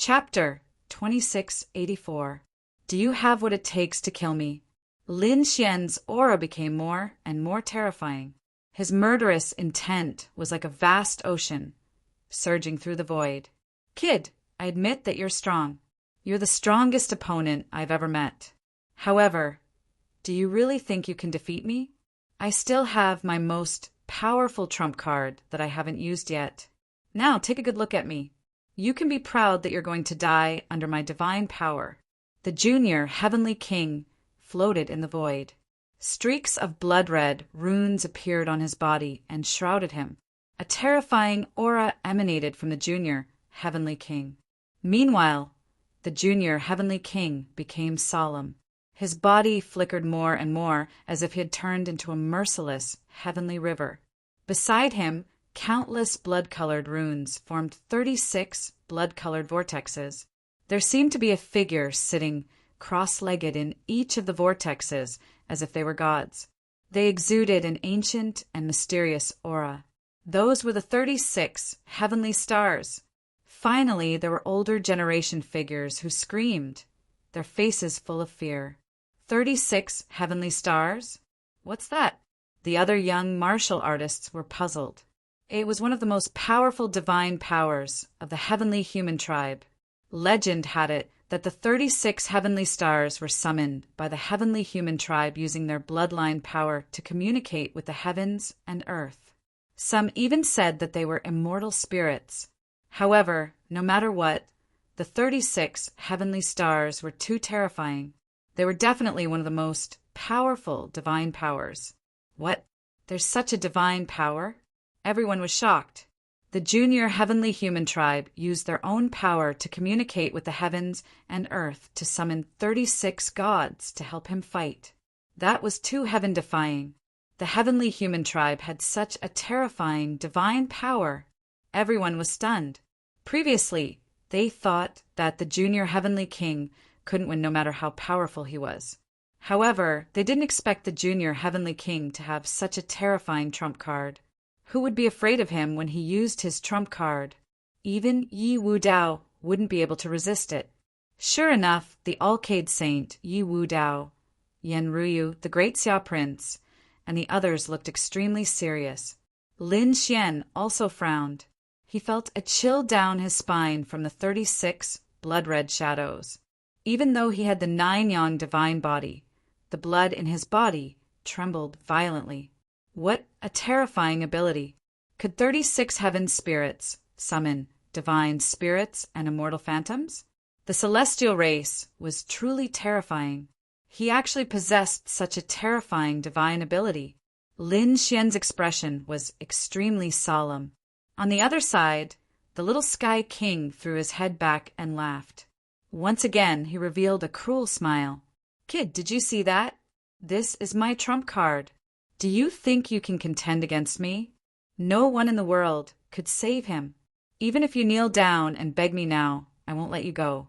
Chapter 2684. Do you have what it takes to kill me? Lin Xian's aura became more and more terrifying. His murderous intent was like a vast ocean, surging through the void. Kid, I admit that you're strong. You're the strongest opponent I've ever met. However, do you really think you can defeat me? I still have my most powerful trump card that I haven't used yet. Now take a good look at me. You can be proud that you're going to die under my divine power. The junior heavenly king floated in the void. Streaks of blood-red runes appeared on his body and shrouded him. A terrifying aura emanated from the junior heavenly king. Meanwhile, the junior heavenly king became solemn. His body flickered more and more as if he had turned into a merciless heavenly river. Beside him, countless blood-colored runes formed 36 blood-colored vortexes. There seemed to be a figure sitting cross-legged in each of the vortexes as if they were gods. They exuded an ancient and mysterious aura. Those were the 36 heavenly stars. Finally, there were older generation figures who screamed, their faces full of fear. 36 heavenly stars? What's that? The other young martial artists were puzzled. It was one of the most powerful divine powers of the heavenly human tribe. Legend had it that the 36 heavenly stars were summoned by the heavenly human tribe using their bloodline power to communicate with the heavens and earth. Some even said that they were immortal spirits. However, no matter what, the 36 heavenly stars were too terrifying. They were definitely one of the most powerful divine powers. What? There's such a divine power? Everyone was shocked. The junior heavenly human tribe used their own power to communicate with the heavens and earth to summon 36 gods to help him fight. That was too heaven-defying. The heavenly human tribe had such a terrifying divine power. Everyone was stunned. Previously, they thought that the junior heavenly king couldn't win no matter how powerful he was. However, they didn't expect the junior heavenly king to have such a terrifying trump card. Who would be afraid of him when he used his trump card? Even Yi Wu Dao wouldn't be able to resist it. Sure enough, the Alcade Saint, Yi Wu Dao, Yan Ruyu, the Great Xia Prince, and the others looked extremely serious. Lin Xian also frowned. He felt a chill down his spine from the 36 blood-red shadows. Even though he had the 9-yang divine body, the blood in his body trembled violently. What a terrifying ability! Could 36 heaven spirits summon divine spirits and immortal phantoms? The celestial race was truly terrifying. He actually possessed such a terrifying divine ability. Lin Xian's expression was extremely solemn. On the other side, the little Sky King threw his head back and laughed. Once again, he revealed a cruel smile. Kid, did you see that? This is my trump card. Do you think you can contend against me? No one in the world could save him. Even if you kneel down and beg me now, I won't let you go.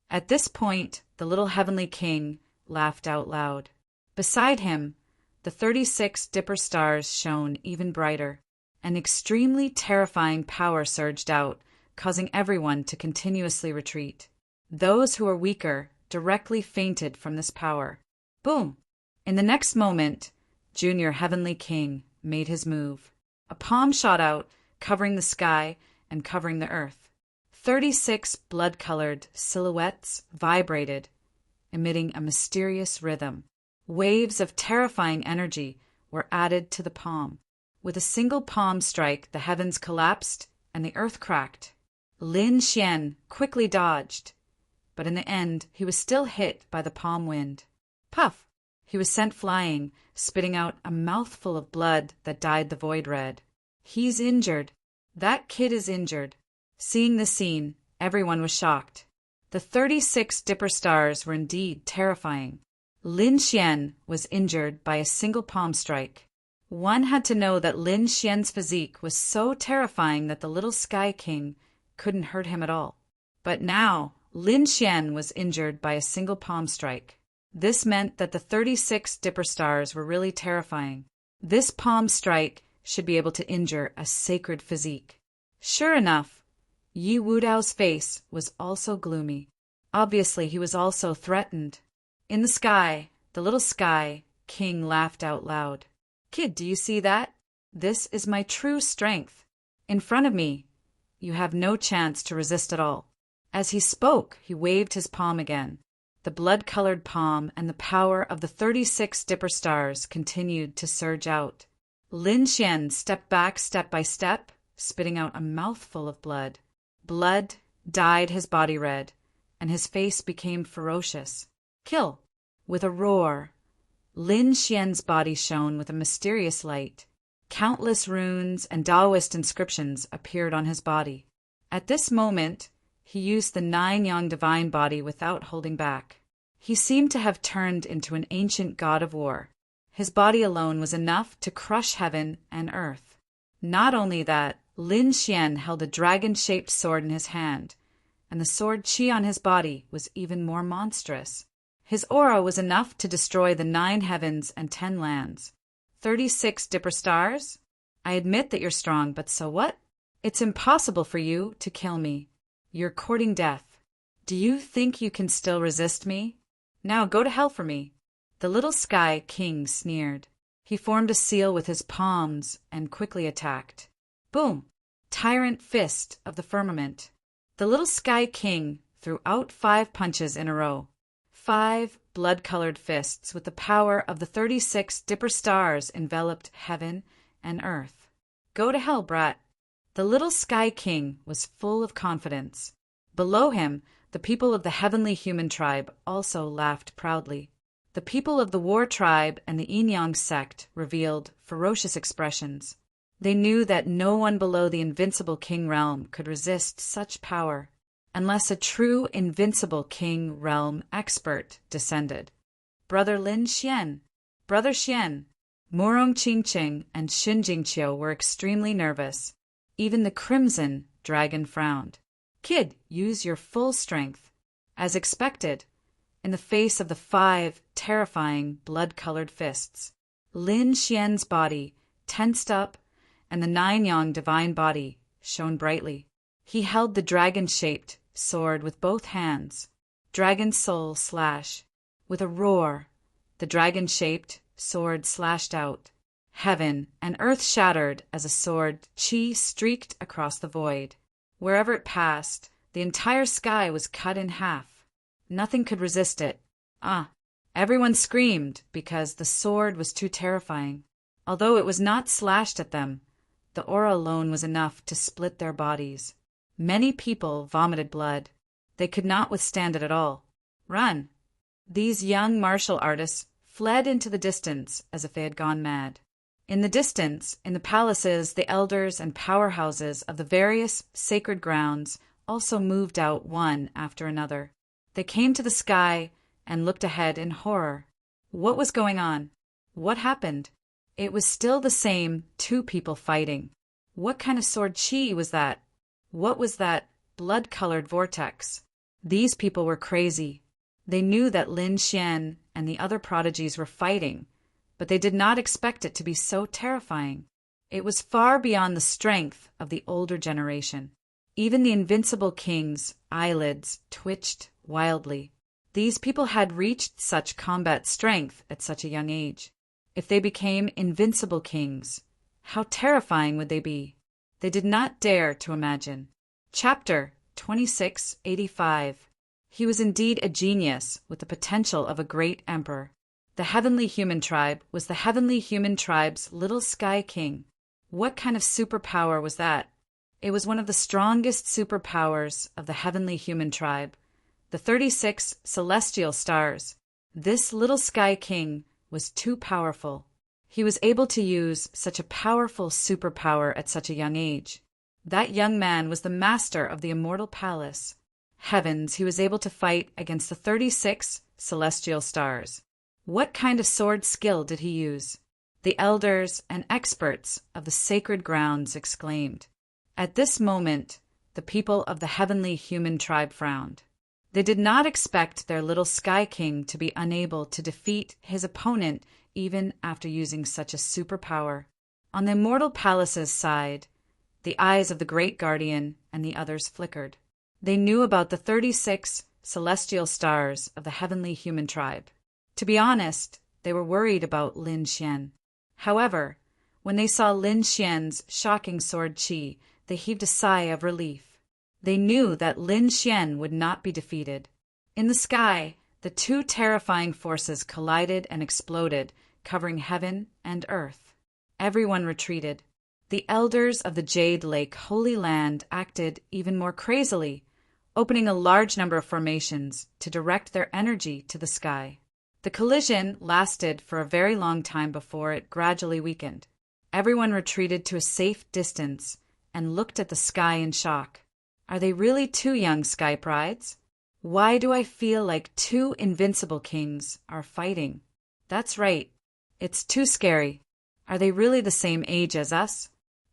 At this point, the little heavenly king laughed out loud. Beside him, the 36 dipper stars shone even brighter. An extremely terrifying power surged out, causing everyone to continuously retreat. Those who were weaker directly fainted from this power. Boom! In the next moment, Junior Heavenly King made his move. A palm shot out, covering the sky and covering the earth. 36 blood-colored silhouettes vibrated, emitting a mysterious rhythm. Waves of terrifying energy were added to the palm. With a single palm strike, the heavens collapsed and the earth cracked. Lin Xian quickly dodged, but in the end, he was still hit by the palm wind. Puff! He was sent flying, spitting out a mouthful of blood that dyed the void red. He's injured. That kid is injured. Seeing the scene, everyone was shocked. The 36 dipper stars were indeed terrifying. Lin Xian was injured by a single palm strike. One had to know that Lin Xian's physique was so terrifying that the little Sky King couldn't hurt him at all. But now, Lin Xian was injured by a single palm strike. This meant that the 36 dipper stars were really terrifying. This palm strike should be able to injure a sacred physique. Sure enough, Yi Wudao's face was also gloomy. Obviously, he was also threatened. In the sky, the little sky king laughed out loud. Kid, do you see that? This is my true strength. In front of me, you have no chance to resist at all. As he spoke, he waved his palm again. The blood-colored palm and the power of the 36 dipper stars continued to surge out. Lin Xian stepped back step by step, spitting out a mouthful of blood. Blood dyed his body red, and his face became ferocious. Kill! With a roar, Lin Xian's body shone with a mysterious light. Countless runes and Taoist inscriptions appeared on his body. At this moment, he used the 9-yang divine body without holding back. He seemed to have turned into an ancient god of war. His body alone was enough to crush heaven and earth. Not only that, Lin Xian held a dragon-shaped sword in his hand, and the sword qi on his body was even more monstrous. His aura was enough to destroy the 9 heavens and 10 lands. 36 dipper stars? I admit that you're strong, but so what? It's impossible for you to kill me. You're courting death. Do you think you can still resist me? Now go to hell for me. The little sky king sneered. He formed a seal with his palms and quickly attacked. Boom! Tyrant fist of the firmament. The little sky king threw out 5 punches in a row. 5 blood-colored fists with the power of the 36 dipper stars enveloped heaven and earth. Go to hell, brat. The little sky king was full of confidence. Below him, the people of the heavenly human tribe also laughed proudly. The people of the war tribe and the Yin-Yang sect revealed ferocious expressions. They knew that no one below the invincible king realm could resist such power, unless a true invincible king realm expert descended. Brother Lin Xian, Brother Xian, Murong Qingqing and Xin Jingqiu were extremely nervous. Even the crimson dragon frowned. Kid, use your full strength. As expected, in the face of the 5 terrifying blood-colored fists, Lin Xian's body tensed up and the 9-yang divine body shone brightly. He held the dragon-shaped sword with both hands. Dragon soul slash. With a roar, the dragon-shaped sword slashed out. Heaven and earth shattered as a sword qi streaked across the void. Wherever it passed, the entire sky was cut in half. Nothing could resist it. Everyone screamed because the sword was too terrifying. Although it was not slashed at them, the aura alone was enough to split their bodies. Many people vomited blood. They could not withstand it at all. Run! These young martial artists fled into the distance as if they had gone mad. In the distance, in the palaces, the elders and powerhouses of the various sacred grounds also moved out one after another. They came to the sky and looked ahead in horror. What was going on? What happened? It was still the same 2 people fighting. What kind of sword qi was that? What was that blood-colored vortex? These people were crazy. They knew that Lin Xian and the other prodigies were fighting, but they did not expect it to be so terrifying. It was far beyond the strength of the older generation. Even the invincible king's eyelids twitched wildly. These people had reached such combat strength at such a young age. If they became invincible kings, how terrifying would they be? They did not dare to imagine. Chapter 2685. He was indeed a genius with the potential of a great emperor. The heavenly human tribe was the heavenly human tribe's little sky king. What kind of superpower was that? It was one of the strongest superpowers of the heavenly human tribe, the 36 celestial stars. This little sky king was too powerful. He was able to use such a powerful superpower at such a young age. That young man was the master of the immortal palace. Heavens, he was able to fight against the 36 celestial stars. What kind of sword skill did he use? The elders and experts of the sacred grounds exclaimed. At this moment, the people of the heavenly human tribe frowned. They did not expect their little sky king to be unable to defeat his opponent even after using such a superpower. On the immortal palace's side, The eyes of the great guardian and the others flickered. They knew about the 36 celestial stars of the heavenly human tribe. To be honest, they were worried about Lin Xian. However, when they saw Lin Xian's shocking sword chi, they heaved a sigh of relief. They knew that Lin Xian would not be defeated. In the sky, the two terrifying forces collided and exploded, covering heaven and earth. Everyone retreated. The elders of the Jade Lake Holy Land acted even more crazily, opening a large number of formations to direct their energy to the sky. The collision lasted for a very long time before it gradually weakened. Everyone retreated to a safe distance and looked at the sky in shock. Are they really two young sky prides? Why do I feel like two invincible kings are fighting? That's right. It's too scary. Are they really the same age as us?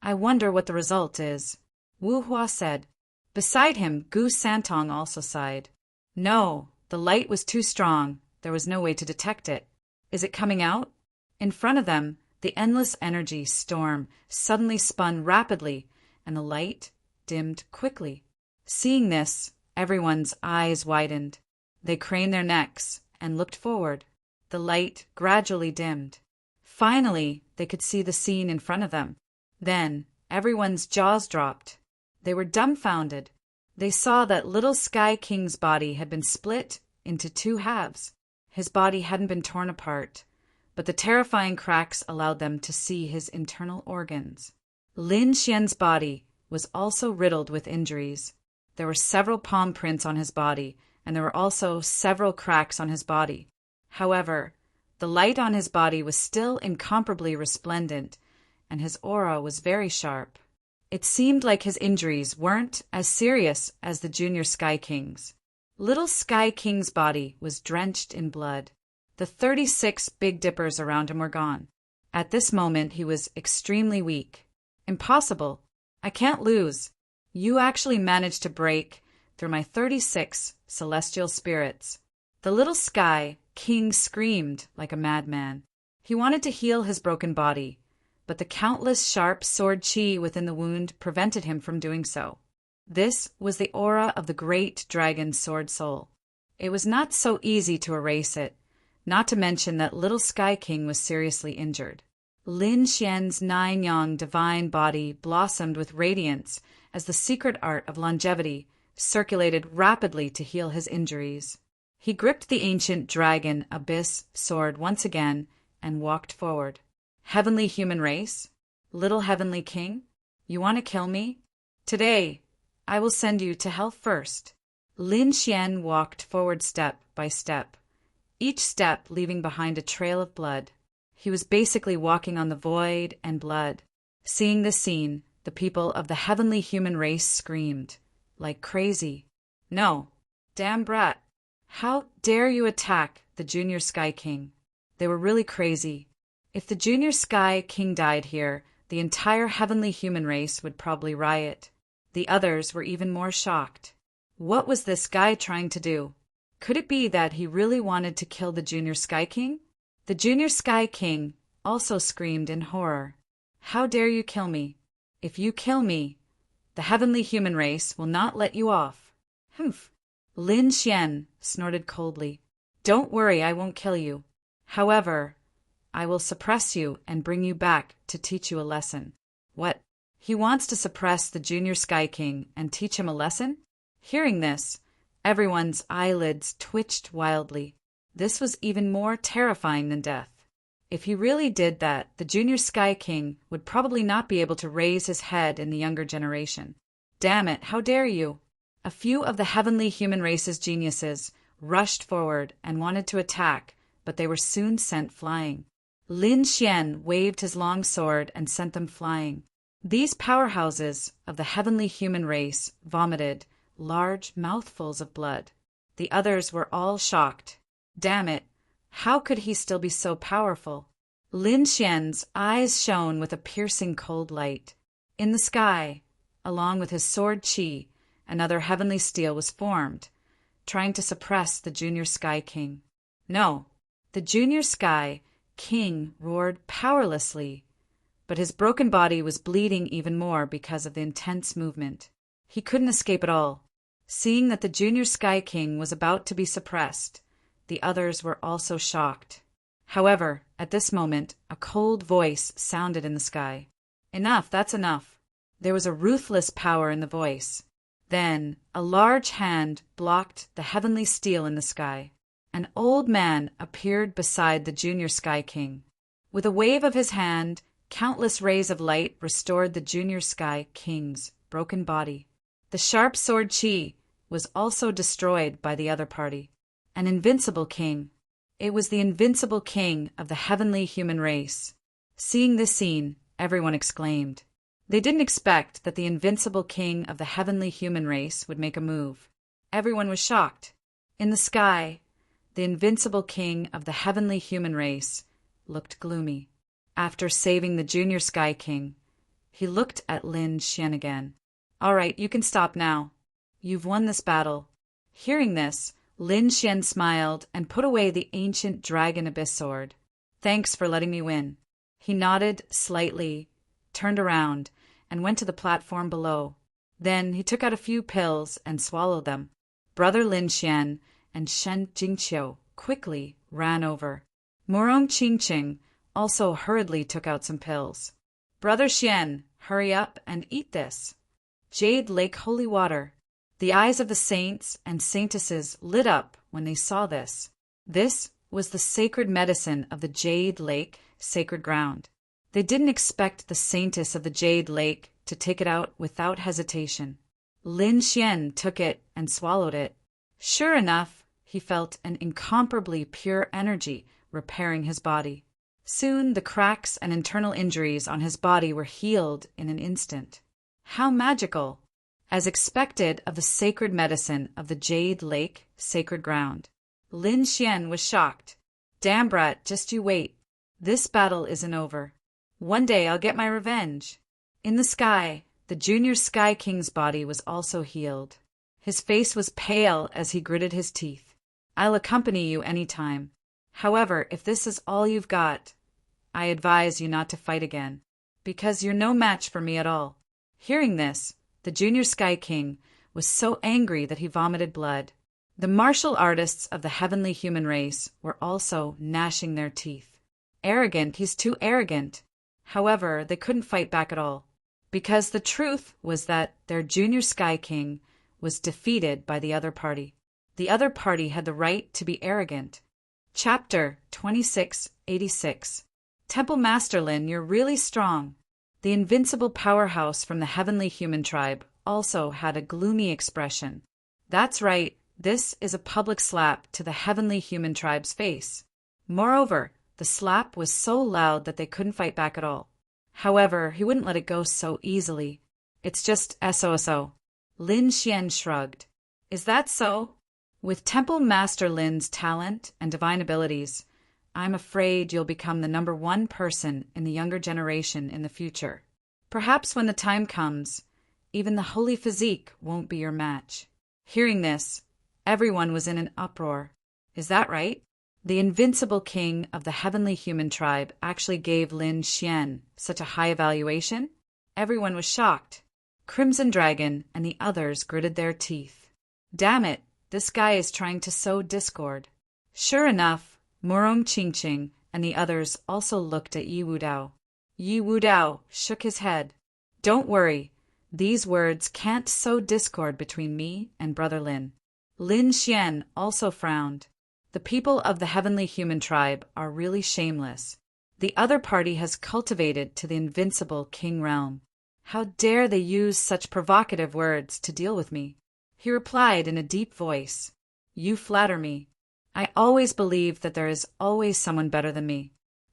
I wonder what the result is. Wu Hua said. Beside him, Gu Santong also sighed. No, the light was too strong. There was no way to detect it. Is it coming out? In front of them, the endless energy storm suddenly spun rapidly, and the light dimmed quickly. Seeing this, everyone's eyes widened. They craned their necks and looked forward. The light gradually dimmed. Finally, they could see the scene in front of them. Then, everyone's jaws dropped. They were dumbfounded. They saw that Little Sky King's body had been split into two halves. His body hadn't been torn apart, but the terrifying cracks allowed them to see his internal organs. Lin Xian's body was also riddled with injuries. There were several palm prints on his body, and there were also several cracks on his body. However, the light on his body was still incomparably resplendent, and his aura was very sharp. It seemed like his injuries weren't as serious as the Junior Sky King's. Little Sky King's body was drenched in blood. The 36 Big Dippers around him were gone. At this moment, he was extremely weak. Impossible. I can't lose. You actually managed to break through my 36 celestial spirits. The Little Sky King screamed like a madman. He wanted to heal his broken body, but the countless sharp sword chi within the wound prevented him from doing so. This was the aura of the great dragon sword soul. It was not so easy to erase it, not to mention that Little Sky King was seriously injured. Lin Xian's 9-yang divine body blossomed with radiance as the secret art of longevity circulated rapidly to heal his injuries. He gripped the ancient dragon abyss sword once again and walked forward. Heavenly human race? Little heavenly king? You want to kill me? Today, I will send you to hell first. Lin Xian walked forward step by step, each step leaving behind a trail of blood. He was basically walking on the void and blood. Seeing this scene, the people of the heavenly human race screamed, like crazy. No, damn brat. How dare you attack the Junior Sky King? They were really crazy. If the Junior Sky King died here, the entire heavenly human race would probably riot. The others were even more shocked. What was this guy trying to do? Could it be that he really wanted to kill the Junior Sky King? The Junior Sky King also screamed in horror. How dare you kill me? If you kill me, the heavenly human race will not let you off. Humph. Lin Xian snorted coldly. Don't worry, I won't kill you. However, I will suppress you and bring you back to teach you a lesson. What? He wants to suppress the Junior Sky King and teach him a lesson? Hearing this, everyone's eyelids twitched wildly. This was even more terrifying than death. If he really did that, the Junior Sky King would probably not be able to raise his head in the younger generation. Damn it, how dare you! A few of the heavenly human race's geniuses rushed forward and wanted to attack, but they were soon sent flying. Lin Xian waved his long sword and sent them flying. These powerhouses of the heavenly human race vomited large mouthfuls of blood. The others were all shocked. Damn it! How could he still be so powerful? Lin Xian's eyes shone with a piercing cold light. In the sky, along with his sword chi, another heavenly steel was formed, trying to suppress the Junior Sky King. No, the Junior Sky King roared powerlessly, but his broken body was bleeding even more because of the intense movement. He couldn't escape at all. Seeing that the Junior Sky King was about to be suppressed, the others were also shocked. However, at this moment, a cold voice sounded in the sky. "Enough, that's enough." There was a ruthless power in the voice. Then, a large hand blocked the heavenly steel in the sky. An old man appeared beside the Junior Sky King. With a wave of his hand, countless rays of light restored the Junior Sky King's broken body. The sharp sword Chi was also destroyed by the other party. An invincible king. It was the invincible king of the heavenly human race. Seeing this scene, everyone exclaimed. They didn't expect that the invincible king of the heavenly human race would make a move. Everyone was shocked. In the sky, the invincible king of the heavenly human race looked gloomy. After saving the Junior Sky King, he looked at Lin Xian again. "All right, you can stop now. You've won this battle." Hearing this, Lin Xian smiled and put away the ancient dragon abyss sword. "Thanks for letting me win." He nodded slightly, turned around, and went to the platform below. Then he took out a few pills and swallowed them. Brother Lin Xian and Shen Jingqiu quickly ran over. Murong Qingqing also hurriedly took out some pills. "Brother Xian, hurry up and eat this." Jade Lake Holy Water. The eyes of the saints and saintesses lit up when they saw this. This was the sacred medicine of the Jade Lake, sacred ground. They didn't expect the saintess of the Jade Lake to take it out without hesitation. Lin Xian took it and swallowed it. Sure enough, he felt an incomparably pure energy repairing his body. Soon the cracks and internal injuries on his body were healed in an instant. How magical! As expected of the sacred medicine of the Jade Lake, sacred ground. Lin Xian was shocked. "Damn brat, just you wait. This battle isn't over. One day I'll get my revenge." In the sky, the Junior Sky King's body was also healed. His face was pale as he gritted his teeth. "I'll accompany you any time. However, if this is all you've got, I advise you not to fight again, because you're no match for me at all." Hearing this, the Junior Sky King was so angry that he vomited blood. The martial artists of the heavenly human race were also gnashing their teeth. "Arrogant, he's too arrogant." However, they couldn't fight back at all, because the truth was that their Junior Sky King was defeated by the other party. The other party had the right to be arrogant. Chapter 2686. Temple Master Lin, you're really strong. The invincible powerhouse from the heavenly human tribe also had a gloomy expression. That's right, this is a public slap to the heavenly human tribe's face. Moreover, the slap was so loud that they couldn't fight back at all. However, he wouldn't let it go so easily. "It's just SOSO. Lin Xian shrugged. "Is that so? With Temple Master Lin's talent and divine abilities, I'm afraid you'll become the #1 person in the younger generation in the future. Perhaps when the time comes, even the holy physique won't be your match." Hearing this, everyone was in an uproar. Is that right? The invincible king of the heavenly human tribe actually gave Lin Xian such a high evaluation? Everyone was shocked. Crimson Dragon and the others gritted their teeth. Damn it, this guy is trying to sow discord. Sure enough, Murong Qingqing and the others also looked at Yi Wudao. Yi Wudao shook his head. "Don't worry, these words can't sow discord between me and Brother Lin." Lin Xian also frowned. The people of the heavenly human tribe are really shameless. The other party has cultivated to the invincible king realm. How dare they use such provocative words to deal with me? He replied in a deep voice, "You flatter me. I always believe that there is always someone better than me.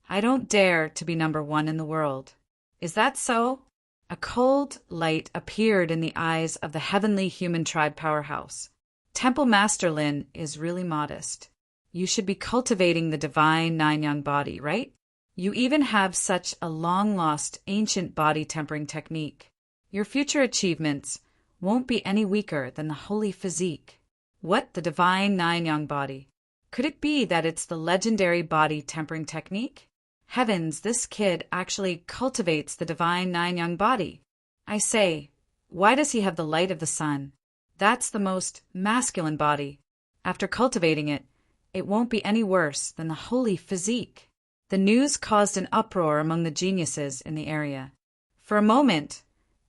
I don't dare to be #1 in the world. Is that so?" A cold light appeared in the eyes of the heavenly human tribe powerhouse. Temple Master Lin is really modest. You should be cultivating the divine nine-yang body, right? You even have such a long-lost ancient body tempering technique. Your future achievements won't be any weaker than the holy physique. What, the divine nine-yang body? Could it be that it's the legendary body tempering technique? Heavens, this kid actually cultivates the divine nine-yang body. I say, why does he have the light of the sun? That's the most masculine body. After cultivating it, it won't be any worse than the holy physique. The news caused an uproar among the geniuses in the area. For a moment,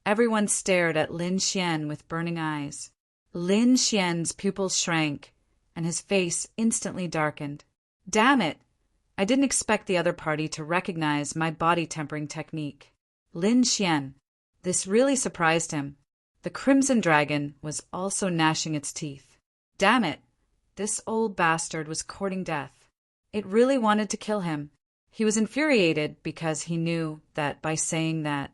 everyone stared at Lin Xian with burning eyes. Lin Xian's pupils shrank, and his face instantly darkened. Damn it! I didn't expect the other party to recognize my body-tempering technique. Lin Xian. This really surprised him. The Crimson Dragon was also gnashing its teeth. Damn it! This old bastard was courting death. It really wanted to kill him. He was infuriated because he knew that by saying that,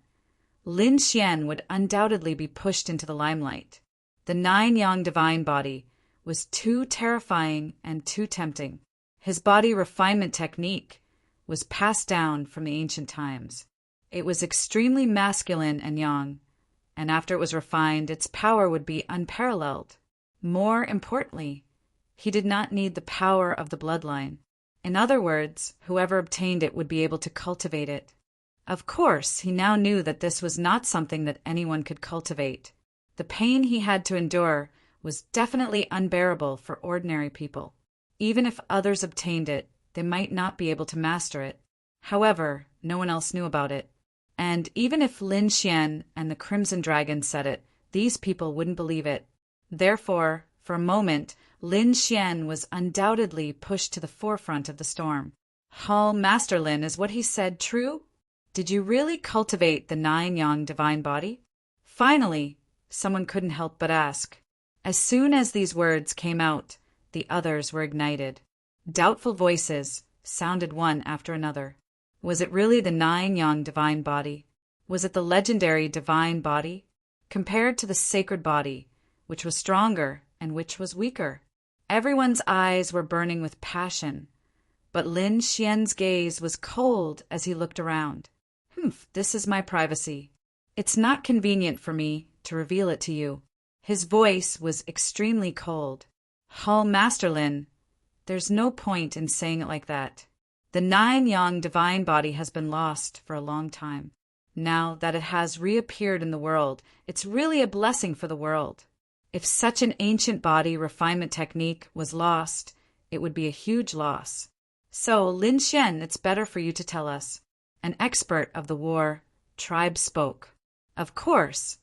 Lin Xian would undoubtedly be pushed into the limelight. The nine-yang divine body was too terrifying and too tempting. His body refinement technique was passed down from the ancient times. It was extremely masculine and yang, and after it was refined, its power would be unparalleled. More importantly, he did not need the power of the bloodline. In other words, whoever obtained it would be able to cultivate it. Of course, he now knew that this was not something that anyone could cultivate. The pain he had to endure was definitely unbearable for ordinary people. Even if others obtained it, they might not be able to master it. However, no one else knew about it. And even if Lin Xian and the Crimson Dragon said it, these people wouldn't believe it. Therefore, for a moment, Lin Xian was undoubtedly pushed to the forefront of the storm. Hall Master Lin, is what he said true? Did you really cultivate the nine-yang divine body? Finally, someone couldn't help but ask. As soon as these words came out, the others were ignited. Doubtful voices sounded one after another. Was it really the nine-yang divine body? Was it the legendary divine body? Compared to the sacred body, which was stronger and which was weaker? Everyone's eyes were burning with passion, but Lin Xian's gaze was cold as he looked around. This is my privacy. It's not convenient for me to reveal it to you. His voice was extremely cold. Hall Master Lin, there's no point in saying it like that. The nine-yang divine body has been lost for a long time. Now that it has reappeared in the world, it's really a blessing for the world. If such an ancient body refinement technique was lost, it would be a huge loss. So, Lin Xian, it's better for you to tell us. An expert of the war tribe spoke. Of course,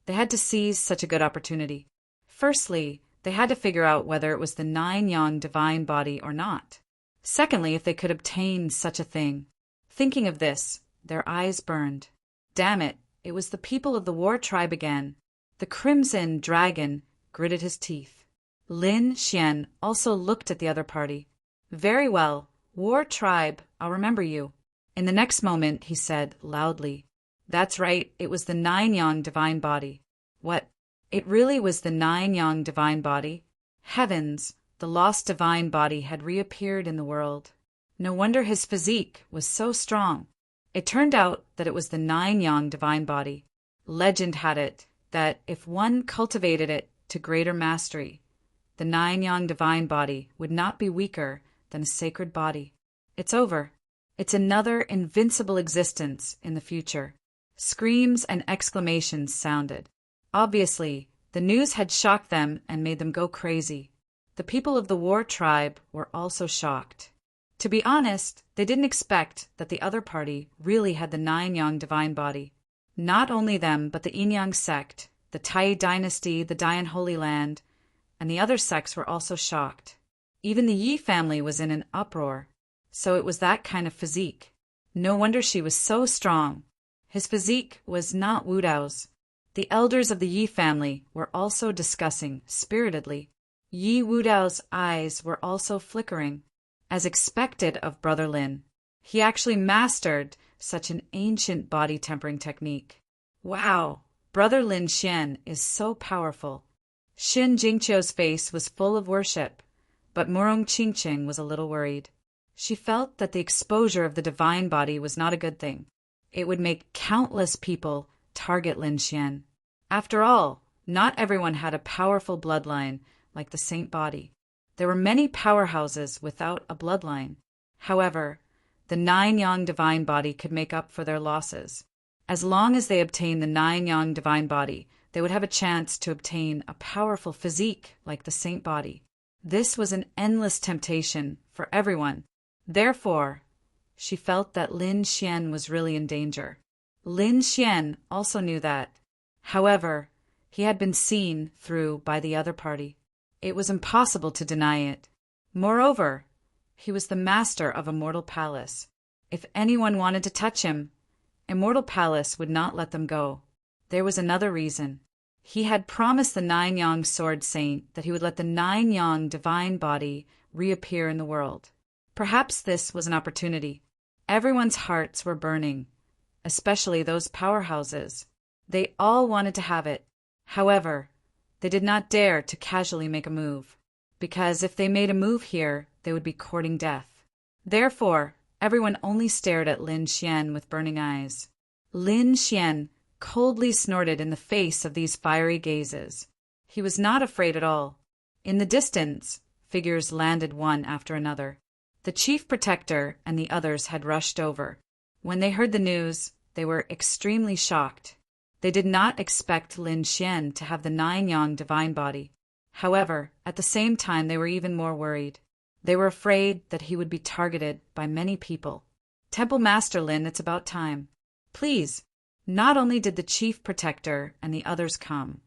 they had to seize such a good opportunity. Firstly, they had to figure out whether it was the nine-yang divine body or not. Secondly, if they could obtain such a thing. Thinking of this, their eyes burned. Damn it, it was the people of the war tribe again. The Crimson Dragon gritted his teeth. Lin Xian also looked at the other party. Very well, war tribe, I'll remember you. In the next moment, he said loudly, That's right, it was the nine-yang divine body. What? It really was the nine-yang divine body? Heavens, the lost divine body had reappeared in the world. No wonder his physique was so strong. It turned out that it was the nine-yang divine body. Legend had it that if one cultivated it to greater mastery, the nine-yang divine body would not be weaker than a sacred body. It's over. It's another invincible existence in the future. Screams and exclamations sounded. Obviously, the news had shocked them and made them go crazy. The people of the war tribe were also shocked. To be honest, they didn't expect that the other party really had the nine-yang divine body. Not only them, but the Yin-yang sect, the Tai dynasty, the Dayan Holy Land, and the other sects were also shocked. Even the Yi family was in an uproar. So it was that kind of physique. No wonder she was so strong. His physique was not Wu Dao's. The elders of the Yi family were also discussing spiritedly. Yi Wu Dao's eyes were also flickering. As expected of Brother Lin, he actually mastered such an ancient body-tempering technique. Wow, Brother Lin Xian is so powerful. Xin Jingqiu's face was full of worship, but Murong Qingqing was a little worried. She felt that the exposure of the divine body was not a good thing. It would make countless people target Lin Xian. After all, not everyone had a powerful bloodline like the saint body. There were many powerhouses without a bloodline. However, The 9-yang divine body could make up for their losses. As long as they obtained the 9-yang divine body, they would have a chance to obtain a powerful physique like the saint body. This was an endless temptation for everyone. Therefore, she felt that Lin Xian was really in danger. Lin Xian also knew that. However, he had been seen through by the other party. It was impossible to deny it. Moreover, he was the master of Immortal Palace. If anyone wanted to touch him, Immortal Palace would not let them go. There was another reason. He had promised the 9-yang sword saint that he would let the 9-yang divine body reappear in the world. Perhaps this was an opportunity. Everyone's hearts were burning, especially those powerhouses. They all wanted to have it. However, they did not dare to casually make a move, because if they made a move here, they would be courting death. Therefore, everyone only stared at Lin Xian with burning eyes. Lin Xian coldly snorted in the face of these fiery gazes. He was not afraid at all. In the distance, figures landed one after another. The chief protector and the others had rushed over. When they heard the news, they were extremely shocked. They did not expect Lin Xian to have the 9-yang divine body. However, at the same time they were even more worried. They were afraid that he would be targeted by many people. Temple Master Lin, it's about time. Please. Not only did the chief protector and the others come,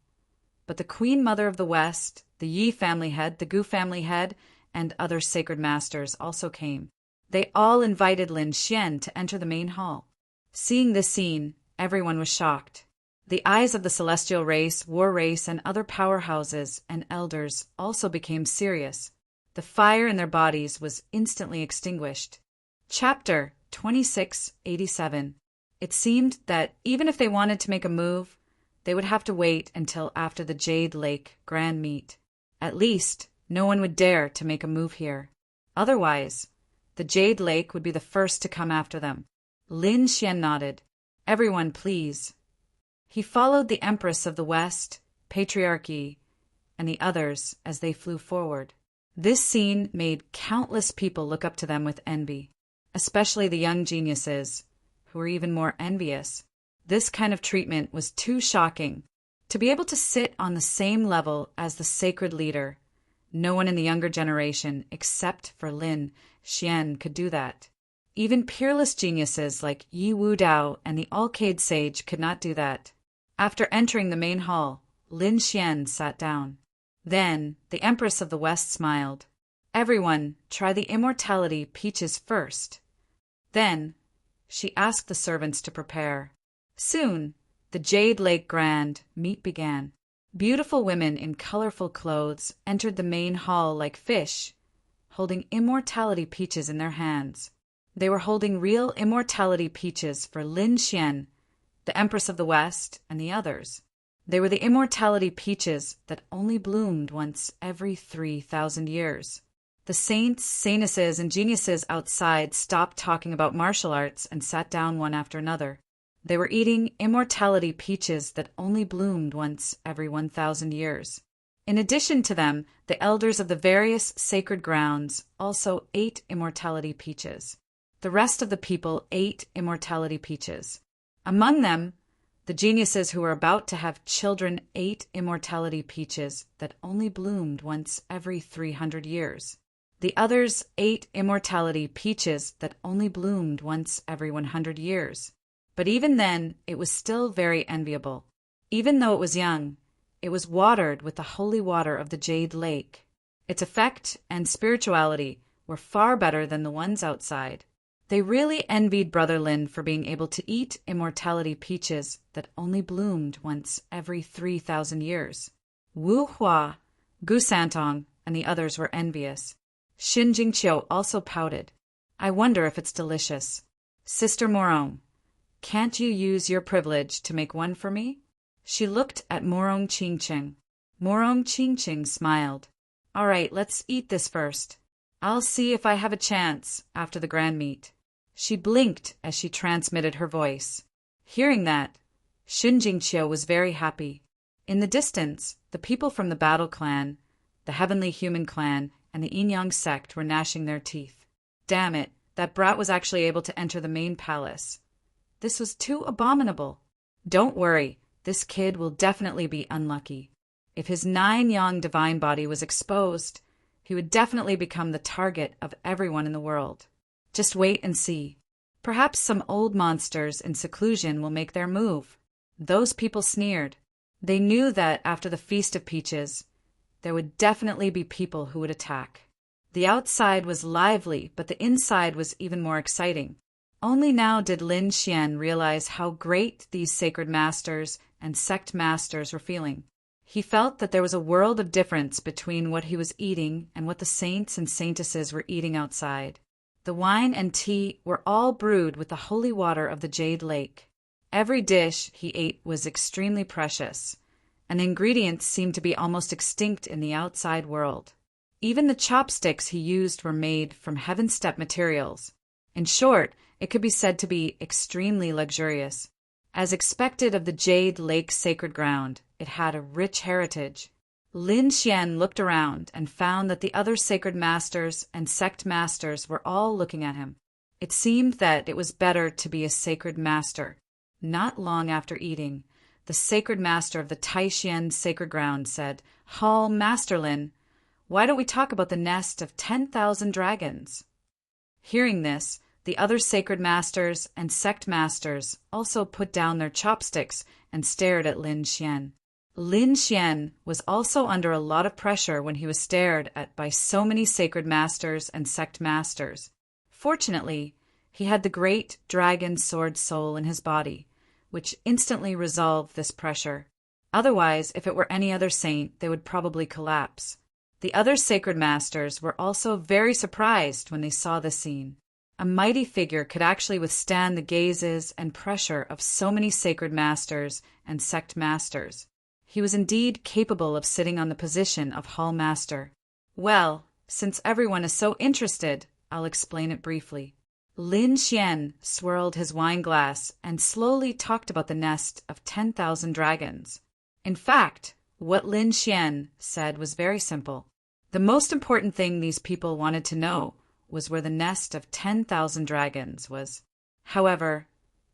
but the Queen Mother of the West, the Yi family head, the Gu family head, and other sacred masters also came. They all invited Lin Xian to enter the main hall. Seeing this scene, everyone was shocked. The eyes of the celestial race, war race, and other powerhouses and elders also became serious. The fire in their bodies was instantly extinguished. Chapter 2687. It seemed that even if they wanted to make a move, they would have to wait until after the Jade Lake Grand Meet. At least, no one would dare to make a move here. Otherwise, the Jade Lake would be the first to come after them. Lin Xian nodded. Everyone, please. He followed the Empress of the West, Patriarchy, and the others as they flew forward. This scene made countless people look up to them with envy, especially the young geniuses, who were even more envious. This kind of treatment was too shocking. To be able to sit on the same level as the sacred leader, no one in the younger generation, except for Lin Xian, could do that. Even peerless geniuses like Yi Wu Dao and the Alcade Sage could not do that. After entering the main hall, Lin Xian sat down. Then the Empress of the West smiled. Everyone, try the immortality peaches first. Then she asked the servants to prepare. Soon, the Jade Lake Grand Meet began. Beautiful women in colorful clothes entered the main hall like fish, holding immortality peaches in their hands. They were holding real immortality peaches for Lin Xian, the Empress of the West, and the others. They were the immortality peaches that only bloomed once every 3,000 years. The saints, saintesses, and geniuses outside stopped talking about martial arts and sat down one after another. They were eating immortality peaches that only bloomed once every 1,000 years. In addition to them, the elders of the various sacred grounds also ate immortality peaches. The rest of the people ate immortality peaches. Among them, the geniuses who were about to have children ate immortality peaches that only bloomed once every 300 years. The others ate immortality peaches that only bloomed once every 100 years. But even then, it was still very enviable. Even though it was young, it was watered with the holy water of the Jade Lake. Its effect and spirituality were far better than the ones outside. They really envied Brother Lin for being able to eat immortality peaches that only bloomed once every 3,000 years. Wu Hua, Gu Santong, and the others were envious. Xin Jingqiu also pouted. I wonder if it's delicious. Sister Morong, can't you use your privilege to make one for me? She looked at Morong Qingqing. Morong Qingqing smiled. All right, let's eat this first. I'll see if I have a chance after the grand meet. She blinked as she transmitted her voice. Hearing that, Xin Jingqiu was very happy. In the distance, the people from the Battle Clan, the Heavenly Human Clan, and the Yin Yang sect were gnashing their teeth. Damn it, that Brat was actually able to enter the main palace. This was too abominable. Don't worry, this kid will definitely be unlucky. If his 9-yang divine body was exposed, he would definitely become the target of everyone in the world. Just wait and see. Perhaps some old monsters in seclusion will make their move. Those people sneered. They knew that after the Feast of Peaches, there would definitely be people who would attack. The outside was lively, but the inside was even more exciting. Only now did Lin Xian realize how great these sacred masters and sect masters were feeling. He felt that there was a world of difference between what he was eating and what the saints and saintesses were eating outside. The wine and tea were all brewed with the holy water of the Jade Lake. Every dish he ate was extremely precious, and ingredients seemed to be almost extinct in the outside world. Even the chopsticks he used were made from heaven-step materials. In short, it could be said to be extremely luxurious. As expected of the Jade Lake sacred ground, it had a rich heritage. Lin Xian looked around and found that the other sacred masters and sect masters were all looking at him. It seemed that it was better to be a sacred master. Not long after eating, the sacred master of the Taishan sacred ground said, "Hall Master Lin, why don't we talk about the nest of 10,000 dragons?" Hearing this, the other sacred masters and sect masters also put down their chopsticks and stared at Lin Xian. Lin Xian was also under a lot of pressure when he was stared at by so many sacred masters and sect masters. Fortunately, he had the great dragon sword soul in his body, which instantly resolved this pressure. Otherwise, if it were any other saint, they would probably collapse. The other sacred masters were also very surprised when they saw this scene. A mighty figure could actually withstand the gazes and pressure of so many sacred masters and sect masters. He was indeed capable of sitting on the position of Hall Master. Well, since everyone is so interested, I'll explain it briefly. Lin Xian swirled his wine glass and slowly talked about the nest of 10,000 dragons. In fact, what Lin Xian said was very simple. The most important thing these people wanted to know was where the nest of 10,000 dragons was. However,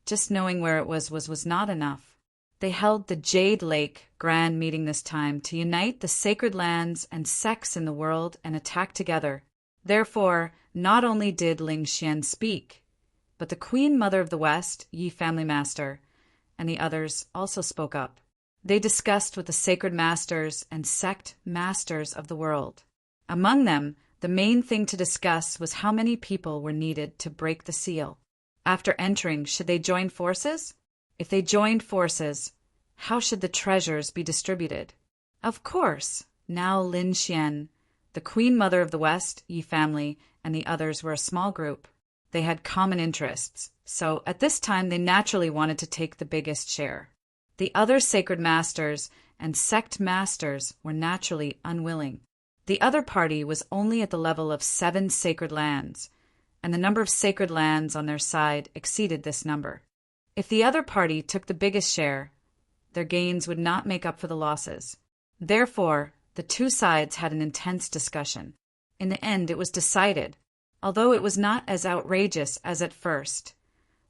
just knowing where it was not enough. They held the Jade Lake Grand Meeting this time to unite the sacred lands and sects in the world and attack together. Therefore, not only did Ling Xian speak, but the Queen Mother of the West, Yi Family Master, and the others also spoke up. They discussed with the sacred masters and sect masters of the world. Among them, the main thing to discuss was how many people were needed to break the seal. After entering, should they join forces? If they joined forces, how should the treasures be distributed? Of course, now Lin Xian, the Queen Mother of the West, Yi Family, and the others were a small group. They had common interests, so at this time they naturally wanted to take the biggest share. The other sacred masters and sect masters were naturally unwilling. The other party was only at the level of 7 sacred lands, and the number of sacred lands on their side exceeded this number. If the other party took the biggest share, their gains would not make up for the losses. Therefore, the two sides had an intense discussion. In the end, it was decided. Although it was not as outrageous as at first,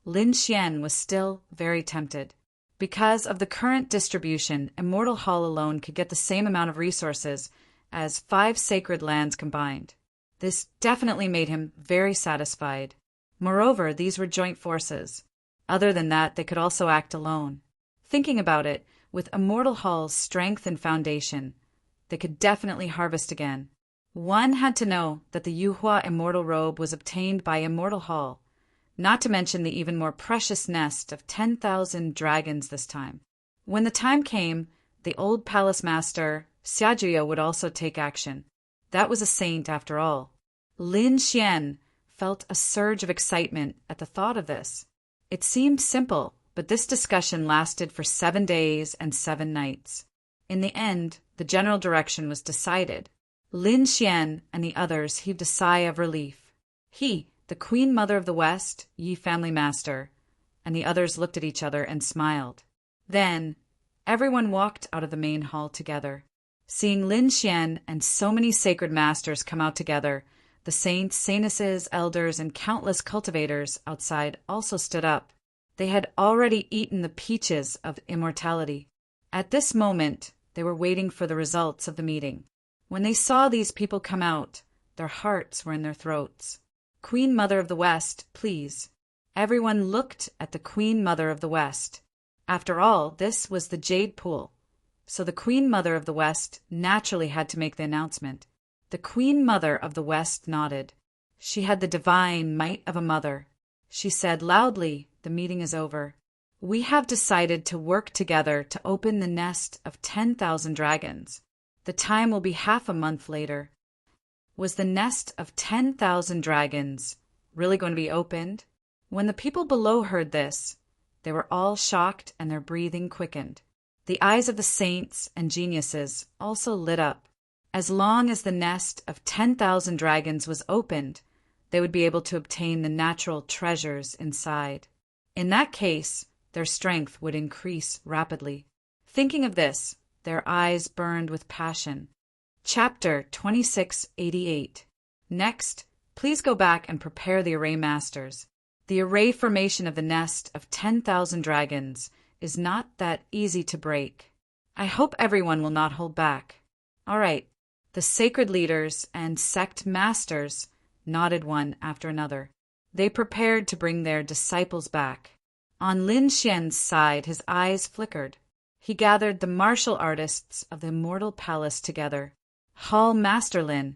Lin Xian was still very tempted. Because of the current distribution, Immortal Hall alone could get the same amount of resources as 5 sacred lands combined. This definitely made him very satisfied. Moreover, these were joint forces. Other than that, they could also act alone. Thinking about it, with Immortal Hall's strength and foundation, they could definitely harvest again. One had to know that the Yuhua Immortal Robe was obtained by Immortal Hall, not to mention the even more precious nest of 10,000 dragons this time. When the time came, the old palace master, Xiajiao, would also take action. That was a saint after all. Lin Xian felt a surge of excitement at the thought of this. It seemed simple, but this discussion lasted for 7 days and 7 nights. In the end, the general direction was decided. Lin Xian and the others heaved a sigh of relief. He, the Queen Mother of the West, Yi Family Master, and the others looked at each other and smiled. Then, everyone walked out of the main hall together. Seeing Lin Xian and so many sacred masters come out together, The saints, saintesses, elders, and countless cultivators outside also stood up. They had already eaten the peaches of immortality. At this moment, they were waiting for the results of the meeting. When they saw these people come out, their hearts were in their throats. Queen Mother of the West, please. Everyone looked at the Queen Mother of the West. After all, this was the Jade Pool. So the Queen Mother of the West naturally had to make the announcement. The Queen Mother of the West nodded. She had the divine might of a mother. She said loudly, "The meeting is over. We have decided to work together to open the nest of 10,000 dragons. The time will be half a month later." Was the nest of 10,000 dragons really going to be opened? When the people below heard this, they were all shocked and their breathing quickened. The eyes of the saints and geniuses also lit up. As long as the nest of 10,000 dragons was opened, they would be able to obtain the natural treasures inside. In that case, their strength would increase rapidly. Thinking of this, their eyes burned with passion. Chapter 2688. Next, please go back and prepare the array masters. The array formation of the nest of 10,000 dragons is not that easy to break. I hope everyone will not hold back. All right. The sacred leaders and sect masters nodded one after another. They prepared to bring their disciples back. On Lin Xian's side, his eyes flickered. He gathered the martial artists of the immortal palace together. Hall Master Lin,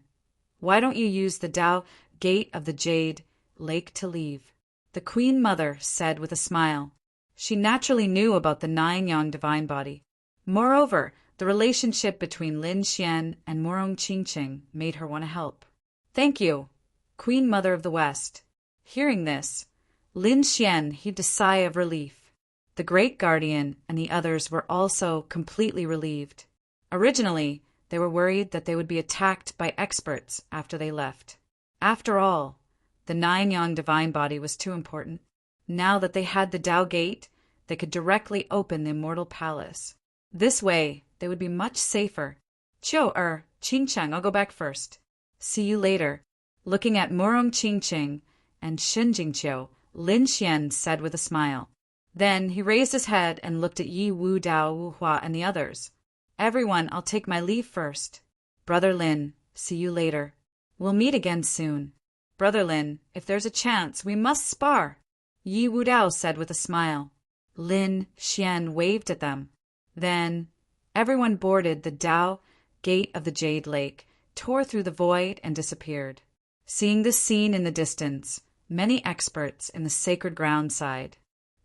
why don't you use the Tao Gate of the Jade Lake to leave? The Queen Mother said with a smile. She naturally knew about the 9-yang divine body. Moreover, the relationship between Lin Xian and Morong Qingqing made her want to help. Thank you, Queen Mother of the West. Hearing this, Lin Xian heaved a sigh of relief. The Great Guardian and the others were also completely relieved. Originally, they were worried that they would be attacked by experts after they left. After all, the 9-yang divine body was too important. Now that they had the Tao Gate, they could directly open the immortal palace. This way, they would be much safer. Qingcheng, I'll go back first. See you later. Looking at Morong Qingqing and Shenjingqiu, Lin Xian said with a smile. Then he raised his head and looked at Yi Wu, Dao, Wu Hua, and the others. Everyone, I'll take my leave first. Brother Lin, see you later. We'll meet again soon. Brother Lin, if there's a chance, we must spar. Yi Wu Dao said with a smile. Lin Xian waved at them. Then everyone boarded the Tao Gate of the Jade Lake, tore through the void, and disappeared. Seeing this scene in the distance, many experts in the sacred ground sighed.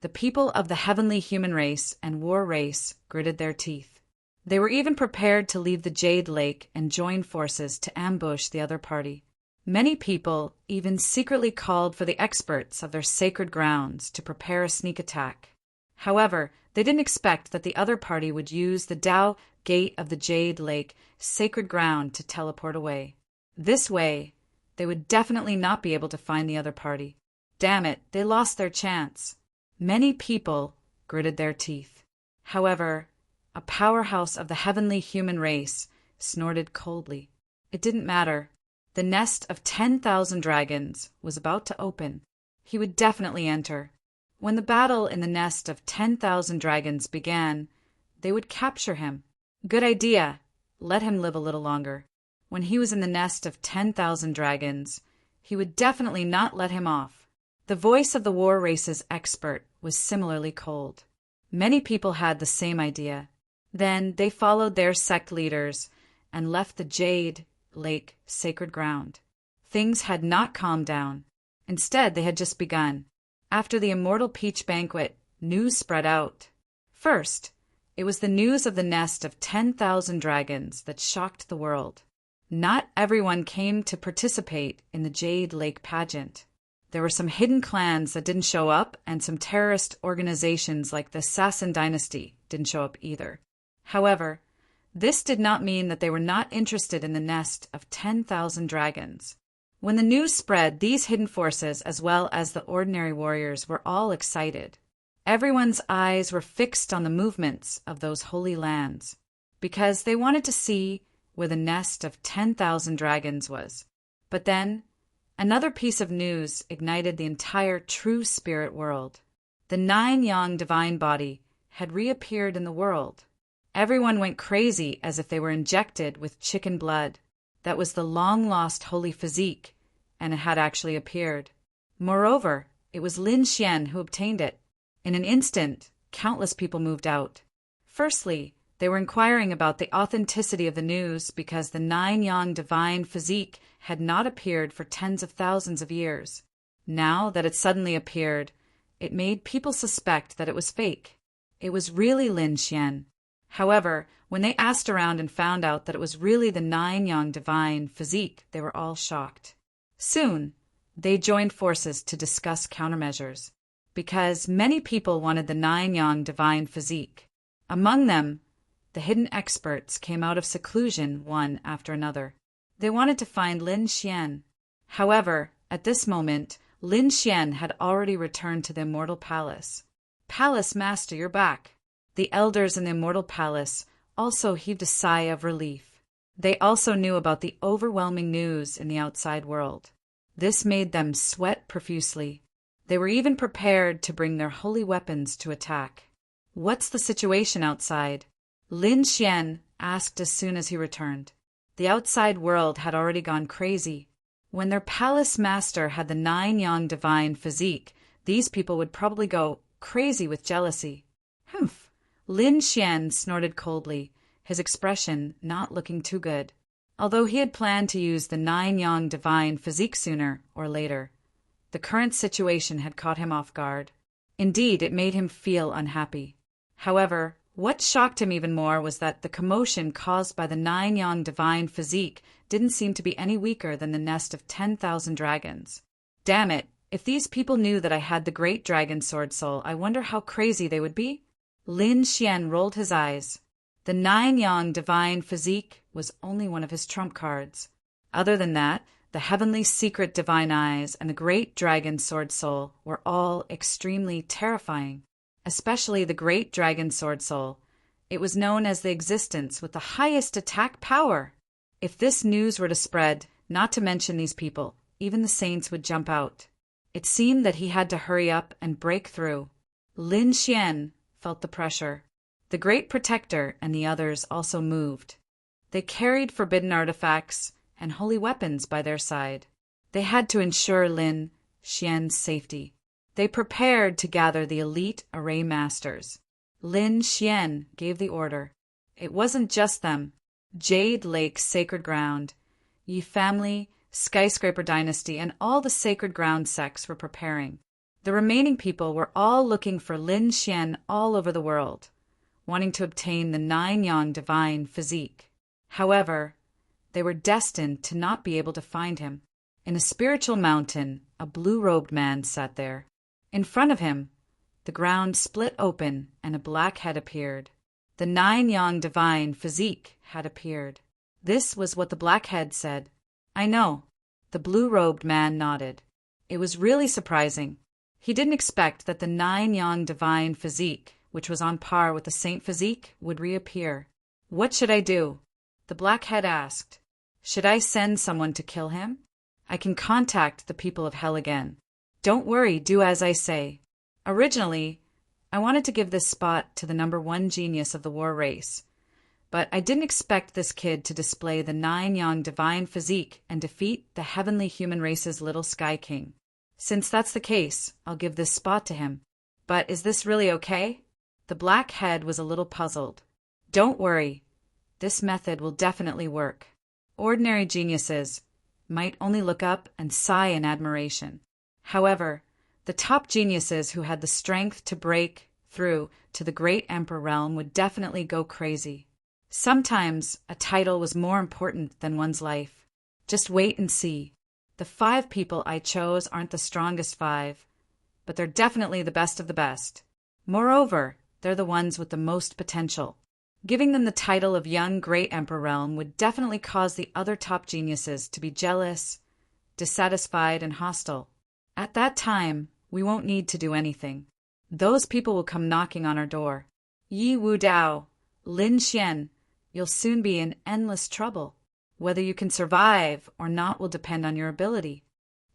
The people of the heavenly human race and war race gritted their teeth. They were even prepared to leave the Jade Lake and join forces to ambush the other party. Many people even secretly called for the experts of their sacred grounds to prepare a sneak attack. However, they didn't expect that the other party would use the Tao Gate of the Jade Lake sacred ground to teleport away. This way, they would definitely not be able to find the other party. Damn it, they lost their chance. Many people gritted their teeth. However, a powerhouse of the heavenly human race snorted coldly. It didn't matter. The nest of 10,000 dragons was about to open. He would definitely enter. When the battle in the nest of 10,000 dragons began, they would capture him. Good idea. Let him live a little longer. When he was in the nest of 10,000 dragons, he would definitely not let him off. The voice of the war race's expert was similarly cold. Many people had the same idea. Then they followed their sect leaders and left the Jade Lake sacred ground. Things had not calmed down. Instead, they had just begun. After the Immortal Peach Banquet, news spread out. First, it was the news of the nest of 10,000 dragons that shocked the world. Not everyone came to participate in the Jade Lake pageant. There were some hidden clans that didn't show up, and some terrorist organizations like the Sassan Dynasty didn't show up either. However, this did not mean that they were not interested in the nest of 10,000 dragons. When the news spread, these hidden forces, as well as the ordinary warriors, were all excited. Everyone's eyes were fixed on the movements of those holy lands, because they wanted to see where the nest of 10,000 dragons was. But then, Another piece of news ignited the entire true spirit world. The 9-yang divine body had reappeared in the world. Everyone went crazy as if they were injected with chicken blood. That was the long-lost holy physique, and it had actually appeared. Moreover, it was Lin Xian who obtained it. In an instant, countless people moved out. Firstly, they were inquiring about the authenticity of the news because the 9-yang divine physique had not appeared for tens of thousands of years. Now that it suddenly appeared, it made people suspect that it was fake. It was really Lin Xian. However, when they asked around and found out that it was really the 9-yang divine physique, they were all shocked. Soon, they joined forces to discuss countermeasures, because many people wanted the 9-yang divine physique. Among them, the hidden experts came out of seclusion one after another. They wanted to find Lin Xian. However, at this moment, Lin Xian had already returned to the Immortal Palace. "Palace Master, you're back." The elders in the Immortal Palace also heaved a sigh of relief. They also knew about the overwhelming news in the outside world. This made them sweat profusely. They were even prepared to bring their holy weapons to attack. "What's the situation outside?" Lin Xian asked as soon as he returned. The outside world had already gone crazy. When their palace master had the 9-yang divine physique, these people would probably go crazy with jealousy. "Humph." Lin Xian snorted coldly, his expression not looking too good. Although he had planned to use the 9-yang divine physique sooner or later, the current situation had caught him off guard. Indeed, it made him feel unhappy. However, what shocked him even more was that the commotion caused by the 9-yang divine physique didn't seem to be any weaker than the nest of 10,000 dragons. Damn it, if these people knew that I had the great dragon sword soul, I wonder how crazy they would be? Lin Xian rolled his eyes. The 9-yang divine physique was only one of his trump cards. Other than that, the heavenly secret divine eyes and the great dragon sword soul were all extremely terrifying. Especially the great dragon sword soul. It was known as the existence with the highest attack power. If this news were to spread, not to mention these people, even the saints would jump out. It seemed that he had to hurry up and break through. Lin Xian felt the pressure. The Great Protector and the others also moved. They carried forbidden artifacts and holy weapons by their side. They had to ensure Lin Xian's safety. They prepared to gather the elite array masters. Lin Xian gave the order. It wasn't just them. Jade Lake Sacred Ground, Yi Family, Skyscraper Dynasty, and all the Sacred Ground sects were preparing. The remaining people were all looking for Lin Xian all over the world, wanting to obtain the 9-yang divine physique. However, they were destined to not be able to find him. In a spiritual mountain, a blue-robed man sat there. In front of him, the ground split open and a black head appeared. The 9-yang divine physique had appeared. This was what the black head said. "I know." The blue-robed man nodded. It was really surprising. He didn't expect that the 9-yang divine physique, which was on par with the saint physique, would reappear. "What should I do?" the black head asked. "Should I send someone to kill him? I can contact the people of hell again." "Don't worry, do as I say." Originally, I wanted to give this spot to the #1 genius of the war race, but I didn't expect this kid to display the 9-yang divine physique and defeat the heavenly human race's little sky king. Since that's the case, I'll give this spot to him. But is this really okay? The black head was a little puzzled. "Don't worry. This method will definitely work." Ordinary geniuses might only look up and sigh in admiration. However, the top geniuses who had the strength to break through to the great emperor realm would definitely go crazy. Sometimes a title was more important than one's life. Just wait and see. The 5 people I chose aren't the strongest 5, but they're definitely the best of the best. Moreover, they're the ones with the most potential. Giving them the title of young great emperor realm would definitely cause the other top geniuses to be jealous, dissatisfied, and hostile. At that time, we won't need to do anything. Those people will come knocking on our door. Yi Wu Dao, Lin Xian, you'll soon be in endless trouble. Whether you can survive or not will depend on your ability.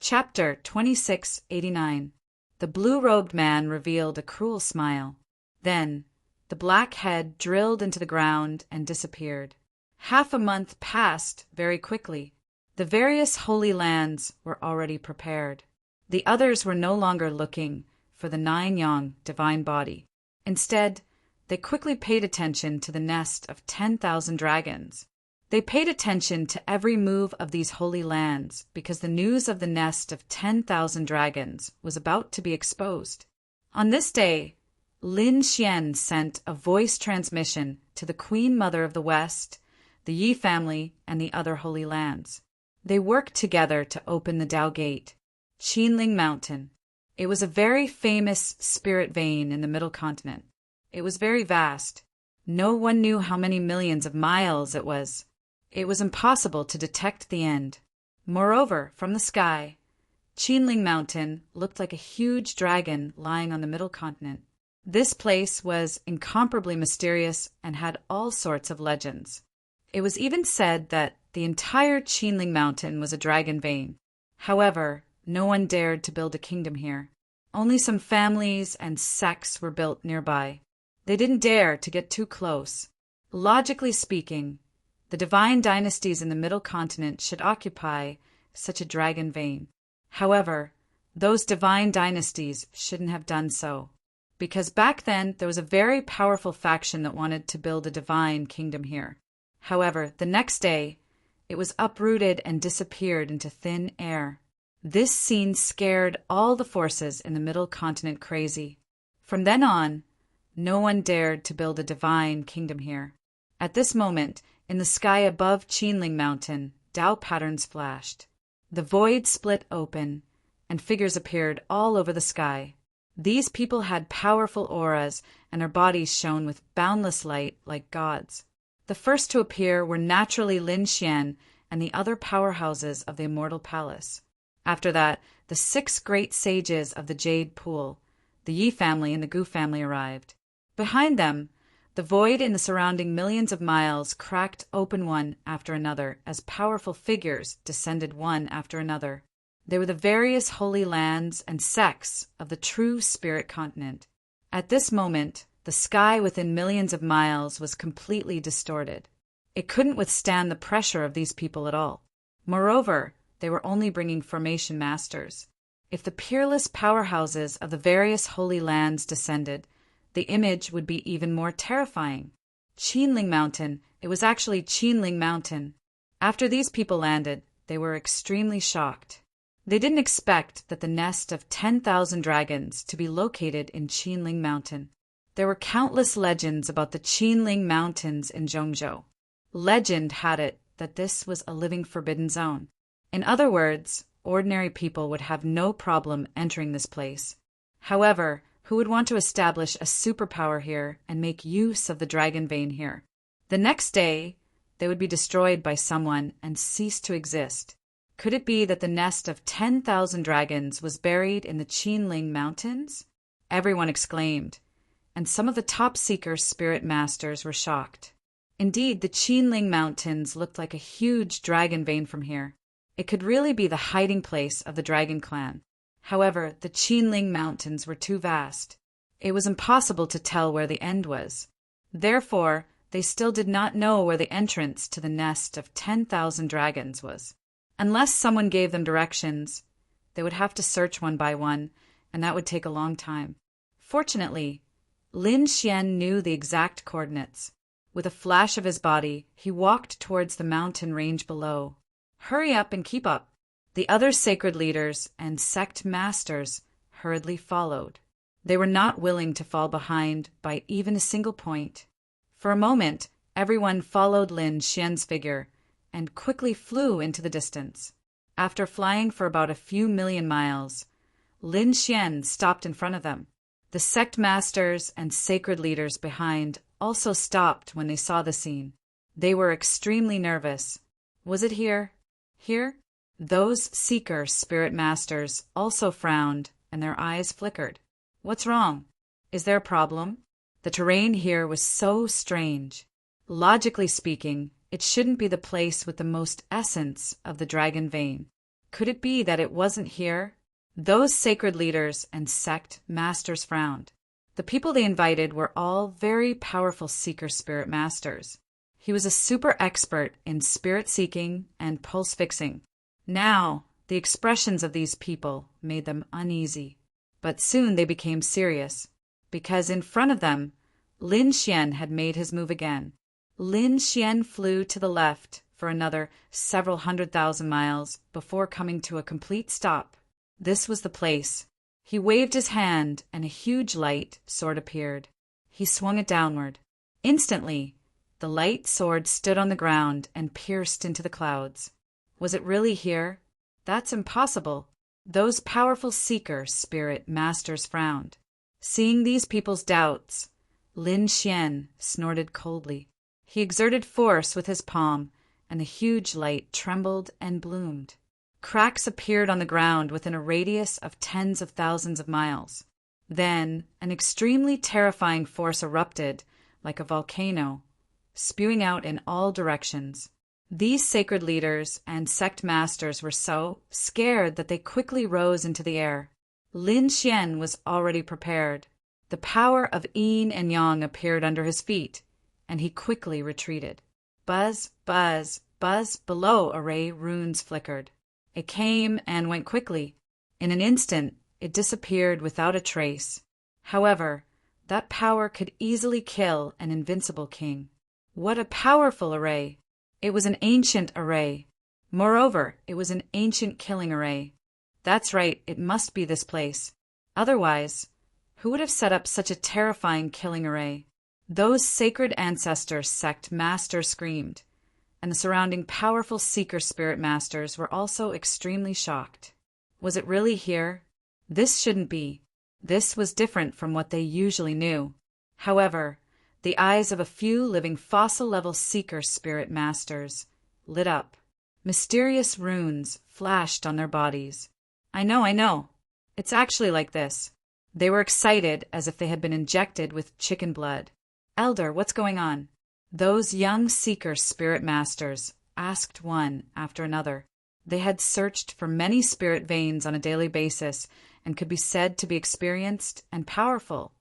Chapter 2689. The blue-robed man revealed a cruel smile. Then, the black head drilled into the ground and disappeared. Half a month passed very quickly. The various holy lands were already prepared. The others were no longer looking for the 9-yang divine body. Instead, they quickly paid attention to the nest of 10,000 dragons. They paid attention to every move of these holy lands because the news of the nest of 10,000 dragons was about to be exposed. On this day, Lin Xian sent a voice transmission to the Queen Mother of the West, the Yi family, and the other holy lands. They worked together to open the Tao Gate, Qinling Mountain. It was a very famous spirit vein in the Middle Continent. It was very vast. No one knew how many millions of miles it was. It was impossible to detect the end. Moreover, from the sky, Qinling Mountain looked like a huge dragon lying on the Middle Continent. This place was incomparably mysterious and had all sorts of legends. It was even said that the entire Qinling Mountain was a dragon vein. However, no one dared to build a kingdom here. Only some families and sects were built nearby. They didn't dare to get too close. Logically speaking, the divine dynasties in the Middle Continent should occupy such a dragon vein. However, those divine dynasties shouldn't have done so, because back then there was a very powerful faction that wanted to build a divine kingdom here. However, the next day, it was uprooted and disappeared into thin air. This scene scared all the forces in the Middle Continent crazy. From then on, no one dared to build a divine kingdom here. At this moment, in the sky above Qinling Mountain, Tao patterns flashed. The void split open, and figures appeared all over the sky. These people had powerful auras, and their bodies shone with boundless light like gods. The first to appear were naturally Lin Xian and the other powerhouses of the Immortal Palace. After that, the 6 great sages of the Jade Pool, the Yi family and the Gu family arrived. Behind them, the void in the surrounding millions of miles cracked open one after another as powerful figures descended one after another. They were the various holy lands and sects of the true spirit continent. At this moment, the sky within millions of miles was completely distorted. It couldn't withstand the pressure of these people at all. Moreover, they were only bringing formation masters. If the peerless powerhouses of the various holy lands descended, the image would be even more terrifying. Qinling Mountain, it was actually Qinling Mountain. After these people landed, they were extremely shocked. They didn't expect that the nest of 10,000 dragons to be located in Qinling Mountain. There were countless legends about the Qinling Mountains in Zhongzhou. Legend had it that this was a living forbidden zone. In other words, ordinary people would have no problem entering this place. However, who would want to establish a superpower here and make use of the dragon vein here? The next day, they would be destroyed by someone and cease to exist. Could it be that the nest of 10,000 dragons was buried in the Qinling Mountains? Everyone exclaimed, and some of the top seeker spirit masters were shocked. Indeed, the Qinling Mountains looked like a huge dragon vein from here. It could really be the hiding place of the Dragon Clan. However, the Qinling Mountains were too vast. It was impossible to tell where the end was. Therefore, they still did not know where the entrance to the nest of 10,000 dragons was. Unless someone gave them directions, they would have to search one by one, and that would take a long time. Fortunately, Lin Xian knew the exact coordinates. With a flash of his body, he walked towards the mountain range below. "Hurry up and keep up." The other sacred leaders and sect masters hurriedly followed. They were not willing to fall behind by even a single point. For a moment, everyone followed Lin Xian's figure and quickly flew into the distance. After flying for about a few million miles, Lin Xian stopped in front of them. The sect masters and sacred leaders behind also stopped when they saw the scene. They were extremely nervous. Was it here? Here? Those seeker spirit masters also frowned and their eyes flickered. What's wrong? Is there a problem? The terrain here was so strange. Logically speaking, it shouldn't be the place with the most essence of the dragon vein. Could it be that it wasn't here? Those sacred leaders and sect masters frowned. The people they invited were all very powerful seeker spirit masters. He was a super expert in spirit seeking and pulse fixing. Now, the expressions of these people made them uneasy. But soon they became serious, because in front of them, Lin Xian had made his move again. Lin Xian flew to the left for another several 100,000 miles before coming to a complete stop. This was the place. He waved his hand, and a huge light sword appeared. He swung it downward. Instantly, the light sword stood on the ground and pierced into the clouds. Was it really here? That's impossible. Those powerful seeker spirit masters frowned. Seeing these people's doubts, Lin Xian snorted coldly. He exerted force with his palm, and the huge light trembled and bloomed. Cracks appeared on the ground within a radius of tens of thousands of miles. Then an extremely terrifying force erupted like a volcano, spewing out in all directions. These sacred leaders and sect masters were so scared that they quickly rose into the air. Lin Xian was already prepared. The power of yin and yang appeared under his feet, and he quickly retreated. Buzz, buzz, buzz below array runes flickered. It came and went quickly. In an instant, it disappeared without a trace. However, that power could easily kill an invincible king. What a powerful array! It was an ancient array. Moreover, it was an ancient killing array. That's right, it must be this place. Otherwise, who would have set up such a terrifying killing array? Those sacred ancestor sect masters screamed, and the surrounding powerful seeker spirit masters were also extremely shocked. Was it really here? This shouldn't be. This was different from what they usually knew. However, the eyes of a few living fossil-level seeker spirit masters lit up. Mysterious runes flashed on their bodies. I know. It's actually like this. They were excited as if they had been injected with chicken blood. Elder, what's going on? Those young seeker spirit masters asked one after another. They had searched for many spirit veins on a daily basis and could be said to be experienced and powerful,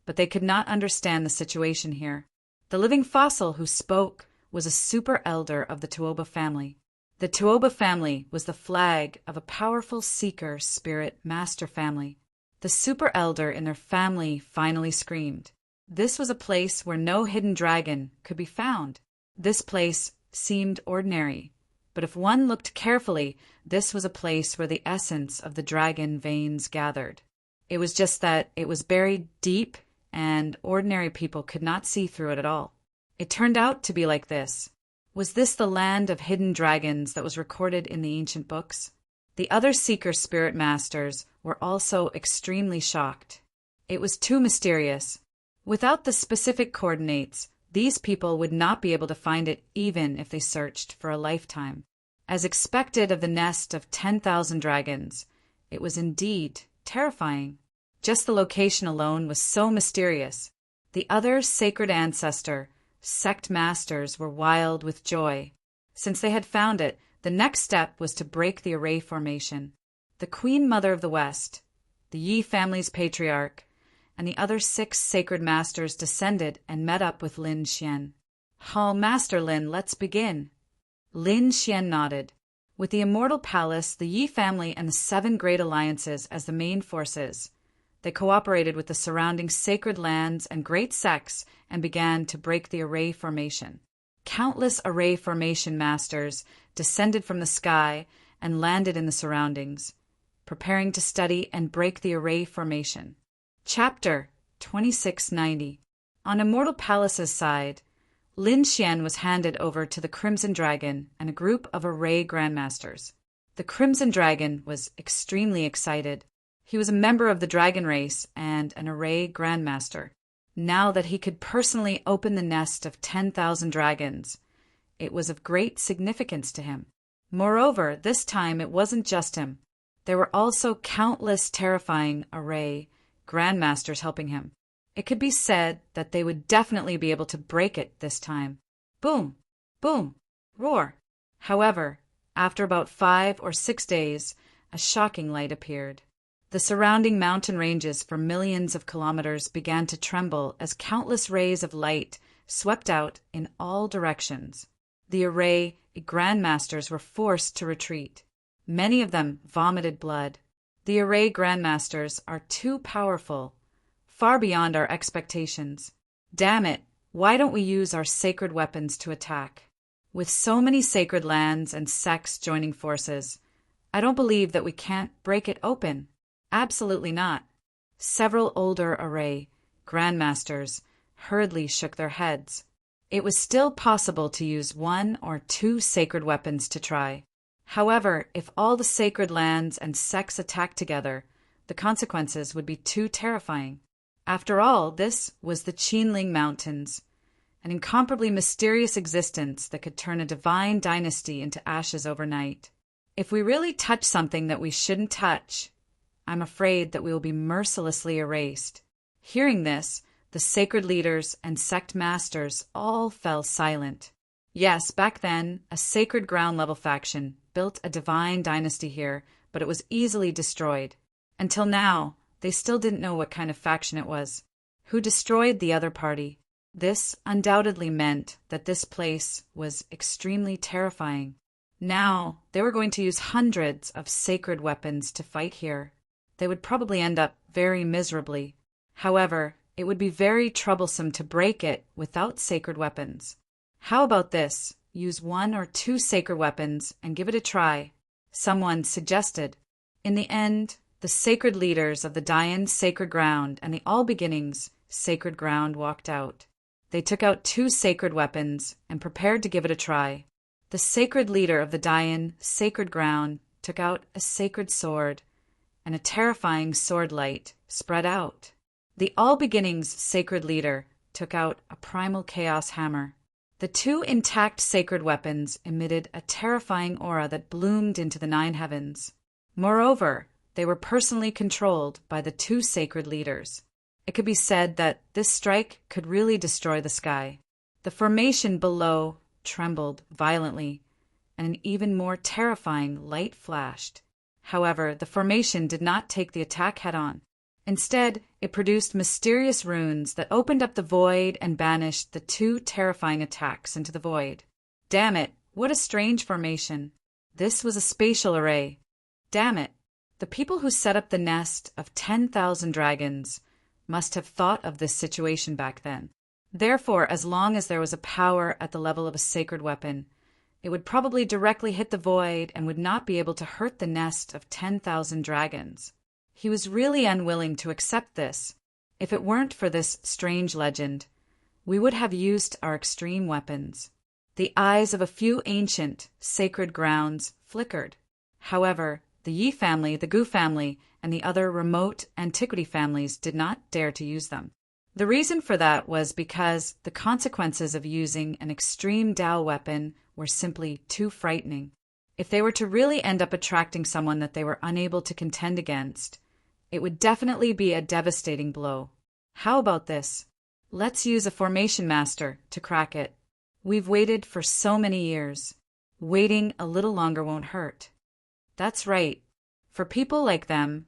but they could not understand the situation here. The living fossil who spoke was a super elder of the Tuoba family. The Tuoba family was the flag of a powerful seeker spirit master family. The super elder in their family finally screamed. This was a place where no hidden dragon could be found. This place seemed ordinary, but if one looked carefully, this was a place where the essence of the dragon veins gathered. It was just that it was buried deep, and ordinary people could not see through it at all. It turned out to be like this. Was this the land of hidden dragons that was recorded in the ancient books? The other seeker spirit masters were also extremely shocked. It was too mysterious. Without the specific coordinates, these people would not be able to find it even if they searched for a lifetime. As expected of the nest of 10,000 dragons, it was indeed terrifying. Just the location alone was so mysterious. The other sacred ancestor, sect masters were wild with joy. Since they had found it, the next step was to break the array formation. The Queen Mother of the West, the Yi family's patriarch, and the other 6 sacred masters descended and met up with Lin Xian. Master Lin, let's begin." Lin Xian nodded. With the Immortal Palace, the Yi family, and the 7 great alliances as the main forces, they cooperated with the surrounding sacred lands and great sects and began to break the array formation. Countless array formation masters descended from the sky and landed in the surroundings, preparing to study and break the array formation. Chapter 2690. On Immortal Palace's side, Lin Xian was handed over to the Crimson Dragon and a group of array grandmasters. The Crimson Dragon was extremely excited. He was a member of the dragon race and an array grandmaster. Now that he could personally open the nest of 10,000 dragons, it was of great significance to him. Moreover, this time it wasn't just him. There were also countless terrifying array grandmasters helping him. It could be said that they would definitely be able to break it this time. Boom! Boom! Roar! However, After about 5 or 6 days, a shocking light appeared. The surrounding mountain ranges for millions of kilometers began to tremble as countless rays of light swept out in all directions. The array grandmasters were forced to retreat. Many of them vomited blood. The array grandmasters are too powerful, far beyond our expectations. Damn it, why don't we use our sacred weapons to attack? With so many sacred lands and sects joining forces, I don't believe that we can't break it open. Absolutely not. Several older array grandmasters hurriedly shook their heads. It was still possible to use 1 or 2 sacred weapons to try. However, if all the sacred lands and sects attacked together, the consequences would be too terrifying. After all, this was the Qinling Mountains, an incomparably mysterious existence that could turn a divine dynasty into ashes overnight. If we really touch something that we shouldn't touch, I'm afraid that we will be mercilessly erased. Hearing this, the sacred leaders and sect masters all fell silent. Yes, back then, a sacred ground-level faction built a divine dynasty here, but it was easily destroyed. Until now, they still didn't know what kind of faction it was. Who destroyed the other party? This undoubtedly meant that this place was extremely terrifying. Now, they were going to use hundreds of sacred weapons to fight here. They would probably end up very miserably. However, it would be very troublesome to break it without sacred weapons. How about this? Use 1 or 2 sacred weapons and give it a try. Someone suggested. In the end, the sacred leaders of the Dayan Sacred Ground and the All Beginnings Sacred Ground walked out. They took out 2 sacred weapons and prepared to give it a try. The sacred leader of the Dayan Sacred Ground took out a sacred sword, and a terrifying sword light spread out. The All Beginnings Sacred Leader took out a primal chaos hammer. The 2 intact sacred weapons emitted a terrifying aura that bloomed into the 9 heavens. Moreover, they were personally controlled by the 2 sacred leaders. It could be said that this strike could really destroy the sky. The formation below trembled violently, and an even more terrifying light flashed. However, the formation did not take the attack head-on. Instead, it produced mysterious runes that opened up the void and banished the 2 terrifying attacks into the void. Damn it, what a strange formation. This was a spatial array. Damn it, the people who set up the nest of 10,000 dragons must have thought of this situation back then. Therefore, as long as there was a power at the level of a sacred weapon, it would probably directly hit the void and would not be able to hurt the nest of 10,000 dragons. He was really unwilling to accept this. If it weren't for this strange legend, we would have used our extreme weapons. The eyes of a few ancient, sacred grounds flickered. However, the Yi family, the Gu family, and the other remote antiquity families did not dare to use them. The reason for that was because the consequences of using an extreme Dao weapon were simply too frightening. If they were to really end up attracting someone that they were unable to contend against, it would definitely be a devastating blow. How about this? Let's use a formation master to crack it. We've waited for so many years. Waiting a little longer won't hurt. That's right. For people like them,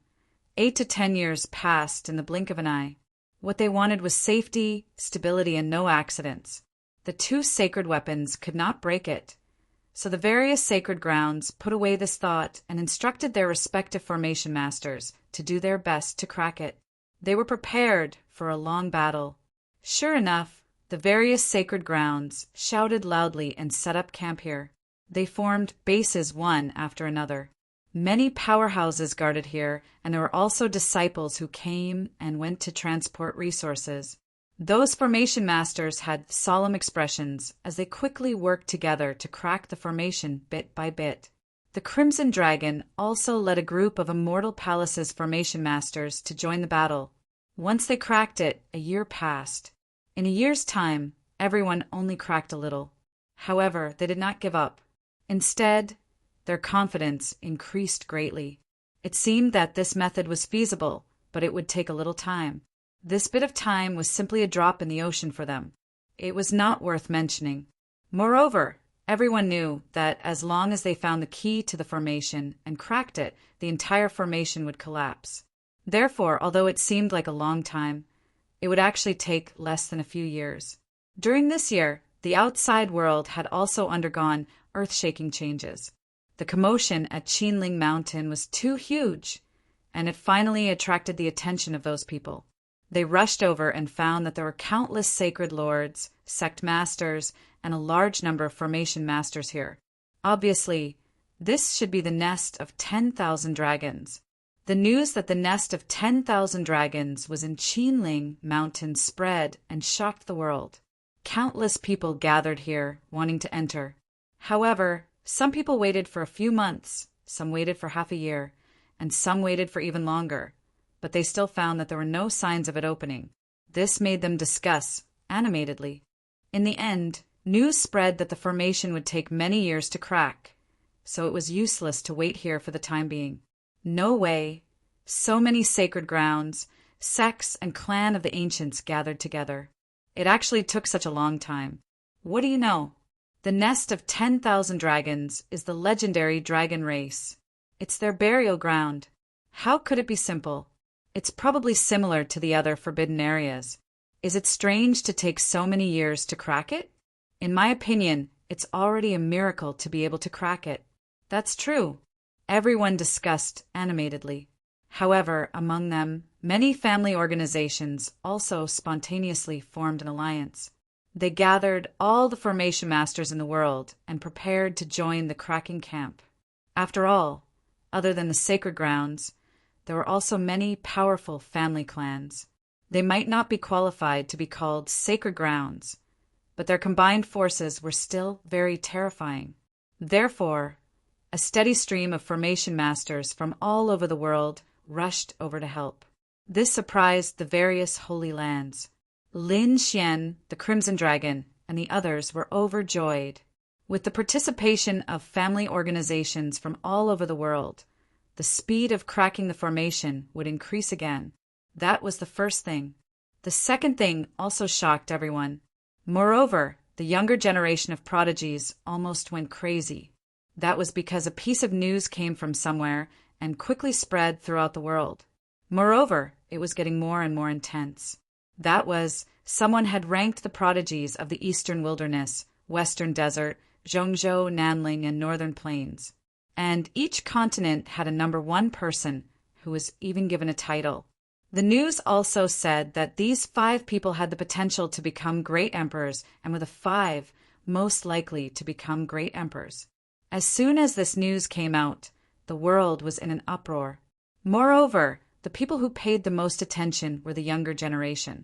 8 to 10 years passed in the blink of an eye. What they wanted was safety, stability, and no accidents. The 2 sacred weapons could not break it. So the various sacred grounds put away this thought and instructed their respective formation masters to do their best to crack it. They were prepared for a long battle. Sure enough, the various sacred grounds shouted loudly and set up camp here. They formed bases one after another. Many powerhouses guarded here, and there were also disciples who came and went to transport resources. Those formation masters had solemn expressions as they quickly worked together to crack the formation bit by bit. The Crimson Dragon also led a group of Immortal Palace's formation masters to join the battle. Once they cracked it, a year passed. In a year's time, everyone only cracked a little. However, they did not give up. Instead, their confidence increased greatly. It seemed that this method was feasible, but it would take a little time. This bit of time was simply a drop in the ocean for them. It was not worth mentioning. Moreover, Everyone knew that as long as they found the key to the formation and cracked it, the entire formation would collapse. Therefore, although it seemed like a long time, it would actually take less than a few years. During this year, the outside world had also undergone earth-shaking changes. The commotion at Qinling Mountain was too huge, and it finally attracted the attention of those people. They rushed over and found that there were countless sacred lords, sect masters, and a large number of formation masters here. Obviously, this should be the nest of 10,000 dragons. The news that the nest of 10,000 dragons was in Qinling Mountain spread and shocked the world. Countless people gathered here, wanting to enter. However, some people waited for a few months, some waited for half a year, and some waited for even longer, but they still found that there were no signs of it opening. This made them discuss animatedly. In the end, news spread that the formation would take many years to crack, so it was useless to wait here for the time being. No way. So many sacred grounds, sects and clan of the ancients gathered together. It actually took such a long time. What do you know? The nest of 10,000 dragons is the legendary dragon race. It's their burial ground. How could it be simple? It's probably similar to the other forbidden areas. Is it strange to take so many years to crack it? In my opinion, it's already a miracle to be able to crack it. That's true. Everyone discussed animatedly. However, among them, many family organizations also spontaneously formed an alliance. They gathered all the formation masters in the world and prepared to join the cracking camp. After all, other than the sacred grounds, there were also many powerful family clans. They might not be qualified to be called sacred grounds, but their combined forces were still very terrifying. Therefore, a steady stream of formation masters from all over the world rushed over to help. This surprised the various holy lands. Lin Xian, the Crimson Dragon, and the others were overjoyed. With the participation of family organizations from all over the world, the speed of cracking the formation would increase again. That was the first thing. The second thing also shocked everyone. Moreover, the younger generation of prodigies almost went crazy. That was because a piece of news came from somewhere and quickly spread throughout the world. Moreover, it was getting more and more intense. That was, someone had ranked the prodigies of the Eastern Wilderness, Western Desert, Zhongzhou, Nanling, and Northern Plains. And each continent had a number one person who was even given a title. The news also said that these 5 people had the potential to become great emperors and were the 5 most likely to become great emperors. As soon as this news came out, the world was in an uproar. Moreover, the people who paid the most attention were the younger generation.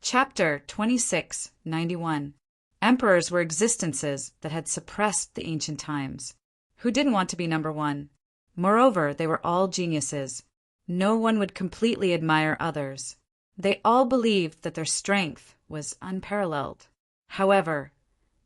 Chapter 2691. Emperors were existences that had suppressed the ancient times. Who didn't want to be number one? Moreover, they were all geniuses. No one would completely admire others. They all believed that their strength was unparalleled. However,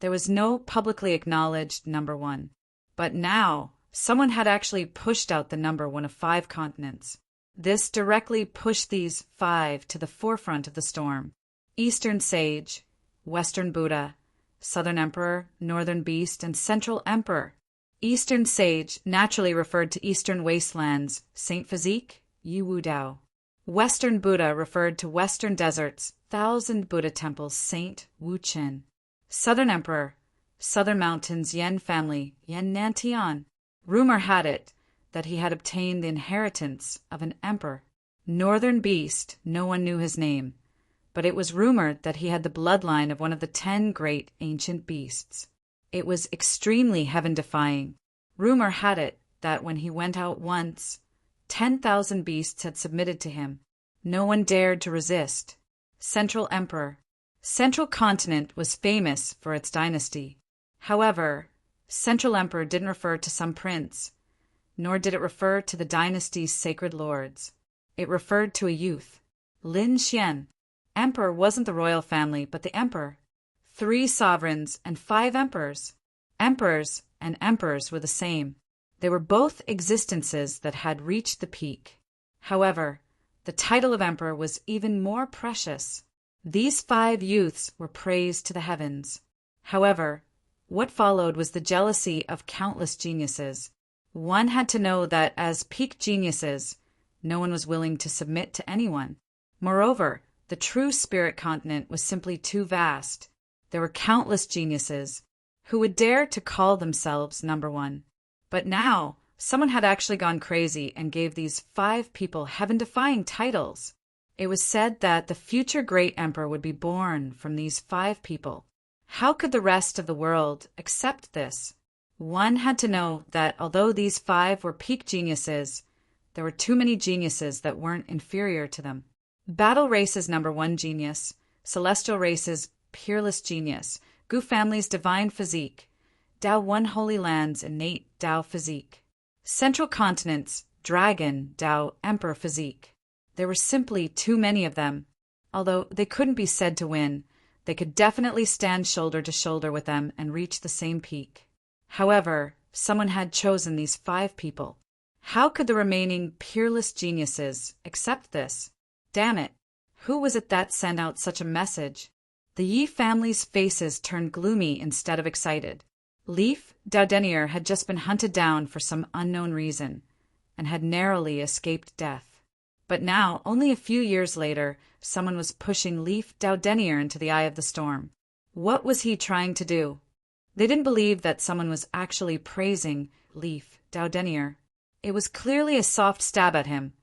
there was no publicly acknowledged number one. But now, someone had actually pushed out the number one of 5 continents. This directly pushed these 5 to the forefront of the storm. Eastern Sage, Western Buddha, Southern Emperor, Northern Beast, and Central Emperor. Eastern Sage naturally referred to Eastern Wastelands, Saint Physique, Yi Wu Dao. Western Buddha referred to Western Deserts, Thousand Buddha Temples, Saint Wu Chen. Southern Emperor, Southern Mountains, Yan Family, Yan Nantian. Rumor had it that he had obtained the inheritance of an emperor. Northern Beast, no one knew his name, but it was rumored that he had the bloodline of one of the 10 great ancient beasts. It was extremely heaven-defying. Rumor had it that when he went out once, 10,000 beasts had submitted to him. No one dared to resist. Central Emperor. Central Continent was famous for its dynasty. However, Central Emperor didn't refer to some prince, nor did it refer to the dynasty's sacred lords. It referred to a youth, Lin Xian. Emperor wasn't the royal family, but the emperor. 3 sovereigns and 5 emperors. Emperors and emperors were the same. They were both existences that had reached the peak. However, the title of emperor was even more precious. These 5 youths were praised to the heavens. However, What followed was the jealousy of countless geniuses. One had to know that as peak geniuses, no one was willing to submit to anyone. Moreover, the true spirit continent was simply too vast. There were countless geniuses who would dare to call themselves number one. But now, someone had actually gone crazy and gave these 5 people heaven-defying titles. It was said that the future great emperor would be born from these 5 people. How could the rest of the world accept this? One had to know that although these 5 were peak geniuses, there were too many geniuses that weren't inferior to them. Battle Race's number 1 genius, Celestial Race's peerless genius, Gu family's divine physique, Tao One Holy Land's innate Tao physique, Central Continent's dragon Tao emperor physique. There were simply too many of them. Although they couldn't be said to win, they could definitely stand shoulder to shoulder with them and reach the same peak. However, someone had chosen these 5 people. How could the remaining peerless geniuses accept this? Damn it! Who was it that sent out such a message? The Yi family's faces turned gloomy instead of excited. Leaf Daudenier had just been hunted down for some unknown reason, and had narrowly escaped death. But now, only a few years later, someone was pushing Leaf Daudenier into the eye of the storm. What was he trying to do? They didn't believe that someone was actually praising Leaf Daudenier. It was clearly a soft stab at him,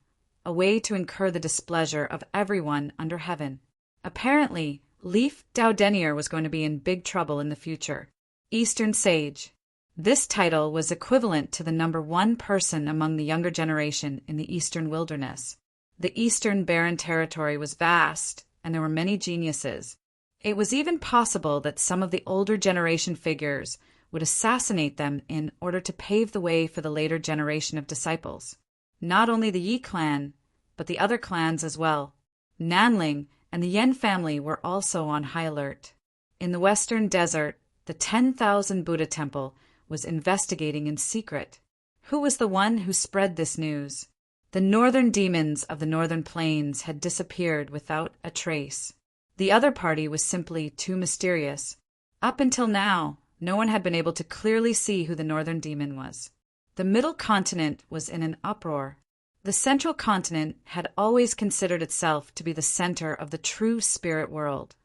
a way to incur the displeasure of everyone under heaven. Apparently, Leaf Daudenier was going to be in big trouble in the future. Eastern Sage. This title was equivalent to the number 1 person among the younger generation in the Eastern Wilderness. The Eastern Barren Territory was vast, and there were many geniuses. It was even possible that some of the older generation figures would assassinate them in order to pave the way for the later generation of disciples. Not only the Yi clan, but the other clans as well. Nanling and the Yen family were also on high alert. In the Western Desert, the 10,000 Buddha temple was investigating in secret. Who was the one who spread this news? The northern demons of the northern plains had disappeared without a trace. The other party was simply too mysterious. Up until now, no one had been able to clearly see who the northern demon was. The middle continent was in an uproar. The central continent had always considered itself to be the center of the true spirit world,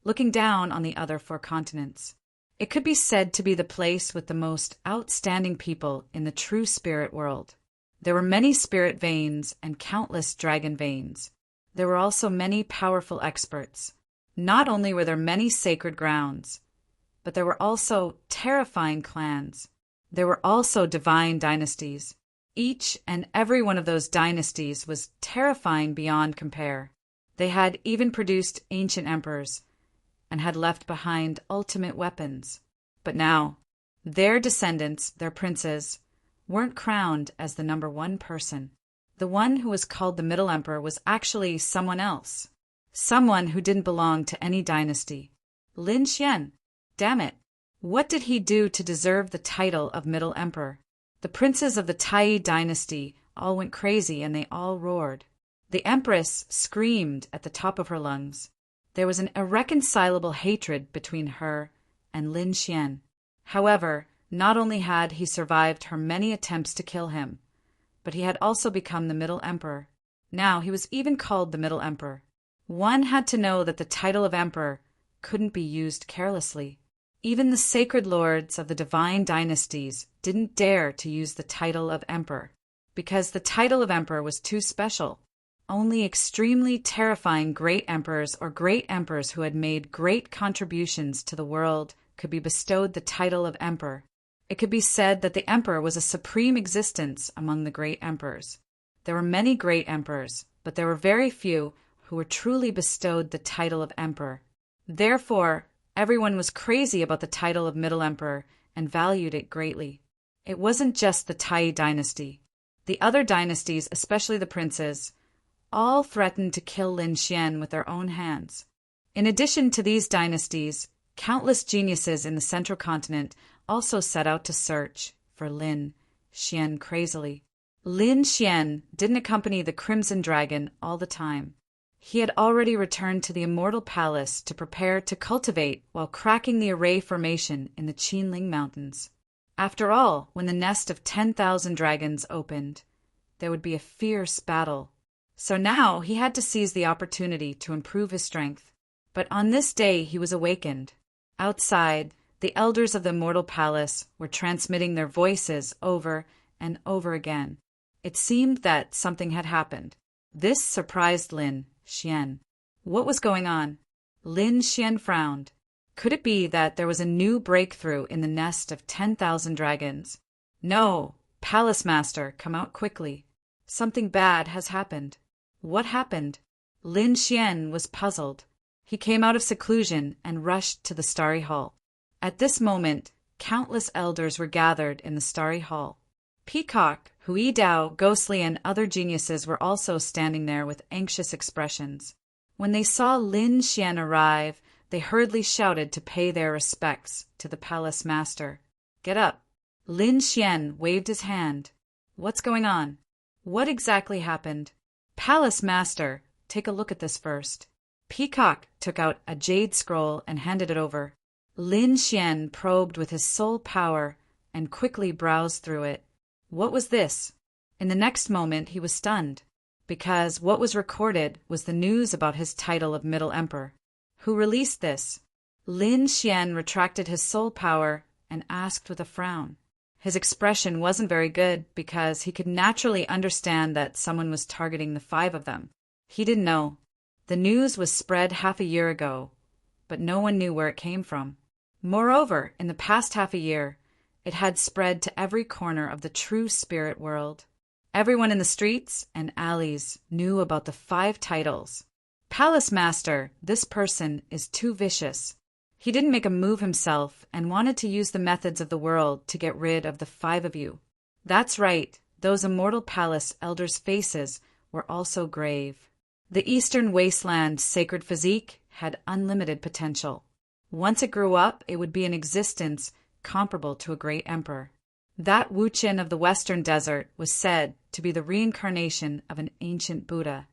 looking down on the other 4 continents. It could be said to be the place with the most outstanding people in the true spirit world. There were many spirit veins and countless dragon veins. There were also many powerful experts. Not only were there many sacred grounds, but there were also terrifying clans. There were also divine dynasties. Each and every one of those dynasties was terrifying beyond compare. They had even produced ancient emperors, and had left behind ultimate weapons. But now, their descendants, their princes, weren't crowned as the number 1 person. The one who was called the Middle Emperor was actually someone else. Someone who didn't belong to any dynasty. Lin Xian. Damn it. What did he do to deserve the title of Middle Emperor? The princes of the Tai dynasty all went crazy and they all roared. The empress screamed at the top of her lungs. There was an irreconcilable hatred between her and Lin Xian. However, not only had he survived her many attempts to kill him, but he had also become the Middle Emperor. Now he was even called the Middle Emperor. One had to know that the title of Emperor couldn't be used carelessly. Even the sacred lords of the divine dynasties didn't dare to use the title of Emperor, because the title of Emperor was too special. Only extremely terrifying great emperors or great emperors who had made great contributions to the world could be bestowed the title of Emperor. It could be said that the emperor was a supreme existence among the great emperors. There were many great emperors, but there were very few who were truly bestowed the title of Emperor. Therefore, everyone was crazy about the title of Middle Emperor and valued it greatly. It wasn't just the Tai dynasty. The other dynasties, especially the princes, all threatened to kill Lin Xian with their own hands. In addition to these dynasties, countless geniuses in the central continent also set out to search for Lin Xian crazily. Lin Xian didn't accompany the Crimson Dragon all the time. He had already returned to the immortal palace to prepare to cultivate while cracking the array formation in the Qinling Mountains. After all, when the nest of 10,000 dragons opened, there would be a fierce battle. So now he had to seize the opportunity to improve his strength. But on this day he was awakened. Outside, the elders of the immortal palace were transmitting their voices over and over again. It seemed that something had happened. This surprised Lin Xian. What was going on? Lin Xian frowned. Could it be that there was a new breakthrough in the nest of 10,000 dragons? No, Palace Master, come out quickly. Something bad has happened. What happened? Lin Xian was puzzled. He came out of seclusion and rushed to the Starry Hall. At this moment, countless elders were gathered in the Starry Hall. Peacock, Hui Dao, Ghostly, and other geniuses were also standing there with anxious expressions. When they saw Lin Xian arrive, they hurriedly shouted to pay their respects to the Palace Master. Get up. Lin Xian waved his hand. What's going on? What exactly happened? Palace Master, take a look at this first. Peacock took out a jade scroll and handed it over. Lin Xian probed with his soul power and quickly browsed through it. What was this? In the next moment he was stunned, because what was recorded was the news about his title of Middle Emperor. Who released this? Lin Xian retracted his soul power and asked with a frown. His expression wasn't very good because he could naturally understand that someone was targeting the 5 of them. He didn't know. The news was spread half a year ago, but no one knew where it came from. Moreover, in the past half a year, it had spread to every corner of the true spirit world. Everyone in the streets and alleys knew about the 5 titles. Palace Master, this person is too vicious. He didn't make a move himself and wanted to use the methods of the world to get rid of the 5 of you. That's right, those immortal palace elders' faces were also grave. The Eastern Wasteland sacred physique had unlimited potential. Once it grew up, it would be an existence comparable to a great emperor. That Wuqian of the Western Desert was said to be the reincarnation of an ancient Buddha.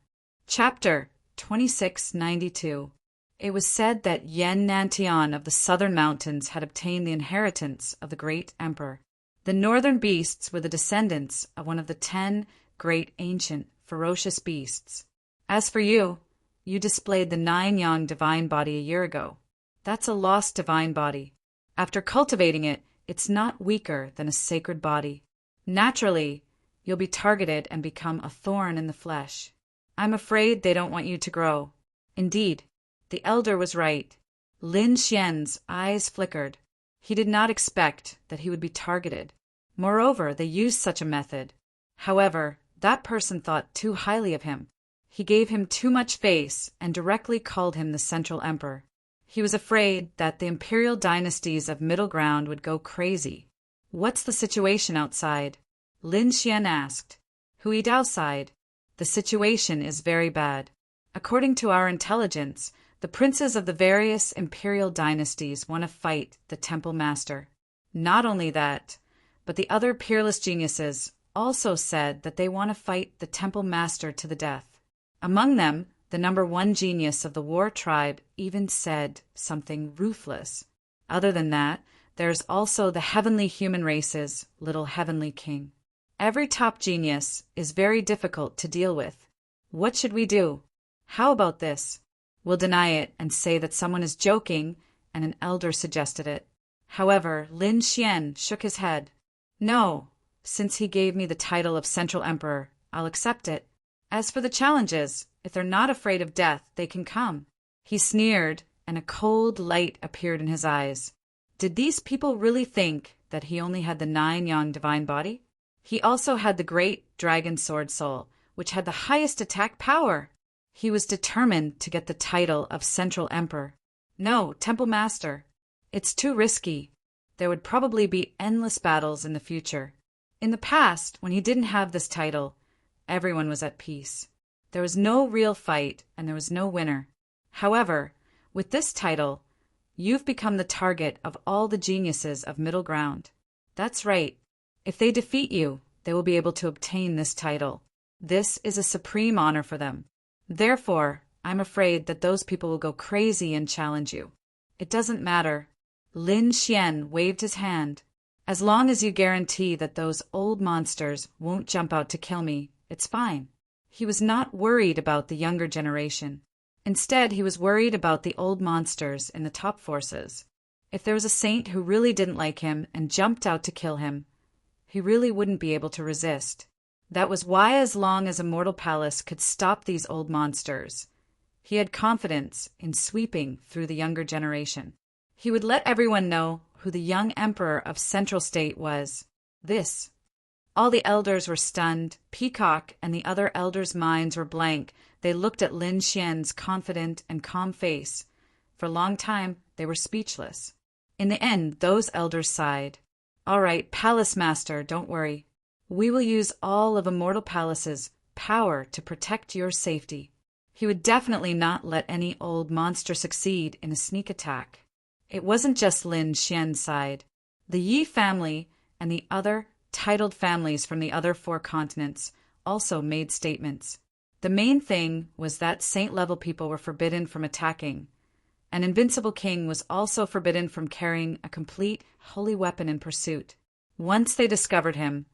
Chapter 2692. It was said that Yen Nantian of the Southern Mountains had obtained the inheritance of the great emperor. The northern beasts were the descendants of one of the 10 great ancient ferocious beasts. As for you, you displayed the 9-yang divine body a year ago. That's a lost divine body. After cultivating it, it's not weaker than a sacred body. Naturally, you'll be targeted and become a thorn in the flesh. I'm afraid they don't want you to grow. Indeed, the elder was right. Lin Xian's eyes flickered. He did not expect that he would be targeted. Moreover, they used such a method. However, that person thought too highly of him. He gave him too much face and directly called him the Central Emperor. He was afraid that the imperial dynasties of Middle Ground would go crazy. What's the situation outside? Lin Xian asked. Hui Dao sighed. The situation is very bad. According to our intelligence, the princes of the various imperial dynasties want to fight the Temple Master. Not only that, but the other peerless geniuses also said that they want to fight the Temple Master to the death. Among them, the number 1 genius of the war tribe even said something ruthless. Other than that, there's also the heavenly human race's little heavenly king. Every top genius is very difficult to deal with. What should we do? How about this? We'll deny it and say that someone is joking and an elder suggested it. However, Lin Xian shook his head. No, since he gave me the title of Central Emperor, I'll accept it. As for the challenges, if they're not afraid of death, they can come. He sneered, and a cold light appeared in his eyes. Did these people really think that he only had the 9-yang divine body? He also had the great dragon sword soul, which had the highest attack power. He was determined to get the title of Central Emperor. No, Temple Master. It's too risky. There would probably be endless battles in the future. In the past, when he didn't have this title, everyone was at peace. There was no real fight, and there was no winner. However, with this title, you've become the target of all the geniuses of Middle Ground. That's right. If they defeat you, they will be able to obtain this title. This is a supreme honor for them. Therefore, I'm afraid that those people will go crazy and challenge you. It doesn't matter. Lin Xian waved his hand. As long as you guarantee that those old monsters won't jump out to kill me, it's fine. He was not worried about the younger generation. Instead, he was worried about the old monsters in the top forces. If there was a saint who really didn't like him and jumped out to kill him, he really wouldn't be able to resist. That was why, as long as Immortal Palace could stop these old monsters, he had confidence in sweeping through the younger generation. He would let everyone know who the young emperor of Central State was. This. All the elders were stunned. Peacock and the other elders' minds were blank. They looked at Lin Xian's confident and calm face. For a long time, they were speechless. In the end, those elders sighed. All right, Palace Master, don't worry. We will use all of Immortal Palace's power to protect your safety. He would definitely not let any old monster succeed in a sneak attack. It wasn't just Lin Xian's side. The Yi family and the other titled families from the other 4 continents also made statements. The main thing was that saint-level people were forbidden from attacking. An invincible king was also forbidden from carrying a complete holy weapon in pursuit. Once they discovered him,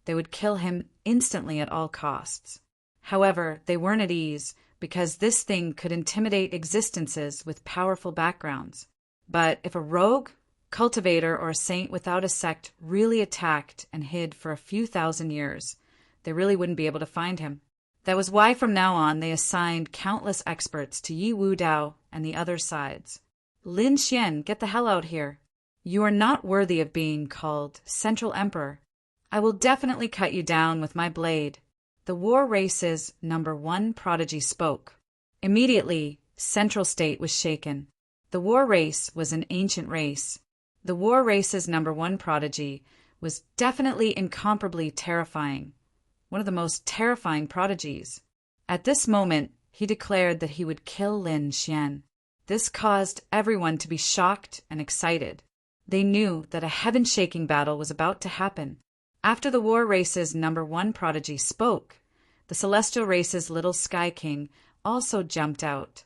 they would kill him instantly at all costs. However, they weren't at ease because this thing could intimidate existences with powerful backgrounds. But if a rogue, cultivator, or a saint without a sect really attacked and hid for a few thousand years, they really wouldn't be able to find him. That was why from now on they assigned countless experts to Yi Wu Dao and the other sides. Lin Xian, get the hell out here. You are not worthy of being called Central Emperor. I will definitely cut you down with my blade. The War Race's #1 prodigy spoke. Immediately, Central State was shaken. The War Race was an ancient race. The War Race's #1 prodigy was definitely incomparably terrifying. One of the most terrifying prodigies. At this moment, he declared that he would kill Lin Xian. This caused everyone to be shocked and excited. They knew that a heaven-shaking battle was about to happen. After the War Race's #1 prodigy spoke, the Celestial Race's little Sky King also jumped out,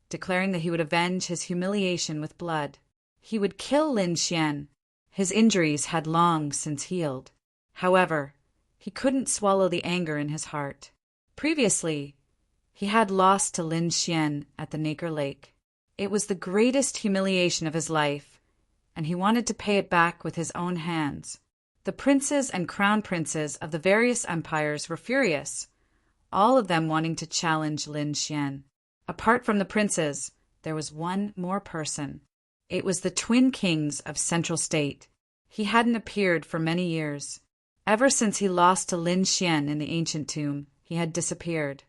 declaring that he would avenge his humiliation with blood. He would kill Lin Xian. His injuries had long since healed. However, he couldn't swallow the anger in his heart. Previously, he had lost to Lin Xian at the Nacre Lake. It was the greatest humiliation of his life, and he wanted to pay it back with his own hands. The princes and crown princes of the various empires were furious, all of them wanting to challenge Lin Xian. Apart from the princes, there was one more person. It was the twin kings of Central State. He hadn't appeared for many years. Ever since he lost to Lin Xian in the ancient tomb, he had disappeared.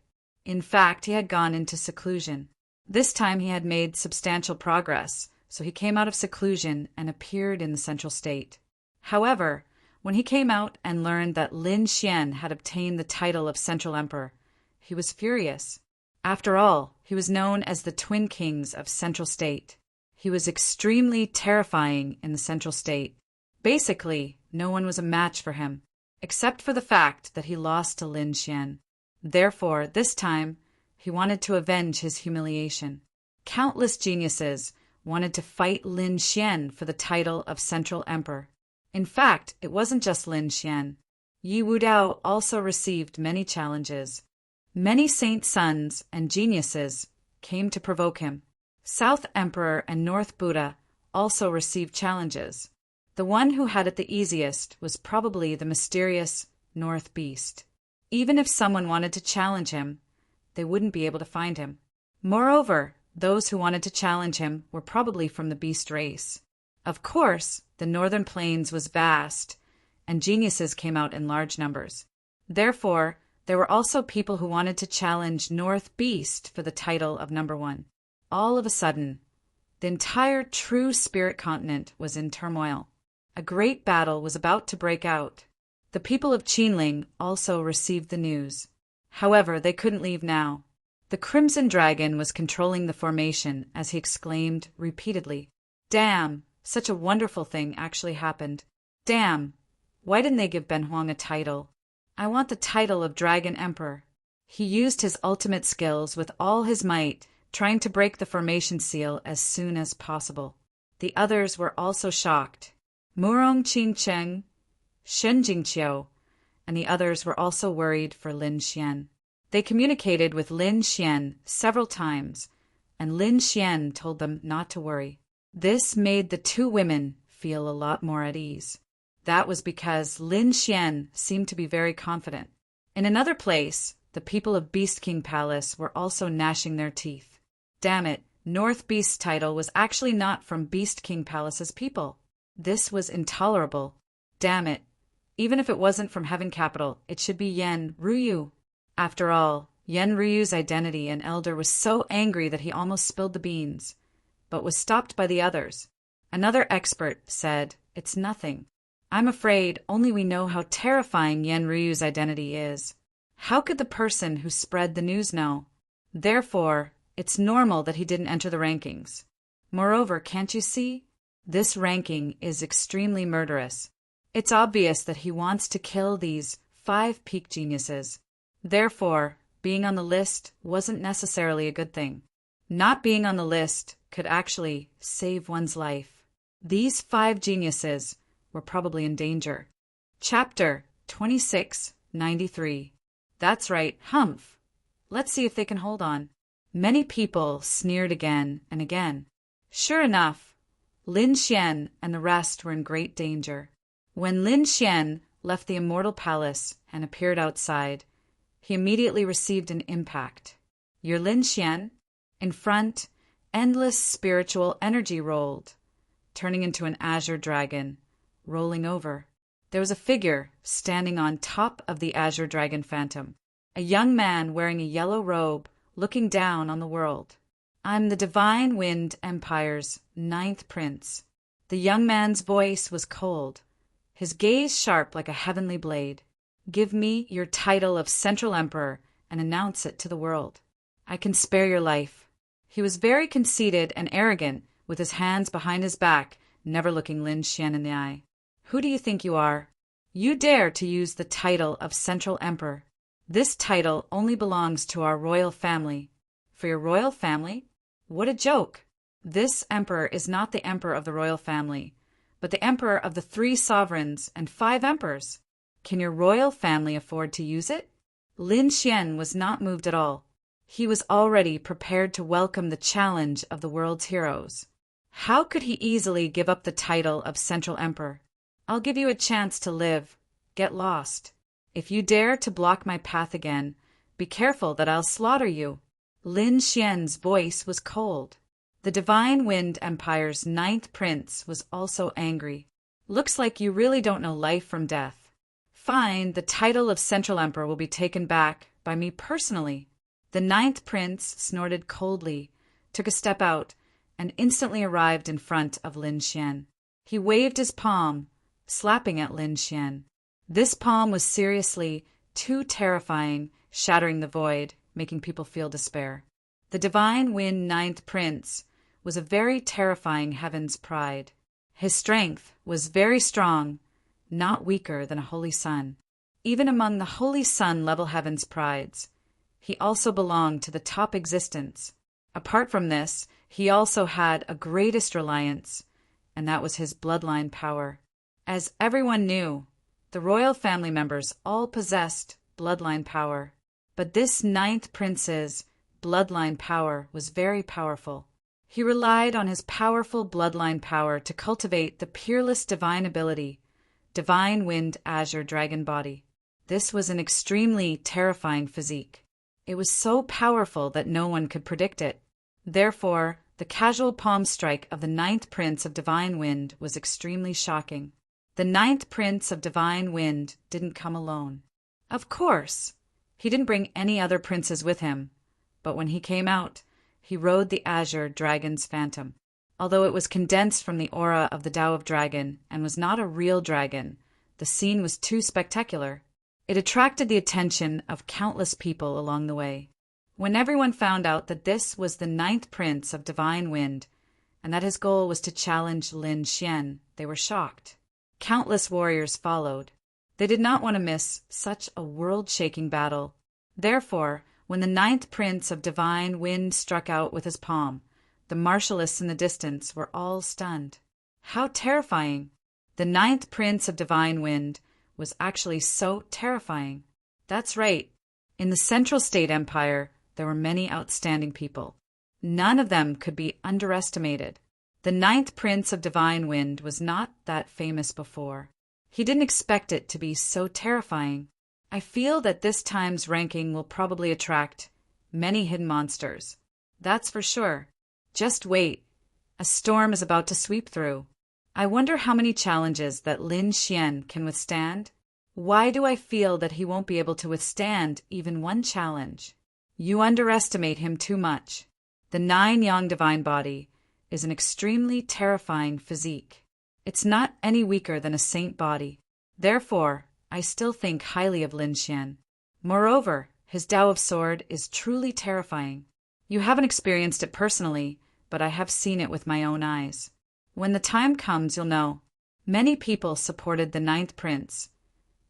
In fact, he had gone into seclusion. This time he had made substantial progress, so he came out of seclusion and appeared in the Central State. However, when he came out and learned that Lin Xian had obtained the title of Central Emperor, he was furious. After all, he was known as the Twin Kings of Central State. He was extremely terrifying in the Central State. Basically, no one was a match for him, except for the fact that he lost to Lin Xian. Therefore, this time, he wanted to avenge his humiliation. Countless geniuses wanted to fight Lin Xian for the title of Central Emperor. In fact, it wasn't just Lin Xian. Yi Wu Dao also received many challenges. Many saint sons and geniuses came to provoke him. South Emperor and North Buddha also received challenges. The one who had it the easiest was probably the mysterious North Beast. Even if someone wanted to challenge him, they wouldn't be able to find him. Moreover, those who wanted to challenge him were probably from the beast race. Of course, the northern plains was vast, and geniuses came out in large numbers. Therefore, there were also people who wanted to challenge North Beast for the title of #1. All of a sudden, the entire true spirit continent was in turmoil. A great battle was about to break out. The people of Qinling also received the news. However, they couldn't leave now. The Crimson Dragon was controlling the formation as he exclaimed repeatedly, "Damn! Such a wonderful thing actually happened. Damn! Why didn't they give Ben Huang a title? I want the title of Dragon Emperor." He used his ultimate skills with all his might, trying to break the formation seal as soon as possible. The others were also shocked. Murong Qin Cheng, Shen Jingqiu, and the others were also worried for Lin Xian. They communicated with Lin Xian several times, and Lin Xian told them not to worry. This made the two women feel a lot more at ease. That was because Lin Xian seemed to be very confident. In another place, the people of Beast King Palace were also gnashing their teeth. Damn it, North Beast's title was actually not from Beast King Palace's people. This was intolerable. Damn it. Even if it wasn't from Heaven Capital, it should be Yen Ruyu. After all, Yen Ruyu's identity and elder was so angry that he almost spilled the beans, but was stopped by the others. Another expert said, "It's nothing. I'm afraid only we know how terrifying Yen Ruyu's identity is. How could the person who spread the news know? Therefore, it's normal that he didn't enter the rankings. Moreover, can't you see? This ranking is extremely murderous. It's obvious that he wants to kill these 5 peak geniuses. Therefore, being on the list wasn't necessarily a good thing. Not being on the list could actually save one's life. These 5 geniuses were probably in danger." Chapter 2693. That's right, Humph. Let's see if they can hold on. Many people sneered again and again. Sure enough, Lin Xian and the rest were in great danger. When Lin Xian left the Immortal Palace and appeared outside, he immediately received an impact. "You're Lin Xian?" In front, endless spiritual energy rolled, turning into an azure dragon, rolling over. There was a figure standing on top of the azure dragon phantom, a young man wearing a yellow robe, looking down on the world. "I'm the Divine Wind Empire's 9th Prince." The young man's voice was cold, his gaze sharp like a heavenly blade. "Give me your title of Central Emperor and announce it to the world. I can spare your life." He was very conceited and arrogant, with his hands behind his back, never looking Lin Xian in the eye. "Who do you think you are? You dare to use the title of Central Emperor. This title only belongs to our royal family." "For your royal family? What a joke! This emperor is not the emperor of the royal family, but the emperor of the 3 sovereigns and 5 emperors. Can your royal family afford to use it?" Lin Xian was not moved at all. He was already prepared to welcome the challenge of the world's heroes. How could he easily give up the title of Central Emperor? "I'll give you a chance to live. Get lost. If you dare to block my path again, be careful that I'll slaughter you." Lin Xian's voice was cold. The Divine Wind Empire's 9th Prince was also angry. "Looks like you really don't know life from death. Fine, the title of Central Emperor will be taken back by me personally." The 9th Prince snorted coldly, took a step out, and instantly arrived in front of Lin Xian. He waved his palm, slapping at Lin Xian. This palm was seriously too terrifying, shattering the void, making people feel despair. The Divine Wind 9th Prince was a very terrifying heaven's pride. His strength was very strong, not weaker than a holy sun. Even among the holy sun level heaven's prides, he also belonged to the top existence. Apart from this, he also had a greatest reliance, and that was his bloodline power. As everyone knew, the royal family members all possessed bloodline power, but this 9th Prince's bloodline power was very powerful. He relied on his powerful bloodline power to cultivate the peerless divine ability, Divine Wind Azure Dragon Body. This was an extremely terrifying physique. It was so powerful that no one could predict it. Therefore, the casual palm strike of the 9th Prince of Divine Wind was extremely shocking. The 9th Prince of Divine Wind didn't come alone. Of course, he didn't bring any other princes with him, but when he came out, he rode the Azure Dragon's phantom. Although it was condensed from the aura of the Tao of Dragon and was not a real dragon, the scene was too spectacular. It attracted the attention of countless people along the way. When everyone found out that this was the 9th Prince of Divine Wind, and that his goal was to challenge Lin Xian, they were shocked. Countless warriors followed. They did not want to miss such a world-shaking battle. Therefore, when the ninth prince of divine wind struck out with his palm, the martialists in the distance were all stunned. How terrifying! The ninth prince of divine wind was actually so terrifying. That's right. In the Central State Empire, there were many outstanding people. None of them could be underestimated. The ninth prince of divine wind was not that famous before. He didn't expect it to be so terrifying. I feel that this time's ranking will probably attract many hidden monsters. That's for sure. Just wait. A storm is about to sweep through. I wonder how many challenges that Lin Xian can withstand. Why do I feel that he won't be able to withstand even one challenge? You underestimate him too much. The 9-yang divine body is an extremely terrifying physique. It's not any weaker than a saint body. Therefore, I still think highly of Lin Xian. Moreover, his Tao of Sword is truly terrifying. You haven't experienced it personally, but I have seen it with my own eyes. When the time comes, you'll know. Many people supported the ninth prince,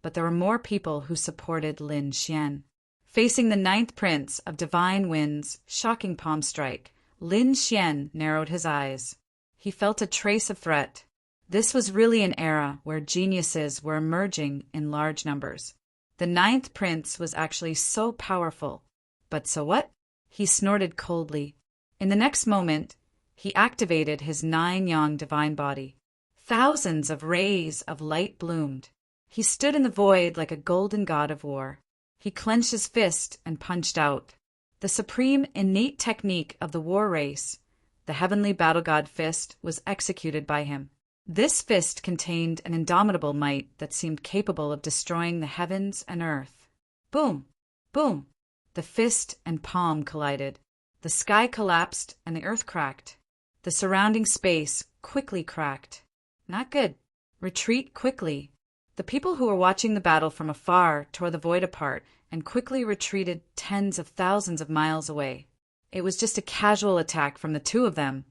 but there were more people who supported Lin Xian. Facing the ninth prince of divine wind's shocking palm strike, Lin Xian narrowed his eyes. He felt a trace of threat. This was really an era where geniuses were emerging in large numbers. The ninth prince was actually so powerful. But so what? He snorted coldly. In the next moment, he activated his 9-yang divine body. Thousands of rays of light bloomed. He stood in the void like a golden god of war. He clenched his fist and punched out. The supreme innate technique of the war race, the heavenly battle god fist, was executed by him. This fist contained an indomitable might that seemed capable of destroying the heavens and earth. Boom! Boom! The fist and palm collided. The sky collapsed and the earth cracked. The surrounding space quickly cracked. Not good. Retreat quickly. The people who were watching the battle from afar tore the void apart and quickly retreated tens of thousands of miles away. It was just a casual attack from the two of them,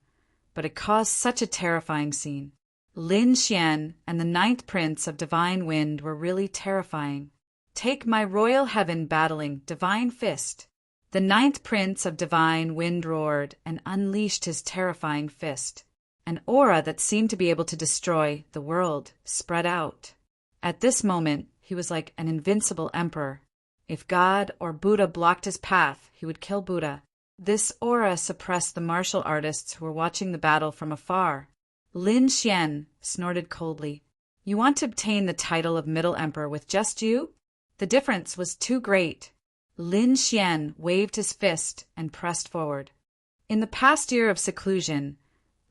but it caused such a terrifying scene. Lin Xian and the ninth prince of divine wind were really terrifying. Take my royal heaven battling divine fist. The ninth prince of divine wind roared and unleashed his terrifying fist. An aura that seemed to be able to destroy the world spread out. At this moment, he was like an invincible emperor. If God or Buddha blocked his path, he would kill Buddha. This aura suppressed the martial artists who were watching the battle from afar. Lin Xian snorted coldly. You want to obtain the title of Middle Emperor with just you? The difference was too great. Lin Xian waved his fist and pressed forward. In the past year of seclusion,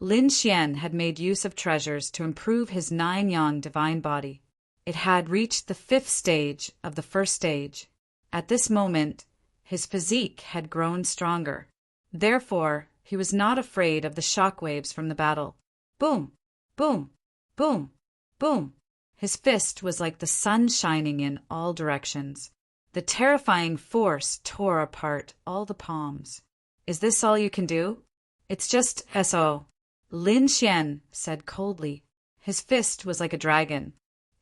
Lin Xian had made use of treasures to improve his 9-yang divine body. It had reached the 5th stage of the first stage. At this moment, his physique had grown stronger. Therefore, he was not afraid of the shock waves from the battle. Boom! Boom! Boom! Boom! His fist was like the sun shining in all directions. The terrifying force tore apart all the palms. Is this all you can do? It's just S.O. Lin Xian said coldly. His fist was like a dragon.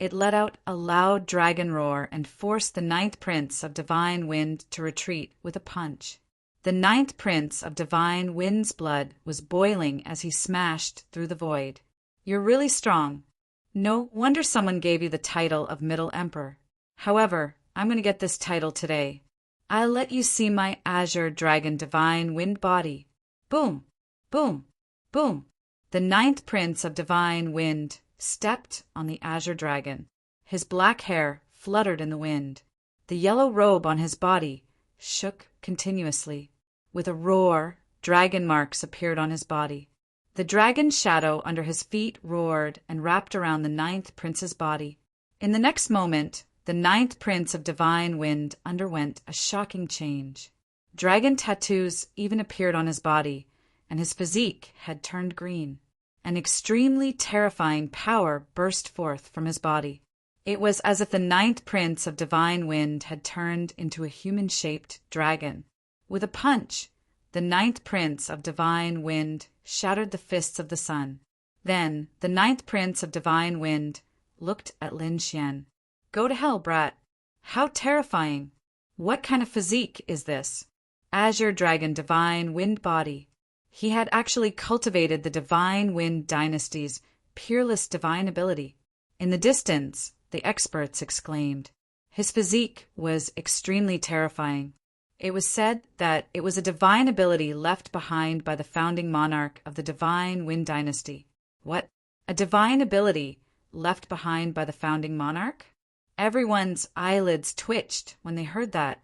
It let out a loud dragon roar and forced the ninth prince of divine wind to retreat with a punch. The ninth prince of divine wind's blood was boiling as he smashed through the void. You're really strong. No wonder someone gave you the title of Middle Emperor. However, I'm going to get this title today. I'll let you see my azure dragon divine wind body. Boom! Boom! Boom! The ninth prince of divine wind stepped on the azure dragon. His black hair fluttered in the wind. The yellow robe on his body shook continuously. With a roar, dragon marks appeared on his body. The dragon shadow under his feet roared and wrapped around the ninth prince's body. In the next moment, the ninth prince of divine wind underwent a shocking change. Dragon tattoos even appeared on his body, and his physique had turned green. An extremely terrifying power burst forth from his body. It was as if the ninth prince of divine wind had turned into a human-shaped dragon. With a punch, the ninth prince of divine wind shattered the fists of the sun. Then the ninth prince of divine wind looked at Lin Xian. Go to hell, brat. How terrifying. What kind of physique is this? Azure Dragon Divine Wind Body. He had actually cultivated the Divine Wind Dynasty's peerless divine ability. In the distance, the experts exclaimed. His physique was extremely terrifying. It was said that it was a divine ability left behind by the founding monarch of the Divine Wind Dynasty. What? A divine ability left behind by the founding monarch? Everyone's eyelids twitched when they heard that.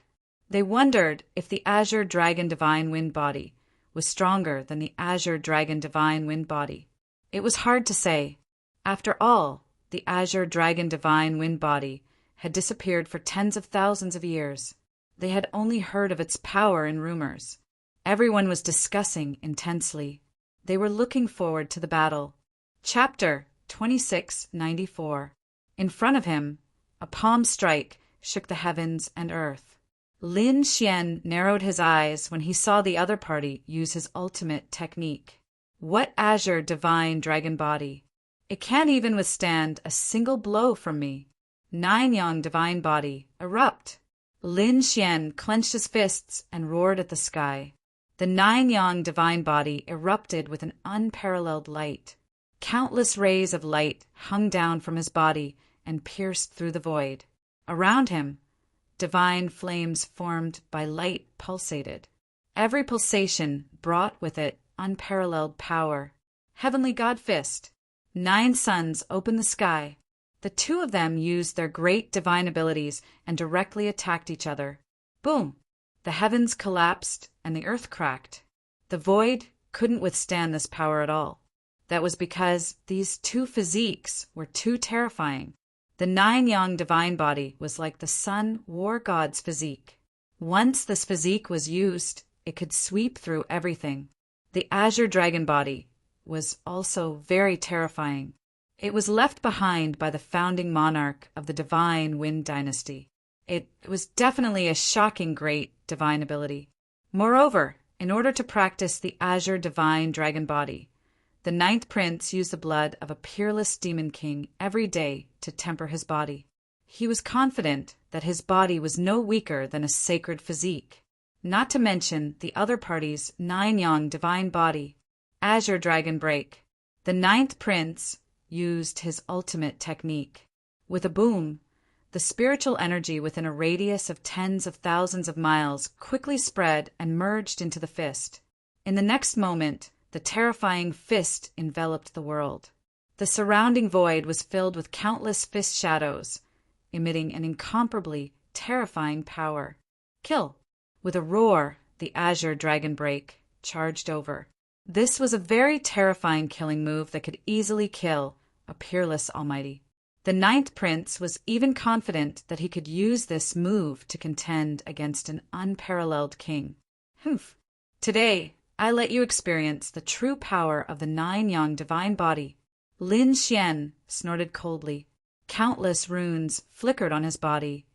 They wondered if the Azure Dragon Divine Wind Body was stronger than the Azure Dragon Divine Wind Body. It was hard to say. After all, the Azure Dragon Divine Wind Body had disappeared for tens of thousands of years. They had only heard of its power in rumors. Everyone was discussing intensely. They were looking forward to the battle. Chapter 2694. In front of him, a palm strike shook the heavens and earth. Lin Xian narrowed his eyes when he saw the other party use his ultimate technique. What Azure Divine Dragon Body? It can't even withstand a single blow from me. Nine Yang Divine Body, erupt! Lin Xian clenched his fists and roared at the sky. The Nine Yang Divine Body erupted with an unparalleled light. Countless rays of light hung down from his body and pierced through the void. Around him, divine flames formed by light pulsated. Every pulsation brought with it unparalleled power. Heavenly God Fist. 9 suns opened the sky. The two of them used their great divine abilities and directly attacked each other. Boom! The heavens collapsed and the earth cracked. The void couldn't withstand this power at all. That was because these two physiques were too terrifying. The Nine Yang Divine Body was like the Sun War God's physique. Once this physique was used, it could sweep through everything. The Azure Dragon Body was also very terrifying. It was left behind by the founding monarch of the Divine Wind Dynasty. It was definitely a shocking great divine ability. Moreover, in order to practice the Azure Divine Dragon Body, the 9th prince used the blood of a peerless demon king every day to temper his body. He was confident that his body was no weaker than a sacred physique, not to mention the other party's 9 Yang Divine Body, Azure Dragon Break. The 9th prince used his ultimate technique. With a boom, the spiritual energy within a radius of tens of thousands of miles quickly spread and merged into the fist. In the next moment, the terrifying fist enveloped the world. The surrounding void was filled with countless fist shadows, emitting an incomparably terrifying power. Kill! With a roar, the Azure Dragon Break charged over. This was a very terrifying killing move that could easily kill a peerless almighty. The 9th prince was even confident that he could use this move to contend against an unparalleled king. Humph! Today, I let you experience the true power of the 9 Yang Divine Body. Lin Xian snorted coldly. Countless runes flickered on his body,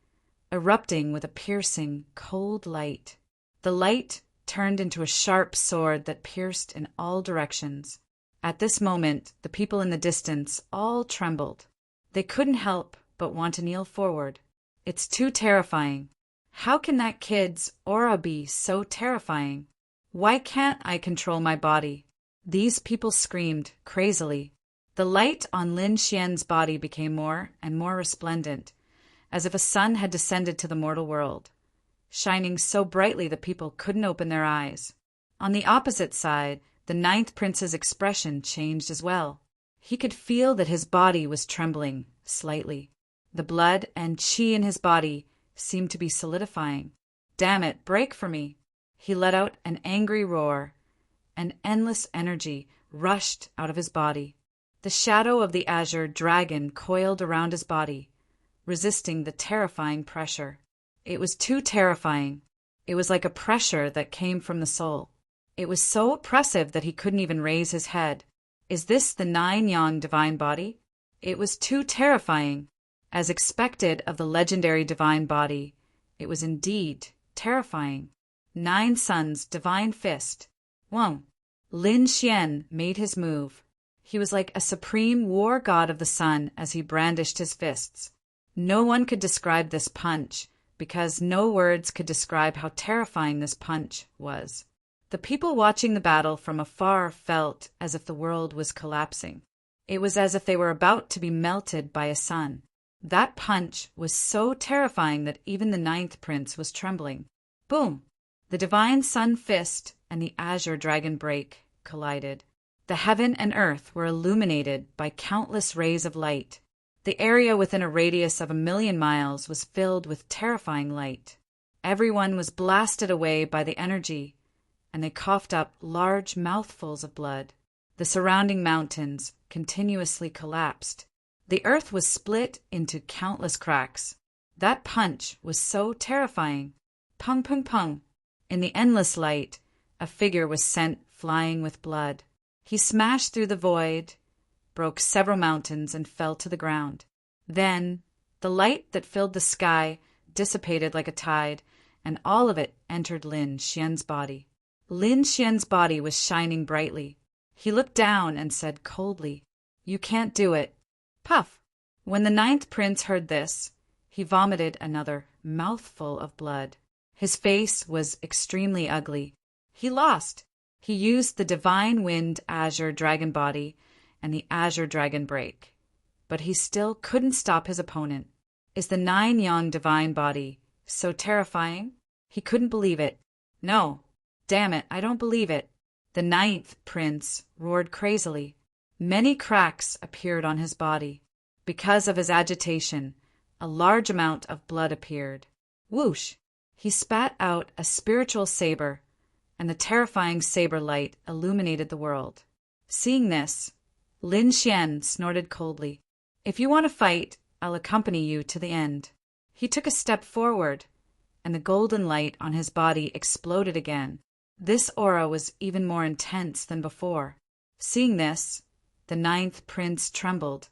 erupting with a piercing, cold light. The light turned into a sharp sword that pierced in all directions. At this moment, the people in the distance all trembled. They couldn't help but want to kneel forward. It's too terrifying. How can that kid's aura be so terrifying? Why can't I control my body? These people screamed crazily. The light on Lin Xian's body became more and more resplendent, as if a sun had descended to the mortal world, shining so brightly the people couldn't open their eyes. On the opposite side, the 9th prince's expression changed as well. He could feel that his body was trembling slightly. The blood and qi in his body seemed to be solidifying. Damn it, break for me! He let out an angry roar. An endless energy rushed out of his body. The shadow of the Azure Dragon coiled around his body, resisting the terrifying pressure. It was too terrifying. It was like a pressure that came from the soul. It was so oppressive that he couldn't even raise his head. Is this the 9 Yang Divine Body? It was too terrifying. As expected of the legendary Divine Body, it was indeed terrifying. 9 suns Divine Fist. Whoa! Lin Xian made his move. He was like a supreme war god of the sun as he brandished his fists. No one could describe this punch because no words could describe how terrifying this punch was. The people watching the battle from afar felt as if the world was collapsing. It was as if they were about to be melted by a sun. That punch was so terrifying that even the ninth prince was trembling. Boom! The divine sun fist and the azure dragon break collided. The heaven and earth were illuminated by countless rays of light. The area within a radius of 1,000,000 miles was filled with terrifying light. Everyone was blasted away by the energy, and they coughed up large mouthfuls of blood. The surrounding mountains continuously collapsed. The earth was split into countless cracks. That punch was so terrifying. Pung, pung, pung. In the endless light, a figure was sent flying with blood. He smashed through the void, broke several mountains, and fell to the ground. Then, the light that filled the sky dissipated like a tide, and all of it entered Lin Xian's body. Lin Xian's body was shining brightly. He looked down and said coldly, "You can't do it." Puff! When the ninth prince heard this, he vomited another mouthful of blood. His face was extremely ugly. He lost. He used the divine wind azure dragon body and the azure dragon break. But he still couldn't stop his opponent. Is the 9-yang divine body so terrifying? He couldn't believe it. No. Damn it, I don't believe it. The ninth prince roared crazily. Many cracks appeared on his body. Because of his agitation, a large amount of blood appeared. Whoosh! He spat out a spiritual saber, and the terrifying saber light illuminated the world. Seeing this, Lin Xian snorted coldly. "If you want to fight, I'll accompany you to the end." He took a step forward, and the golden light on his body exploded again. This aura was even more intense than before. Seeing this, the ninth prince trembled,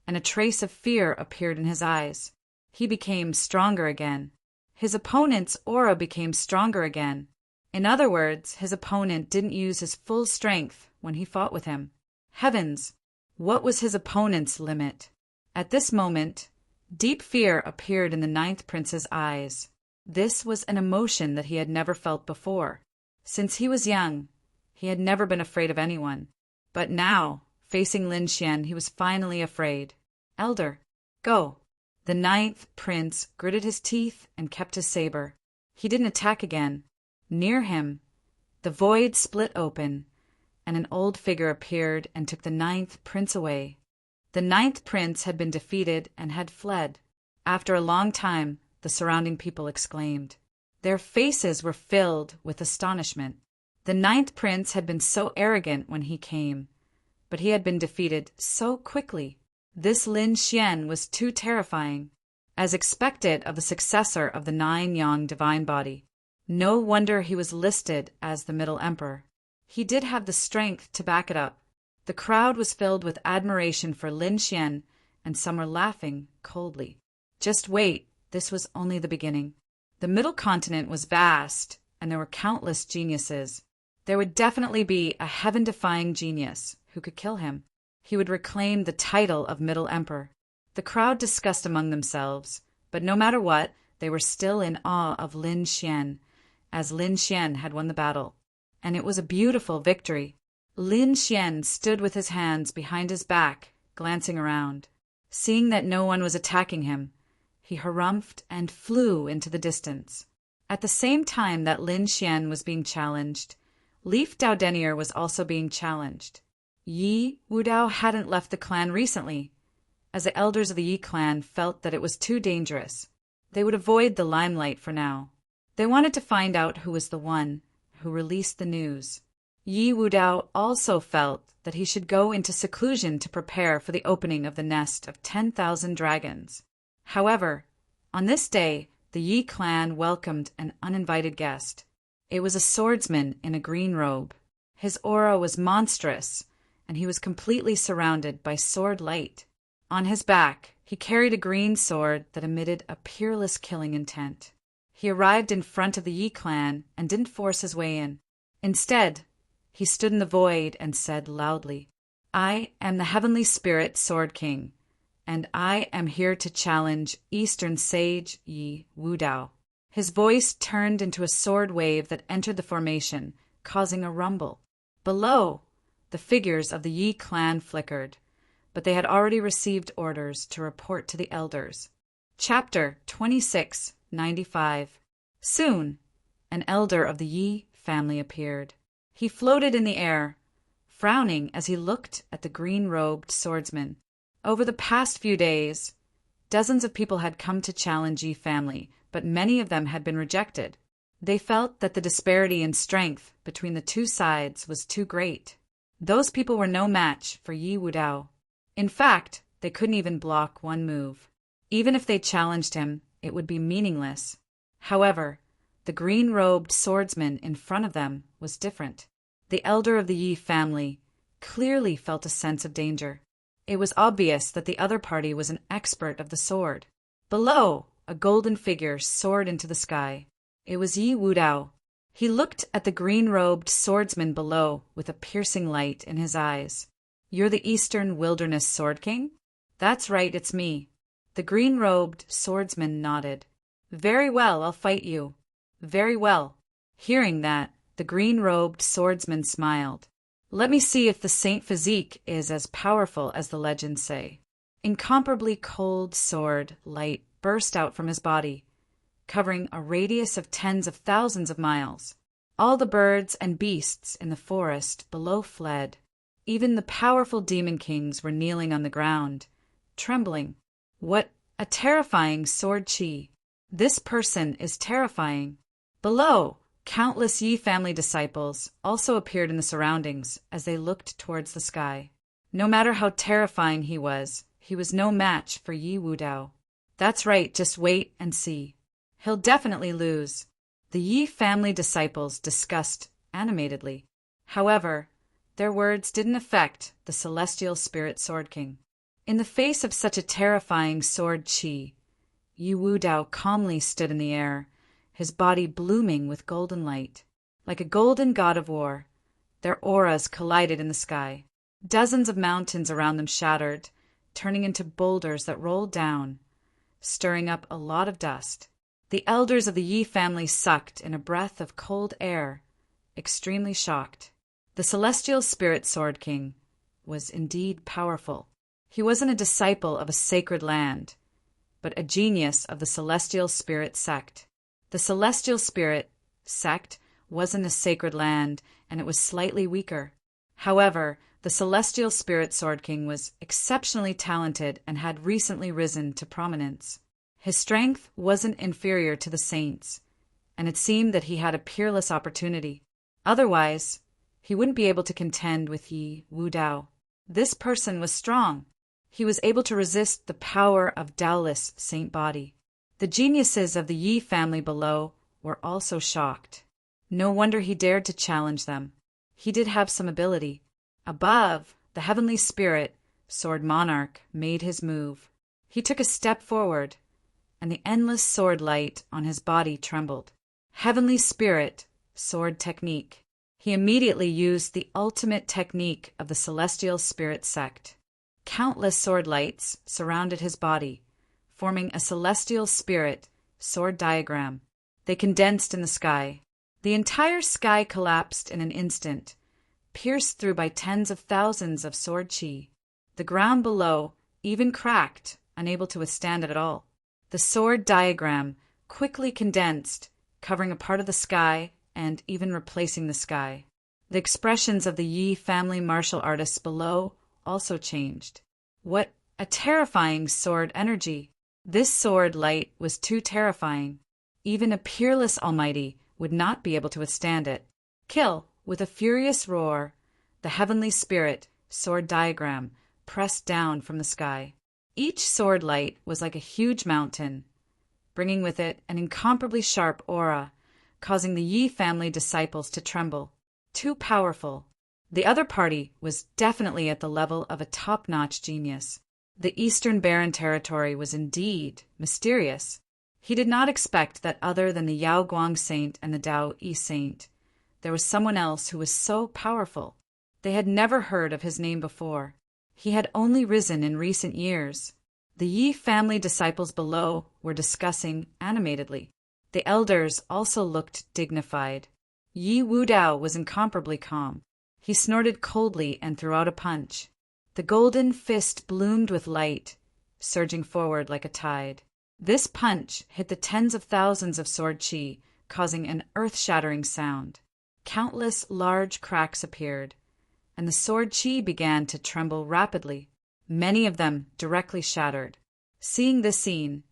and a trace of fear appeared in his eyes. He became stronger again. His opponent's aura became stronger again. In other words, his opponent didn't use his full strength when he fought with him. Heavens! What was his opponent's limit? At this moment, deep fear appeared in the ninth prince's eyes. This was an emotion that he had never felt before. Since he was young, he had never been afraid of anyone. But now, facing Lin Xian, he was finally afraid. "Elder, go." The ninth prince gritted his teeth and kept his saber. He didn't attack again. Near him, the void split open, and an old figure appeared and took the ninth prince away. The ninth prince had been defeated and had fled. After a long time, the surrounding people exclaimed. Their faces were filled with astonishment. The ninth prince had been so arrogant when he came, but he had been defeated so quickly. This Lin Xian was too terrifying, as expected of the successor of the 9-yang divine body. No wonder he was listed as the Middle Emperor. He did have the strength to back it up. The crowd was filled with admiration for Lin Xian, and some were laughing coldly. Just wait, this was only the beginning. The Middle Continent was vast, and there were countless geniuses. There would definitely be a heaven-defying genius who could kill him. He would reclaim the title of Middle Emperor. The crowd discussed among themselves, but no matter what, they were still in awe of Lin Xian, as Lin Xian had won the battle. And it was a beautiful victory. Lin Xian stood with his hands behind his back, glancing around. Seeing that no one was attacking him, he harumphed and flew into the distance. At the same time that Lin Xian was being challenged, Leaf Dowdenier was also being challenged. Yi Wudao hadn't left the clan recently, as the elders of the Yi clan felt that it was too dangerous. They would avoid the limelight for now. They wanted to find out who was the one who released the news. Yi Wudao also felt that he should go into seclusion to prepare for the opening of the nest of 10,000 dragons. However, on this day, the Yi clan welcomed an uninvited guest. It was a swordsman in a green robe. His aura was monstrous, and he was completely surrounded by sword light. On his back, he carried a green sword that emitted a peerless killing intent. He arrived in front of the Yi clan and didn't force his way in. Instead, he stood in the void and said loudly, "I am the Heavenly Spirit Sword King, and I am here to challenge Eastern sage Yi Wudao. His voice turned into a sword wave that entered the formation, causing a rumble. Below, the figures of the Yi clan flickered, but they had already received orders to report to the elders. Chapter 2695. Soon, an elder of the Yi family appeared. He floated in the air, frowning as he looked at the green-robed swordsman. Over the past few days, dozens of people had come to challenge Yi family, but many of them had been rejected. They felt that the disparity in strength between the two sides was too great. Those people were no match for Yi Wudao. In fact, they couldn't even block one move. Even if they challenged him, it would be meaningless. However, the green-robed swordsman in front of them was different. The elder of the Yi family clearly felt a sense of danger. It was obvious that the other party was an expert of the sword. Below, a golden figure soared into the sky. It was Yi Wudao. He looked at the green-robed swordsman below with a piercing light in his eyes. "You're the Eastern Wilderness Sword King?" "That's right, it's me." The green-robed swordsman nodded. "Very well, I'll fight you." "Very well." Hearing that, the green-robed swordsman smiled. "Let me see if the Saint Physique is as powerful as the legends say." Incomparably cold sword light burst out from his body, covering a radius of tens of thousands of miles. All the birds and beasts in the forest below fled. Even the powerful demon kings were kneeling on the ground, trembling. What a terrifying sword chi! This person is terrifying. Below, countless Yi family disciples also appeared in the surroundings as they looked towards the sky. No matter how terrifying he was no match for Yi Wudao. "That's right, just wait and see. He'll definitely lose." The Yi family disciples discussed animatedly. However, their words didn't affect the celestial spirit sword king. In the face of such a terrifying sword chi, Yi Wudao calmly stood in the air, his body blooming with golden light. Like a golden god of war, their auras collided in the sky. Dozens of mountains around them shattered, turning into boulders that rolled down, stirring up a lot of dust. The elders of the Yi family sucked in a breath of cold air, extremely shocked. The celestial spirit sword king was indeed powerful. He wasn't a disciple of a sacred land, but a genius of the celestial spirit sect. The celestial spirit sect wasn't a sacred land, and it was slightly weaker. However, the celestial spirit sword king was exceptionally talented and had recently risen to prominence. His strength wasn't inferior to the saints, and it seemed that he had a peerless opportunity. Otherwise, he wouldn't be able to contend with Yi Wudao. This person was strong. He was able to resist the power of Daoless saint body. The geniuses of the Yi family below were also shocked. No wonder he dared to challenge them. He did have some ability. Above, the heavenly spirit, sword monarch, made his move. He took a step forward, and the endless sword light on his body trembled. Heavenly spirit, sword technique. He immediately used the ultimate technique of the celestial spirit sect. Countless sword lights surrounded his body, forming a celestial spirit sword diagram. They condensed in the sky. The entire sky collapsed in an instant, pierced through by tens of thousands of sword chi. The ground below even cracked, unable to withstand it at all. The sword diagram quickly condensed, covering a part of the sky and even replacing the sky. The expressions of the Yi family martial artists below also changed. What a terrifying sword energy! This sword light was too terrifying. Even a peerless almighty would not be able to withstand it. Kill! With a furious roar, the heavenly spirit sword diagram pressed down from the sky. Each sword light was like a huge mountain, bringing with it an incomparably sharp aura, causing the Yi family disciples to tremble. Too powerful. The other party was definitely at the level of a top-notch genius. The Eastern Barren Territory was indeed mysterious. He did not expect that other than the Yao Guang Saint and the Dao Yi Saint, there was someone else who was so powerful. They had never heard of his name before. He had only risen in recent years. The Yi family disciples below were discussing animatedly. The elders also looked dignified. Yi Wudao was incomparably calm. He snorted coldly and threw out a punch. The golden fist bloomed with light, surging forward like a tide. This punch hit the tens of thousands of sword chi, causing an earth-shattering sound. Countless large cracks appeared, and the sword chi began to tremble rapidly, many of them directly shattered. Seeing this scene,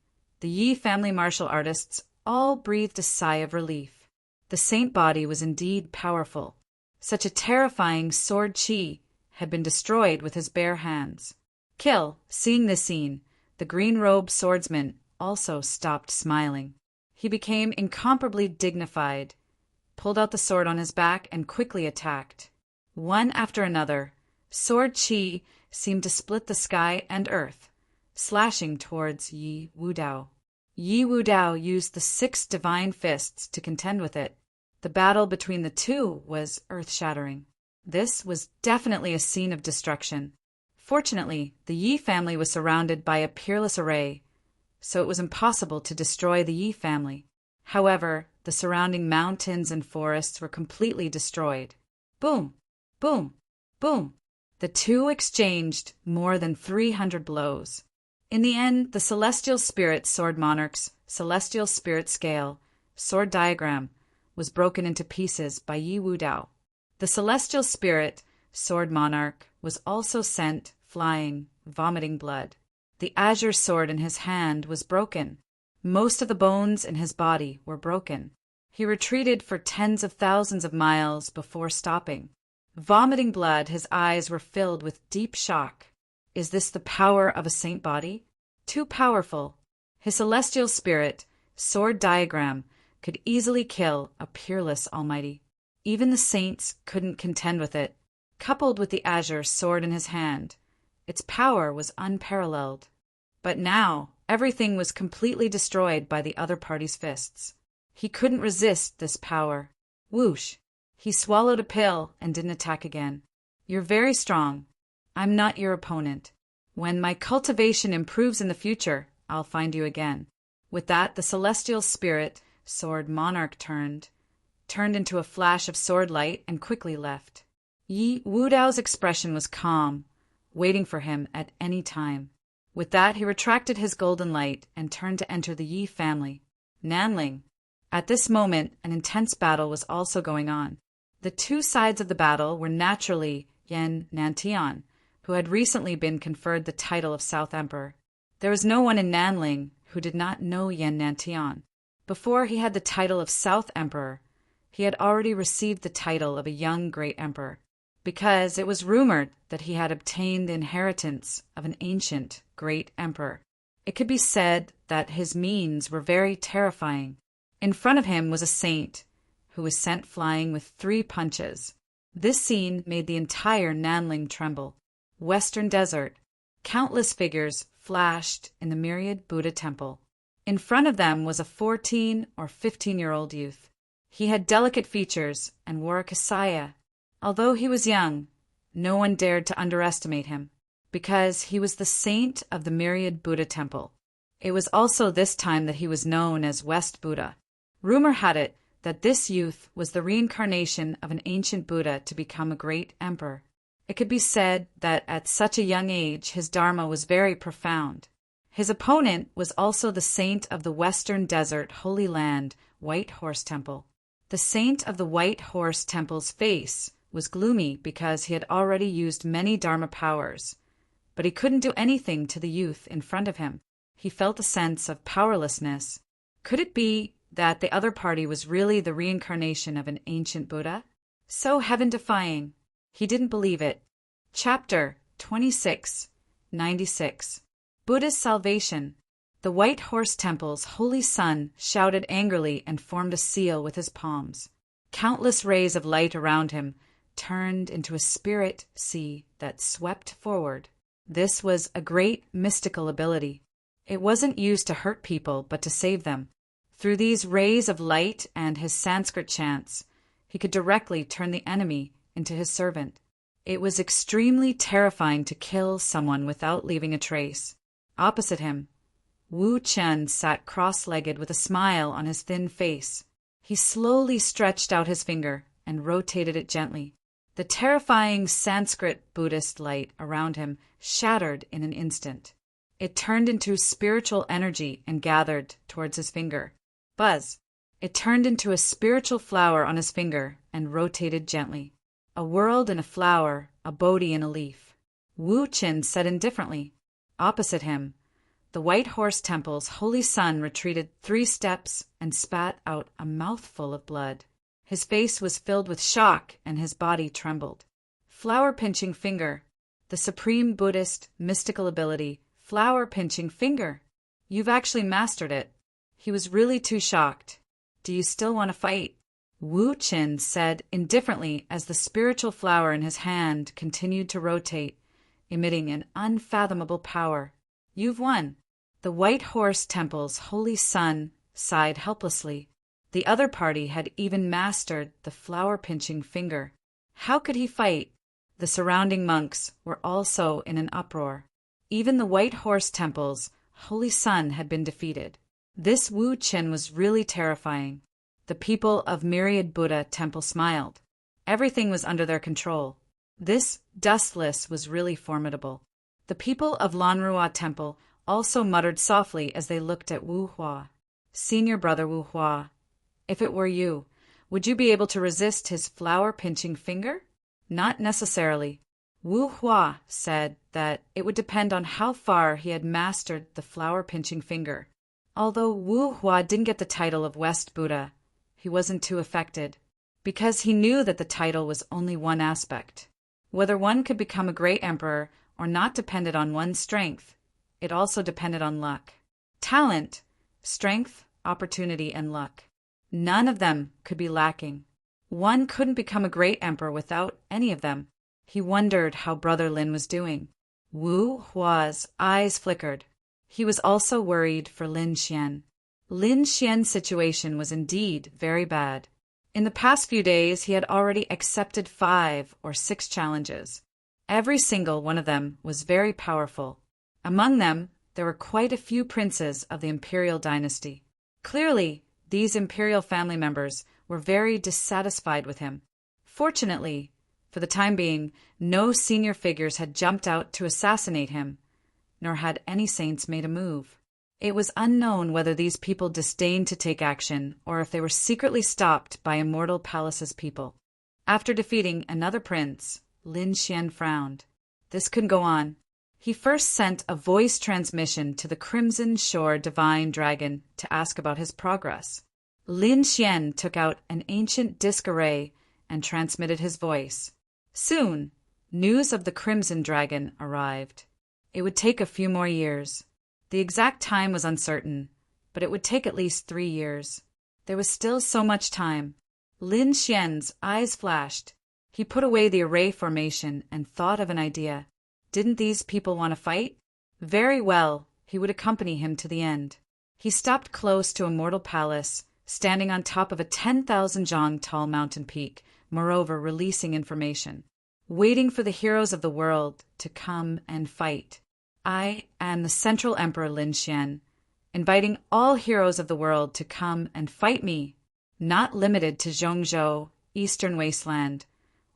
the Yi family martial artists all breathed a sigh of relief. The saint body was indeed powerful. Such a terrifying sword chi had been destroyed with his bare hands. Kill, seeing this scene, the green-robed swordsman also stopped smiling. He became incomparably dignified, pulled out the sword on his back, and quickly attacked. One after another, sword chi seemed to split the sky and earth, slashing towards Yi Wudao. Yi Wudao used the 6 divine fists to contend with it. The battle between the two was earth-shattering. This was definitely a scene of destruction. Fortunately, the Yi family was surrounded by a peerless array, so it was impossible to destroy the Yi family. However, the surrounding mountains and forests were completely destroyed. Boom! Boom! Boom! The two exchanged more than 300 blows. In the end, the celestial spirit sword monarch's celestial spirit scale sword diagram was broken into pieces by Yi Wudao. The celestial spirit sword monarch was also sent flying, vomiting blood. The azure sword in his hand was broken. Most of the bones in his body were broken. He retreated for tens of thousands of miles before stopping. Vomiting blood, his eyes were filled with deep shock. Is this the power of a saint body? Too powerful. His celestial spirit sword diagram could easily kill a peerless almighty. Even the saints couldn't contend with it. Coupled with the azure sword in his hand, its power was unparalleled. But now, everything was completely destroyed by the other party's fists. He couldn't resist this power. Whoosh! He swallowed a pill and didn't attack again. You're very strong. I'm not your opponent. When my cultivation improves in the future, I'll find you again. With that, the celestial spirit sword monarch turned into a flash of sword light and quickly left. Yi Wudao's expression was calm, waiting for him at any time. With that, he retracted his golden light and turned to enter the Yi family. Nanling. At this moment, an intense battle was also going on. The two sides of the battle were naturally Yan Nantian, who had recently been conferred the title of South Emperor. There was no one in Nanling who did not know Yan Nantian. Before he had the title of South Emperor, he had already received the title of a young great emperor, because it was rumored that he had obtained the inheritance of an ancient great emperor. It could be said that his means were very terrifying. In front of him was a saint who was sent flying with 3 punches. This scene made the entire Nanling tremble. Western desert. Countless figures flashed in the myriad Buddha temple. In front of them was a 14 or 15-year-old youth. He had delicate features and wore a kasaya. Although he was young, no one dared to underestimate him, because he was the saint of the myriad Buddha temple. It was also this time that he was known as West Buddha. Rumor had it that this youth was the reincarnation of an ancient Buddha to become a great emperor. It could be said that at such a young age his dharma was very profound. His opponent was also the saint of the Western Desert Holy Land White Horse Temple. The saint of the White Horse Temple's face was gloomy because he had already used many dharma powers, but he couldn't do anything to the youth in front of him. He felt a sense of powerlessness. Could it be that the other party was really the reincarnation of an ancient Buddha? So heaven-defying. He didn't believe it. Chapter 2696. Buddha's Salvation. The White Horse Temple's holy sun shouted angrily and formed a seal with his palms. Countless rays of light around him turned into a spirit sea that swept forward. This was a great mystical ability. It wasn't used to hurt people, but to save them. Through these rays of light and his Sanskrit chants, he could directly turn the enemy into his servant. It was extremely terrifying to kill someone without leaving a trace. Opposite him, Wu Chen sat cross-legged with a smile on his thin face. He slowly stretched out his finger and rotated it gently. The terrifying Sanskrit Buddhist light around him shattered in an instant. It turned into spiritual energy and gathered towards his finger. Buzz! It turned into a spiritual flower on his finger and rotated gently. A world in a flower, a Bodhi in a leaf. Wu Qin said indifferently. Opposite him, the White Horse Temple's holy son retreated 3 steps and spat out a mouthful of blood. His face was filled with shock and his body trembled. Flower-pinching finger. The supreme Buddhist mystical ability, flower-pinching finger. You've actually mastered it. He was really too shocked. Do you still want to fight? Wu Qin said indifferently as the spiritual flower in his hand continued to rotate, emitting an unfathomable power. You've won. The White Horse Temple's holy son sighed helplessly. The other party had even mastered the flower-pinching finger. How could he fight? The surrounding monks were also in an uproar. Even the White Horse Temple's holy son had been defeated. This Wu Qin was really terrifying. The people of Myriad Buddha Temple smiled. Everything was under their control. This Dustless was really formidable. The people of Lanrua Temple also muttered softly as they looked at Wu Hua. Senior brother Wu Hua, if it were you, would you be able to resist his flower-pinching finger? Not necessarily. Wu Hua said that it would depend on how far he had mastered the flower-pinching finger. Although Wu Hua didn't get the title of West Buddha, he wasn't too affected, because he knew that the title was only one aspect. Whether one could become a great emperor or not depended on one's strength, it also depended on luck. Talent, strength, opportunity, and luck. None of them could be lacking. One couldn't become a great emperor without any of them. He wondered how Brother Lin was doing. Wu Hua's eyes flickered. He was also worried for Lin Xian. Lin Xian's situation was indeed very bad. In the past few days, he had already accepted 5 or 6 challenges. Every single one of them was very powerful. Among them, there were quite a few princes of the imperial dynasty. Clearly, these imperial family members were very dissatisfied with him. Fortunately, for the time being, no senior figures had jumped out to assassinate him, nor had any saints made a move. It was unknown whether these people disdained to take action or if they were secretly stopped by Immortal Palace's people. After defeating another prince, Lin Xian frowned. This couldn't go on. He first sent a voice transmission to the Crimson Shore Divine Dragon to ask about his progress. Lin Xian took out an ancient disc array and transmitted his voice. Soon, news of the Crimson Dragon arrived. It would take a few more years. The exact time was uncertain, but it would take at least 3 years. There was still so much time. Lin Xian's eyes flashed. He put away the array formation and thought of an idea. Didn't these people want to fight? Very well, he would accompany him to the end. He stopped close to Immortal Palace, standing on top of a 10,000 zhang tall mountain peak, moreover releasing information, waiting for the heroes of the world to come and fight. I am the Central Emperor Lin Xian, inviting all heroes of the world to come and fight me, not limited to Zhongzhou, Eastern Wasteland,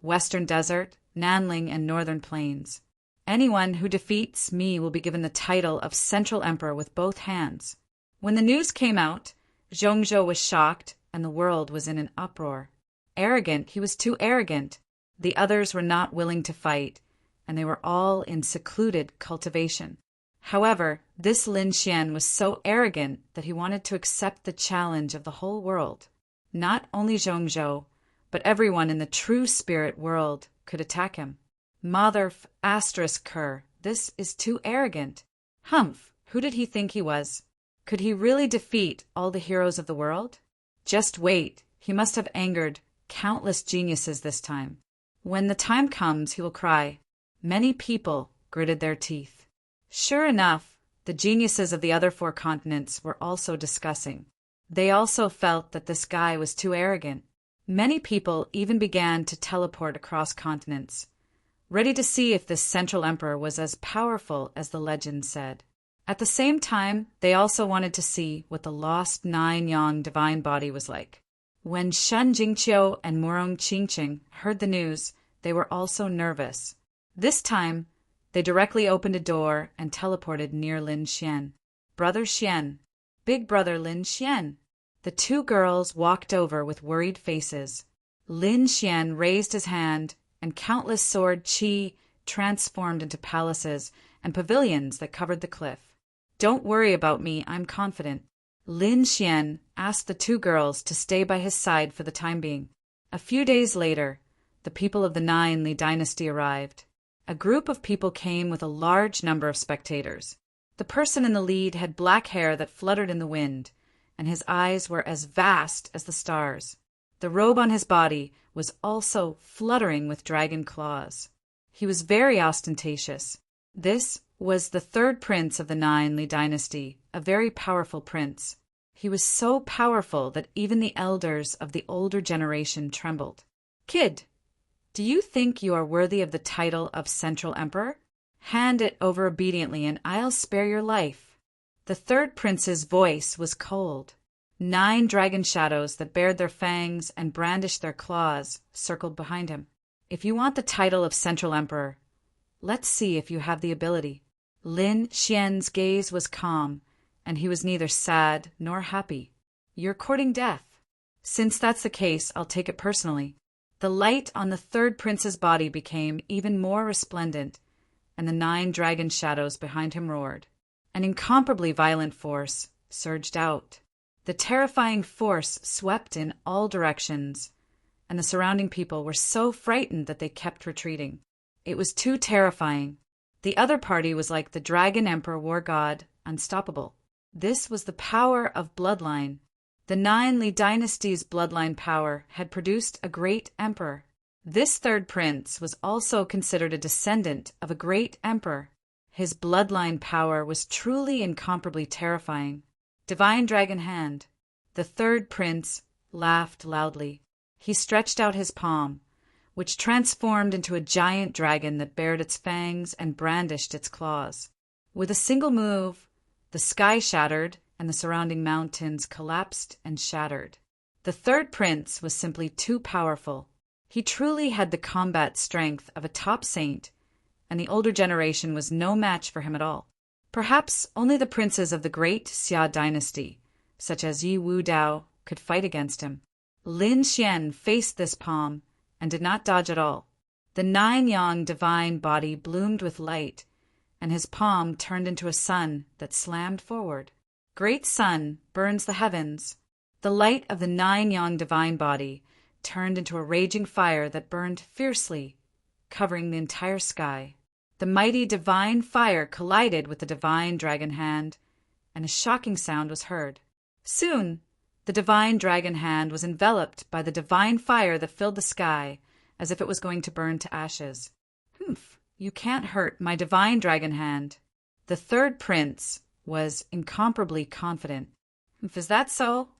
Western Desert, Nanling, and Northern Plains. Anyone who defeats me will be given the title of Central Emperor with both hands. When the news came out, Zhongzhou was shocked and the world was in an uproar. Arrogant, he was too arrogant. The others were not willing to fight, and they were all in secluded cultivation. However, this Lin Xian was so arrogant that he wanted to accept the challenge of the whole world. Not only Zhongzhou, but everyone in the true spirit world could attack him. Mother****, this is too arrogant. Humph, who did he think he was? Could he really defeat all the heroes of the world? Just wait, he must have angered countless geniuses this time. When the time comes, he will cry. Many people gritted their teeth. Sure enough, the geniuses of the other 4 continents were also discussing. They also felt that this guy was too arrogant. Many people even began to teleport across continents, ready to see if this Central Emperor was as powerful as the legend said. At the same time, they also wanted to see what the lost nine-yang divine body was like. When Shen Jingqiu and Murong Qingqing heard the news, they were also nervous. This time, they directly opened a door and teleported near Lin Xian. Brother Xian, big brother Lin Xian. The two girls walked over with worried faces. Lin Xian raised his hand, and countless sword qi transformed into palaces and pavilions that covered the cliff. Don't worry about me, I'm confident. Lin Xian asked the two girls to stay by his side for the time being. A few days later, the people of the Nine Li dynasty arrived. A group of people came with a large number of spectators. The person in the lead had black hair that fluttered in the wind, and his eyes were as vast as the stars. The robe on his body was also fluttering with dragon claws. He was very ostentatious. This was the third prince of the Nine Li dynasty, a very powerful prince. He was so powerful that even the elders of the older generation trembled. Kid, do you think you are worthy of the title of Central Emperor? Hand it over obediently and I'll spare your life. The third prince's voice was cold. 9 dragon shadows that bared their fangs and brandished their claws circled behind him. If you want the title of Central Emperor, let's see if you have the ability. Lin Xian's gaze was calm, and he was neither sad nor happy. You're courting death. Since that's the case, I'll take it personally. The light on the third prince's body became even more resplendent, and the 9 dragon shadows behind him roared. An incomparably violent force surged out. The terrifying force swept in all directions, and the surrounding people were so frightened that they kept retreating. It was too terrifying. The other party was like the Dragon Emperor War God, unstoppable. This was the power of bloodline. The Nine Li dynasty's bloodline power had produced a great emperor. This third prince was also considered a descendant of a great emperor. His bloodline power was truly incomparably terrifying. Divine Dragon Hand. The third prince laughed loudly. He stretched out his palm, which transformed into a giant dragon that bared its fangs and brandished its claws. With a single move, the sky shattered and the surrounding mountains collapsed and shattered. The third prince was simply too powerful. He truly had the combat strength of a top saint, and the older generation was no match for him at all. Perhaps only the princes of the great Xia dynasty, such as Yi Wu Dao, could fight against him. Lin Xian faced this palm and did not dodge at all. The 9-yang divine body bloomed with light, and his palm turned into a sun that slammed forward. Great sun burns the heavens. The light of the 9-yang divine body turned into a raging fire that burned fiercely, covering the entire sky. The mighty divine fire collided with the divine dragon hand, and a shocking sound was heard. Soon, the divine dragon hand was enveloped by the divine fire that filled the sky, as if it was going to burn to ashes. Humph, you can't hurt my divine dragon hand. The third prince was incomparably confident. Humph, is that so?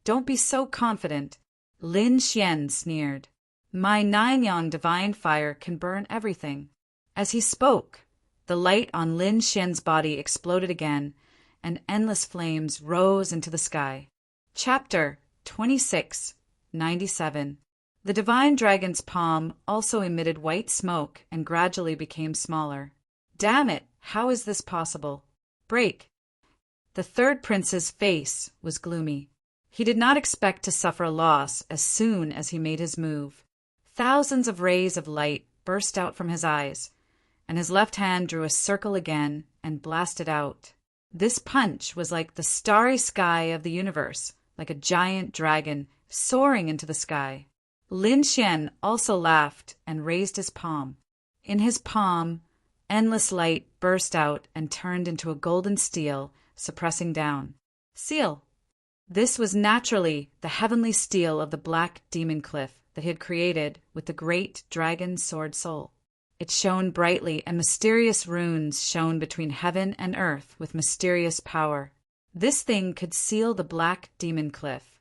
Don't be so confident. Lin Xian sneered. My 9-yang divine fire can burn everything. As he spoke, the light on Lin Xian's body exploded again, and endless flames rose into the sky. Chapter 2697. The divine dragon's palm also emitted white smoke and gradually became smaller. Damn it, how is this possible? Break. The third prince's face was gloomy. He did not expect to suffer a loss as soon as he made his move. Thousands of rays of light burst out from his eyes, and his left hand drew a circle again and blasted out. This punch was like the starry sky of the universe, like a giant dragon soaring into the sky. Lin Xian also laughed and raised his palm. In his palm, endless light burst out and turned into a golden steel, suppressing down. Seal. This was naturally the heavenly steel of the black demon cliff that he had created with the great dragon sword soul. It shone brightly, and mysterious runes shone between heaven and earth with mysterious power. This thing could seal the black demon cliff,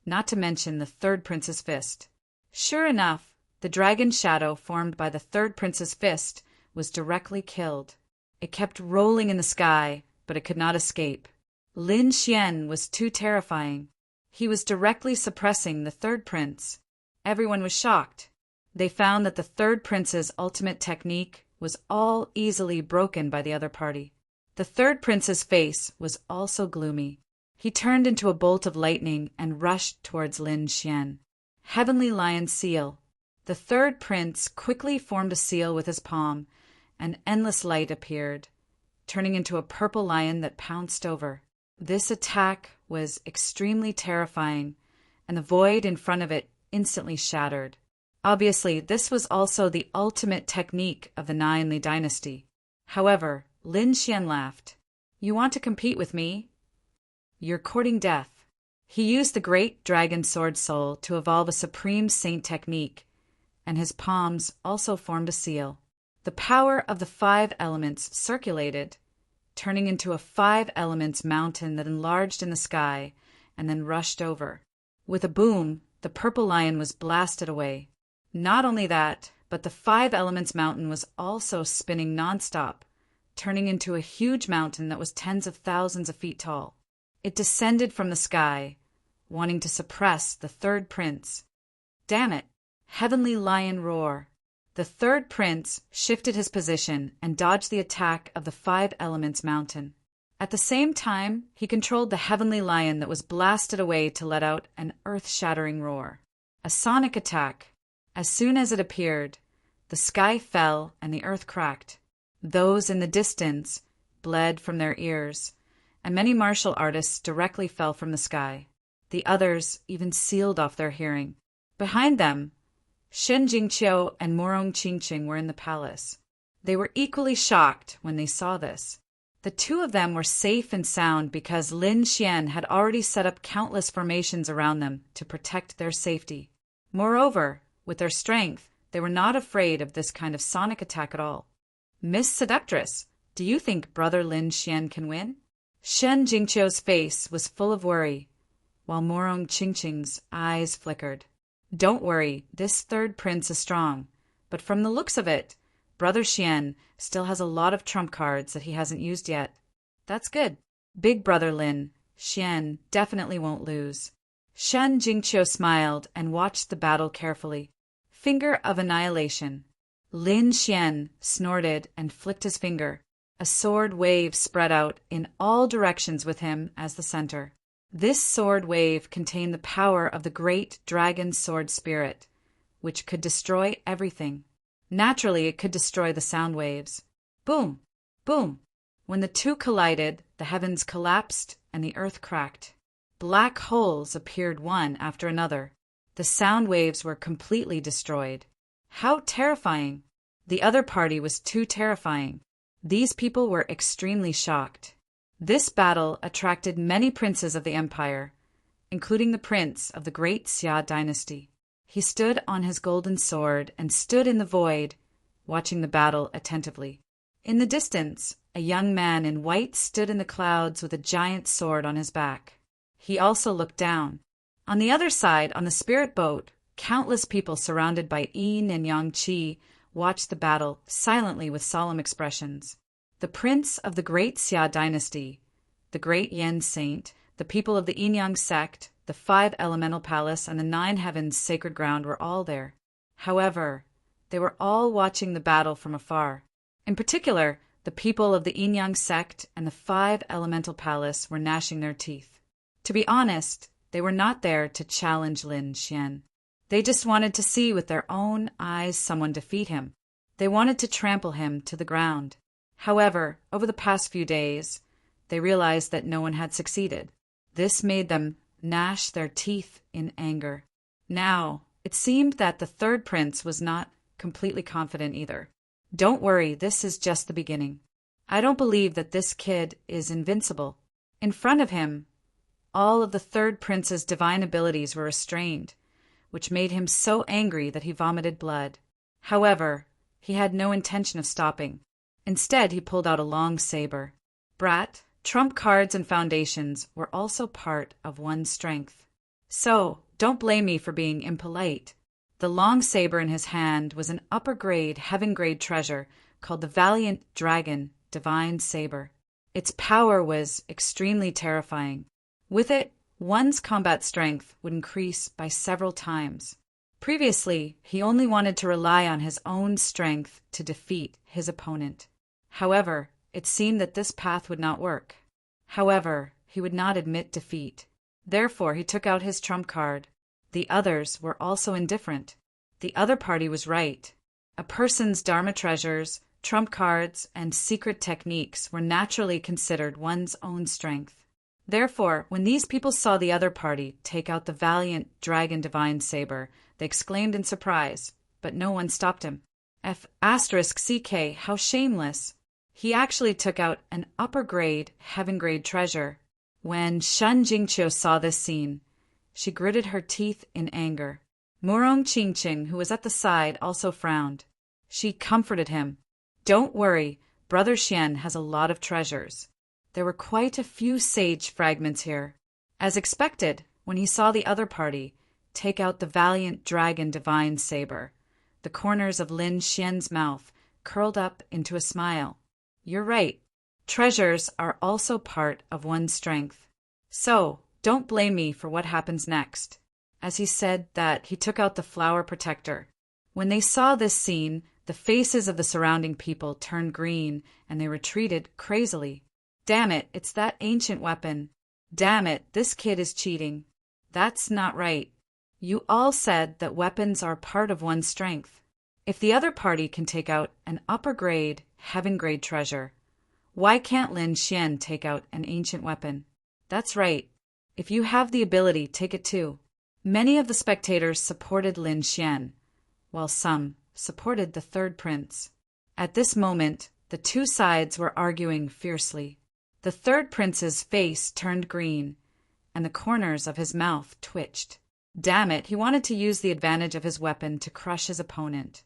not to mention the third prince's fist. Sure enough, the dragon shadow formed by the third prince's fist was directly killed. It kept rolling in the sky, but it could not escape. Lin Xian was too terrifying. He was directly suppressing the third prince. Everyone was shocked. They found that the third prince's ultimate technique was all easily broken by the other party. The third prince's face was also gloomy. He turned into a bolt of lightning and rushed towards Lin Xian. Heavenly Lion Seal. The third prince quickly formed a seal with his palm, and endless light appeared, turning into a purple lion that pounced over. This attack was extremely terrifying, and the void in front of it instantly shattered. Obviously, this was also the ultimate technique of the Nine Li dynasty. However, Lin Xian laughed. "You want to compete with me? You're courting death." He used the great dragon sword soul to evolve a supreme saint technique, and his palms also formed a seal. The power of the 5 elements circulated, turning into a 5 elements mountain that enlarged in the sky and then rushed over. With a boom, the purple lion was blasted away. Not only that, but the 5 elements mountain was also spinning nonstop, turning into a huge mountain that was tens of thousands of feet tall. It descended from the sky, wanting to suppress the third prince. Damn it! Heavenly Lion Roar. The third prince shifted his position and dodged the attack of the 5 elements mountain. At the same time, he controlled the heavenly lion that was blasted away to let out an earth-shattering roar. A sonic attack. As soon as it appeared, the sky fell and the earth cracked. Those in the distance bled from their ears, and many martial artists directly fell from the sky. The others even sealed off their hearing. Behind them, Shen Jingqiu and Morong Qingqing were in the palace. They were equally shocked when they saw this. The two of them were safe and sound because Lin Xian had already set up countless formations around them to protect their safety. Moreover, with their strength, they were not afraid of this kind of sonic attack at all. "Miss Seductress, do you think Brother Lin Xian can win?" Shen Jingqiu's face was full of worry, while Morong Qingqing's eyes flickered. "Don't worry, this third prince is strong, but from the looks of it, Brother Xian still has a lot of trump cards that he hasn't used yet." "That's good. Big Brother Lin Xian definitely won't lose." Shen Jingqiu smiled and watched the battle carefully. Finger of Annihilation. Lin Xian snorted and flicked his finger. A sword wave spread out in all directions with him as the center. This sword wave contained the power of the great dragon sword spirit, which could destroy everything. Naturally, it could destroy the sound waves. Boom! Boom! When the two collided, the heavens collapsed and the earth cracked. Black holes appeared one after another. The sound waves were completely destroyed. How terrifying! The other party was too terrifying. These people were extremely shocked. This battle attracted many princes of the empire, including the prince of the great Xia dynasty. He stood on his golden sword and stood in the void, watching the battle attentively. In the distance, a young man in white stood in the clouds with a giant sword on his back. He also looked down. On the other side, on the spirit boat, countless people surrounded by Yin and Yang Qi watched the battle silently with solemn expressions. The prince of the great Xia dynasty, the great Yen saint, the people of the Yin-Yang sect, the 5 elemental palace, and the 9 heavens sacred ground were all there. However, they were all watching the battle from afar. In particular, the people of the Yin-Yang sect and the 5 elemental palace were gnashing their teeth. To be honest, they were not there to challenge Lin Xian. They just wanted to see with their own eyes someone defeat him. They wanted to trample him to the ground. However, over the past few days, they realized that no one had succeeded. This made them gnash their teeth in anger. Now, it seemed that the third prince was not completely confident either. "Don't worry, this is just the beginning. I don't believe that this kid is invincible." In front of him, all of the third prince's divine abilities were restrained, which made him so angry that he vomited blood. However, he had no intention of stopping. Instead, he pulled out a long saber. Brat, trump cards and foundations were also part of one's strength. So, don't blame me for being impolite. The long saber in his hand was an upper-grade, heaven-grade treasure called the Valiant Dragon Divine Saber. Its power was extremely terrifying. With it, one's combat strength would increase by several times. Previously, he only wanted to rely on his own strength to defeat his opponent. However, it seemed that this path would not work. However, he would not admit defeat. Therefore, he took out his trump card. The others were also indifferent. The other party was right. A person's Dharma treasures, trump cards, and secret techniques were naturally considered one's own strength. Therefore, when these people saw the other party take out the valiant dragon divine saber, they exclaimed in surprise, but no one stopped him. *CK, how shameless! He actually took out an upper-grade, heaven-grade treasure. When Shun Jingqiu saw this scene, she gritted her teeth in anger. Murong Qingqing, who was at the side, also frowned. She comforted him. Don't worry, Brother Xian has a lot of treasures. There were quite a few sage fragments here. As expected, when he saw the other party take out the valiant dragon divine saber, the corners of Lin Xian's mouth curled up into a smile. You're right. Treasures are also part of one's strength. So, don't blame me for what happens next. As he said that, he took out the flower protector. When they saw this scene, the faces of the surrounding people turned green and they retreated crazily. Damn it, it's that ancient weapon. Damn it, this kid is cheating. That's not right. You all said that weapons are part of one's strength. If the other party can take out an upper-grade, heaven-grade treasure, why can't Lin Xian take out an ancient weapon? That's right. If you have the ability, take it too. Many of the spectators supported Lin Xian, while some supported the third prince. At this moment, the two sides were arguing fiercely. The third prince's face turned green, and the corners of his mouth twitched. Damn it, he wanted to use the advantage of his weapon to crush his opponent.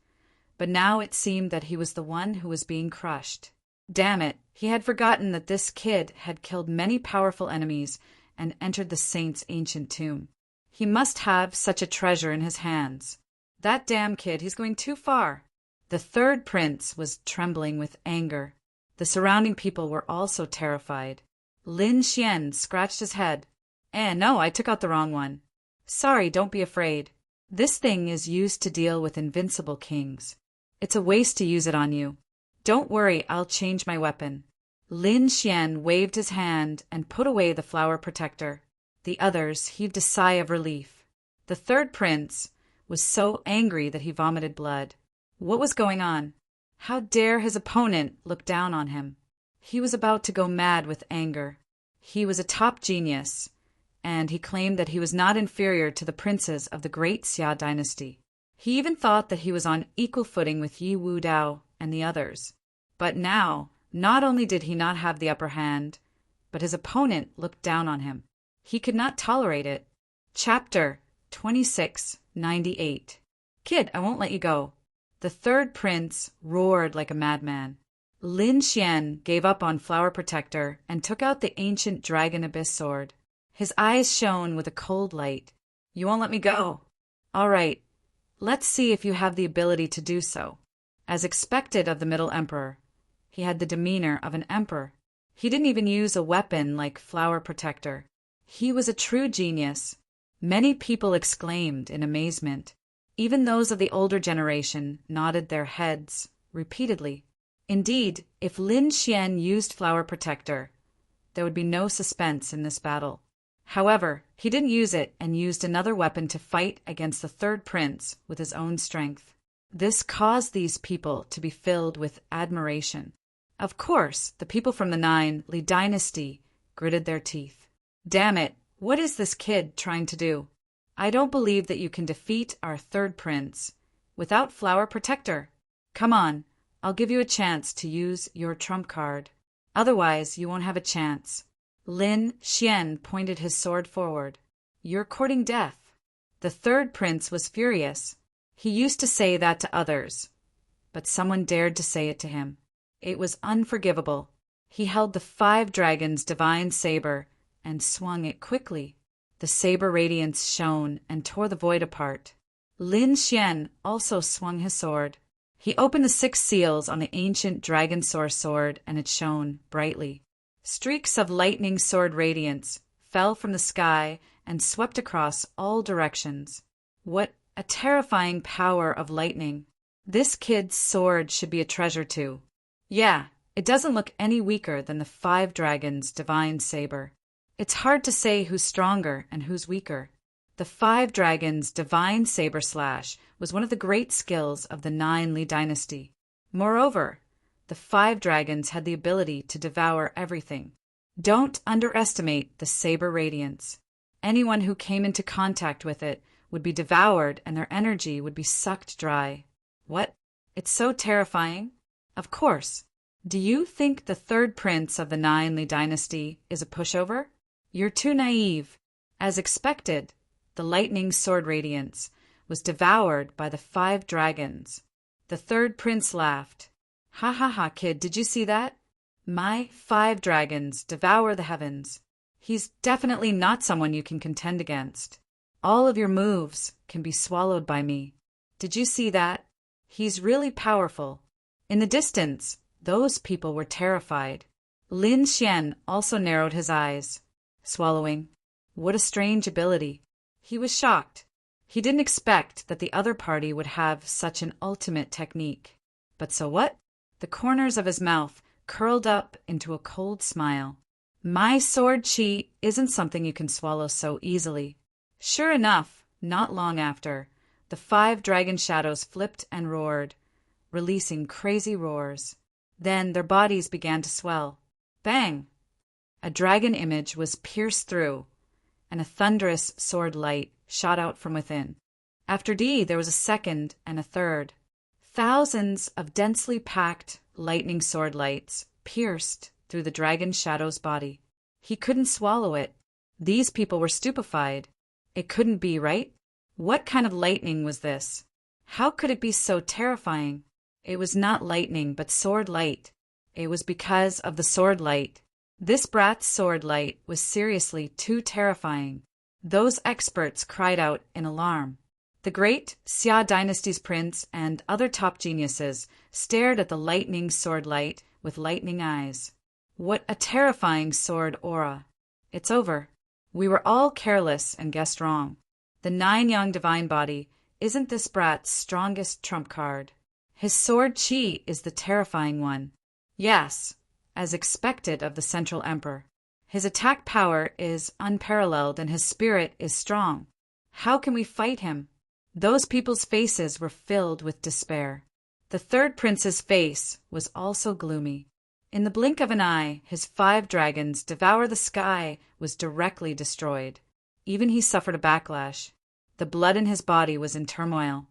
But now it seemed that he was the one who was being crushed. Damn it, he had forgotten that this kid had killed many powerful enemies and entered the saint's ancient tomb. He must have such a treasure in his hands. That damn kid, he's going too far. The third prince was trembling with anger. The surrounding people were also terrified. Lin Xian scratched his head. No, I took out the wrong one. Sorry, don't be afraid. This thing is used to deal with invincible kings. It's a waste to use it on you. Don't worry, I'll change my weapon. Lin Xian waved his hand and put away the flower protector. The others heaved a sigh of relief. The third prince was so angry that he vomited blood. What was going on? How dare his opponent look down on him? He was about to go mad with anger. He was a top genius, and he claimed that he was not inferior to the princes of the great Xia dynasty. He even thought that he was on equal footing with Yi Wu Dao and the others. But now, not only did he not have the upper hand, but his opponent looked down on him. He could not tolerate it. Chapter 2698. Kid, I won't let you go. The third prince roared like a madman. Lin Xian gave up on Flower Protector and took out the ancient Dragon Abyss sword. His eyes shone with a cold light. You won't let me go. All right, let's see if you have the ability to do so. As expected of the Middle Emperor, he had the demeanor of an emperor. He didn't even use a weapon like Flower Protector. He was a true genius. Many people exclaimed in amazement. Even those of the older generation nodded their heads repeatedly. Indeed, if Lin Xian used Flower Protector, there would be no suspense in this battle. However, he didn't use it and used another weapon to fight against the third prince with his own strength. This caused these people to be filled with admiration. Of course, the people from the Li dynasty gritted their teeth. Damn it, what is this kid trying to do? I don't believe that you can defeat our third prince without Flower Protector. Come on, I'll give you a chance to use your trump card. Otherwise, you won't have a chance. Lin Xian pointed his sword forward. You're courting death. The third prince was furious. He used to say that to others, but someone dared to say it to him. It was unforgivable. He held the 5 dragons' divine saber and swung it quickly. The saber radiance shone and tore the void apart. Lin Xian also swung his sword. He opened the 6 seals on the ancient dragon source sword and it shone brightly. Streaks of lightning sword radiance fell from the sky and swept across all directions. What a terrifying power of lightning. This kid's sword should be a treasure too. Yeah, it doesn't look any weaker than the 5 dragons' divine saber. It's hard to say who's stronger and who's weaker. The 5 dragons' divine saber slash was one of the great skills of the 9 Li dynasty. Moreover, the 5 dragons had the ability to devour everything. Don't underestimate the saber radiance. Anyone who came into contact with it would be devoured and their energy would be sucked dry. What? It's so terrifying? Of course. Do you think the 3rd prince of the 9 Li dynasty is a pushover? You're too naive. As expected, the lightning sword radiance was devoured by the 5 dragons. The 3rd prince laughed. Ha ha ha, kid, did you see that? My 5 dragons devour the heavens. He's definitely not someone you can contend against. All of your moves can be swallowed by me. Did you see that? He's really powerful. In the distance, those people were terrified. Lin Xian also narrowed his eyes. Swallowing. What a strange ability. He was shocked. He didn't expect that the other party would have such an ultimate technique. But so what? The corners of his mouth curled up into a cold smile. My sword chi isn't something you can swallow so easily. Sure enough, not long after, the 5 dragon shadows flipped and roared, releasing crazy roars. Then their bodies began to swell. Bang! A dragon image was pierced through, and a thunderous sword light shot out from within. After D, there was a second and a third. Thousands of densely packed lightning sword lights pierced through the dragon shadow's body. He couldn't swallow it. These people were stupefied. It couldn't be, right? What kind of lightning was this? How could it be so terrifying? It was not lightning, but sword light. It was because of the sword light. This brat's sword light was seriously too terrifying. Those experts cried out in alarm. The great Xia dynasty's prince and other top geniuses stared at the lightning sword light with lightning eyes. What a terrifying sword aura. It's over. We were all careless and guessed wrong. The 9 young divine body isn't this brat's strongest trump card. His sword chi is the terrifying one. Yes, as expected of the Central Emperor. His attack power is unparalleled and his spirit is strong. How can we fight him? Those people's faces were filled with despair. The 3rd prince's face was also gloomy. In the blink of an eye, his 5 dragons devour the sky was directly destroyed. Even he suffered a backlash. The blood in his body was in turmoil,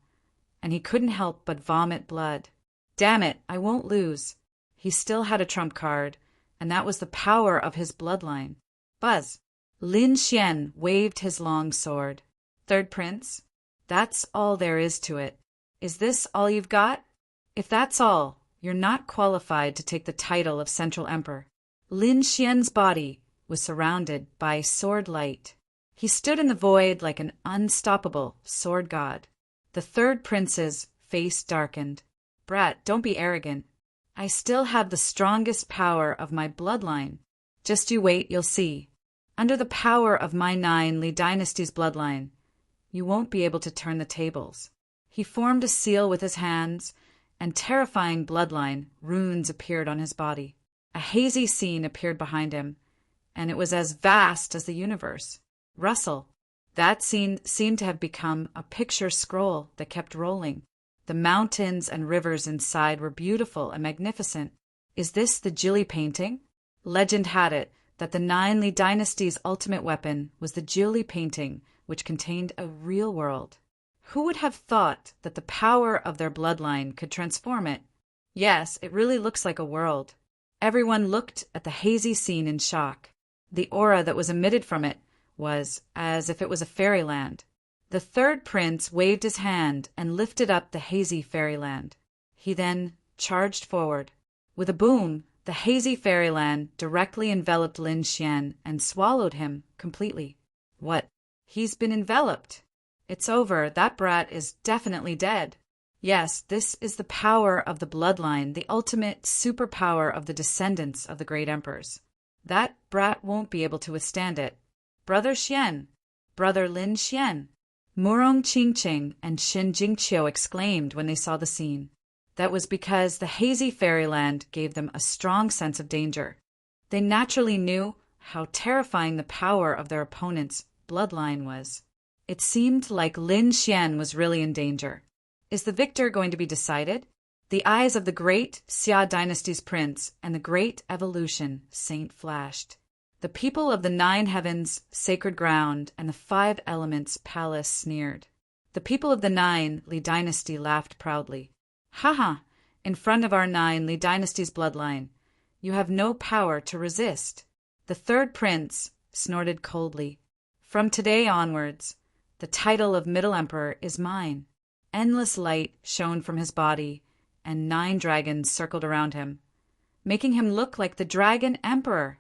and he couldn't help but vomit blood. Damn it, I won't lose. He still had a trump card, and that was the power of his bloodline. Buzz. Lin Xian waved his long sword. 3rd prince, that's all there is to it. Is this all you've got? If that's all, you're not qualified to take the title of Central Emperor. Lin Xian's body was surrounded by sword light. He stood in the void like an unstoppable sword god. The 3rd prince's face darkened. Brat, don't be arrogant. I still have the strongest power of my bloodline. Just you wait, you'll see. Under the power of my 9 Li dynasty's bloodline, you won't be able to turn the tables. He formed a seal with his hands, and terrifying bloodline runes appeared on his body. A hazy scene appeared behind him, and it was as vast as the universe. Russell. That scene seemed to have become a picture scroll that kept rolling. The mountains and rivers inside were beautiful and magnificent. Is this the Jilly painting? Legend had it that the 9 Li dynasty's ultimate weapon was the Jilly painting, which contained a real world. Who would have thought that the power of their bloodline could transform it? Yes, it really looks like a world. Everyone looked at the hazy scene in shock. The aura that was emitted from it was as if it was a fairyland. The 3rd prince waved his hand and lifted up the hazy fairyland. He then charged forward. With a boom, the hazy fairyland directly enveloped Lin Xian and swallowed him completely. What? He's been enveloped. It's over. That brat is definitely dead. Yes, this is the power of the bloodline, the ultimate superpower of the descendants of the great emperors. That brat won't be able to withstand it. Brother Xian! Brother Lin Xian! Murong Qingqing and Xin Jingqiu exclaimed when they saw the scene. That was because the hazy fairyland gave them a strong sense of danger. They naturally knew how terrifying the power of their opponent's bloodline was. It seemed like Lin Xian was really in danger. Is the victor going to be decided? The eyes of the great Xia dynasty's prince and the great evolution saint flashed. The people of the 9 heavens, sacred ground, and the 5 elements palace sneered. The people of the 9 Li dynasty laughed proudly. Ha ha! In front of our 9 Li dynasty's bloodline, you have no power to resist. The 3rd prince snorted coldly. From today onwards, the title of Middle Emperor is mine. Endless light shone from his body, and 9 dragons circled around him, making him look like the Dragon Emperor.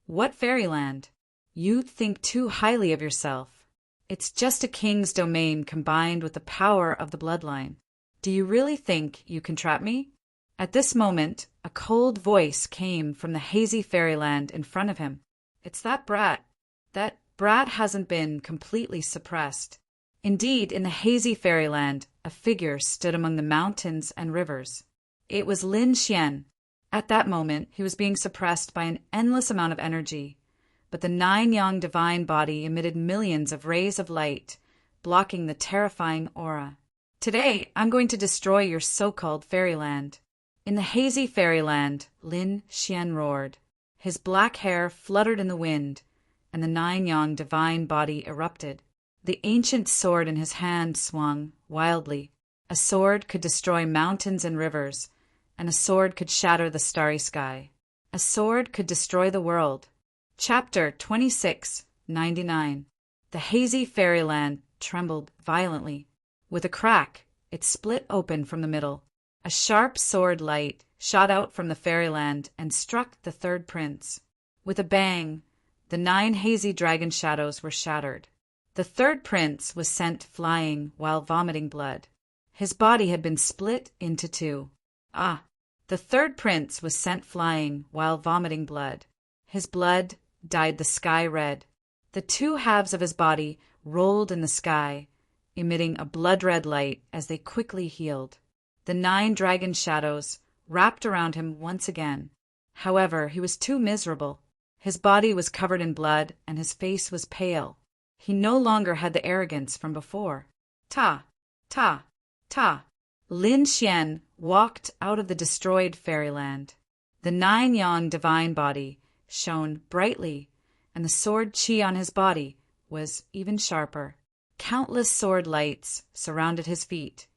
What fairyland? You think too highly of yourself. It's just a king's domain combined with the power of the bloodline. Do you really think you can trap me? At this moment, a cold voice came from the hazy fairyland in front of him. It's that brat. That brat hasn't been completely suppressed. Indeed, in the hazy fairyland, a figure stood among the mountains and rivers. It was Lin Xian. At that moment, he was being suppressed by an endless amount of energy, but the 9-yang divine body emitted millions of rays of light, blocking the terrifying aura. Today, I'm going to destroy your so-called fairyland. In the hazy fairyland, Lin Xian roared. His black hair fluttered in the wind, and the 9-yang divine body erupted. The ancient sword in his hand swung wildly. A sword could destroy mountains and rivers, and a sword could shatter the starry sky. A sword could destroy the world. Chapter 2699. The hazy fairyland trembled violently. With a crack, it split open from the middle. A sharp sword light shot out from the fairyland and struck the 3rd prince. With a bang, the 9 hazy dragon shadows were shattered. The 3rd prince was sent flying while vomiting blood. His body had been split into 2. The 3rd prince was sent flying while vomiting blood. His blood dyed the sky red. The 2 halves of his body rolled in the sky, emitting a blood-red light as they quickly healed. The 9 dragon shadows wrapped around him once again. However, he was too miserable. His body was covered in blood, and his face was pale. He no longer had the arrogance from before. Ta! Ta! Ta! Lin Xian walked out of the destroyed fairyland. The 9-yang divine body shone brightly, and the sword qi on his body was even sharper. Countless sword lights surrounded his feet,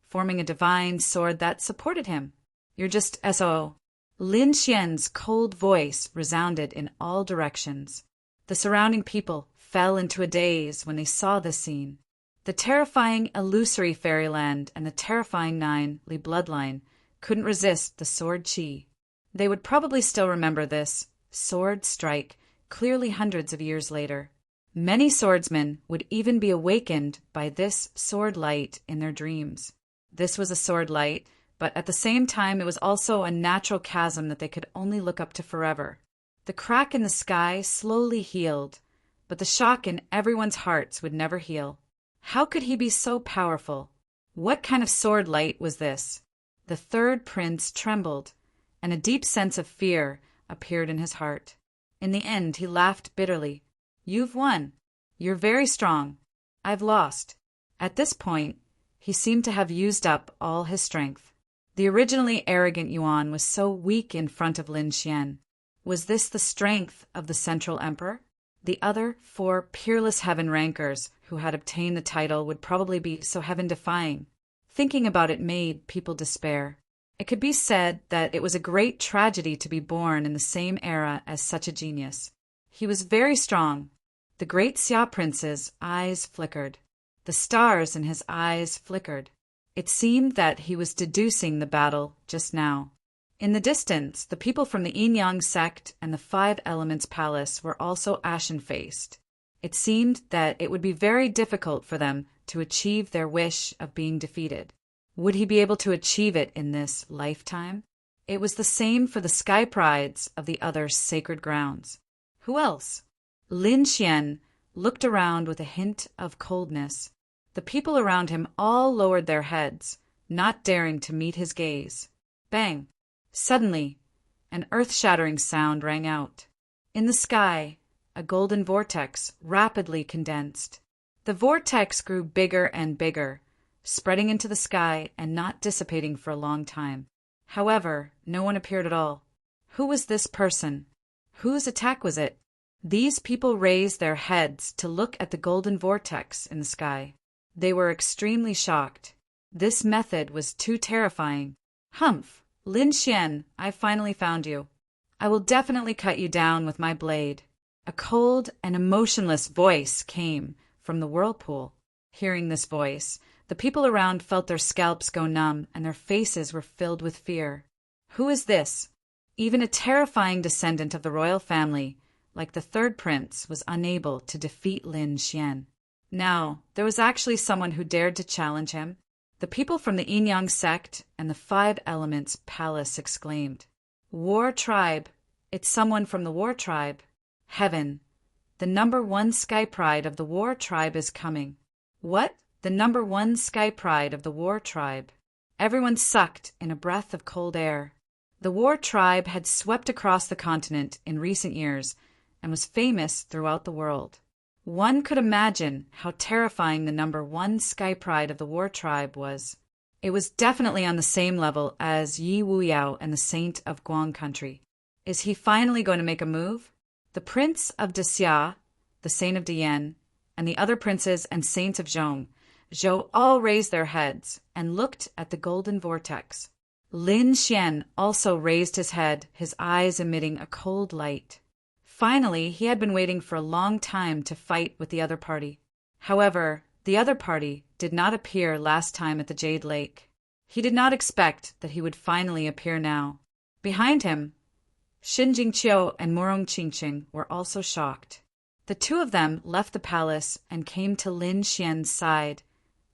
forming a divine sword that supported him. You're just SO. Lin Xian's cold voice resounded in all directions. The surrounding people fell into a daze when they saw this scene. The terrifying illusory fairyland and the terrifying 9 Li bloodline couldn't resist the sword qi. They would probably still remember this sword strike clearly hundreds of years later. Many swordsmen would even be awakened by this sword light in their dreams. This was a sword light, but at the same time it was also a natural chasm that they could only look up to forever. The crack in the sky slowly healed, but the shock in everyone's hearts would never heal. How could he be so powerful? What kind of sword light was this? The 3rd prince trembled, and a deep sense of fear appeared in his heart. In the end, he laughed bitterly. You've won. You're very strong. I've lost. At this point, he seemed to have used up all his strength. The originally arrogant Yuan was so weak in front of Lin Xian. Was this the strength of the Central Emperor? The other 4 peerless heaven rankers who had obtained the title would probably be so heaven-defying. Thinking about it made people despair. It could be said that it was a great tragedy to be born in the same era as such a genius. He was very strong. The great Xia prince's eyes flickered. The stars in his eyes flickered. It seemed that he was deducing the battle just now. In the distance, the people from the Yin-Yang sect and the 5 Elements Palace were also ashen-faced. It seemed that it would be very difficult for them to achieve their wish of being defeated. Would he be able to achieve it in this lifetime? It was the same for the sky prides of the other sacred grounds. Who else? Lin Xian looked around with a hint of coldness. The people around him all lowered their heads, not daring to meet his gaze. Bang! Suddenly, an earth-shattering sound rang out. In the sky, a golden vortex rapidly condensed. The vortex grew bigger and bigger, spreading into the sky and not dissipating for a long time. However, no one appeared at all. Who was this person? Whose attack was it? These people raised their heads to look at the golden vortex in the sky. They were extremely shocked. This method was too terrifying. Humph! Lin Xian, I've finally found you. I will definitely cut you down with my blade. A cold and emotionless voice came from the whirlpool. Hearing this voice, the people around felt their scalps go numb and their faces were filled with fear. Who is this? Even a terrifying descendant of the royal family, like the third prince, was unable to defeat Lin Xian. Now, there was actually someone who dared to challenge him. The people from the Yin-Yang sect and the Five Elements Palace exclaimed, "War tribe! It's someone from the War tribe! Heaven! The #1 sky pride of the War tribe is coming!" What? The #1 sky pride of the War tribe? Everyone sucked in a breath of cold air. The War tribe had swept across the continent in recent years and was famous throughout the world. One could imagine how terrifying the #1 sky pride of the War tribe was. It was definitely on the same level as Yi Wuyao and the Saint of Guang country. Is he finally going to make a move? The Prince of Desia, the Saint of Dian, and the other princes and saints of Zhou all raised their heads and looked at the golden vortex. Lin Xian also raised his head, his eyes emitting a cold light. Finally, he had been waiting for a long time to fight with the other party. However, the other party did not appear last time at the Jade Lake. He did not expect that he would finally appear now. Behind him, Xin Jingqiu and Morong Qingqing were also shocked. The two of them left the palace and came to Lin Xian's side,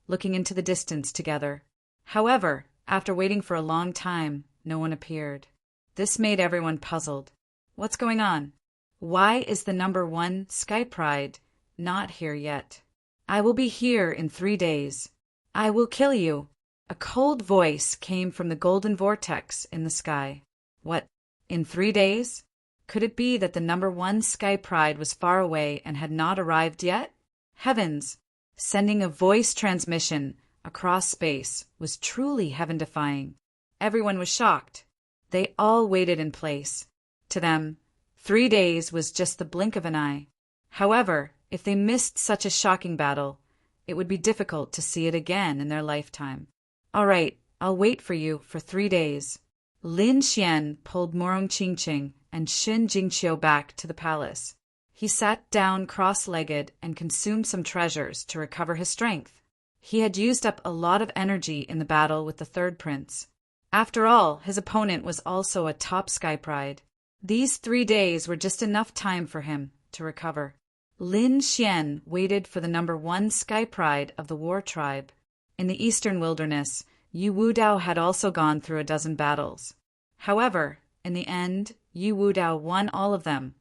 looking into the distance together. However, after waiting for a long time, no one appeared. This made everyone puzzled. What's going on? Why is the #1 Sky Pride not here yet? I will be here in 3 days. I will kill you. A cold voice came from the golden vortex in the sky. What? In 3 days? Could it be that the #1 Sky Pride was far away and had not arrived yet? Heavens! Sending a voice transmission across space was truly heaven-defying. Everyone was shocked. They all waited in place. To them, 3 days was just the blink of an eye. However, if they missed such a shocking battle, it would be difficult to see it again in their lifetime. All right, I'll wait for you for 3 days. Lin Xian pulled Morong Qingqing and Xin Jingqiu back to the palace. He sat down cross-legged and consumed some treasures to recover his strength. He had used up a lot of energy in the battle with the third prince. After all, his opponent was also a top sky pride. These 3 days were just enough time for him to recover. Lin Xian waited for the #1 sky pride of the War tribe. In the eastern wilderness, Yi Wudao had also gone through a dozen battles. However, in the end, Yi Wudao won all of them,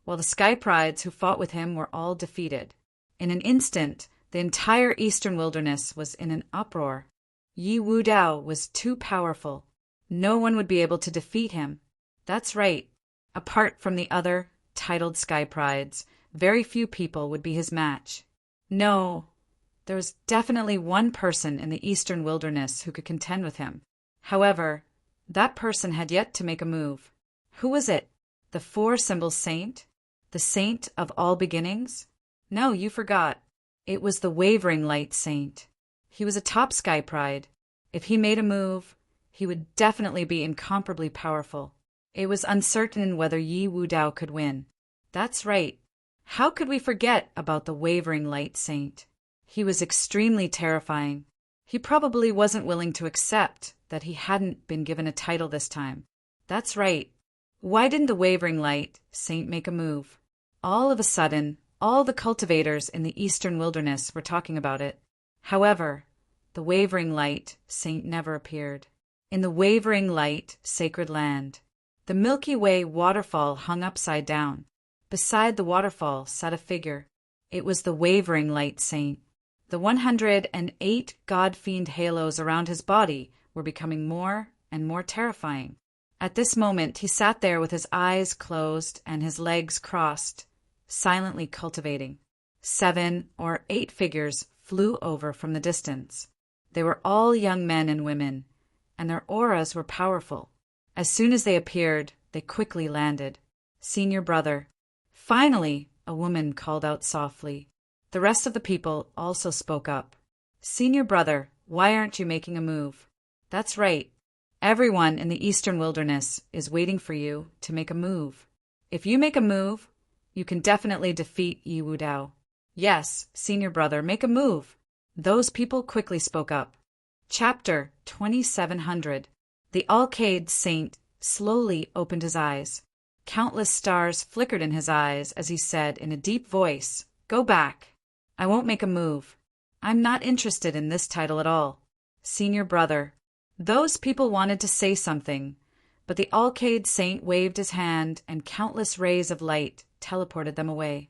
while the sky prides who fought with him were all defeated. In an instant, the entire eastern wilderness was in an uproar. Yi Wudao was too powerful. No one would be able to defeat him. That's right. Apart from the other titled sky prides, very few people would be his match. No, there was definitely one person in the eastern wilderness who could contend with him. However, that person had yet to make a move. Who was it? The four-symbol saint? The saint of all beginnings? No, you forgot. It was the wavering light saint. He was a top sky pride. If he made a move, he would definitely be incomparably powerful. It was uncertain whether Yi Wudao could win. That's right. How could we forget about the wavering light saint? He was extremely terrifying. He probably wasn't willing to accept that he hadn't been given a title this time. That's right. Why didn't the wavering light saint make a move? All of a sudden, all the cultivators in the eastern wilderness were talking about it. However, the wavering light saint never appeared. In the wavering light, sacred land. The Milky Way waterfall hung upside down. Beside the waterfall sat a figure. It was the wavering light saint. The 108 god-fiend halos around his body were becoming more and more terrifying. At this moment he sat there with his eyes closed and his legs crossed, silently cultivating. 7 or 8 figures flew over from the distance. They were all young men and women, and their auras were powerful. As soon as they appeared, they quickly landed. Senior brother. Finally, a woman called out softly. The rest of the people also spoke up. Senior brother, why aren't you making a move? That's right. Everyone in the eastern wilderness is waiting for you to make a move. If you make a move, you can definitely defeat Yi Wu Dao. Yes, senior brother, make a move. Those people quickly spoke up. Chapter 2700. The Alcade Saint slowly opened his eyes. Countless stars flickered in his eyes as he said in a deep voice, Go back. I won't make a move. I'm not interested in this title at all. Senior brother. Those people wanted to say something, but the Alcade Saint waved his hand and countless rays of light teleported them away.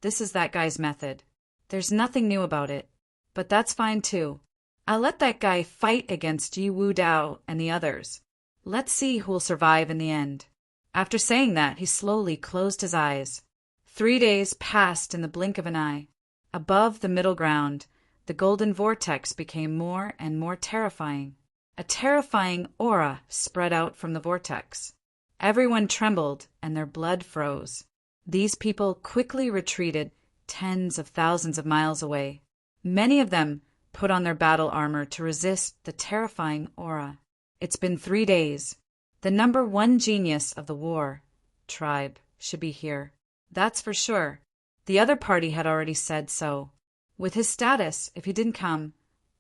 This is that guy's method. There's nothing new about it, but that's fine too. I'll let that guy fight against Yi Wu Dao and the others. Let's see who'll survive in the end. After saying that, he slowly closed his eyes. 3 days passed in the blink of an eye. Above the middle ground, the golden vortex became more and more terrifying. A terrifying aura spread out from the vortex. Everyone trembled and their blood froze. These people quickly retreated tens of thousands of miles away. Many of them put on their battle armor to resist the terrifying aura. It's been 3 days. The number 1 genius of the war tribe should be here. That's for sure. The other party had already said so. With his status, if he didn't come,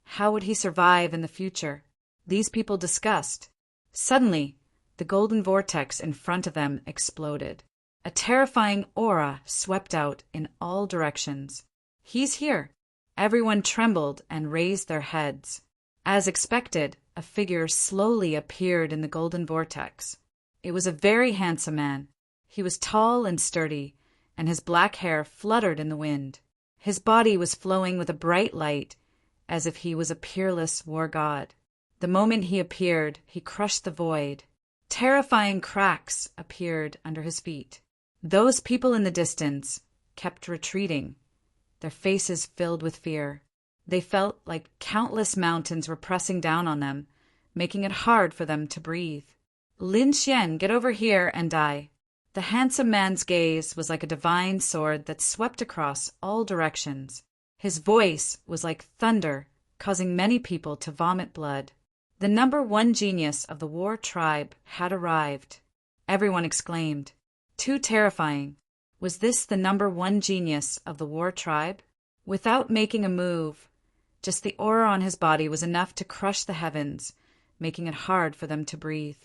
how would he survive in the future? These people discussed. Suddenly, the golden vortex in front of them exploded. A terrifying aura swept out in all directions. He's here. Everyone trembled and raised their heads. As expected, a figure slowly appeared in the golden vortex. It was a very handsome man. He was tall and sturdy, and his black hair fluttered in the wind. His body was flowing with a bright light, as if he was a peerless war god. The moment he appeared, he crushed the void. Terrifying cracks appeared under his feet. Those people in the distance kept retreating, their faces filled with fear. They felt like countless mountains were pressing down on them, making it hard for them to breathe. Lin Xian, get over here and die. The handsome man's gaze was like a divine sword that swept across all directions. His voice was like thunder, causing many people to vomit blood. The number 1 genius of the war tribe had arrived. Everyone exclaimed. Too terrifying. Was this the number 1 genius of the war tribe? Without making a move, just the aura on his body was enough to crush the heavens, making it hard for them to breathe.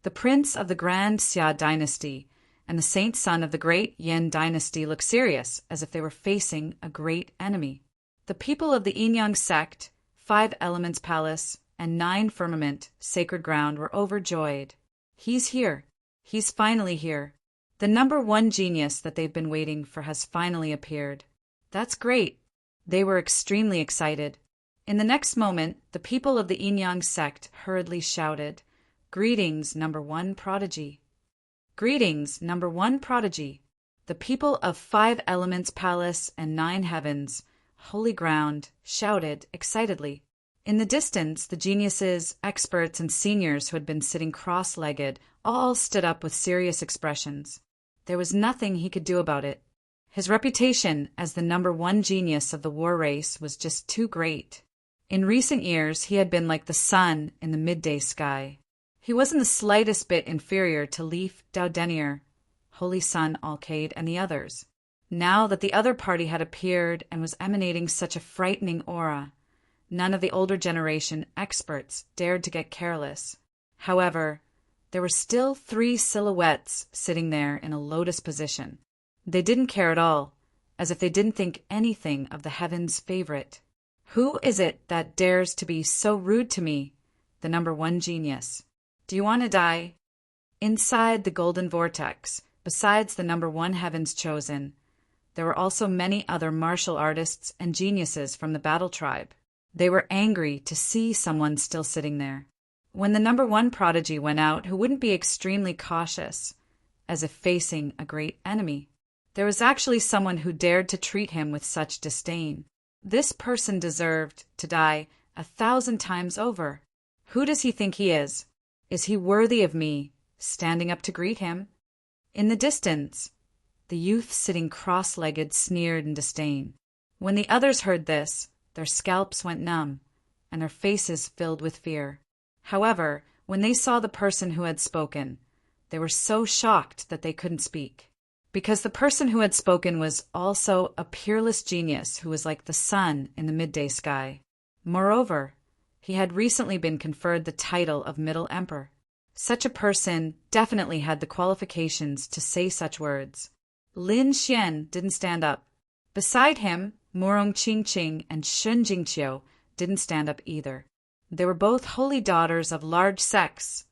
The prince of the Grand Xia dynasty and the saint son of the great Yin dynasty looked serious, as if they were facing a great enemy. The people of the Yin sect, 5 Elements Palace, and 9 Firmament, Sacred Ground, were overjoyed. He's here. He's finally here. The number 1 genius that they've been waiting for has finally appeared. That's great. They were extremely excited. In the next moment, the people of the Yin sect hurriedly shouted, Greetings, number 1 prodigy. Greetings, number 1 prodigy. The people of 5 Elements Palace and 9 Heavens, Holy Ground, shouted excitedly. In the distance, the geniuses, experts, and seniors who had been sitting cross-legged all stood up with serious expressions. There was nothing he could do about it. His reputation as the number 1 genius of the war race was just too great. In recent years, he had been like the sun in the midday sky. He wasn't the slightest bit inferior to Leaf Daudenier, Holy Sun Alcade, and the others. Now that the other party had appeared and was emanating such a frightening aura, none of the older generation experts dared to get careless. However, there were still 3 silhouettes sitting there in a lotus position. They didn't care at all, as if they didn't think anything of the heavens' favorite. Who is it that dares to be so rude to me? the number one genius. Do you want to die? Inside the golden vortex, besides the number one heaven's chosen, there were also many other martial artists and geniuses from the battle tribe. They were angry to see someone still sitting there. When the number one prodigy went out, who wouldn't be extremely cautious, as if facing a great enemy, there was actually someone who dared to treat him with such disdain. This person deserved to die 1,000 times over. Who does he think he is? Is he worthy of me standing up to greet him? In the distance, the youth sitting cross-legged sneered in disdain. When the others heard this, their scalps went numb, and their faces filled with fear. However, when they saw the person who had spoken, they were so shocked that they couldn't speak. Because the person who had spoken was also a peerless genius who was like the sun in the midday sky. Moreover, he had recently been conferred the title of Middle Emperor. Such a person definitely had the qualifications to say such words. Lin Xian didn't stand up. Beside him, Murong Qingqing and Shun Jingqiu didn't stand up either. They were both holy daughters of large sects,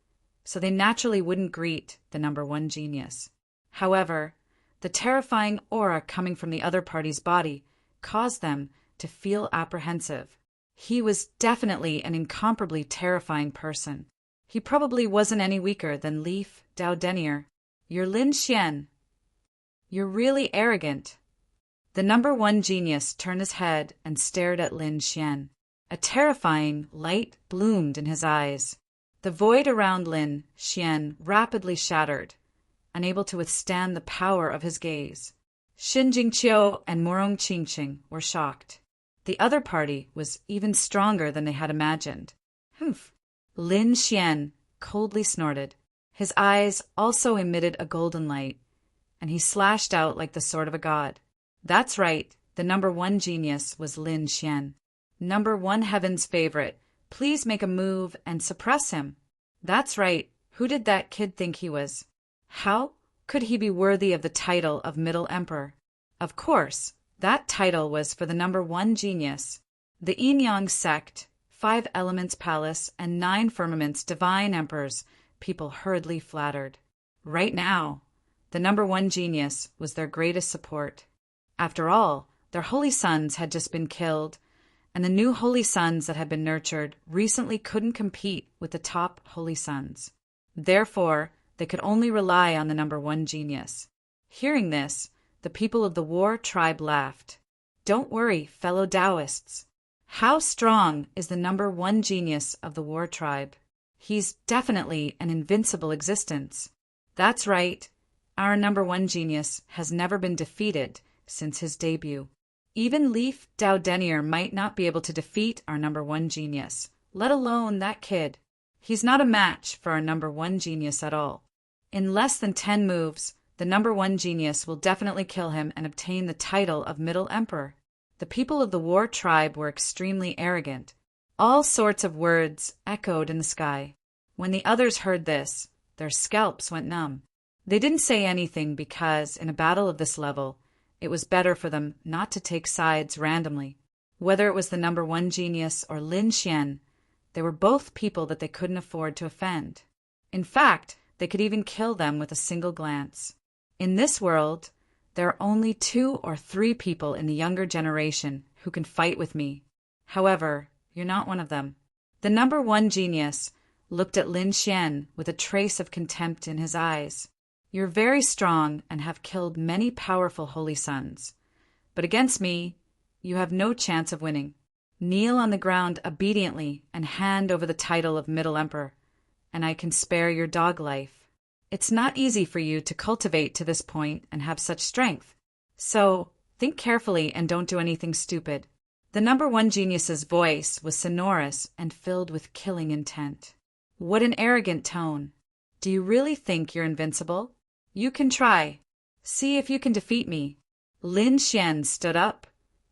so they naturally wouldn't greet the number one genius. However, the terrifying aura coming from the other party's body caused them to feel apprehensive. He was definitely an incomparably terrifying person. He probably wasn't any weaker than Leaf Dao Denier. You're Lin Xian. You're really arrogant. The number one genius turned his head and stared at Lin Xian. A terrifying light bloomed in his eyes. The void around Lin Xian rapidly shattered, unable to withstand the power of his gaze. Shin Jingqiu and Murong Qingqing were shocked. The other party was even stronger than they had imagined. Humph! Lin Xian coldly snorted. His eyes also emitted a golden light, and he slashed out like the sword of a god. That's right, the number one genius was Lin Xian. Number one heaven's favorite, please make a move and suppress him. That's right, who did that kid think he was? How could he be worthy of the title of Middle Emperor? Of course, that title was for the number one genius. The Yin-Yang sect, 5 elements palace, and 9 firmaments divine emperors, people hurriedly flattered. Right now, the number one genius was their greatest support. After all, their holy sons had just been killed, and the new holy sons that had been nurtured recently couldn't compete with the top holy sons. Therefore, they could only rely on the number one genius. Hearing this, the people of the war tribe laughed. Don't worry, fellow Taoists. How strong is the number one genius of the war tribe? He's definitely an invincible existence. That's right, our number one genius has never been defeated since his debut. Even Leaf Dao Denier might not be able to defeat our number one genius, let alone that kid. He's not a match for our number one genius at all. In less than 10 moves, the number one genius will definitely kill him and obtain the title of Middle Emperor. The people of the war tribe were extremely arrogant. All sorts of words echoed in the sky. When the others heard this, their scalps went numb. They didn't say anything because, in a battle of this level, it was better for them not to take sides randomly. Whether it was the number one genius or Lin Xian, they were both people that they couldn't afford to offend. In fact, they could even kill them with a single glance. In this world, there are only 2 or 3 people in the younger generation who can fight with me. However, you're not one of them. The number one genius looked at Lin Xian with a trace of contempt in his eyes. You're very strong and have killed many powerful holy sons, but against me, you have no chance of winning. Kneel on the ground obediently and hand over the title of Middle Emperor, and I can spare your dog life. It's not easy for you to cultivate to this point and have such strength. So, think carefully and don't do anything stupid. The number one genius's voice was sonorous and filled with killing intent. What an arrogant tone. Do you really think you're invincible? You can try. See if you can defeat me. Lin Xian stood up,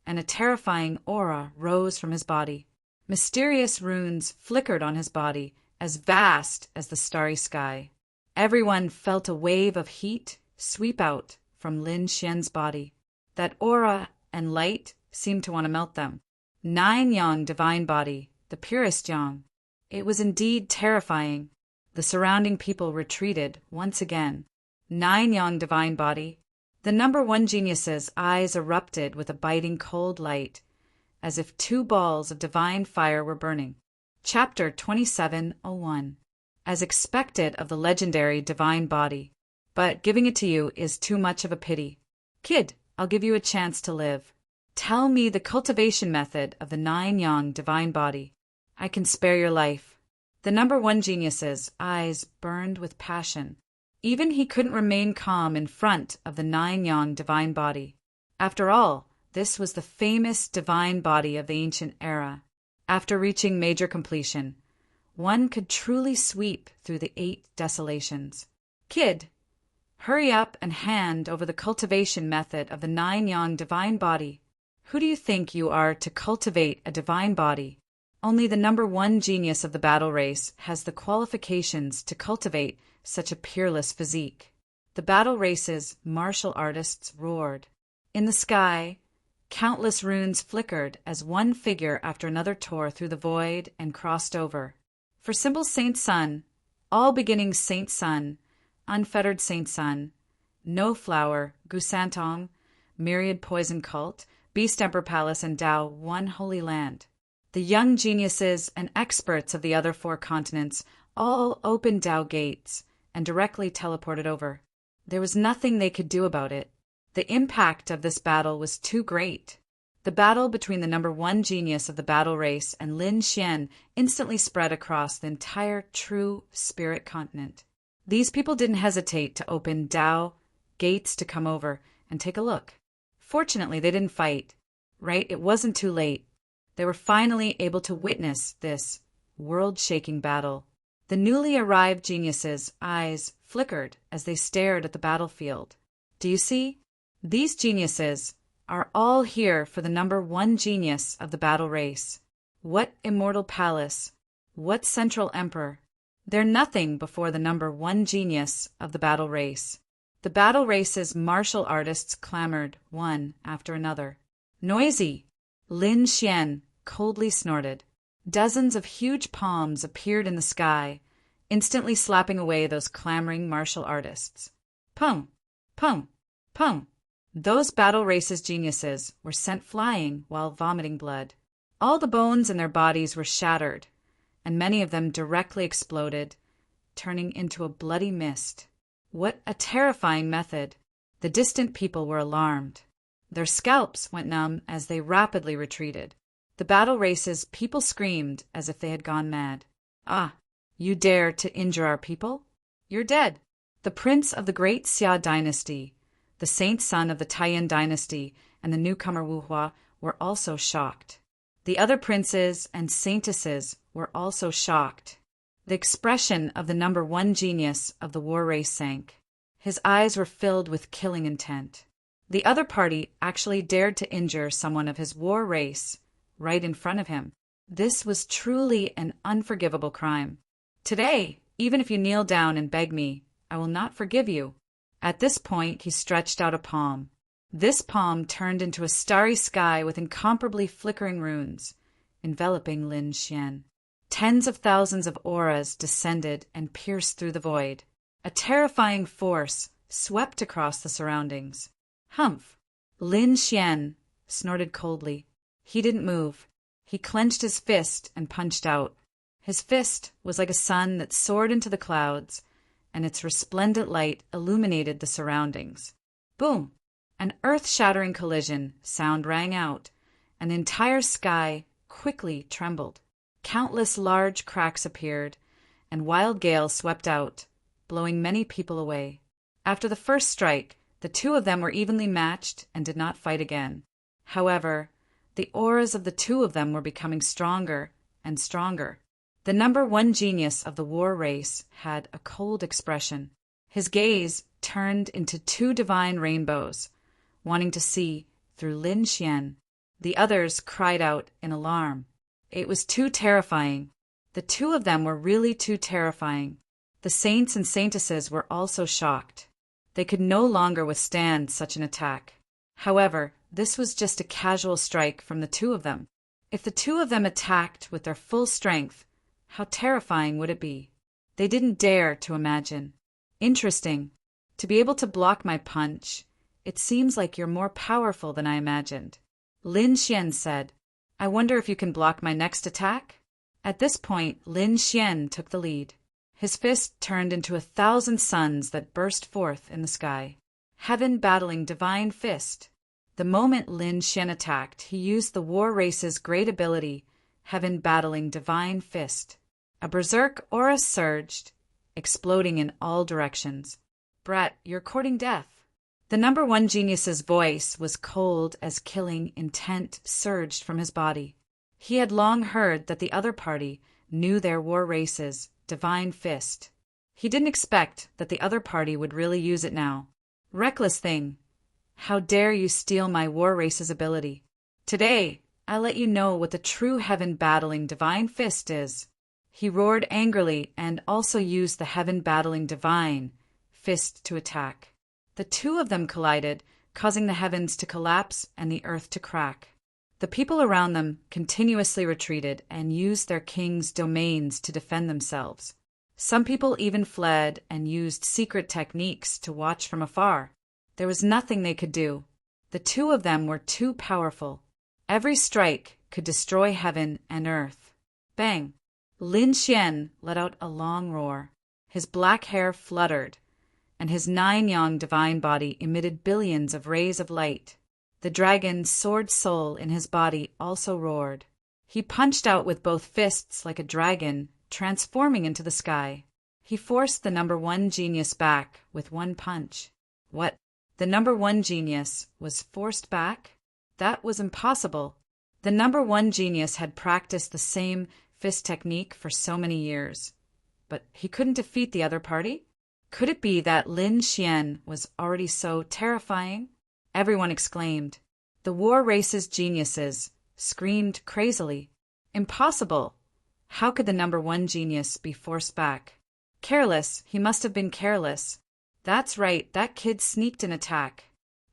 and a terrifying aura rose from his body. Mysterious runes flickered on his body, as vast as the starry sky. Everyone felt a wave of heat sweep out from Lin Xian's body. That aura and light seemed to want to melt them. 9 yang divine body, the purest yang. It was indeed terrifying. The surrounding people retreated once again. 9 Yang divine body. The number 1 genius's eyes erupted with a biting cold light, as if 2 balls of divine fire were burning. Chapter 27:01. As expected of the legendary divine body. But giving it to you is too much of a pity. Kid, I'll give you a chance to live. Tell me the cultivation method of the 9 Yang divine body. I can spare your life. The number 1 genius's eyes burned with passion. Even he couldn't remain calm in front of the 9 Yang divine body. After all, this was the famous divine body of the ancient era. After reaching major completion, one could truly sweep through the 8 desolations. Kid, hurry up and hand over the cultivation method of the 9 Yang divine body. Who do you think you are to cultivate a divine body? Only the number 1 genius of the battle race has the qualifications to cultivate such a peerless physique. The battle race's martial artists roared. In the sky, countless runes flickered as one figure after another tore through the void and crossed over. For symbol Saint Sun, all beginnings Saint Sun, unfettered Saint Sun, no flower, Gusantong, myriad poison cult, Beast Emperor Palace, and Tao, one holy land. The young geniuses and experts of the other 4 continents all opened Tao gates and directly teleported over. There was nothing they could do about it. The impact of this battle was too great. The battle between the number 1 genius of the battle race and Lin Xian instantly spread across the entire true spirit continent. These people didn't hesitate to open Tao gates to come over and take a look. Fortunately, they didn't fight. Right? It wasn't too late. They were finally able to witness this world-shaking battle. The newly arrived geniuses' eyes flickered as they stared at the battlefield. Do you see? These geniuses are all here for the number 1 genius of the battle race. What immortal palace? What central emperor? They're nothing before the number 1 genius of the battle race. The battle race's martial artists clamored, one after another. Noisy! Lin Xian coldly snorted. Dozens of huge palms appeared in the sky, instantly slapping away those clamoring martial artists. Pum! Pum! Pum! Those battle race's geniuses were sent flying while vomiting blood. All the bones in their bodies were shattered, and many of them directly exploded, turning into a bloody mist. What a terrifying method! The distant people were alarmed. Their scalps went numb as they rapidly retreated. The battle race's people screamed as if they had gone mad. Ah, you dare to injure our people? You're dead. The prince of the great Xia dynasty, the saint son of the Taiyan dynasty, and the newcomer Wu Hua were also shocked. The other princes and saintesses were also shocked. The expression of the number 1 genius of the war race sank. His eyes were filled with killing intent. The other party actually dared to injure someone of his war race right in front of him. This was truly an unforgivable crime. Today, even if you kneel down and beg me, I will not forgive you. At this point, he stretched out a palm. This palm turned into a starry sky with incomparably flickering runes, enveloping Lin Xian. Tens of thousands of auras descended and pierced through the void. A terrifying force swept across the surroundings. Humph! Lin Xian snorted coldly. He didn't move. He clenched his fist and punched out. His fist was like a sun that soared into the clouds, and its resplendent light illuminated the surroundings. Boom! An earth-shattering collision sound rang out, and the entire sky quickly trembled. Countless large cracks appeared, and wild gales swept out, blowing many people away. After the first strike, the 2 of them were evenly matched and did not fight again. However, the auras of the 2 of them were becoming stronger and stronger. The number 1 genius of the war race had a cold expression. His gaze turned into 2 divine rainbows, wanting to see through Lin Xian. The others cried out in alarm. It was too terrifying. The 2 of them were really too terrifying. The saints and saintesses were also shocked. They could no longer withstand such an attack. However, this was just a casual strike from the 2 of them. If the 2 of them attacked with their full strength, How terrifying would it be? They didn't dare to imagine. Interesting. To be able to block my punch, it seems like you're more powerful than I imagined. Lin Xian said, I wonder if you can block my next attack? At this point, Lin Xian took the lead. His fist turned into 1,000 suns that burst forth in the sky. Heaven battling divine fist. The moment Lin Xian attacked, he used the war race's great ability, heaven battling divine fist. A berserk aura surged, exploding in all directions. Brett, you're courting death. The number one genius's voice was cold as killing intent surged from his body. He had long heard that the other party knew their war race's divine fist. He didn't expect that the other party would really use it now. Reckless thing. How dare you steal my war race's ability? Today, I'll let you know what the true heaven-battling divine fist is. He roared angrily and also used the heaven-battling divine fist to attack. The two of them collided, causing the heavens to collapse and the earth to crack. The people around them continuously retreated and used their king's domains to defend themselves. Some people even fled and used secret techniques to watch from afar. There was nothing they could do. The two of them were too powerful. Every strike could destroy heaven and earth. Bang! Lin Xian let out a long roar. His black hair fluttered, and his 9-yang divine body emitted billions of rays of light. The dragon sword soul in his body also roared. He punched out with both fists like a dragon, transforming into the sky. He forced the number one genius back with one punch. What? The number one genius was forced back? That was impossible. The number one genius had practiced the same fist technique for so many years. But he couldn't defeat the other party? Could it be that Lin Xian was already so terrifying? Everyone exclaimed. The war race's geniuses screamed crazily. Impossible! How could the number one genius be forced back? Careless, he must have been careless. That's right, that kid sneaked an attack.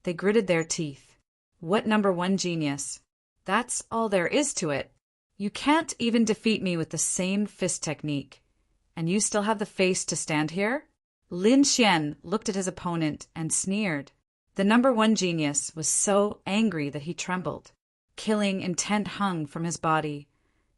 They gritted their teeth. What number one genius? That's all there is to it. You can't even defeat me with the same fist technique. And you still have the face to stand here? Lin Xian looked at his opponent and sneered. The number one genius was so angry that he trembled. Killing intent hung from his body,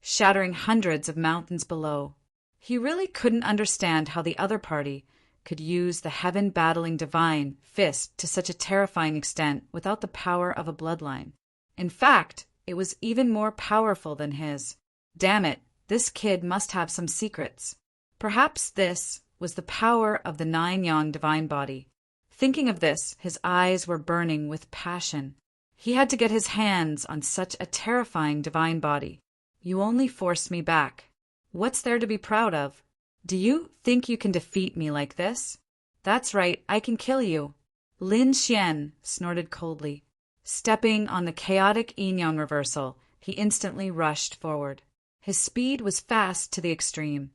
shattering hundreds of mountains below. He really couldn't understand how the other party could use the heaven-battling divine fist to such a terrifying extent without the power of a bloodline. In fact, it was even more powerful than his. Damn it, this kid must have some secrets. Perhaps this was the power of the 9-yang divine body. Thinking of this, his eyes were burning with passion. He had to get his hands on such a terrifying divine body. You only forced me back. What's there to be proud of? Do you think you can defeat me like this? That's right, I can kill you. Lin Xian snorted coldly. Stepping on the chaotic yin-yang reversal, he instantly rushed forward. His speed was fast to the extreme,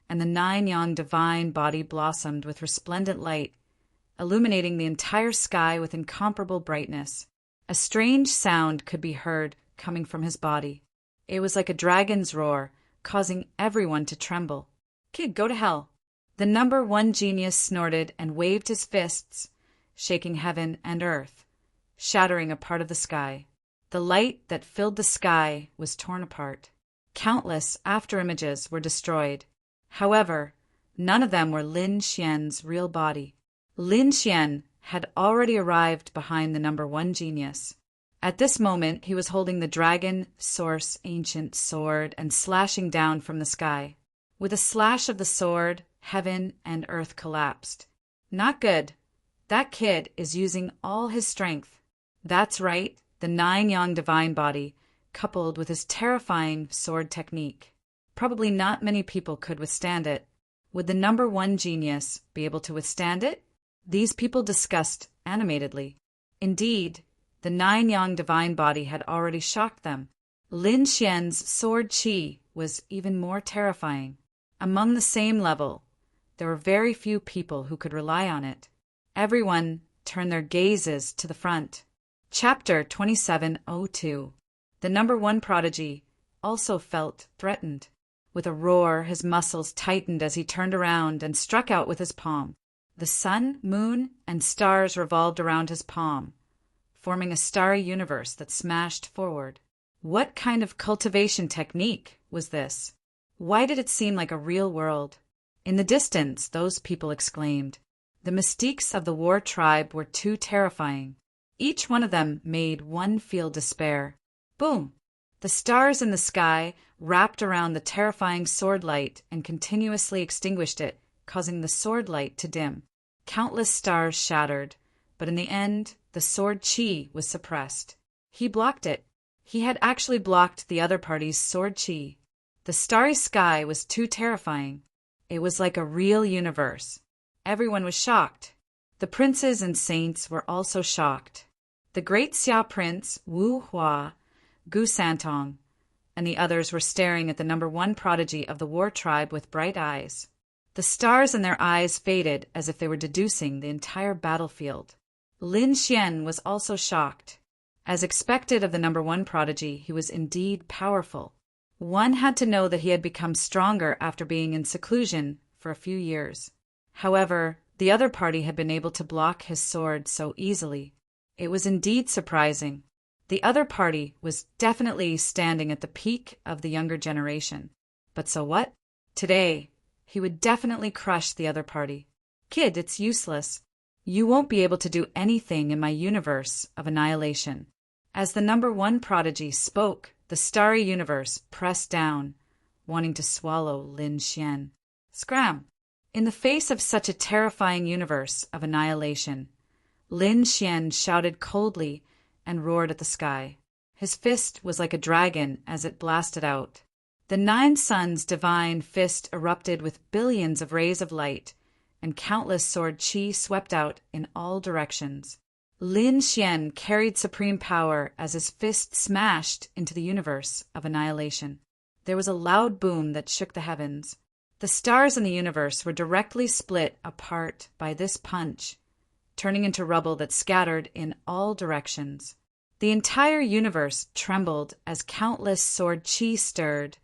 and the 9-yang divine body blossomed with resplendent light, illuminating the entire sky with incomparable brightness. A strange sound could be heard coming from his body. It was like a dragon's roar, causing everyone to tremble. Kid, go to hell. The number one genius snorted and waved his fists, shaking heaven and earth, shattering a part of the sky. The light that filled the sky was torn apart. Countless afterimages were destroyed. However, none of them were Lin Xian's real body. Lin Xian had already arrived behind the number one genius. At this moment, he was holding the dragon source ancient sword and slashing down from the sky. With a slash of the sword, heaven and earth collapsed. Not good. That kid is using all his strength. That's right, the 9-yang divine body, coupled with his terrifying sword technique. Probably not many people could withstand it. Would the number one genius be able to withstand it? These people discussed animatedly. Indeed, the 9-yang divine body had already shocked them. Lin Xian's sword qi was even more terrifying. Among the same level, there were very few people who could rely on it. Everyone turned their gazes to the front. Chapter 2702. The number one prodigy also felt threatened. With a roar, his muscles tightened as he turned around and struck out with his palm. The sun, moon, and stars revolved around his palm, forming a starry universe that smashed forward. What kind of cultivation technique was this? Why did it seem like a real world? In the distance, those people exclaimed. The mystiques of the war tribe were too terrifying. Each one of them made one feel despair. Boom! The stars in the sky wrapped around the terrifying sword light and continuously extinguished it, causing the sword light to dim. Countless stars shattered, but in the end, the sword chi was suppressed. He blocked it. He had actually blocked the other party's sword chi. The starry sky was too terrifying. It was like a real universe. Everyone was shocked. The princes and saints were also shocked. The great Xia prince, Wu Hua, Gu Santong, and the others were staring at the number one prodigy of the war tribe with bright eyes. The stars in their eyes faded as if they were deducing the entire battlefield. Lin Xian was also shocked. As expected of the number one prodigy, he was indeed powerful. One had to know that he had become stronger after being in seclusion for a few years. However, the other party had been able to block his sword so easily. It was indeed surprising. The other party was definitely standing at the peak of the younger generation. But so what? Today, he would definitely crush the other party. Kid, it's useless. You won't be able to do anything in my universe of annihilation. As the number one prodigy spoke, the starry universe pressed down, wanting to swallow Lin Xian. Scram! In the face of such a terrifying universe of annihilation, Lin Xian shouted coldly and roared at the sky. His fist was like a dragon as it blasted out. The nine suns' divine fist erupted with billions of rays of light, and countless sword chi swept out in all directions. Lin Xian carried supreme power as his fist smashed into the universe of annihilation. There was a loud boom that shook the heavens. The stars in the universe were directly split apart by this punch, turning into rubble that scattered in all directions. The entire universe trembled as countless sword chi stirred,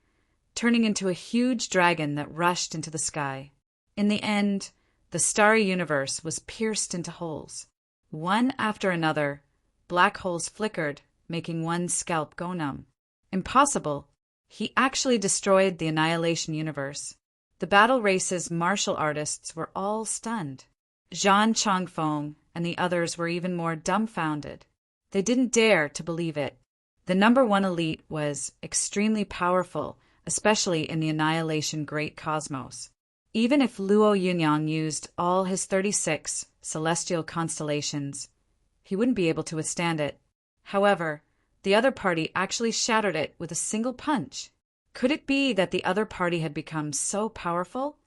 turning into a huge dragon that rushed into the sky. In the end, the starry universe was pierced into holes. One after another, black holes flickered, making one's scalp go numb. Impossible! He actually destroyed the annihilation universe. The battle race's martial artists were all stunned. Zhan Chongfeng and the others were even more dumbfounded. They didn't dare to believe it. The number one elite was extremely powerful, especially in the annihilation great cosmos. Even if Luo Yunyang used all his 36 celestial constellations, he wouldn't be able to withstand it. However, the other party actually shattered it with a single punch. Could it be that the other party had become so powerful?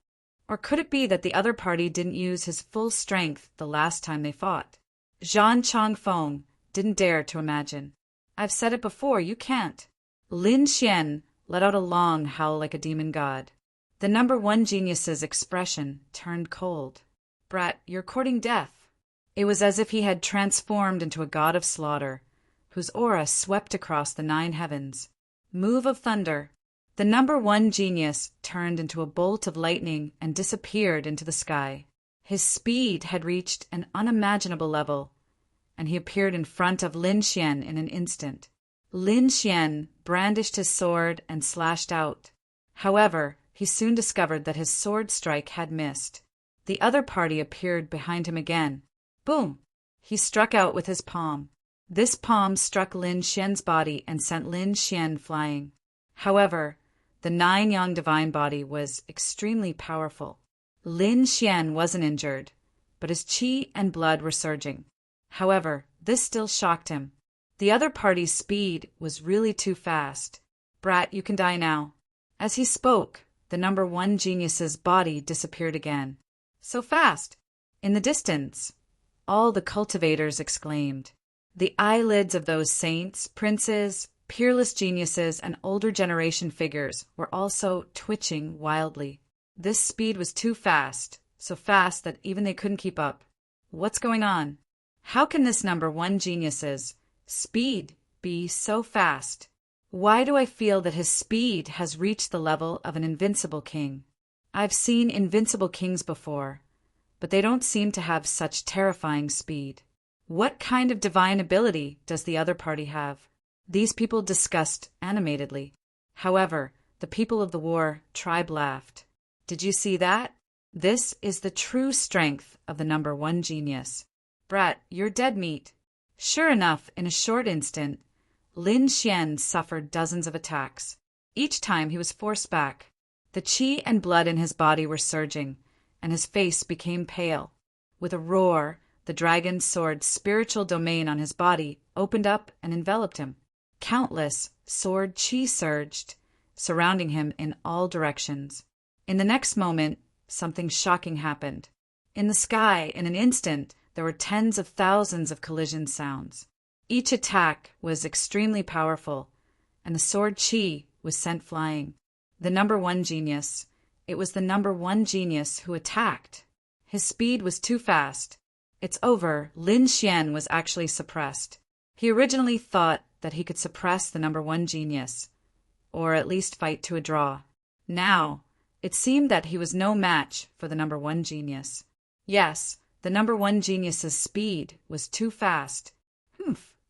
Or could it be that the other party didn't use his full strength the last time they fought? Zhan Chongfeng didn't dare to imagine. I've said it before, you can't. Lin Xian let out a long howl like a demon god. The number one genius's expression turned cold. Brat, you're courting death. It was as if he had transformed into a god of slaughter, whose aura swept across the 9 heavens. Move of thunder. The number one genius turned into a bolt of lightning and disappeared into the sky. His speed had reached an unimaginable level, and he appeared in front of Lin Xian in an instant. Lin Xian brandished his sword and slashed out. However, he soon discovered that his sword strike had missed. The other party appeared behind him again. Boom! He struck out with his palm. This palm struck Lin Xian's body and sent Lin Xian flying. However, the 9-yang divine body was extremely powerful. Lin Xian wasn't injured, but his qi and blood were surging. However, this still shocked him. The other party's speed was really too fast. Brat, you can die now. As he spoke, the number one genius's body disappeared again. So fast! In the distance, all the cultivators exclaimed. The eyelids of those saints, princes, peerless geniuses, and older generation figures were also twitching wildly. This speed was too fast, so fast that even they couldn't keep up. What's going on? How can this number one genius's speed be so fast? Why do I feel that his speed has reached the level of an invincible king? I've seen invincible kings before, but they don't seem to have such terrifying speed. What kind of divine ability does the other party have? These people discussed animatedly. However, the people of the war tribe laughed. Did you see that? This is the true strength of the number one genius. Brat, you're dead meat. Sure enough, in a short instant, Lin Xian suffered dozens of attacks. Each time he was forced back. The qi and blood in his body were surging, and his face became pale. With a roar, the dragon's sword spiritual domain on his body opened up and enveloped him. Countless sword qi surged, surrounding him in all directions. In the next moment, something shocking happened. In the sky, in an instant, there were tens of thousands of collision sounds. Each attack was extremely powerful, and the sword qi was sent flying. The number one genius. It was the number one genius who attacked. His speed was too fast. It's over. Lin Xian was actually suppressed. He originally thought that he could suppress the number one genius, or at least fight to a draw. Now, it seemed that he was no match for the number one genius. Yes, the number one genius's speed was too fast.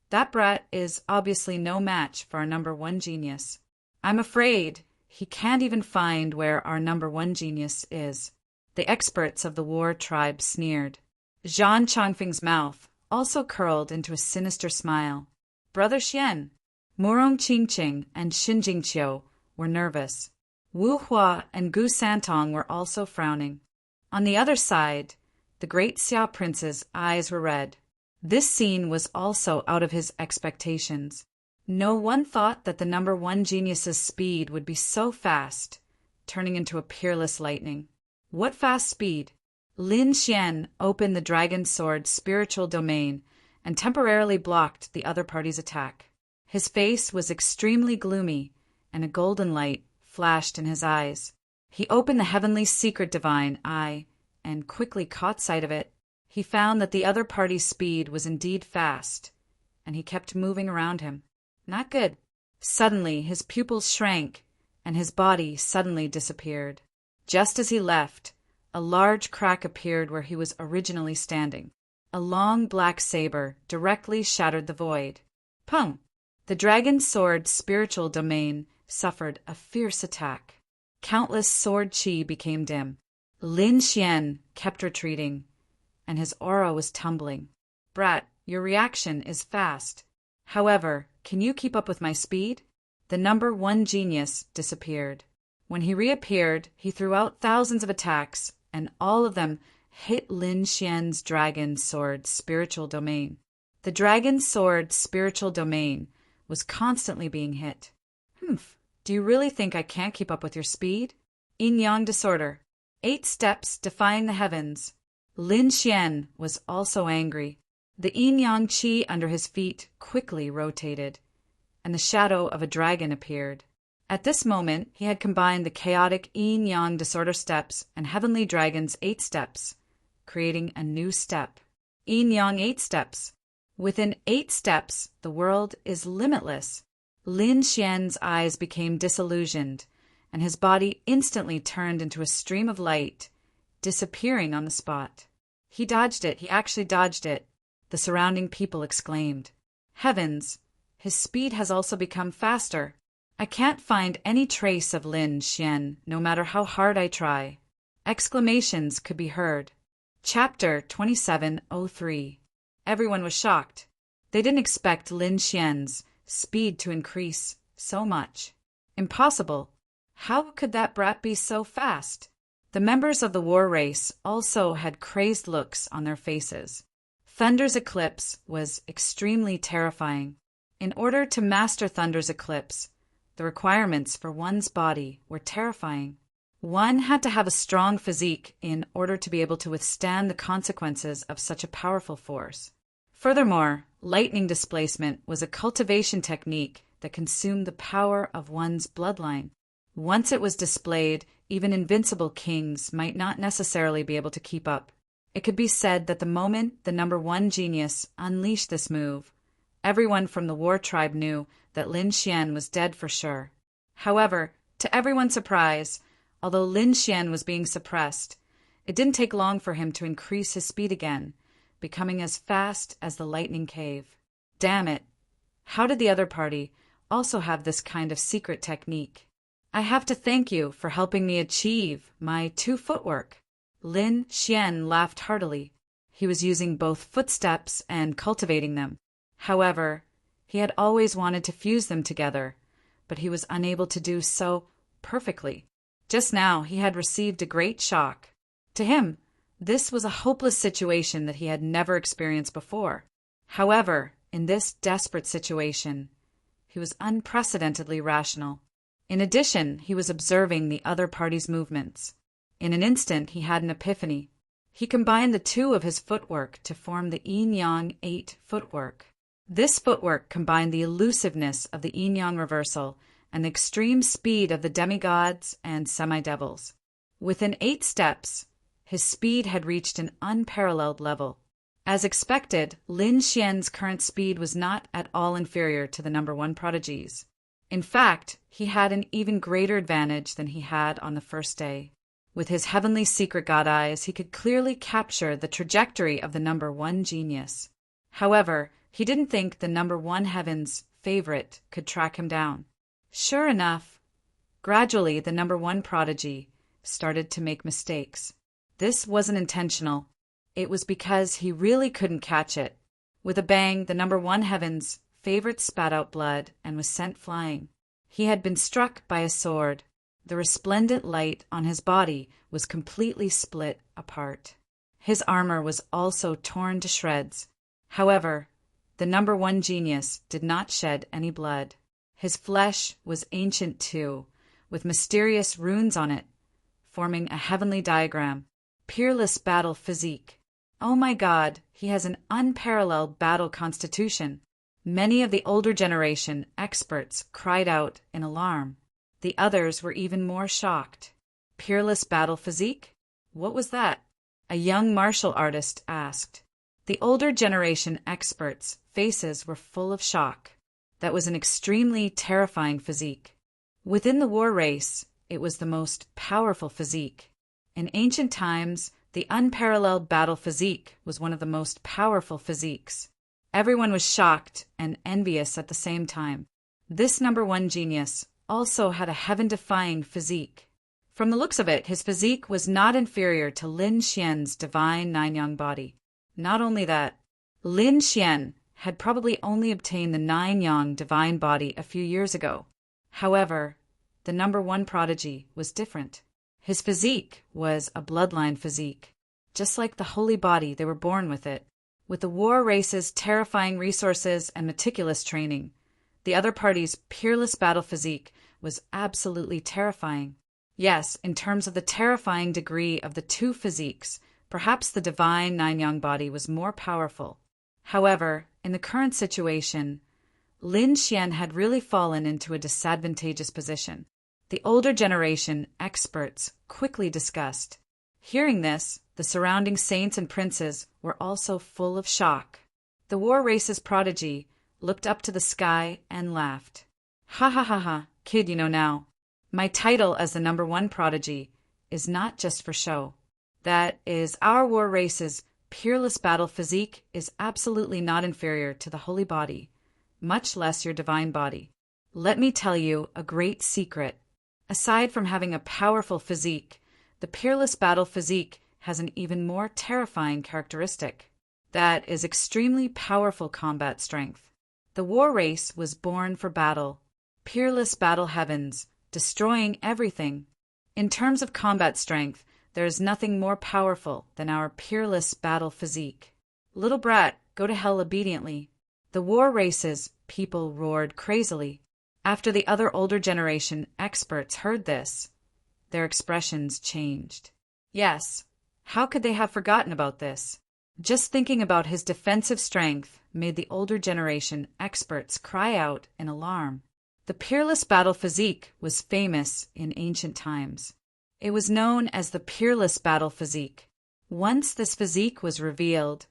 That brat is obviously no match for our number one genius. I'm afraid he can't even find where our number one genius is. The experts of the war tribe sneered. Zhang Changfeng's mouth also curled into a sinister smile. Brother Xian, Murong Qingqing, and Xin Jingqiu were nervous. Wu Hua and Gu Santong were also frowning. On the other side, the great Xia prince's eyes were red. This scene was also out of his expectations. No one thought that the number one genius's speed would be so fast, turning into a peerless lightning. What fast speed? Lin Xian opened the dragon sword's spiritual domain and temporarily blocked the other party's attack. His face was extremely gloomy, and a golden light flashed in his eyes. He opened the heavenly secret divine eye and quickly caught sight of it. He found that the other party's speed was indeed fast, and he kept moving around him. Not good. Suddenly, his pupils shrank, and his body suddenly disappeared. Just as he left, a large crack appeared where he was originally standing. A long black saber directly shattered the void. Pung! The dragon's sword's spiritual domain suffered a fierce attack. Countless sword qi became dim. Lin Xian kept retreating, and his aura was tumbling. Brat, your reaction is fast. However, can you keep up with my speed? The number one genius disappeared. When he reappeared, he threw out thousands of attacks, and all of them hit Lin Xian's dragon sword spiritual domain. The dragon sword spiritual domain was constantly being hit. Do you really think I can't keep up with your speed? Yin-yang disorder. 8 steps defying the heavens. Lin Xian was also angry. The yin-yang qi under his feet quickly rotated, and the shadow of a dragon appeared. At this moment, he had combined the chaotic yin-yang disorder steps and heavenly dragon's 8 steps, creating a new step. Yin-yang 8 steps. Within 8 steps, the world is limitless. Lin Xian's eyes became disillusioned, and his body instantly turned into a stream of light, disappearing on the spot. He dodged it. He actually dodged it. The surrounding people exclaimed. Heavens! His speed has also become faster. I can't find any trace of Lin Xian, no matter how hard I try. Exclamations could be heard. Chapter 2703. Everyone was shocked. They didn't expect Lin Xian's speed to increase so much. Impossible. How could that brat be so fast? The members of the war race also had crazed looks on their faces. Thunder's eclipse was extremely terrifying. In order to master Thunder's eclipse, the requirements for one's body were terrifying. One had to have a strong physique in order to be able to withstand the consequences of such a powerful force. Furthermore, lightning displacement was a cultivation technique that consumed the power of one's bloodline. Once it was displayed, even invincible kings might not necessarily be able to keep up. It could be said that the moment the number one genius unleashed this move, Everyone from the war tribe knew that Lin Xian was dead for sure. However, to everyone's surprise, although Lin Xian was being suppressed, it didn't take long for him to increase his speed again, becoming as fast as the lightning cave. Damn it! How did the other party also have this kind of secret technique? I have to thank you for helping me achieve my 2 footwork. Lin Xian laughed heartily. He was using both footsteps and cultivating them. However, he had always wanted to fuse them together, but he was unable to do so perfectly. Just now he had received a great shock. To him, this was a hopeless situation that he had never experienced before. However, in this desperate situation, he was unprecedentedly rational. In addition, he was observing the other party's movements. In an instant, he had an epiphany. He combined the 2 of his footwork to form the Yin-Yang 8 footwork. This footwork combined the elusiveness of the Yin-Yang reversal and the extreme speed of the demigods and semi-devils. Within 8 steps, his speed had reached an unparalleled level. As expected, Lin Xian's current speed was not at all inferior to the number 1 prodigy's. In fact, he had an even greater advantage than he had on the first day. With his heavenly secret god eyes, he could clearly capture the trajectory of the number 1 genius. However, he didn't think the number 1 heaven's favorite could track him down. Sure enough, gradually the number 1 prodigy started to make mistakes. This wasn't intentional. It was because he really couldn't catch it. With a bang, the number 1 heaven's favorite spat out blood and was sent flying. He had been struck by a sword. The resplendent light on his body was completely split apart. His armor was also torn to shreds. However, the number 1 genius did not shed any blood. His flesh was ancient too, with mysterious runes on it, forming a heavenly diagram. Peerless battle physique. Oh my God, he has an unparalleled battle constitution. Many of the older generation experts cried out in alarm. The others were even more shocked. Peerless battle physique? What was that? A young martial artist asked. The older generation experts' faces were full of shock. That was an extremely terrifying physique. Within the war race, it was the most powerful physique. In ancient times, the unparalleled battle physique was one of the most powerful physiques. Everyone was shocked and envious at the same time. This number 1 genius also had a heaven-defying physique. From the looks of it, his physique was not inferior to Lin Xian's divine 9-yang body. Not only that, Lin Xian had probably only obtained the 9-yang divine body a few years ago. However, the number 1 prodigy was different. His physique was a bloodline physique. Just like the holy body, they were born with it. With the war race's terrifying resources and meticulous training, the other party's peerless battle physique was absolutely terrifying. Yes, in terms of the terrifying degree of the 2 physiques, perhaps the divine 9-yang body was more powerful. However, in the current situation, Lin Xian had really fallen into a disadvantageous position. The older generation experts quickly discussed. Hearing this, the surrounding saints and princes were also full of shock. The war race's prodigy looked up to the sky and laughed. Ha ha ha ha, kid, you know now. My title as the number 1 prodigy is not just for show. That is, our war race's peerless battle physique is absolutely not inferior to the holy body, much less your divine body. Let me tell you a great secret. Aside from having a powerful physique, the peerless battle physique has an even more terrifying characteristic. That is extremely powerful combat strength. The war race was born for battle. Peerless battle heavens, destroying everything. In terms of combat strength, there is nothing more powerful than our peerless battle physique. Little brat, go to hell obediently. The war race's people roared crazily. After the other older generation experts heard this, their expressions changed. Yes, how could they have forgotten about this? Just thinking about his defensive strength made the older generation experts cry out in alarm. The peerless battle physique was famous in ancient times. It was known as the peerless battle physique. Once this physique was revealed,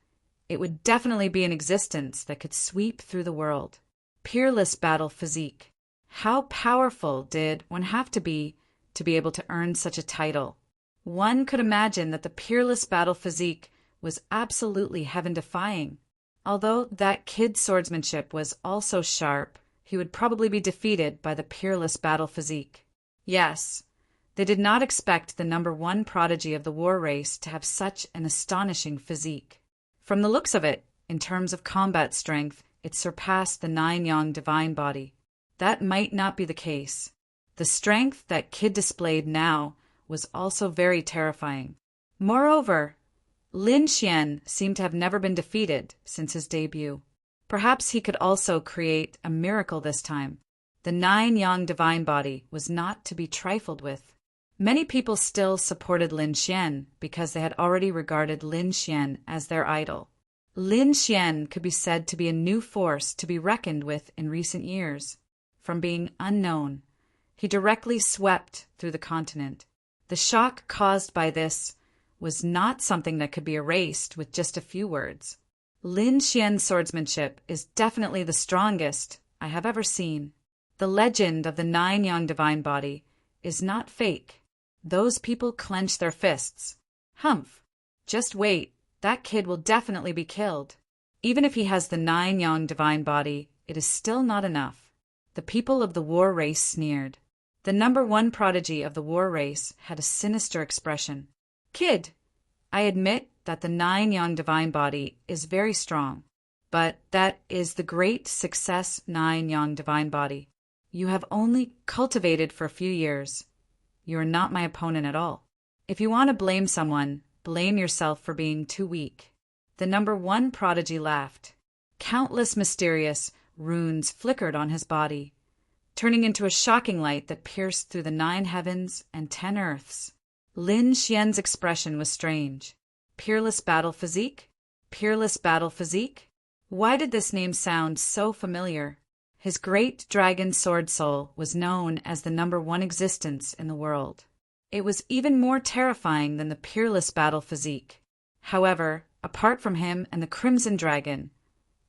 It would definitely be an existence that could sweep through the world. Peerless battle physique. How powerful did one have to be able to earn such a title? One could imagine that the peerless battle physique was absolutely heaven-defying. Although that kid's swordsmanship was also sharp, he would probably be defeated by the peerless battle physique. Yes, they did not expect the #1 prodigy of the war race to have such an astonishing physique. From the looks of it, in terms of combat strength, it surpassed the 9-yang divine body. That might not be the case. The strength that kid displayed now was also very terrifying. Moreover, Lin Xian seemed to have never been defeated since his debut. Perhaps he could also create a miracle this time. The 9-yang divine body was not to be trifled with. Many people still supported Lin Xian because they had already regarded Lin Xian as their idol. Lin Xian could be said to be a new force to be reckoned with in recent years. From being unknown, he directly swept through the continent. The shock caused by this was not something that could be erased with just a few words. Lin Xian's swordsmanship is definitely the strongest I have ever seen. The legend of the 9-yang divine body is not fake. Those people clench their fists. Humph! Just wait, that kid will definitely be killed. Even if he has the 9-yang divine body, it is still not enough. The people of the war race sneered. The #1 prodigy of the war race had a sinister expression. Kid, I admit that the 9-yang divine body is very strong, but that is the great success 9-yang divine body. You have only cultivated for a few years. You are not my opponent at all. If you want to blame someone, blame yourself for being too weak. The #1 prodigy laughed. Countless mysterious runes flickered on his body, turning into a shocking light that pierced through the 9 heavens and 10 earths. Lin Xian's expression was strange. Peerless battle physique? Peerless battle physique? Why did this name sound so familiar? His great dragon sword soul was known as the #1 existence in the world. It was even more terrifying than the peerless battle physique. However, apart from him and the Crimson Dragon,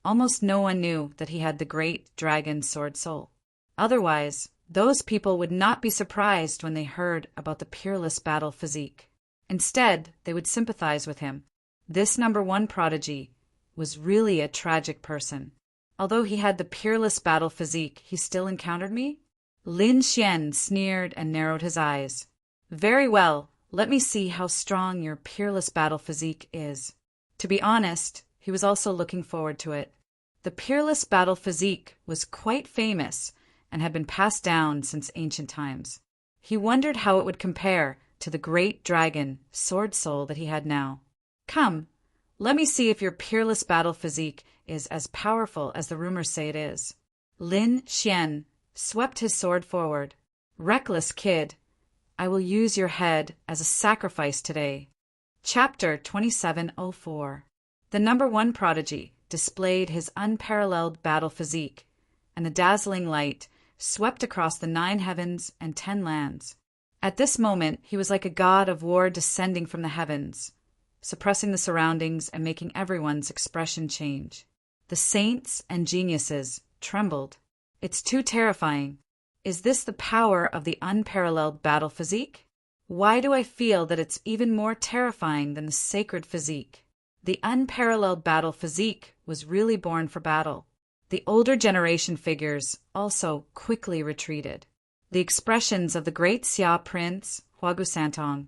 almost no one knew that he had the great dragon sword soul. Otherwise, those people would not be surprised when they heard about the peerless battle physique. Instead, they would sympathize with him. This #1 prodigy was really a tragic person. Although he had the peerless battle physique, he still encountered me? Lin Xian sneered and narrowed his eyes. Very well, let me see how strong your peerless battle physique is. To be honest, he was also looking forward to it. The peerless battle physique was quite famous and had been passed down since ancient times. He wondered how it would compare to the great dragon sword soul that he had now. Come, let me see if your peerless battle physique is as powerful as the rumors say it is. Lin Xian swept his sword forward. Reckless kid, I will use your head as a sacrifice today. Chapter 2704. The #1 prodigy displayed his unparalleled battle physique, and the dazzling light swept across the 9 heavens and 10 lands. At this moment, he was like a god of war descending from the heavens, suppressing the surroundings and making everyone's expression change. The saints and geniuses trembled. It's too terrifying. Is this the power of the unparalleled battle physique? Why do I feel that it's even more terrifying than the sacred physique? The unparalleled battle physique was really born for battle. The older generation figures also quickly retreated. The expressions of the great Xia Prince, Huagu Santong,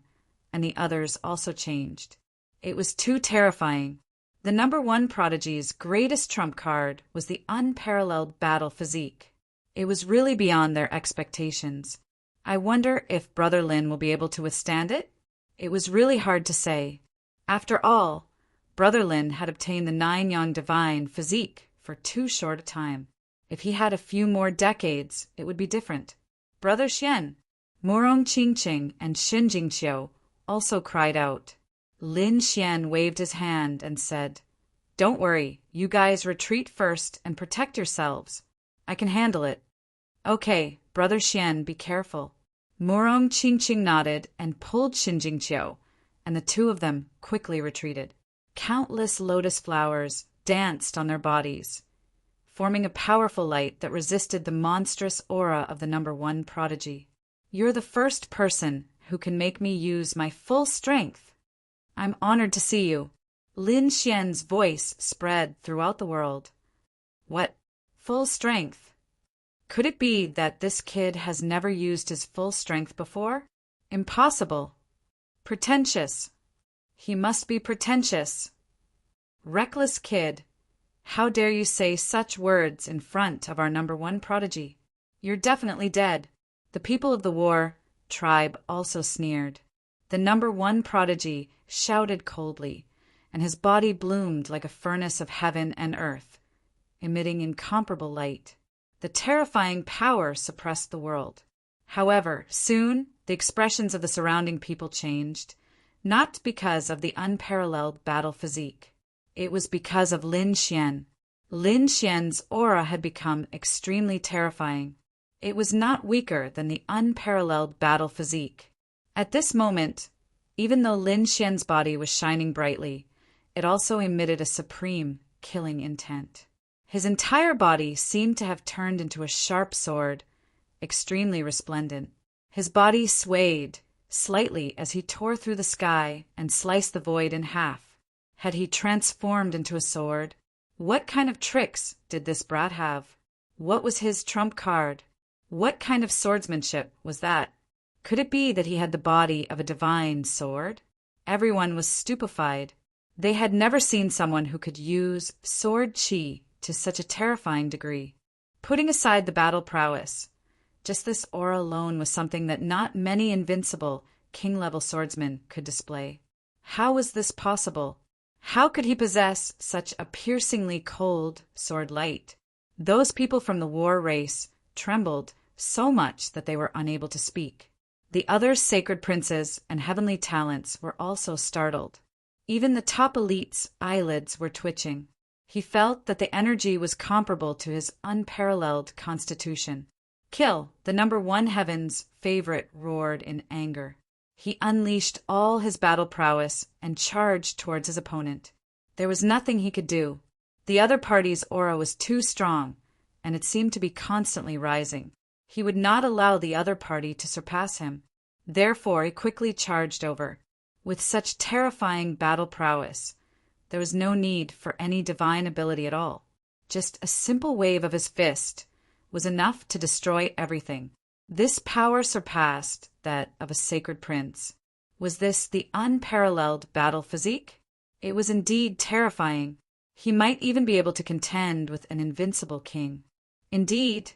and the others also changed. It was too terrifying. The #1 prodigy's greatest trump card was the unparalleled battle physique. It was really beyond their expectations. I wonder if Brother Lin will be able to withstand it? It was really hard to say. After all, Brother Lin had obtained the 9-yang divine physique for too short a time. If he had a few more decades, it would be different. Brother Xian, Murong Qingqing, and Xin Jingqiu also cried out. Lin Xian waved his hand and said, Don't worry, you guys retreat first and protect yourselves. I can handle it. Okay, Brother Xian, be careful. Murong Qingqing nodded and pulled Xin Jingqiu, and the two of them quickly retreated. Countless lotus flowers danced on their bodies, forming a powerful light that resisted the monstrous aura of the number one prodigy. You're the first person who can make me use my full strength. I'm honored to see you. Lin Xian's voice spread throughout the world. What? Full strength? Could it be that this kid has never used his full strength before? Impossible. Pretentious. He must be pretentious. Reckless kid. How dare you say such words in front of our number one prodigy? You're definitely dead. The people of the war tribe also sneered. The number one prodigy shouted coldly, and his body bloomed like a furnace of heaven and earth, emitting incomparable light. The terrifying power suppressed the world. However, soon the expressions of the surrounding people changed, not because of the unparalleled battle physique. It was because of Lin Xian. Lin Xian's aura had become extremely terrifying. It was not weaker than the unparalleled battle physique. At this moment, even though Lin Xian's body was shining brightly, it also emitted a supreme, killing intent. His entire body seemed to have turned into a sharp sword, extremely resplendent. His body swayed slightly as he tore through the sky and sliced the void in half. Had he transformed into a sword? What kind of tricks did this brat have? What was his trump card? What kind of swordsmanship was that? Could it be that he had the body of a divine sword? Everyone was stupefied. They had never seen someone who could use sword chi to such a terrifying degree. Putting aside the battle prowess, just this aura alone was something that not many invincible, king-level swordsmen could display. How was this possible? How could he possess such a piercingly cold sword light? Those people from the war race trembled so much that they were unable to speak. The other sacred princes and heavenly talents were also startled. Even the top elite's eyelids were twitching. He felt that the energy was comparable to his unparalleled constitution. Kill, the number one heaven's favorite, roared in anger. He unleashed all his battle prowess and charged towards his opponent. There was nothing he could do. The other party's aura was too strong, and it seemed to be constantly rising. He would not allow the other party to surpass him. Therefore, he quickly charged over. With such terrifying battle prowess, there was no need for any divine ability at all. Just a simple wave of his fist was enough to destroy everything. This power surpassed that of a sacred prince. Was this the unparalleled battle physique? It was indeed terrifying. He might even be able to contend with an invincible king. Indeed,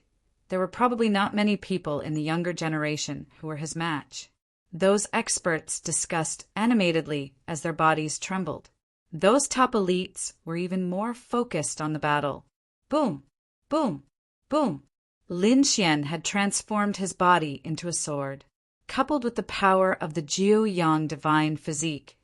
there were probably not many people in the younger generation who were his match. Those experts discussed animatedly as their bodies trembled. Those top elites were even more focused on the battle. Boom! Boom! Boom! Lin Xian had transformed his body into a sword. Coupled with the power of the Jiu-Yang divine physique,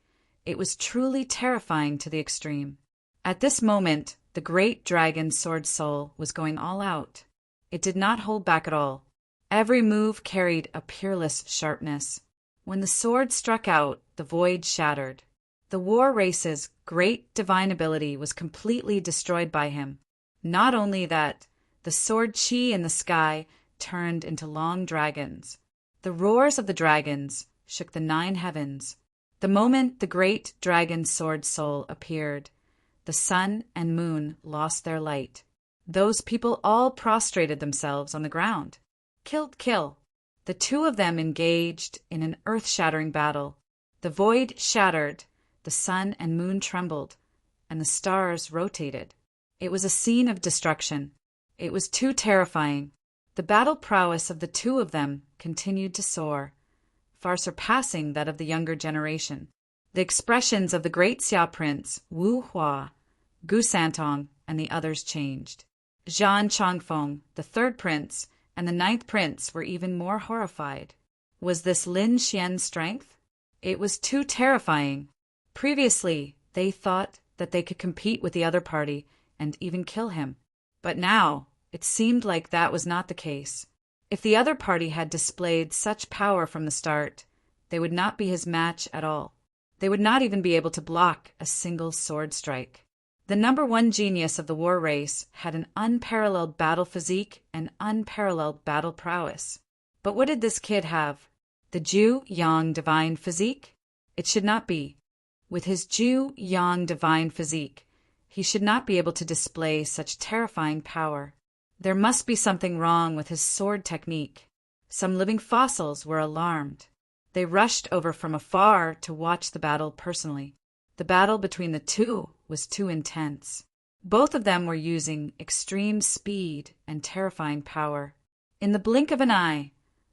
it was truly terrifying to the extreme. At this moment, the great dragon sword soul was going all out. It did not hold back at all. Every move carried a peerless sharpness. When the sword struck out, the void shattered. The war race's great divine ability was completely destroyed by him. Not only that, the sword chi in the sky turned into long dragons. The roars of the dragons shook the 9 heavens. The moment the great dragon sword soul appeared, the sun and moon lost their light. Those people all prostrated themselves on the ground. Kill. The two of them engaged in an earth-shattering battle. The void shattered, the sun and moon trembled, and the stars rotated. It was a scene of destruction. It was too terrifying. The battle prowess of the two of them continued to soar, far surpassing that of the younger generation. The expressions of the great Xia Prince, Wu Hua, Gu Santong, and the others changed. Zhan Chongfeng, the third prince, and the 9th prince were even more horrified. Was this Lin Xian's strength? It was too terrifying. Previously, they thought that they could compete with the other party and even kill him. But now, it seemed like that was not the case. If the other party had displayed such power from the start, they would not be his match at all. They would not even be able to block a single sword strike. The number one genius of the war race had an unparalleled battle physique and unparalleled battle prowess. But what did this kid have? The Ju Yang divine physique? It should not be. With his Ju Yang divine physique, he should not be able to display such terrifying power. There must be something wrong with his sword technique. Some living fossils were alarmed. They rushed over from afar to watch the battle personally. The battle between the two was too intense. Both of them were using extreme speed and terrifying power. In the blink of an eye,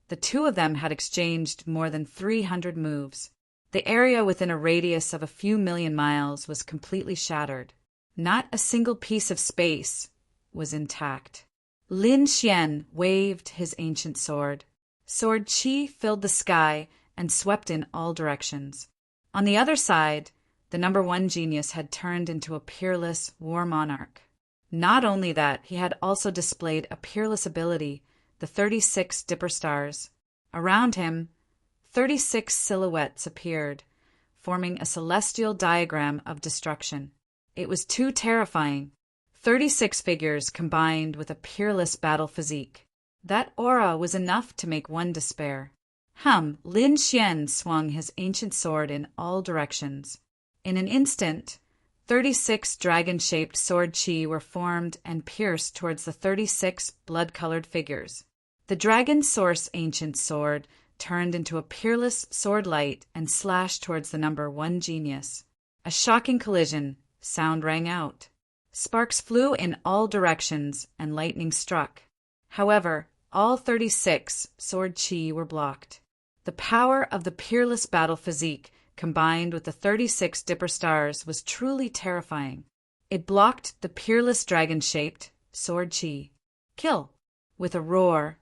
the two of them had exchanged more than 300 moves. The area within a radius of a few million miles was completely shattered. Not a single piece of space was intact. Lin Xian waved his ancient sword. Sword qi filled the sky and swept in all directions. On the other side, the number one genius had turned into a peerless war monarch. Not only that, he had also displayed a peerless ability, the 36 Dipper stars. Around him, 36 silhouettes appeared, forming a celestial diagram of destruction. It was too terrifying. 36 figures combined with a peerless battle physique. That aura was enough to make one despair. Lin Xian swung his ancient sword in all directions. In an instant, 36 dragon-shaped sword qi were formed and pierced towards the 36 blood-colored figures. The dragon source ancient sword turned into a peerless sword light and slashed towards the number one genius. A shocking collision. Sound rang out. Sparks flew in all directions and lightning struck. However, all 36 sword qi were blocked. The power of the peerless battle physique combined with the 36 Dipper stars was truly terrifying. It blocked the peerless dragon-shaped sword qi. Kill! With a roar,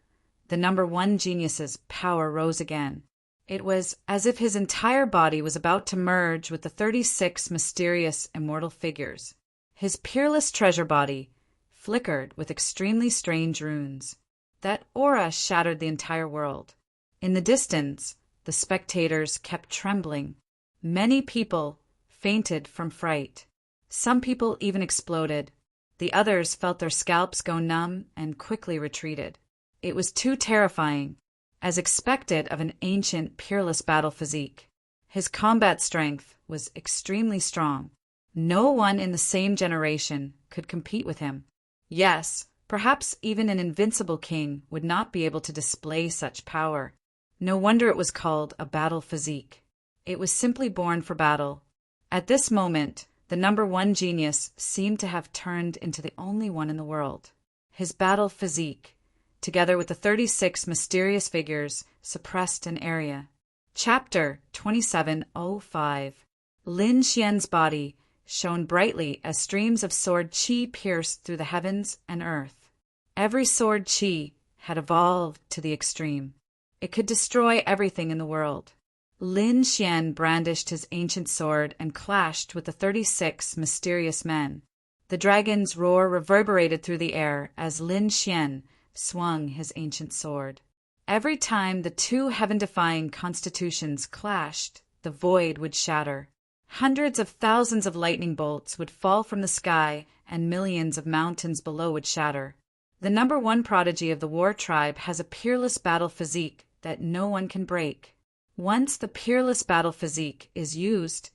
the number one genius's power rose again. It was as if his entire body was about to merge with the 36 mysterious immortal figures. His peerless treasure body flickered with extremely strange runes. That aura shattered the entire world. In the distance, the spectators kept trembling. Many people fainted from fright. Some people even exploded. The others felt their scalps go numb and quickly retreated. It was too terrifying, as expected of an ancient, peerless battle physique. His combat strength was extremely strong. No one in the same generation could compete with him. Yes, perhaps even an invincible king would not be able to display such power. No wonder it was called a battle physique. It was simply born for battle. At this moment, the number one genius seemed to have turned into the only one in the world. His battle physique, together with the 36 mysterious figures, suppressed an area. Chapter 2705. Lin Xian's body shone brightly as streams of sword qi pierced through the heavens and earth. Every sword qi had evolved to the extreme. It could destroy everything in the world. Lin Xian brandished his ancient sword and clashed with the 36 mysterious men. The dragon's roar reverberated through the air as Lin Xian swung his ancient sword. Every time the two heaven-defying constitutions clashed, the void would shatter. Hundreds of thousands of lightning bolts would fall from the sky, and millions of mountains below would shatter. The number one prodigy of the war tribe has a peerless battle physique that no one can break. Once the peerless battle physique is used,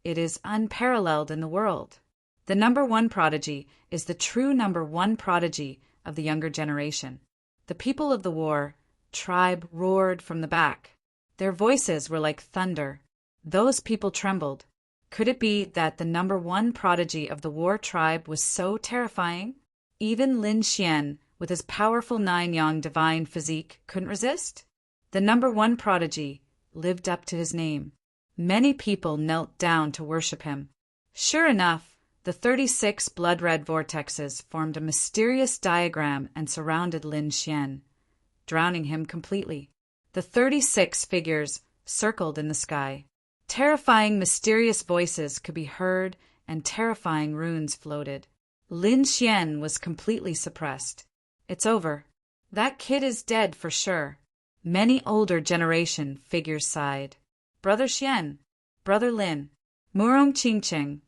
it is unparalleled in the world. The number one prodigy is the true number one prodigy of the younger generation. The people of the war tribe roared from the back. Their voices were like thunder. Those people trembled. Could it be that the number one prodigy of the war tribe was so terrifying? Even Lin Xian, with his powerful 9-yang divine physique, couldn't resist? The number one prodigy lived up to his name. Many people knelt down to worship him. Sure enough, the 36 blood-red vortexes formed a mysterious diagram and surrounded Lin Xian, drowning him completely. The 36 figures circled in the sky. Terrifying, mysterious voices could be heard, and terrifying runes floated. Lin Xian was completely suppressed. It's over. That kid is dead for sure. Many older generation figures sighed. Brother Xian, Brother Lin, Murong Qingqing,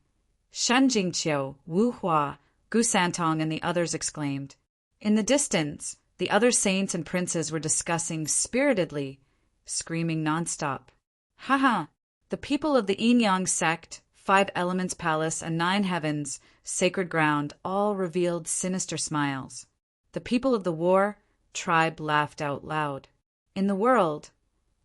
Shanjingqiu, Wu Hua, Gu Santong, and the others exclaimed. In the distance, the other saints and princes were discussing spiritedly, screaming nonstop. Haha! The people of the Yin-Yang sect, 5 Elements Palace, and 9 Heavens, Sacred Ground, all revealed sinister smiles. The people of the war tribe laughed out loud. In the world,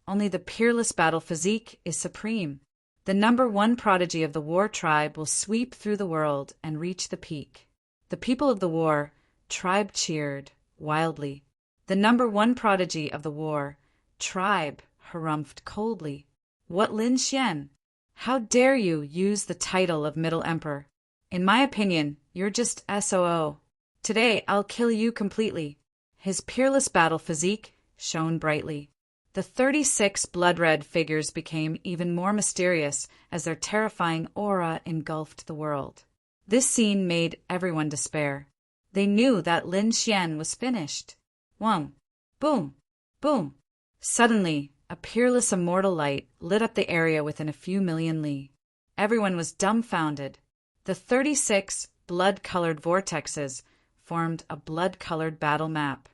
only the peerless battle physique is supreme. The #1 prodigy of the war tribe will sweep through the world and reach the peak. The people of the war tribe cheered wildly. The #1 prodigy of the war tribe harumphed coldly. What, Lin Xian? How dare you use the title of Middle Emperor? In my opinion, you're just SOO. Today I'll kill you completely. His peerless battle physique shone brightly. The 36 blood-red figures became even more mysterious as their terrifying aura engulfed the world. This scene made everyone despair. They knew that Lin Xian was finished. Whong! Boom! Boom! Suddenly, a peerless immortal light lit up the area within a few million li. Everyone was dumbfounded. The 36 blood-colored vortexes formed a blood-colored battle map.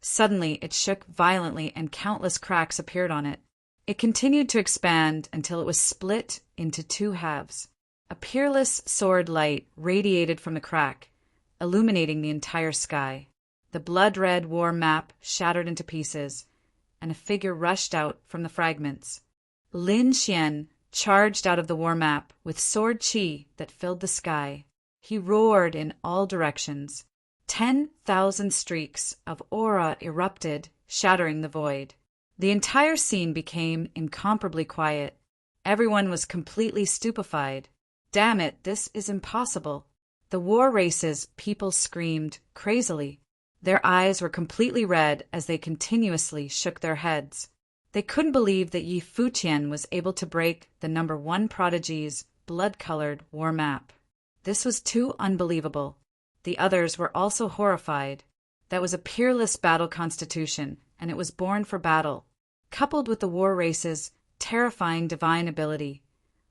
Suddenly, it shook violently and countless cracks appeared on it. It continued to expand until it was split into 2 halves. A peerless sword light radiated from the crack, illuminating the entire sky. The blood-red war map shattered into pieces, and a figure rushed out from the fragments. Lin Xian charged out of the war map with sword qi that filled the sky. He roared in all directions. 10,000 streaks of aura erupted, shattering the void. The entire scene became incomparably quiet. Everyone was completely stupefied. Damn it, this is impossible. The war race's people screamed crazily. Their eyes were completely red as they continuously shook their heads. They couldn't believe that Yi Fuqian was able to break the #1 prodigy's blood-colored war map. This was too unbelievable. The others were also horrified. That was a peerless battle constitution, and it was born for battle. Coupled with the war race's terrifying divine ability,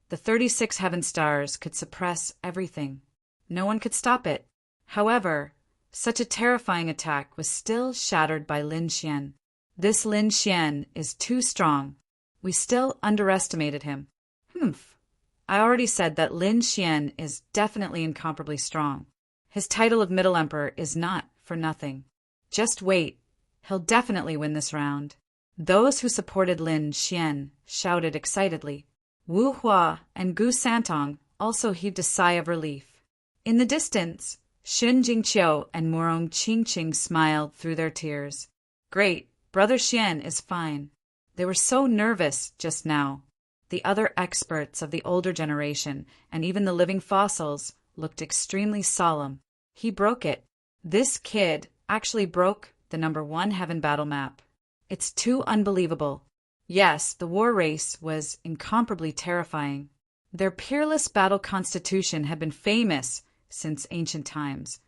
the 36 heaven stars could suppress everything. No one could stop it. However, such a terrifying attack was still shattered by Lin Xian. This Lin Xian is too strong. We still underestimated him. Humph. I already said that Lin Xian is definitely incomparably strong. His title of Middle Emperor is not for nothing. Just wait. He'll definitely win this round. Those who supported Lin Xian shouted excitedly. Wu Hua and Gu Santong also heaved a sigh of relief. In the distance, Xun Jingqiu and Murong Qingqing smiled through their tears. Great, Brother Xian is fine. They were so nervous just now. The other experts of the older generation, and even the living fossils, looked extremely solemn. He broke it. This kid actually broke the #1 heaven battle map. It's too unbelievable. Yes, the war race was incomparably terrifying. Their peerless battle constitution had been famous since ancient times,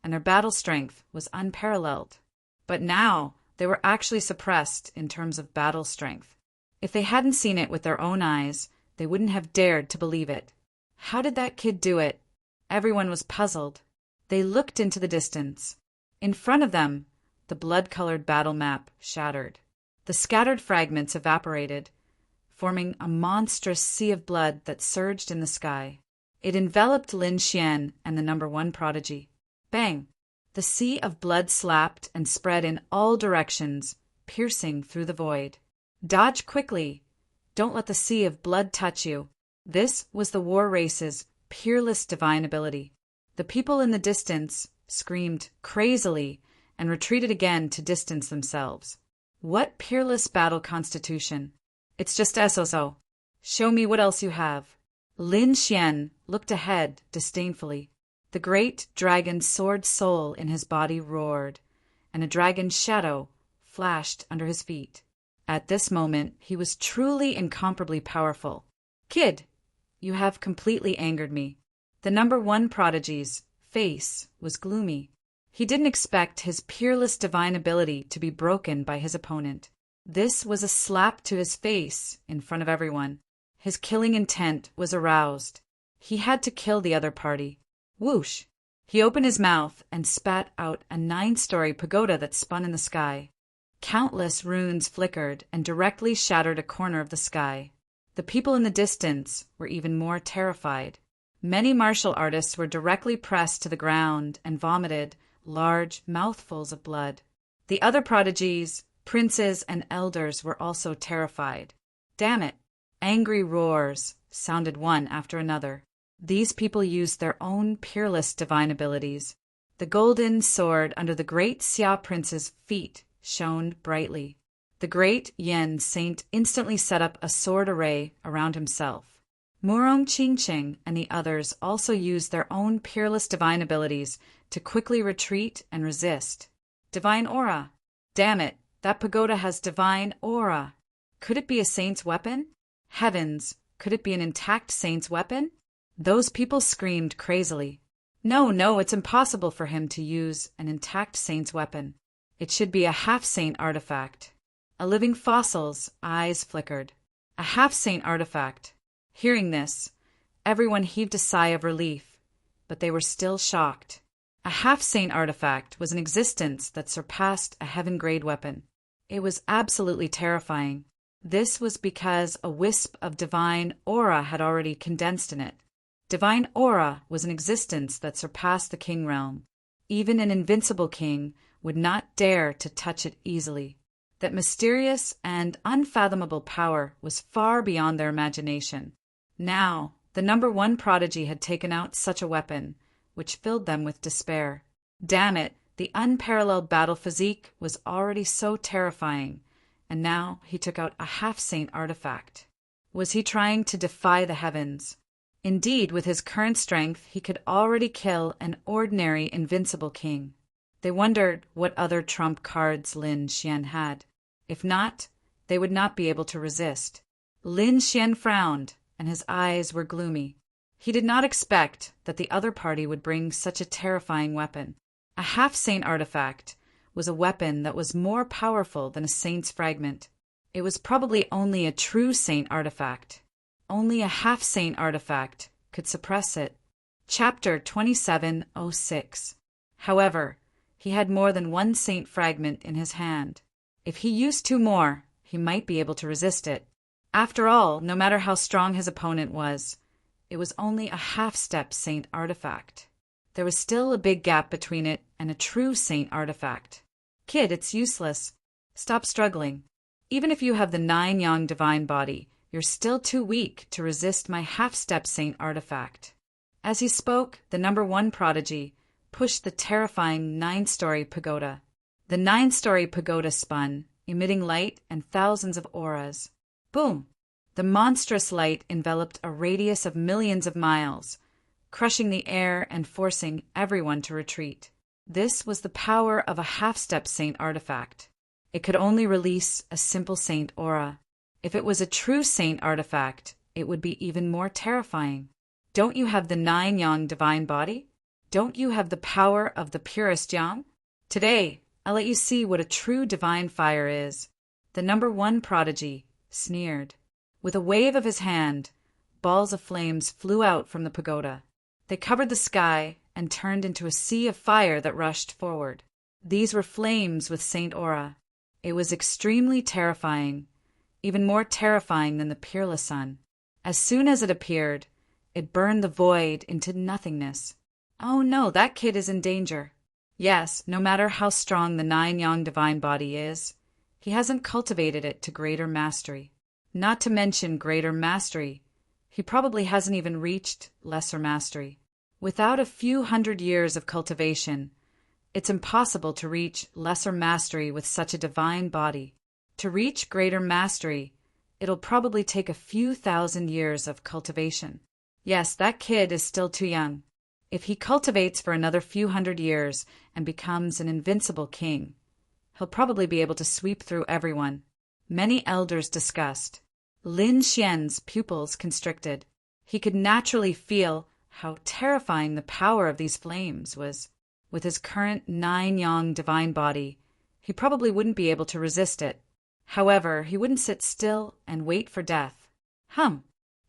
and their battle strength was unparalleled. But now they were actually suppressed in terms of battle strength. If they hadn't seen it with their own eyes, they wouldn't have dared to believe it. How did that kid do it? Everyone was puzzled. They looked into the distance. In front of them, the blood-colored battle map shattered. The scattered fragments evaporated, forming a monstrous sea of blood that surged in the sky. It enveloped Lin Xian and the #1 prodigy. Bang! The sea of blood slapped and spread in all directions, piercing through the void. Dodge quickly. Don't let the sea of blood touch you. This was the war race's peerless divine ability. The people in the distance screamed crazily and retreated again to distance themselves. What peerless battle constitution! It's just SOSO. Show me what else you have. Lin Xian looked ahead disdainfully. The great dragon sword soul in his body roared, and a dragon's shadow flashed under his feet. At this moment, he was truly incomparably powerful. Kid, you have completely angered me. The #1 prodigy's face was gloomy. He didn't expect his peerless divine ability to be broken by his opponent. This was a slap to his face in front of everyone. His killing intent was aroused. He had to kill the other party. Whoosh! He opened his mouth and spat out a 9-story pagoda that spun in the sky. Countless runes flickered and directly shattered a corner of the sky. The people in the distance were even more terrified. Many martial artists were directly pressed to the ground and vomited large mouthfuls of blood. The other prodigies, princes, and elders were also terrified. Damn it! Angry roars sounded one after another. These people used their own peerless divine abilities. The golden sword under the great Xia prince's feet shone brightly. The great Yen saint instantly set up a sword array around himself. Murong Qingqing and the others also used their own peerless divine abilities to quickly retreat and resist. Divine aura! Damn it, that pagoda has divine aura! Could it be a saint's weapon? Heavens, could it be an intact saint's weapon? Those people screamed crazily. No, it's impossible for him to use an intact saint's weapon. It should be a half-saint artifact. A living fossil's eyes flickered. A half-saint artifact. Hearing this, everyone heaved a sigh of relief, but they were still shocked. A half-saint artifact was an existence that surpassed a heaven-grade weapon. It was absolutely terrifying. This was because a wisp of divine aura had already condensed in it. Divine aura was an existence that surpassed the king realm. Even an invincible king would not dare to touch it easily. That mysterious and unfathomable power was far beyond their imagination. Now, the number 1 prodigy had taken out such a weapon, which filled them with despair. Damn it, the unparalleled battle physique was already so terrifying, and now he took out a half-saint artifact. Was he trying to defy the heavens? Indeed, with his current strength, he could already kill an ordinary invincible king. They wondered what other trump cards Lin Xian had. If not, they would not be able to resist. Lin Xian frowned, and his eyes were gloomy. He did not expect that the other party would bring such a terrifying weapon. A half-saint artifact was a weapon that was more powerful than a saint's fragment. It was probably only a true saint artifact. Only a half-saint artifact could suppress it. Chapter 2706. However, he had more than 1 saint fragment in his hand. If he used 2 more, he might be able to resist it. After all, no matter how strong his opponent was, it was only a half-step saint artifact. There was still a big gap between it and a true saint artifact. Kid, it's useless. Stop struggling. Even if you have the 9-yang divine body, you're still too weak to resist my half-step saint artifact. As he spoke, the number 1 prodigy pushed the terrifying 9-story pagoda. The 9-story pagoda spun, emitting light and thousands of auras. Boom! The monstrous light enveloped a radius of millions of miles, crushing the air and forcing everyone to retreat. This was the power of a half-step saint artifact. It could only release a simple saint aura. If it was a true saint artifact, it would be even more terrifying. Don't you have the 9-yang divine body? Don't you have the power of the purest yang? Today, I'll let you see what a true divine fire is. The number 1 prodigy sneered. With a wave of his hand, balls of flames flew out from the pagoda. They covered the sky and turned into a sea of fire that rushed forward. These were flames with saint aura. It was extremely terrifying, even more terrifying than the peerless sun. As soon as it appeared, it burned the void into nothingness. Oh no, that kid is in danger. Yes, no matter how strong the 9-yang divine body is, he hasn't cultivated it to greater mastery. Not to mention greater mastery, he probably hasn't even reached lesser mastery. Without a few hundred years of cultivation, it's impossible to reach lesser mastery with such a divine body. To reach greater mastery, it'll probably take a few thousand years of cultivation. Yes, that kid is still too young. If he cultivates for another few hundred years and becomes an invincible king, he'll probably be able to sweep through everyone. Many elders discussed. Lin Xian's pupils constricted. He could naturally feel how terrifying the power of these flames was. With his current 9-yang divine body, he probably wouldn't be able to resist it. However, he wouldn't sit still and wait for death.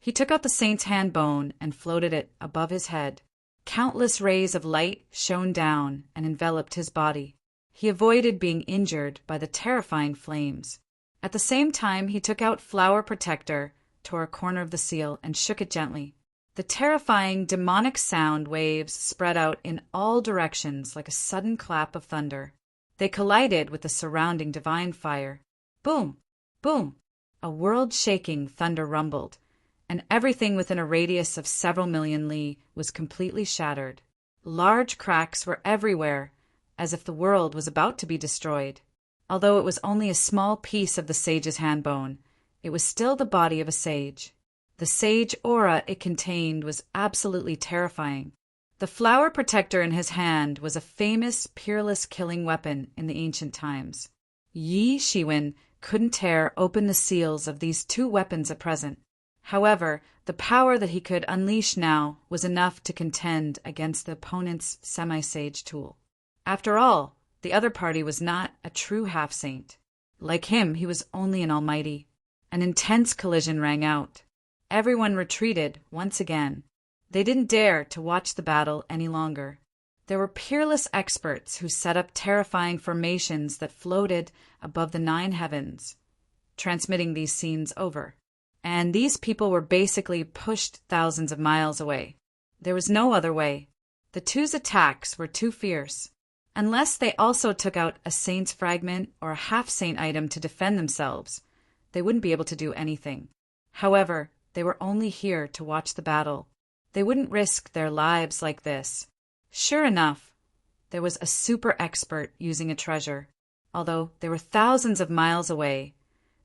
He took out the saint's hand bone and floated it above his head. Countless rays of light shone down and enveloped his body. He avoided being injured by the terrifying flames. At the same time, he took out Flower Protector, tore a corner of the seal, and shook it gently. The terrifying, demonic sound waves spread out in all directions like a sudden clap of thunder. They collided with the surrounding divine fire. Boom! Boom! A world-shaking thunder rumbled, and everything within a radius of several million li was completely shattered. Large cracks were everywhere, as if the world was about to be destroyed. Although it was only a small piece of the sage's hand bone, it was still the body of a sage. The sage aura it contained was absolutely terrifying. The Flower Protector in his hand was a famous, peerless killing weapon in the ancient times. Yi Shiwen couldn't tear open the seals of these two weapons at present. However, the power that he could unleash now was enough to contend against the opponent's semi-sage tool. After all, the other party was not a true half-saint. Like him, he was only an almighty. An intense collision rang out. Everyone retreated once again. They didn't dare to watch the battle any longer. There were peerless experts who set up terrifying formations that floated above the 9 heavens, transmitting these scenes over. And these people were basically pushed thousands of miles away. There was no other way. The two's attacks were too fierce. Unless they also took out a saint's fragment or a half-saint item to defend themselves, they wouldn't be able to do anything. However, they were only here to watch the battle. They wouldn't risk their lives like this. Sure enough, there was a super expert using a treasure. Although they were thousands of miles away,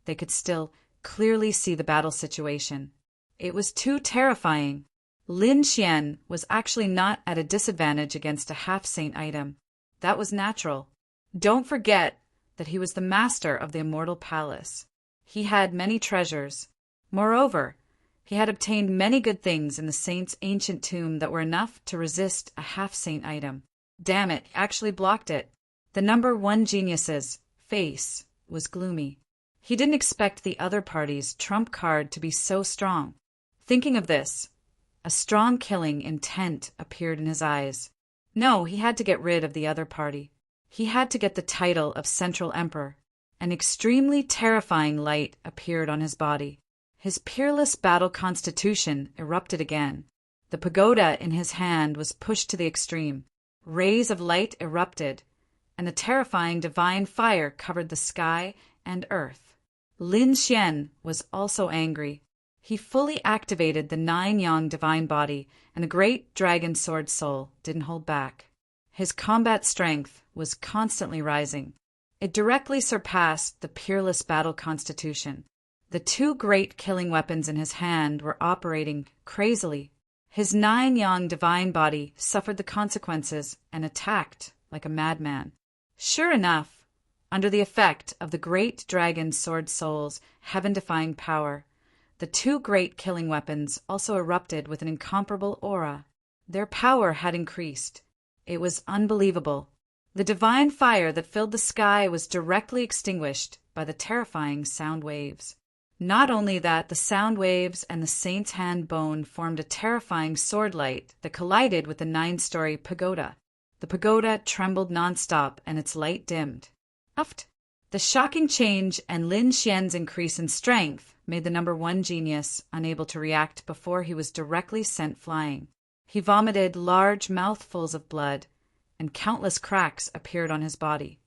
they could still clearly see the battle situation. It was too terrifying. Lin Xian was actually not at a disadvantage against a half-saint item. That was natural. Don't forget that he was the master of the Immortal Palace. He had many treasures. Moreover, he had obtained many good things in the saint's ancient tomb that were enough to resist a half-saint item. Damn it, he actually blocked it. The number 1 genius's face was gloomy. He didn't expect the other party's trump card to be so strong. Thinking of this, a strong killing intent appeared in his eyes. No, he had to get rid of the other party. He had to get the title of Central Emperor. An extremely terrifying light appeared on his body. His peerless battle constitution erupted again. The pagoda in his hand was pushed to the extreme. Rays of light erupted, and a terrifying divine fire covered the sky and earth. Lin Xian was also angry. He fully activated the 9-yang divine body, and the great dragon sword soul didn't hold back. His combat strength was constantly rising. It directly surpassed the peerless battle constitution. The 2 great killing weapons in his hand were operating crazily. His 9-yang divine body suffered the consequences and attacked like a madman. Sure enough, under the effect of the great dragon sword soul's heaven-defying power, the 2 great killing weapons also erupted with an incomparable aura. Their power had increased. It was unbelievable. The divine fire that filled the sky was directly extinguished by the terrifying sound waves. Not only that, the sound waves and the saint's hand bone formed a terrifying sword light that collided with the 9-story pagoda. The pagoda trembled nonstop and its light dimmed. Uft! The shocking change and Lin Xian's increase in strength made the number 1 genius unable to react before he was directly sent flying. He vomited large mouthfuls of blood, and countless cracks appeared on his body.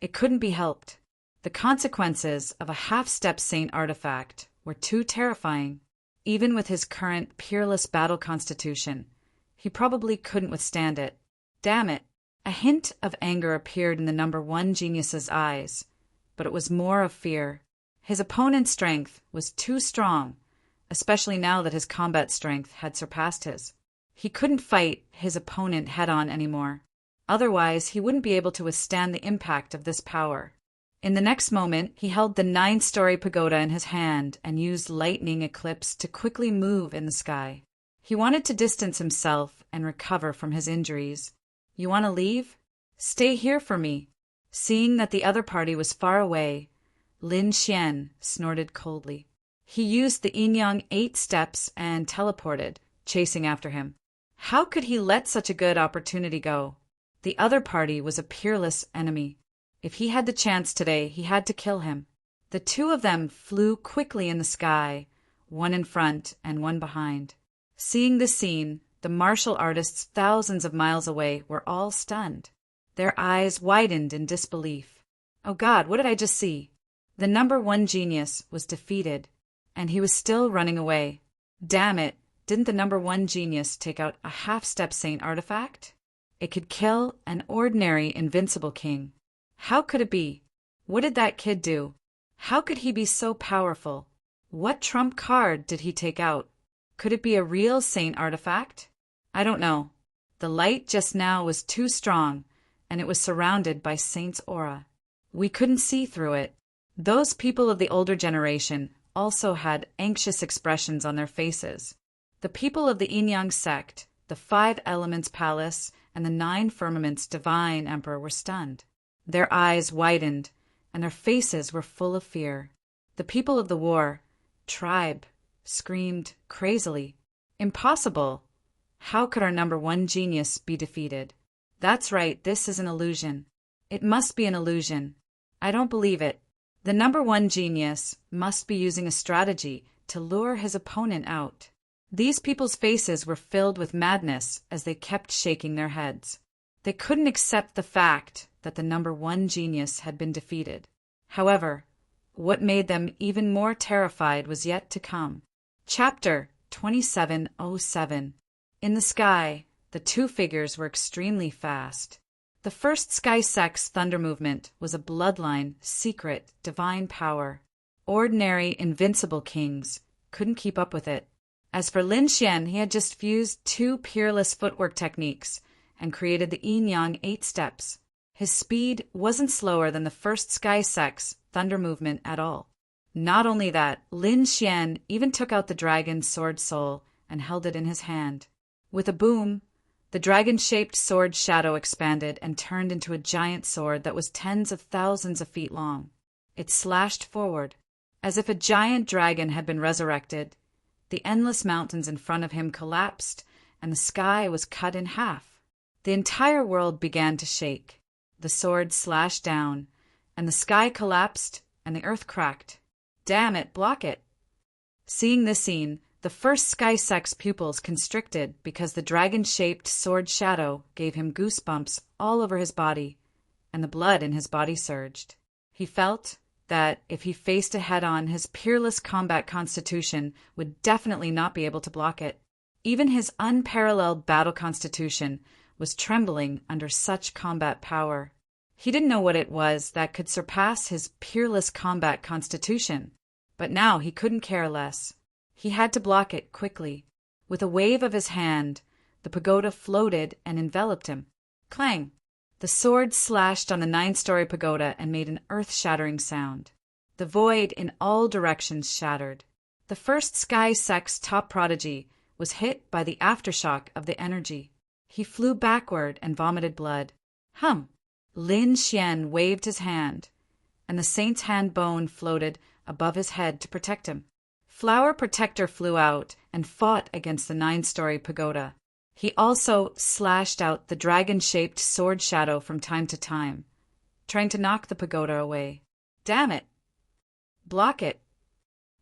It couldn't be helped. The consequences of a half-step saint artifact were too terrifying. Even with his current peerless battle constitution, he probably couldn't withstand it. Damn it! A hint of anger appeared in the number 1 genius's eyes, but it was more of fear. His opponent's strength was too strong, especially now that his combat strength had surpassed his. He couldn't fight his opponent head-on anymore. Otherwise, he wouldn't be able to withstand the impact of this power. In the next moment, he held the 9-story pagoda in his hand and used lightning eclipse to quickly move in the sky. He wanted to distance himself and recover from his injuries. You want to leave? Stay here for me. Seeing that the other party was far away, Lin Xian snorted coldly. He used the yin-yang 8 steps and teleported, chasing after him. How could he let such a good opportunity go? The other party was a peerless enemy. If he had the chance today, he had to kill him. The two of them flew quickly in the sky, one in front and one behind. Seeing this scene, the martial artists thousands of miles away were all stunned. Their eyes widened in disbelief. Oh God, what did I just see? The number one genius was defeated, and he was still running away. Damn it, didn't the number one genius take out a half-step saint artifact? It could kill an ordinary invincible king. How could it be? What did that kid do? How could he be so powerful? What trump card did he take out? Could it be a real saint artifact? I don't know. The light just now was too strong, and it was surrounded by Saint's aura. We couldn't see through it. Those people of the older generation also had anxious expressions on their faces. The people of the Yin-Yang sect, the 5 Elements Palace, and the 9 Firmaments Divine Emperor were stunned. Their eyes widened, and their faces were full of fear. The people of the war, tribe, screamed crazily. Impossible! How could our number one genius be defeated? That's right, this is an illusion. It must be an illusion. I don't believe it. The number one genius must be using a strategy to lure his opponent out. These people's faces were filled with madness as they kept shaking their heads. They couldn't accept the fact that the number one genius had been defeated. However, what made them even more terrified was yet to come. Chapter 2707. In the sky, the two figures were extremely fast. The first Sky Sect's thunder movement was a bloodline, secret, divine power. Ordinary, invincible kings couldn't keep up with it. As for Lin Xian, he had just fused 2 peerless footwork techniques and created the Yin-Yang 8 steps. His speed wasn't slower than the first Sky Sect's thunder movement at all. Not only that, Lin Xian even took out the dragon's sword soul and held it in his hand. With a boom, the dragon-shaped sword shadow expanded and turned into a giant sword that was tens of thousands of feet long. It slashed forward. As if a giant dragon had been resurrected, the endless mountains in front of him collapsed, and the sky was cut in half. The entire world began to shake. The sword slashed down, and the sky collapsed, and the earth cracked. Damn it, block it! Seeing this scene, the first Sky Sect's pupils constricted because the dragon-shaped sword shadow gave him goosebumps all over his body, and the blood in his body surged. He felt that if he faced it head-on, his peerless combat constitution would definitely not be able to block it. Even his unparalleled battle constitution was trembling under such combat power. He didn't know what it was that could surpass his peerless combat constitution, but now he couldn't care less. He had to block it quickly. With a wave of his hand, the pagoda floated and enveloped him. Clang! The sword slashed on the 9-story pagoda and made an earth-shattering sound. The void in all directions shattered. The first Sky Sect's top prodigy was hit by the aftershock of the energy. He flew backward and vomited blood. Lin Xian waved his hand, and the saint's hand bone floated above his head to protect him. Flower Protector flew out and fought against the 9-story pagoda. He also slashed out the dragon-shaped sword shadow from time to time, trying to knock the pagoda away. Damn it! Block it!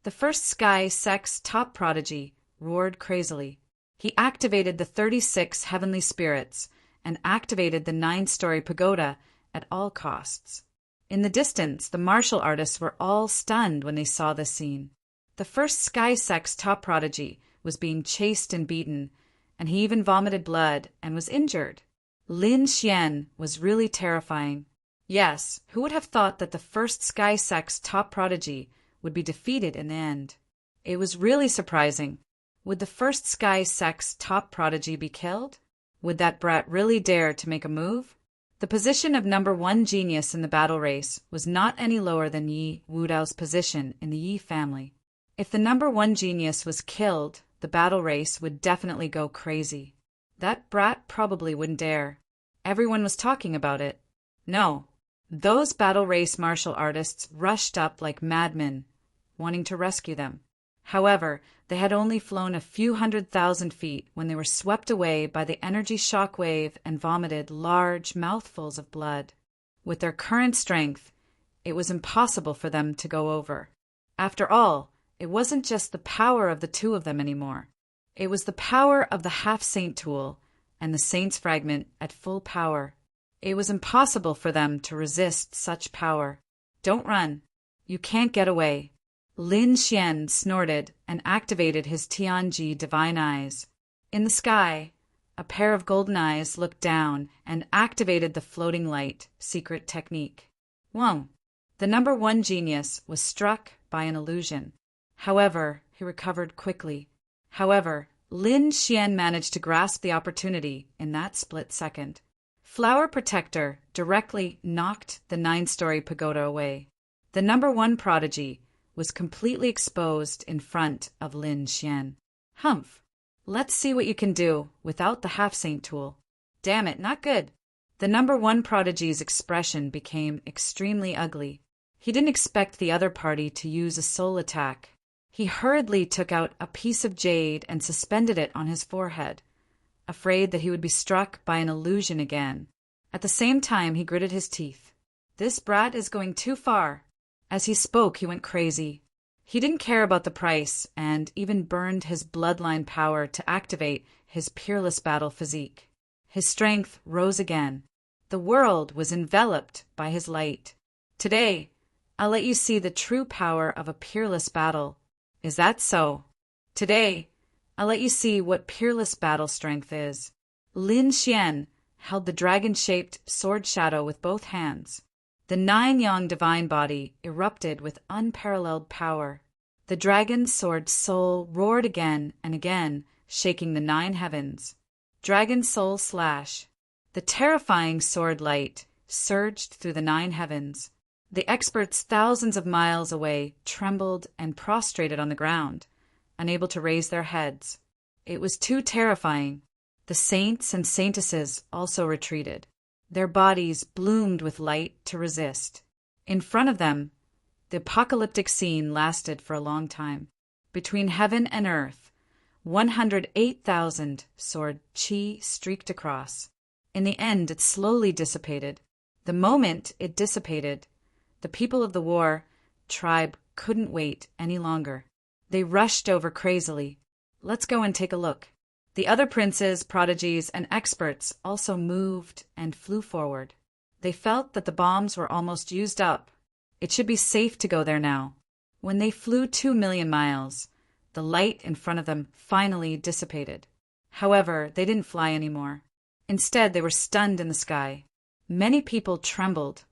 The first Sky Sect's top prodigy roared crazily. He activated the 36 heavenly spirits and activated the 9-story pagoda at all costs. In the distance, the martial artists were all stunned when they saw this scene. The first Sky Sect's top prodigy was being chased and beaten, and he even vomited blood and was injured. Lin Xian was really terrifying. Yes, who would have thought that the first Sky Sect's top prodigy would be defeated in the end? It was really surprising. Would the first Sky Sect's top prodigy be killed? Would that brat really dare to make a move? The position of number one genius in the battle race was not any lower than Yi Wudao's position in the Yi family. If the number one genius was killed, the battle race would definitely go crazy. That brat probably wouldn't dare. Everyone was talking about it. No, those battle race martial artists rushed up like madmen, wanting to rescue them. However, they had only flown a few 100,000 feet when they were swept away by the energy shock wave and vomited large mouthfuls of blood. With their current strength, it was impossible for them to go over. After all, it wasn't just the power of the two of them anymore. It was the power of the half-saint tool and the saint's fragment at full power. It was impossible for them to resist such power. Don't run. You can't get away. Lin Xian snorted and activated his Tianji divine eyes. In the sky, a pair of golden eyes looked down and activated the floating light secret technique. Whoa! The number one genius was struck by an illusion. However, he recovered quickly. However, Lin Xian managed to grasp the opportunity in that split second. Flower Protector directly knocked the 9-story pagoda away. The number one prodigy was completely exposed in front of Lin Xian. Humph! Let's see what you can do without the half-saint tool. Damn it, not good. The number one prodigy's expression became extremely ugly. He didn't expect the other party to use a soul attack. He hurriedly took out a piece of jade and suspended it on his forehead, afraid that he would be struck by an illusion again. At the same time, he gritted his teeth. This brat is going too far. As he spoke, he went crazy. He didn't care about the price and even burned his bloodline power to activate his peerless battle physique. His strength rose again. The world was enveloped by his light. Today, I'll let you see the true power of a peerless battle. Is that so? Today, I'll let you see what peerless battle strength is. Lin Xian held the dragon-shaped sword shadow with both hands. The 9-yang divine body erupted with unparalleled power. The dragon's sword soul roared again and again, shaking the 9 heavens. Dragon soul slash. The terrifying sword light surged through the 9 heavens. The experts thousands of miles away trembled and prostrated on the ground, unable to raise their heads. It was too terrifying. The saints and saintesses also retreated. Their bodies bloomed with light to resist. In front of them, the apocalyptic scene lasted for a long time. Between heaven and earth, 108,000 sword chi streaked across. In the end, it slowly dissipated. The moment it dissipated, the people of the war tribe couldn't wait any longer. They rushed over crazily. Let's go and take a look. The other princes, prodigies, and experts also moved and flew forward. They felt that the bombs were almost used up. It should be safe to go there now. When they flew 2 million miles, the light in front of them finally dissipated. However, they didn't fly anymore. Instead, they were stunned in the sky. Many people trembled,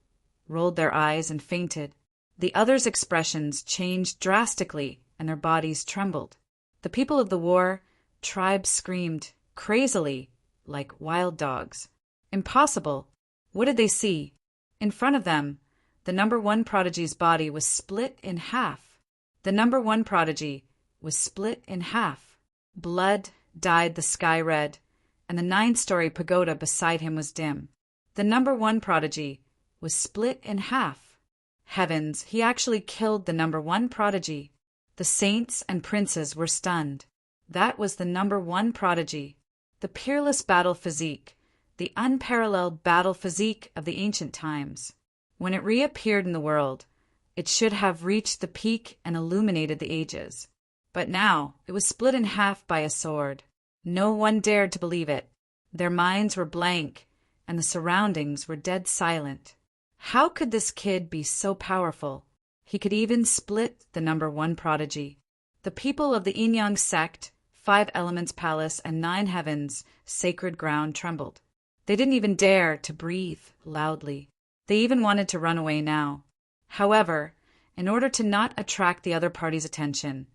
rolled their eyes, and fainted. The others' expressions changed drastically, and their bodies trembled. The people of the war tribe screamed crazily, like wild dogs. Impossible! What did they see? In front of them, the number one prodigy's body was split in half. The number one prodigy was split in half. Blood dyed the sky red, and the 9-story pagoda beside him was dim. The number one prodigy was split in half. Heavens, he actually killed the number one prodigy. The saints and princes were stunned. That was the number one prodigy, the peerless battle physique, the unparalleled battle physique of the ancient times. When it reappeared in the world, it should have reached the peak and illuminated the ages. But now it was split in half by a sword. No one dared to believe it. Their minds were blank, and the surroundings were dead silent. How could this kid be so powerful? He could even split the number one prodigy. The people of the Yin-Yang sect, 5 Elements Palace, and 9 Heavens, sacred ground trembled. They didn't even dare to breathe loudly. They even wanted to run away now. However, in order to not attract the other party's attention,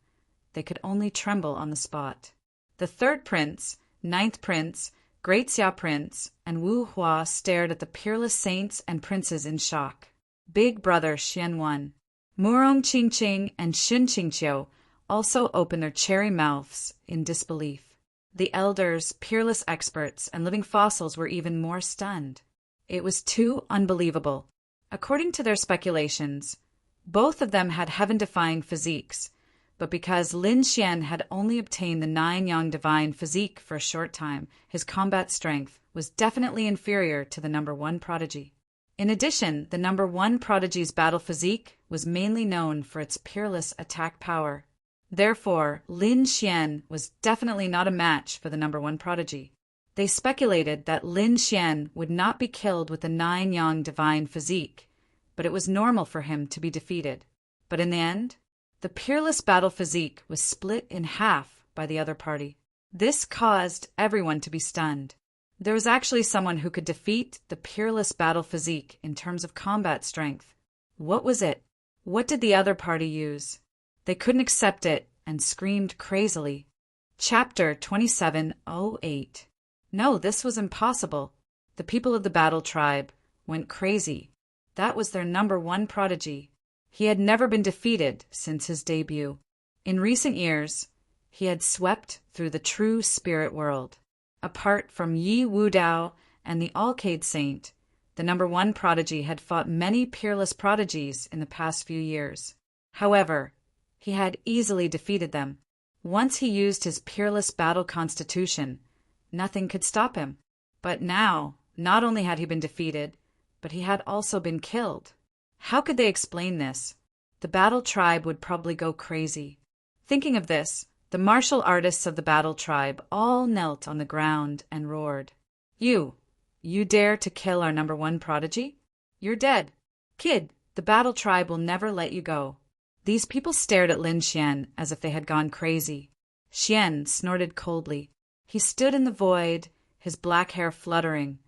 they could only tremble on the spot. The 3rd prince, 9th prince, Great Xia prince, and Wu Hua stared at the peerless saints and princes in shock. Big brother Xianwan, Murong Qingqing, and Xun Qingqiu also opened their cherry mouths in disbelief. The elders, peerless experts, and living fossils were even more stunned. It was too unbelievable. According to their speculations, both of them had heaven-defying physiques, But because Lin Xian had only obtained the 9 Yang divine physique for a short time, his combat strength was definitely inferior to the number 1 prodigy. In addition, the number 1 prodigy's battle physique was mainly known for its peerless attack power. Therefore, Lin Xian was definitely not a match for the number 1 prodigy. They speculated that Lin Xian would not be killed with the 9 Yang divine physique, but it was normal for him to be defeated. But in the end, the peerless battle physique was split in half by the other party. This caused everyone to be stunned. There was actually someone who could defeat the peerless battle physique in terms of combat strength. What was it? What did the other party use? They couldn't accept it and screamed crazily. Chapter 2708. No, this was impossible. The people of the battle tribe went crazy. That was their number 1 prodigy. He had never been defeated since his debut. In recent years, he had swept through the true spirit world. Apart from Yi Wudao and the Alcade Saint, the number 1 prodigy had fought many peerless prodigies in the past few years. However, he had easily defeated them. Once he used his peerless battle constitution, nothing could stop him. But now, not only had he been defeated, but he had also been killed. How could they explain this? The battle tribe would probably go crazy. Thinking of this, the martial artists of the battle tribe all knelt on the ground and roared. You dare to kill our number 1 prodigy? You're dead. Kid, the battle tribe will never let you go. These people stared at Lin Xian as if they had gone crazy. Xian snorted coldly. He stood in the void, his black hair fluttering,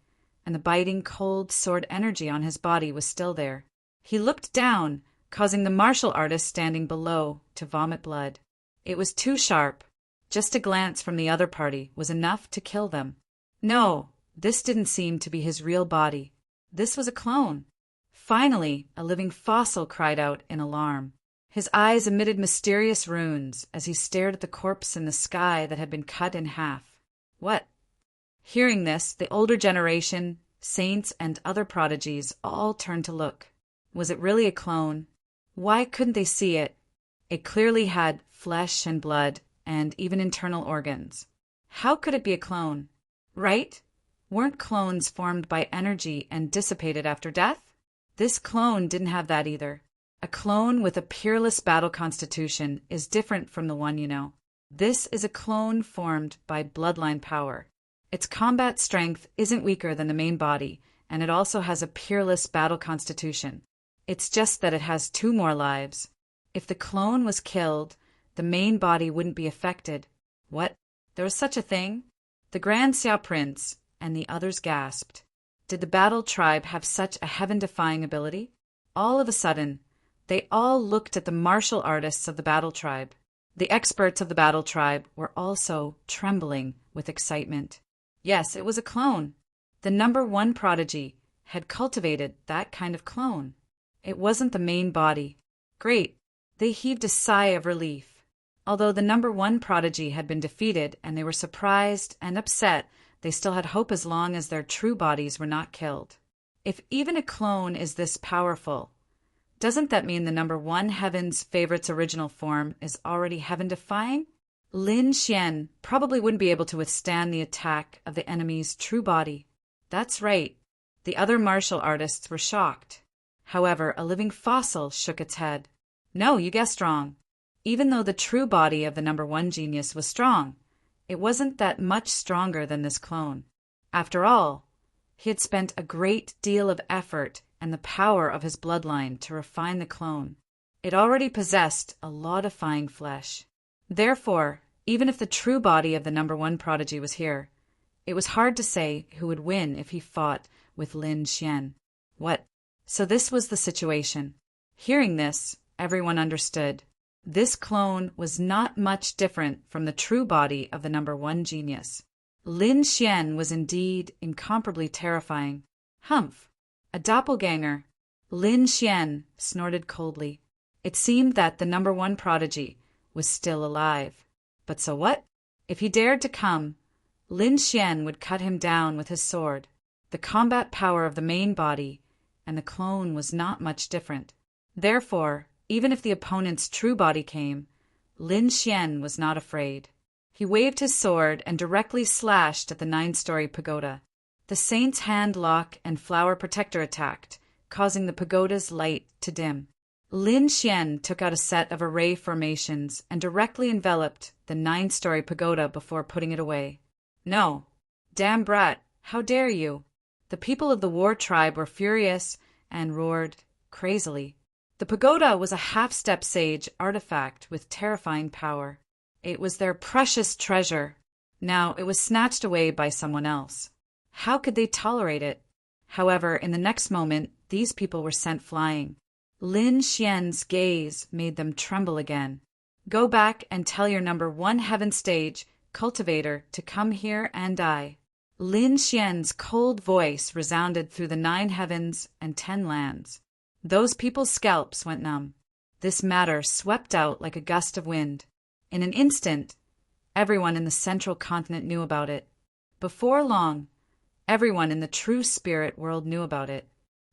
and the biting cold sword energy on his body was still there. He looked down, causing the martial artist standing below to vomit blood. It was too sharp. Just a glance from the other party was enough to kill them. No, this didn't seem to be his real body. This was a clone. Finally, a living fossil cried out in alarm. His eyes emitted mysterious runes as he stared at the corpse in the sky that had been cut in half. What? Hearing this, the older generation, saints, and other prodigies all turned to look. Was it really a clone? Why couldn't they see it? It clearly had flesh and blood, and even internal organs. How could it be a clone? Right? Weren't clones formed by energy and dissipated after death? This clone didn't have that either. A clone with a peerless battle constitution is different from the one you know. This is a clone formed by bloodline power. Its combat strength isn't weaker than the main body, and it also has a peerless battle constitution. It's just that it has 2 more lives. If the clone was killed, the main body wouldn't be affected. What? There was such a thing? The Grand Xiao Prince and the others gasped. Did the battle tribe have such a heaven-defying ability? All of a sudden, they all looked at the martial artists of the battle tribe. The experts of the battle tribe were also trembling with excitement. Yes, it was a clone. The number 1 prodigy had cultivated that kind of clone. It wasn't the main body. Great. They heaved a sigh of relief. Although the number 1 prodigy had been defeated and they were surprised and upset, they still had hope as long as their true bodies were not killed. If even a clone is this powerful, doesn't that mean the number 1 heaven's favorite's original form is already heaven-defying? Lin Xian probably wouldn't be able to withstand the attack of the enemy's true body. That's right. The other martial artists were shocked. However, a living fossil shook its head. No, you guessed wrong. Even though the true body of the number 1 genius was strong, it wasn't that much stronger than this clone. After all, he had spent a great deal of effort and the power of his bloodline to refine the clone. It already possessed a law-defying flesh. Therefore, even if the true body of the number 1 prodigy was here, it was hard to say who would win if he fought with Lin Xian. What? So this was the situation. Hearing this, everyone understood. This clone was not much different from the true body of the number 1 genius. Lin Xian was indeed incomparably terrifying. Humph! A doppelganger. Lin Xian snorted coldly. It seemed that the number 1 prodigy was still alive. But so what? If he dared to come, Lin Xian would cut him down with his sword. The combat power of the main body and the clone was not much different. Therefore, even if the opponent's true body came, Lin Xian was not afraid. He waved his sword and directly slashed at the 9-story pagoda. The saint's hand lock and flower protector attacked, causing the pagoda's light to dim. Lin Xian took out a set of array formations and directly enveloped the 9-story pagoda before putting it away. No. Damn brat, how dare you? The people of the war tribe were furious and roared crazily. The pagoda was a half-step sage artifact with terrifying power. It was their precious treasure. Now it was snatched away by someone else. How could they tolerate it? However, in the next moment, these people were sent flying. Lin Xian's gaze made them tremble again. Go back and tell your number 1 heaven stage cultivator to come here and die. Lin Xian's cold voice resounded through the 9 heavens and 10 lands. Those people's scalps went numb. This matter swept out like a gust of wind. In an instant, everyone in the central continent knew about it. Before long, everyone in the true spirit world knew about it.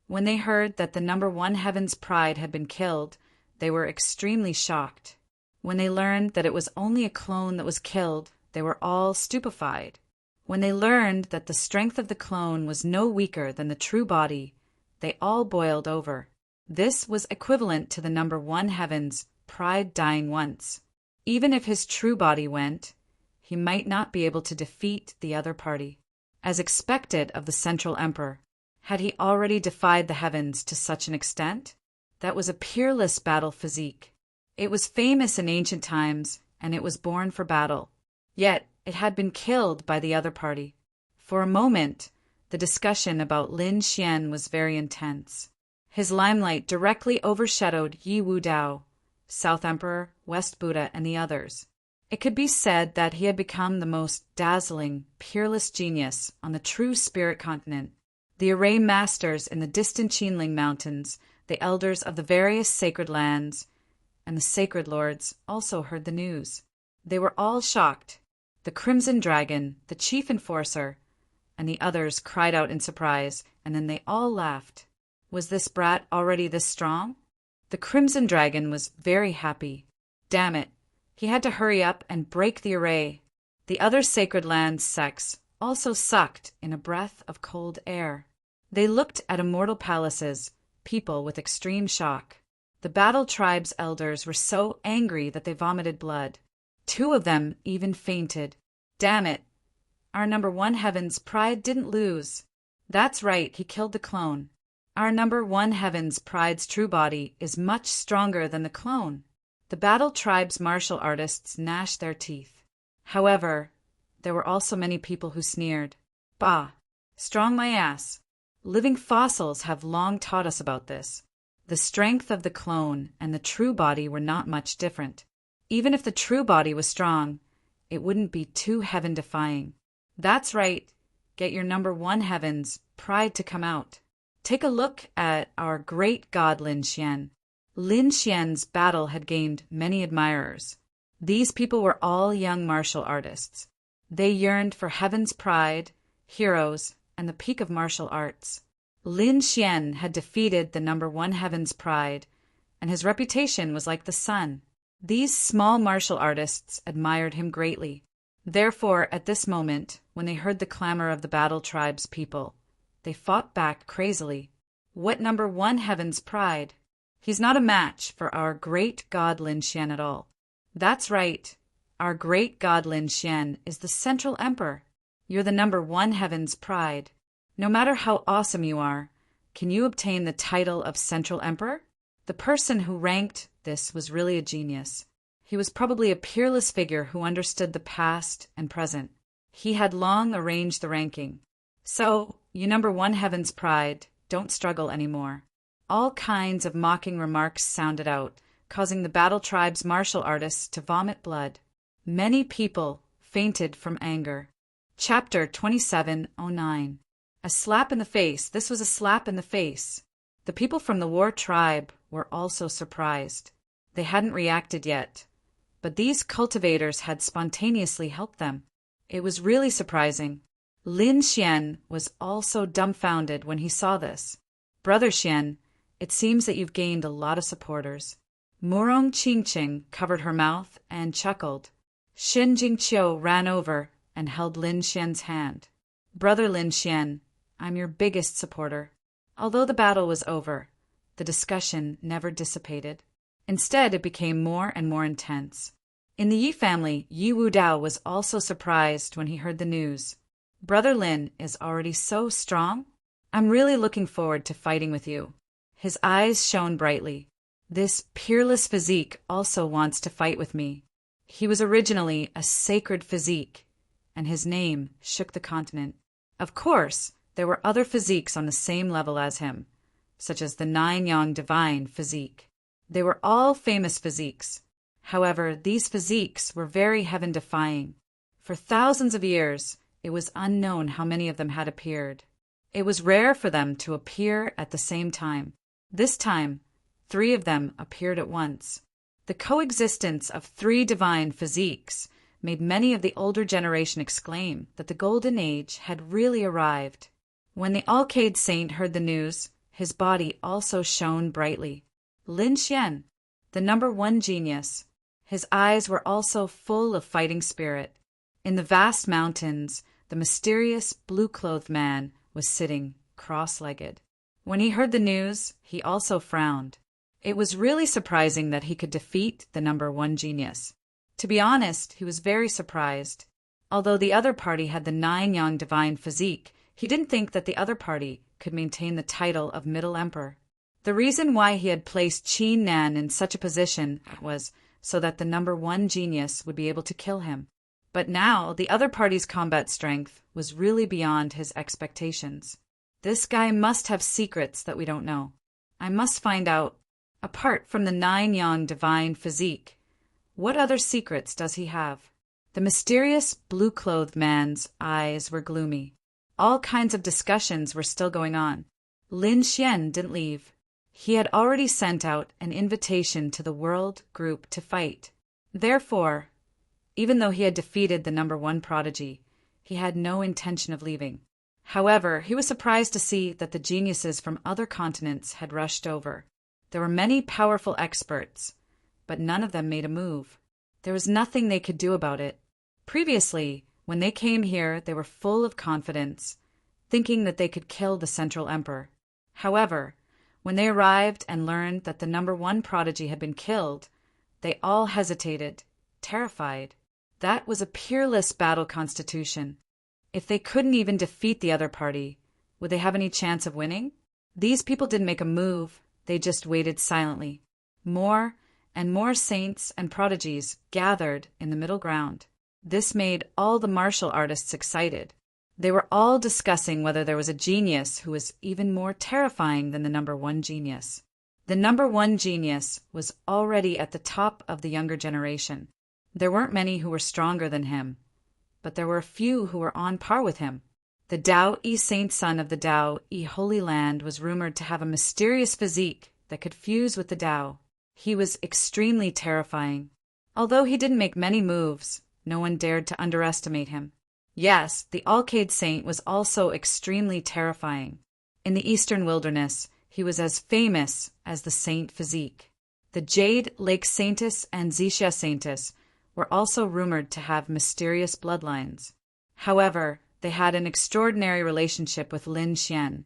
When they heard that the number 1 heaven's pride had been killed, they were extremely shocked. When they learned that it was only a clone that was killed, they were all stupefied. When they learned that the strength of the clone was no weaker than the true body, they all boiled over. This was equivalent to the number 1 heaven's pride dying once. Even if his true body went, he might not be able to defeat the other party. As expected of the Central Emperor, had he already defied the heavens to such an extent? That was a peerless battle physique. It was famous in ancient times, and it was born for battle. Yet, it had been killed by the other party. For a moment, the discussion about Lin Xian was very intense. His limelight directly overshadowed Yi Wu Dao, South Emperor, West Buddha, and the others. It could be said that he had become the most dazzling, peerless genius on the true spirit continent. The array masters in the distant Qinling Mountains, the elders of the various sacred lands, and the sacred lords also heard the news. They were all shocked. The Crimson Dragon, the chief enforcer, and the others cried out in surprise, and then they all laughed. Was this brat already this strong? The Crimson Dragon was very happy. Damn it, he had to hurry up and break the array. The other sacred lands sects also sucked in a breath of cold air. They looked at immortal palaces, people with extreme shock. The battle tribe's elders were so angry that they vomited blood. 2 of them even fainted. Damn it! Our number 1 heaven's pride didn't lose. That's right, he killed the clone. Our number 1 heaven's pride's true body is much stronger than the clone. The battle tribe's martial artists gnashed their teeth. However, there were also many people who sneered. Bah! Strong my ass. Living fossils have long taught us about this. The strength of the clone and the true body were not much different. Even if the true body was strong, it wouldn't be too heaven-defying. That's right. Get your number 1 heaven's pride to come out. Take a look at our great god Lin Xian. Lin Xian's battle had gained many admirers. These people were all young martial artists. They yearned for heaven's pride, heroes, and the peak of martial arts. Lin Xian had defeated the number 1 heaven's pride, and his reputation was like the sun. These small martial artists admired him greatly. Therefore, at this moment, when they heard the clamor of the battle tribe's people, they fought back crazily. What number 1 heaven's pride? He's not a match for our great god Lin Xian at all. That's right. Our great god Lin Xian is the Central Emperor. You're the number 1 heaven's pride. No matter how awesome you are, can you obtain the title of Central Emperor? The person who ranked this was really a genius. He was probably a peerless figure who understood the past and present. He had long arranged the ranking. So, you number 1 heaven's pride, don't struggle anymore. All kinds of mocking remarks sounded out, causing the battle tribe's martial artists to vomit blood. Many people fainted from anger. Chapter 2709. A slap in the face. This was a slap in the face. The people from the war tribe were also surprised. They hadn't reacted yet, but these cultivators had spontaneously helped them. It was really surprising. Lin Xian was also dumbfounded when he saw this. Brother Xian, it seems that you've gained a lot of supporters. Murong Qingqing covered her mouth and chuckled. Xin Jingqiu ran over and held Lin Xian's hand. Brother Lin Xian, I'm your biggest supporter. Although the battle was over, the discussion never dissipated. Instead, it became more and more intense. In the Yi family, Yi Wudao was also surprised when he heard the news. Brother Lin is already so strong. I'm really looking forward to fighting with you. His eyes shone brightly. This peerless physique also wants to fight with me. He was originally a sacred physique, and his name shook the continent. Of course, there were other physiques on the same level as him, such as the Nine-Yang Divine physique. They were all famous physiques. However, these physiques were very heaven-defying. For thousands of years, it was unknown how many of them had appeared. It was rare for them to appear at the same time. This time, 3 of them appeared at once. The coexistence of 3 divine physiques made many of the older generation exclaim that the Golden Age had really arrived. When the Alcade Saint heard the news, his body also shone brightly. Lin Xian, the #1 genius. His eyes were also full of fighting spirit. In the vast mountains, the mysterious blue-clothed man was sitting cross-legged. When he heard the news, he also frowned. It was really surprising that he could defeat the #1 genius. To be honest, he was very surprised. Although the other party had the Nine-Yang Divine physique, he didn't think that the other party could maintain the title of Middle Emperor. The reason why he had placed Qin Nan in such a position was so that the #1 genius would be able to kill him. But now the other party's combat strength was really beyond his expectations. This guy must have secrets that we don't know. I must find out. Apart from the Nine-Yang Divine physique, what other secrets does he have? The mysterious blue-clothed man's eyes were gloomy. All kinds of discussions were still going on. Lin Xian didn't leave. He had already sent out an invitation to the world group to fight. Therefore, even though he had defeated the #1 prodigy, he had no intention of leaving. However, he was surprised to see that the geniuses from other continents had rushed over. There were many powerful experts, but none of them made a move. There was nothing they could do about it. Previously, when they came here, they were full of confidence, thinking that they could kill the Central Emperor. However, when they arrived and learned that the #1 prodigy had been killed, they all hesitated, terrified. That was a peerless battle constitution. If they couldn't even defeat the other party, would they have any chance of winning? These people didn't make a move, they just waited silently. More and more saints and prodigies gathered in the middle ground. This made all the martial artists excited. They were all discussing whether there was a genius who was even more terrifying than the #1 genius. The #1 genius was already at the top of the younger generation. There weren't many who were stronger than him, but there were a few who were on par with him. The Dao Yi Saint son of the Dao Yi Holy Land was rumored to have a mysterious physique that could fuse with the Dao. He was extremely terrifying. Although he didn't make many moves, no one dared to underestimate him. Yes, the Alcade Saint was also extremely terrifying. In the eastern wilderness, he was as famous as the Saint physique. The Jade Lake Saintess and Xixia Saintess were also rumored to have mysterious bloodlines. However, they had an extraordinary relationship with Lin Xian,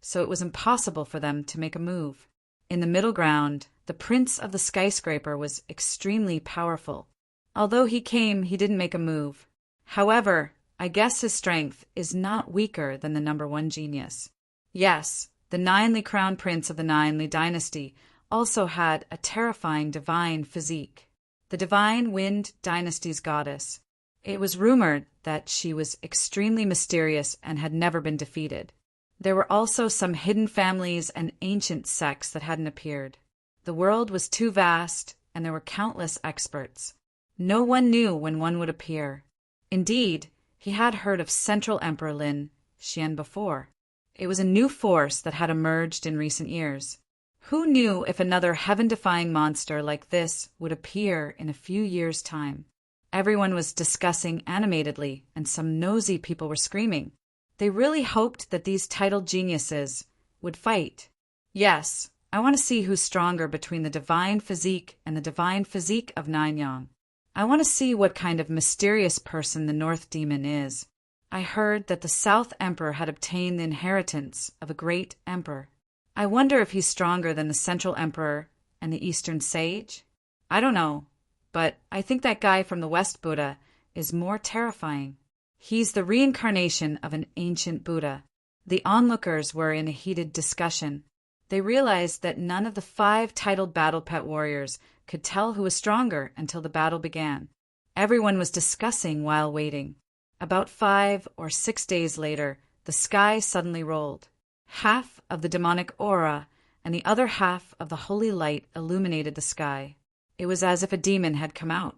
so it was impossible for them to make a move. In the middle ground, the Prince of the Skyscraper was extremely powerful. Although he came, he didn't make a move. However, I guess his strength is not weaker than the #1 genius. Yes, the Ninely Crown Prince of the Ninely Dynasty also had a terrifying divine physique. The Divine Wind Dynasty's goddess. It was rumored that she was extremely mysterious and had never been defeated. There were also some hidden families and ancient sects that hadn't appeared. The world was too vast, and there were countless experts. No one knew when one would appear. Indeed, he had heard of Central Emperor Lin Xian before. It was a new force that had emerged in recent years. Who knew if another heaven-defying monster like this would appear in a few years' time? Everyone was discussing animatedly, and some nosy people were screaming. They really hoped that these titled geniuses would fight. Yes, I want to see who's stronger between the divine physique and the divine physique of Nanyang. I want to see what kind of mysterious person the North Demon is. I heard that the South Emperor had obtained the inheritance of a great emperor. I wonder if he's stronger than the Central Emperor and the Eastern Sage? I don't know, but I think that guy from the West Buddha is more terrifying. He's the reincarnation of an ancient Buddha. The onlookers were in a heated discussion. They realized that none of the 5 titled battle pet warriors could tell who was stronger until the battle began. Everyone was discussing while waiting. About 5 or 6 days later, the sky suddenly rolled. Half of the demonic aura and the other half of the holy light illuminated the sky. It was as if a demon had come out.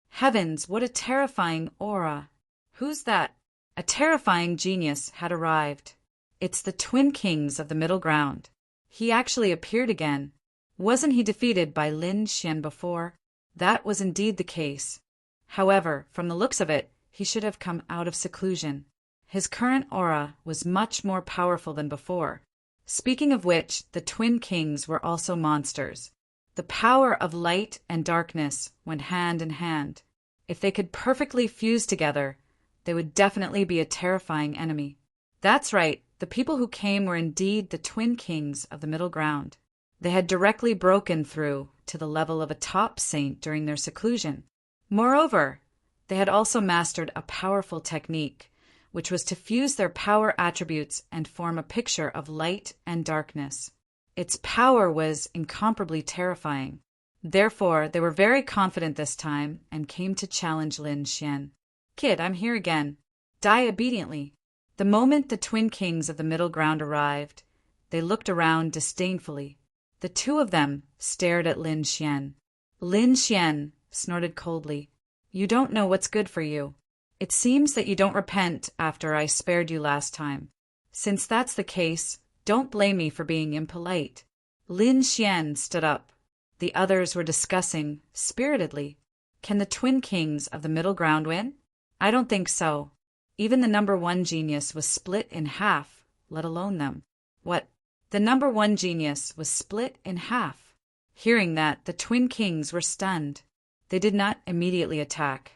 Heavens, what a terrifying aura! Who's that? A terrifying genius had arrived. It's the twin kings of the middle ground. He actually appeared again. Wasn't he defeated by Lin Xian before? That was indeed the case. However, from the looks of it, he should have come out of seclusion. His current aura was much more powerful than before. Speaking of which, the twin kings were also monsters. The power of light and darkness went hand in hand. If they could perfectly fuse together, they would definitely be a terrifying enemy. That's right, the people who came were indeed the twin kings of the middle ground. They had directly broken through to the level of a top saint during their seclusion. Moreover, they had also mastered a powerful technique, which was to fuse their power attributes and form a picture of light and darkness. Its power was incomparably terrifying. Therefore, they were very confident this time and came to challenge Lin Xian. Kid, I'm here again. Die obediently. The moment the twin kings of the middle ground arrived, they looked around disdainfully. The 2 of them stared at Lin Xian. Lin Xian snorted coldly. You don't know what's good for you. It seems that you don't repent after I spared you last time. Since that's the case, don't blame me for being impolite. Lin Xian stood up. The others were discussing spiritedly. Can the twin kings of the middle ground win? I don't think so. Even the number 1 genius was split in half, let alone them. What? The number 1 genius was split in half. Hearing that, the twin kings were stunned. They did not immediately attack.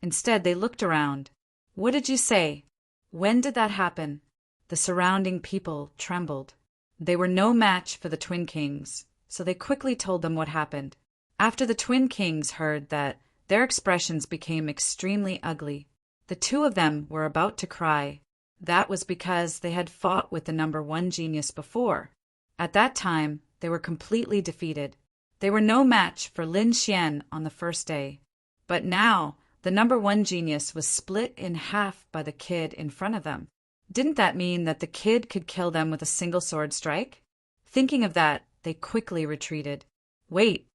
Instead, they looked around. What did you say? When did that happen? The surrounding people trembled. They were no match for the twin kings, so they quickly told them what happened. After the twin kings heard that, their expressions became extremely ugly. The 2 of them were about to cry. That was because they had fought with the number 1 genius before. At that time, they were completely defeated. They were no match for Lin Xian on the first day. But now, the number 1 genius was split in half by the kid in front of them. Didn't that mean that the kid could kill them with a single sword strike? Thinking of that, they quickly retreated. Wait.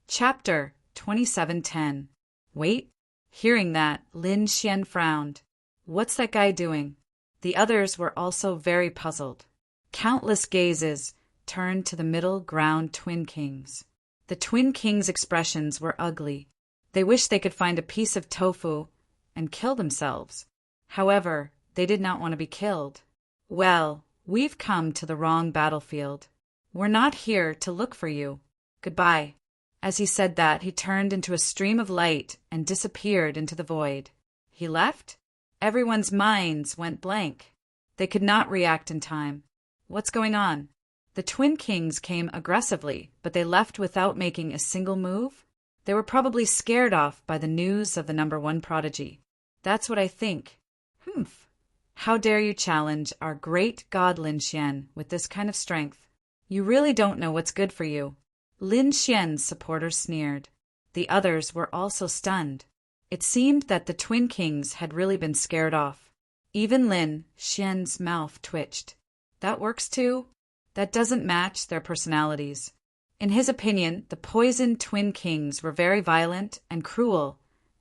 Chapter 2710. Wait. Hearing that, Lin Xian frowned. What's that guy doing? The others were also very puzzled. Countless gazes turned to the middle ground twin kings. The twin kings' expressions were ugly. They wished they could find a piece of tofu and kill themselves. However, they did not want to be killed. Well, we've come to the wrong battlefield. We're not here to look for you. Goodbye. As he said that, he turned into a stream of light and disappeared into the void. He left? Everyone's minds went blank. They could not react in time. What's going on? The twin kings came aggressively, but they left without making a single move? They were probably scared off by the news of the number 1 prodigy. That's what I think. Humph. How dare you challenge our great god Lin Xian with this kind of strength? You really don't know what's good for you. Lin Xian's supporters sneered. The others were also stunned. It seemed that the twin kings had really been scared off. Even Lin Xian's mouth twitched. That works too? That doesn't match their personalities. In his opinion, the poisoned twin kings were very violent and cruel,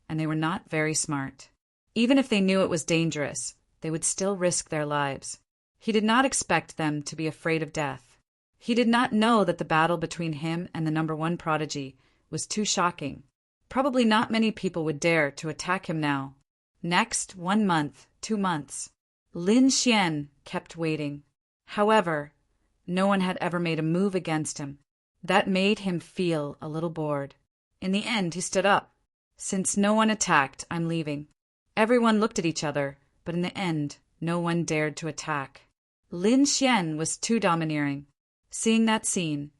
and they were not very smart. Even if they knew it was dangerous, they would still risk their lives. He did not expect them to be afraid of death. He did not know that the battle between him and the number 1 prodigy was too shocking. Probably not many people would dare to attack him now. Next, 1 month, 2 months. Lin Xian kept waiting. However, No one had ever made a move against him. That made him feel a little bored. In the end, he stood up. "Since no one attacked, I'm leaving." Everyone looked at each other, but in the end, no one dared to attack. Lin Xian was too domineering. Seeing that scene,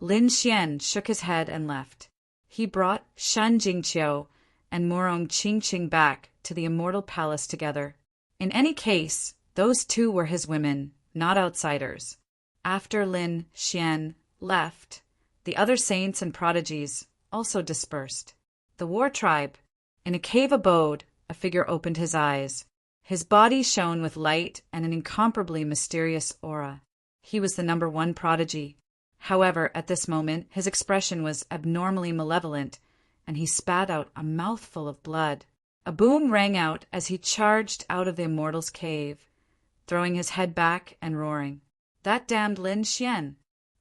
Lin Xian shook his head and left. He brought Shan Jingqiu and Murong Qingqing back to the immortal palace together. In any case, those two were his women, not outsiders. After Lin Xian left, the other saints and prodigies also dispersed. The war tribe. In a cave abode, a figure opened his eyes. His body shone with light and an incomparably mysterious aura. He was the number one prodigy. However, at this moment, his expression was abnormally malevolent, and he spat out a mouthful of blood. A boom rang out as he charged out of the immortal's cave, throwing his head back and roaring. "That damned Lin Xian!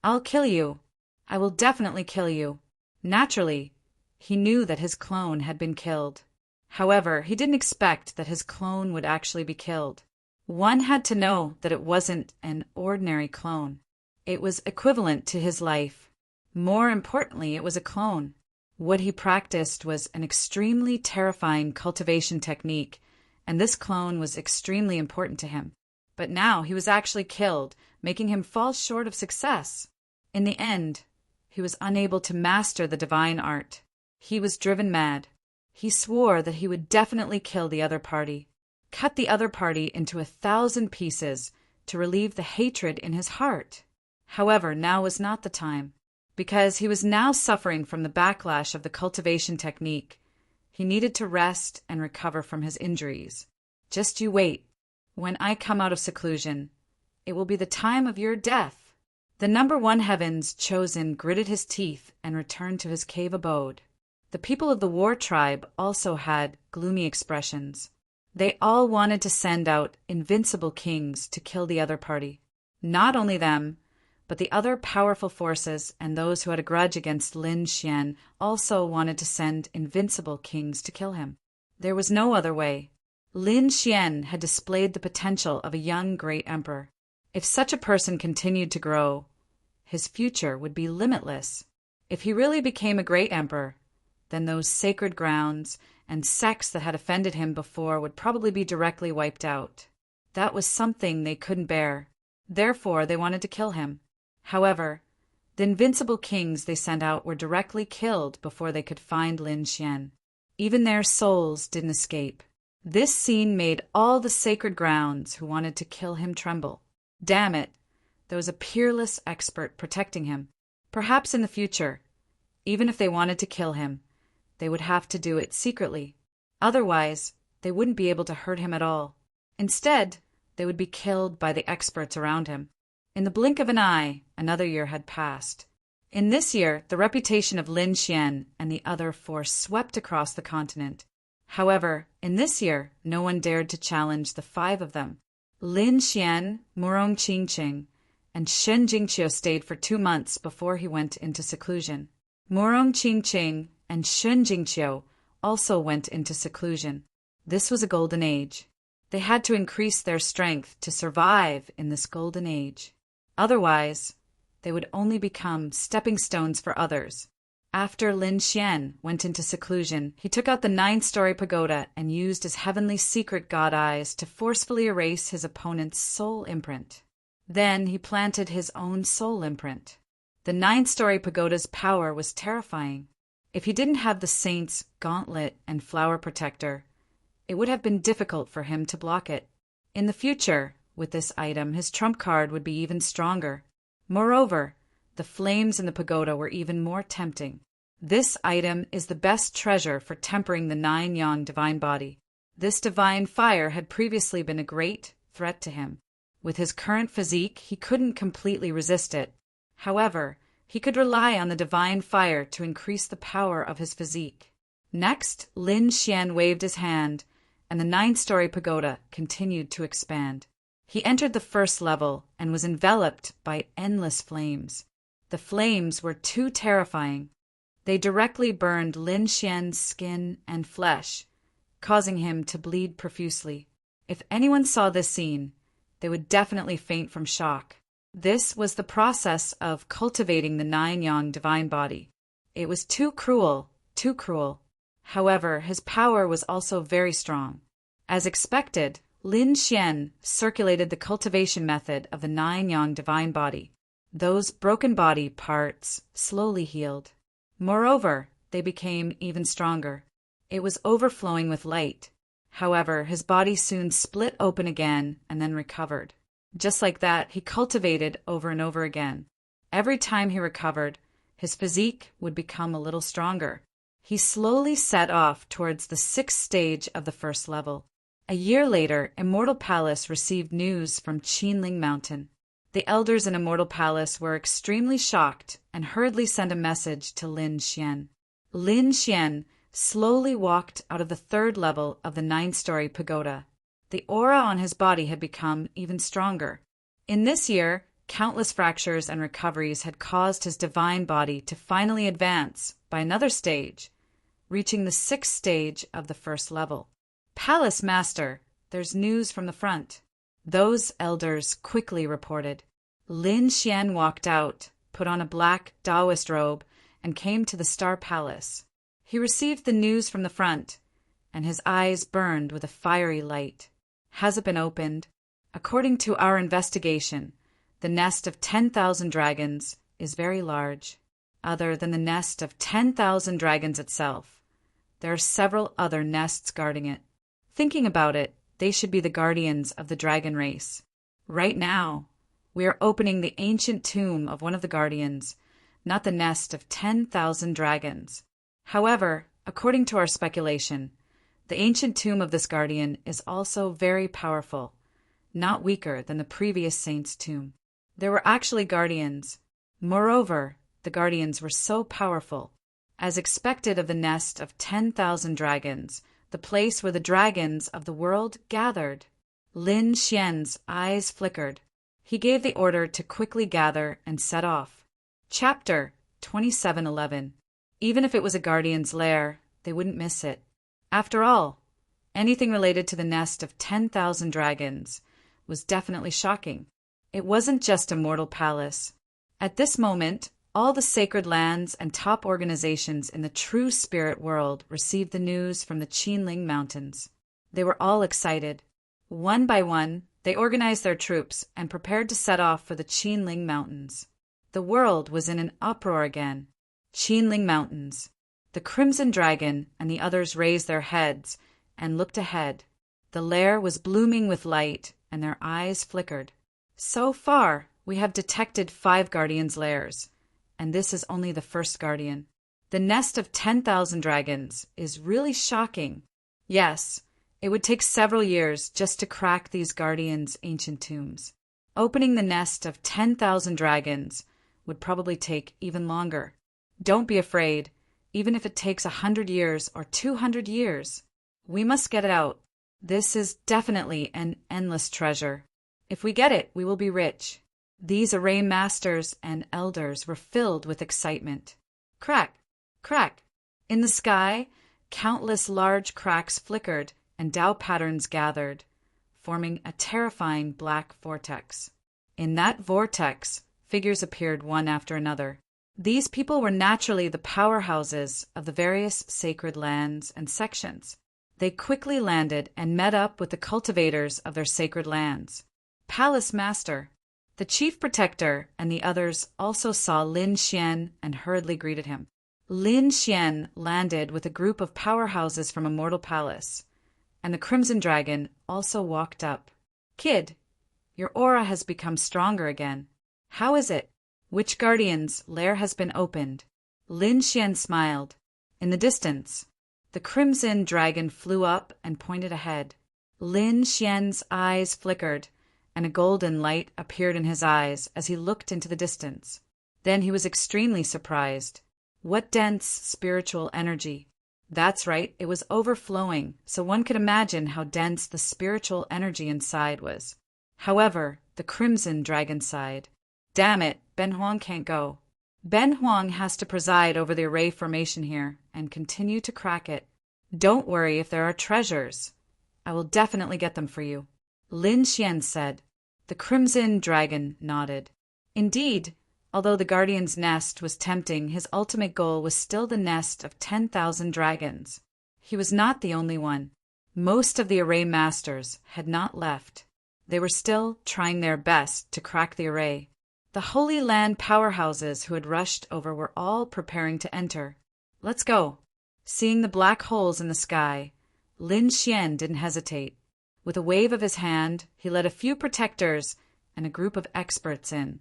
I'll kill you! I will definitely kill you!" Naturally, he knew that his clone had been killed. However, he didn't expect that his clone would actually be killed. One had to know that it wasn't an ordinary clone. It was equivalent to his life. More importantly, it was a clone. What he practiced was an extremely terrifying cultivation technique, and this clone was extremely important to him. But now he was actually killed, making him fall short of success. In the end, he was unable to master the divine art. He was driven mad. He swore that he would definitely kill the other party, cut the other party into 1,000 pieces to relieve the hatred in his heart. However, now was not the time, because he was now suffering from the backlash of the cultivation technique. He needed to rest and recover from his injuries. "Just you wait. When I come out of seclusion, it will be the time of your death." The number one heavens chosen gritted his teeth and returned to his cave abode. The people of the war tribe also had gloomy expressions. They all wanted to send out invincible kings to kill the other party. Not only them, but the other powerful forces and those who had a grudge against Lin Xian also wanted to send invincible kings to kill him. There was no other way. Lin Xian had displayed the potential of a young great emperor. If such a person continued to grow, his future would be limitless. If he really became a great emperor, then those sacred grounds and sects that had offended him before would probably be directly wiped out. That was something they couldn't bear. Therefore, they wanted to kill him. However, the invincible kings they sent out were directly killed before they could find Lin Xian. Even their souls didn't escape. This scene made all the sacred grounds who wanted to kill him tremble. Damn it, there was a peerless expert protecting him. Perhaps in the future, even if they wanted to kill him, they would have to do it secretly. Otherwise, they wouldn't be able to hurt him at all. Instead, they would be killed by the experts around him. In the blink of an eye, another year had passed. In this year, the reputation of Lin Xian and the other force swept across the continent. However, in this year, no one dared to challenge the 5 of them. Lin Xian, Murong Qingqing, and Shen Jingqiu stayed for 2 months before he went into seclusion. Murong Qingqing and Shen Jingqiu also went into seclusion. This was a golden age. They had to increase their strength to survive in this golden age. Otherwise, they would only become stepping stones for others. After Lin Xian went into seclusion, he took out the 9-story pagoda and used his heavenly secret god eyes to forcefully erase his opponent's soul imprint. Then he planted his own soul imprint. The 9-story pagoda's power was terrifying. If he didn't have the saint's gauntlet and flower protector, it would have been difficult for him to block it. In the future, with this item, his trump card would be even stronger. Moreover, the flames in the pagoda were even more tempting. This item is the best treasure for tempering the 9-yang divine body. This divine fire had previously been a great threat to him. With his current physique, he couldn't completely resist it. However, he could rely on the divine fire to increase the power of his physique. Next, Lin Xian waved his hand, and the 9-story pagoda continued to expand. He entered the first level and was enveloped by endless flames. The flames were too terrifying. They directly burned Lin Xian's skin and flesh, causing him to bleed profusely. If anyone saw this scene, they would definitely faint from shock. This was the process of cultivating the nine-yang divine body. It was too cruel, too cruel. However, his power was also very strong. As expected, Lin Xian circulated the cultivation method of the nine-yang divine body. Those broken body parts slowly healed. Moreover, they became even stronger. It was overflowing with light. However, his body soon split open again and then recovered. Just like that, he cultivated over and over again. Every time he recovered, his physique would become a little stronger. He slowly set off towards the sixth stage of the first level. A year later, Immortal Palace received news from Qinling Mountain. The elders in Immortal Palace were extremely shocked and hurriedly sent a message to Lin Xian. Lin Xian slowly walked out of the third level of the 9-story pagoda. The aura on his body had become even stronger. In this year, countless fractures and recoveries had caused his divine body to finally advance by another stage, reaching the 6th stage of the first level. Palace Master, there's news from the front. Those elders quickly reported. Lin Xian walked out, put on a black Taoist robe, and came to the Star Palace. He received the news from the front, and his eyes burned with a fiery light. Has it been opened? According to our investigation, the nest of 10,000 dragons is very large. Other than the nest of 10,000 dragons itself, there are several other nests guarding it. Thinking about it, they should be the guardians of the dragon race. Right now, we are opening the ancient tomb of one of the guardians, not the nest of 10,000 dragons. However, according to our speculation, the ancient tomb of this guardian is also very powerful, not weaker than the previous saint's tomb. There were actually guardians. Moreover, the guardians were so powerful. As expected of the nest of 10,000 dragons, the place where the dragons of the world gathered. Lin Xian's eyes flickered. He gave the order to quickly gather and set off. Chapter 27:11. Even if it was a guardian's lair, they wouldn't miss it. After all, anything related to the nest of 10,000 dragons was definitely shocking. It wasn't just Immortal Palace. At this moment, all the sacred lands and top organizations in the true spirit world received the news from the Qinling Mountains. They were all excited. One by one, they organized their troops and prepared to set off for the Qinling Mountains. The world was in an uproar again. Qinling Mountains. The Crimson Dragon and the others raised their heads and looked ahead. The lair was blooming with light, and their eyes flickered. So far, we have detected 5 guardians' lairs, and this is only the first guardian. The nest of 10,000 dragons is really shocking. Yes, it would take several years just to crack these guardians' ancient tombs. Opening the nest of 10,000 dragons would probably take even longer. Don't be afraid, even if it takes 100 years or 200 years. We must get it out. This is definitely an endless treasure. If we get it, we will be rich. These array masters and elders were filled with excitement. Crack! Crack! In the sky, countless large cracks flickered and Tao patterns gathered, forming a terrifying black vortex. In that vortex, figures appeared one after another. These people were naturally the powerhouses of the various sacred lands and sections. They quickly landed and met up with the cultivators of their sacred lands. Palace Master, the Chief Protector, and the others also saw Lin Xian and hurriedly greeted him. Lin Xian landed with a group of powerhouses from Immortal Palace, and the Crimson Dragon also walked up. Kid, your aura has become stronger again. How is it? Which guardian's lair has been opened? Lin Xian smiled. In the distance, the Crimson Dragon flew up and pointed ahead. Lin Xian's eyes flickered, and a golden light appeared in his eyes as he looked into the distance. Then he was extremely surprised. What dense spiritual energy! That's right, it was overflowing, so one could imagine how dense the spiritual energy inside was. However, the Crimson Dragon sighed. Damn it, Ben Huang can't go. Ben Huang has to preside over the array formation here and continue to crack it. Don't worry if there are treasures. I will definitely get them for you. Lin Xian said. The Crimson Dragon nodded. Indeed, although the guardian's nest was tempting, his ultimate goal was still the nest of 10,000 dragons. He was not the only one. Most of the array masters had not left. They were still trying their best to crack the array. The Holy Land powerhouses who had rushed over were all preparing to enter. Let's go. Seeing the black holes in the sky, Lin Xian didn't hesitate. With a wave of his hand, he led a few protectors and a group of experts in.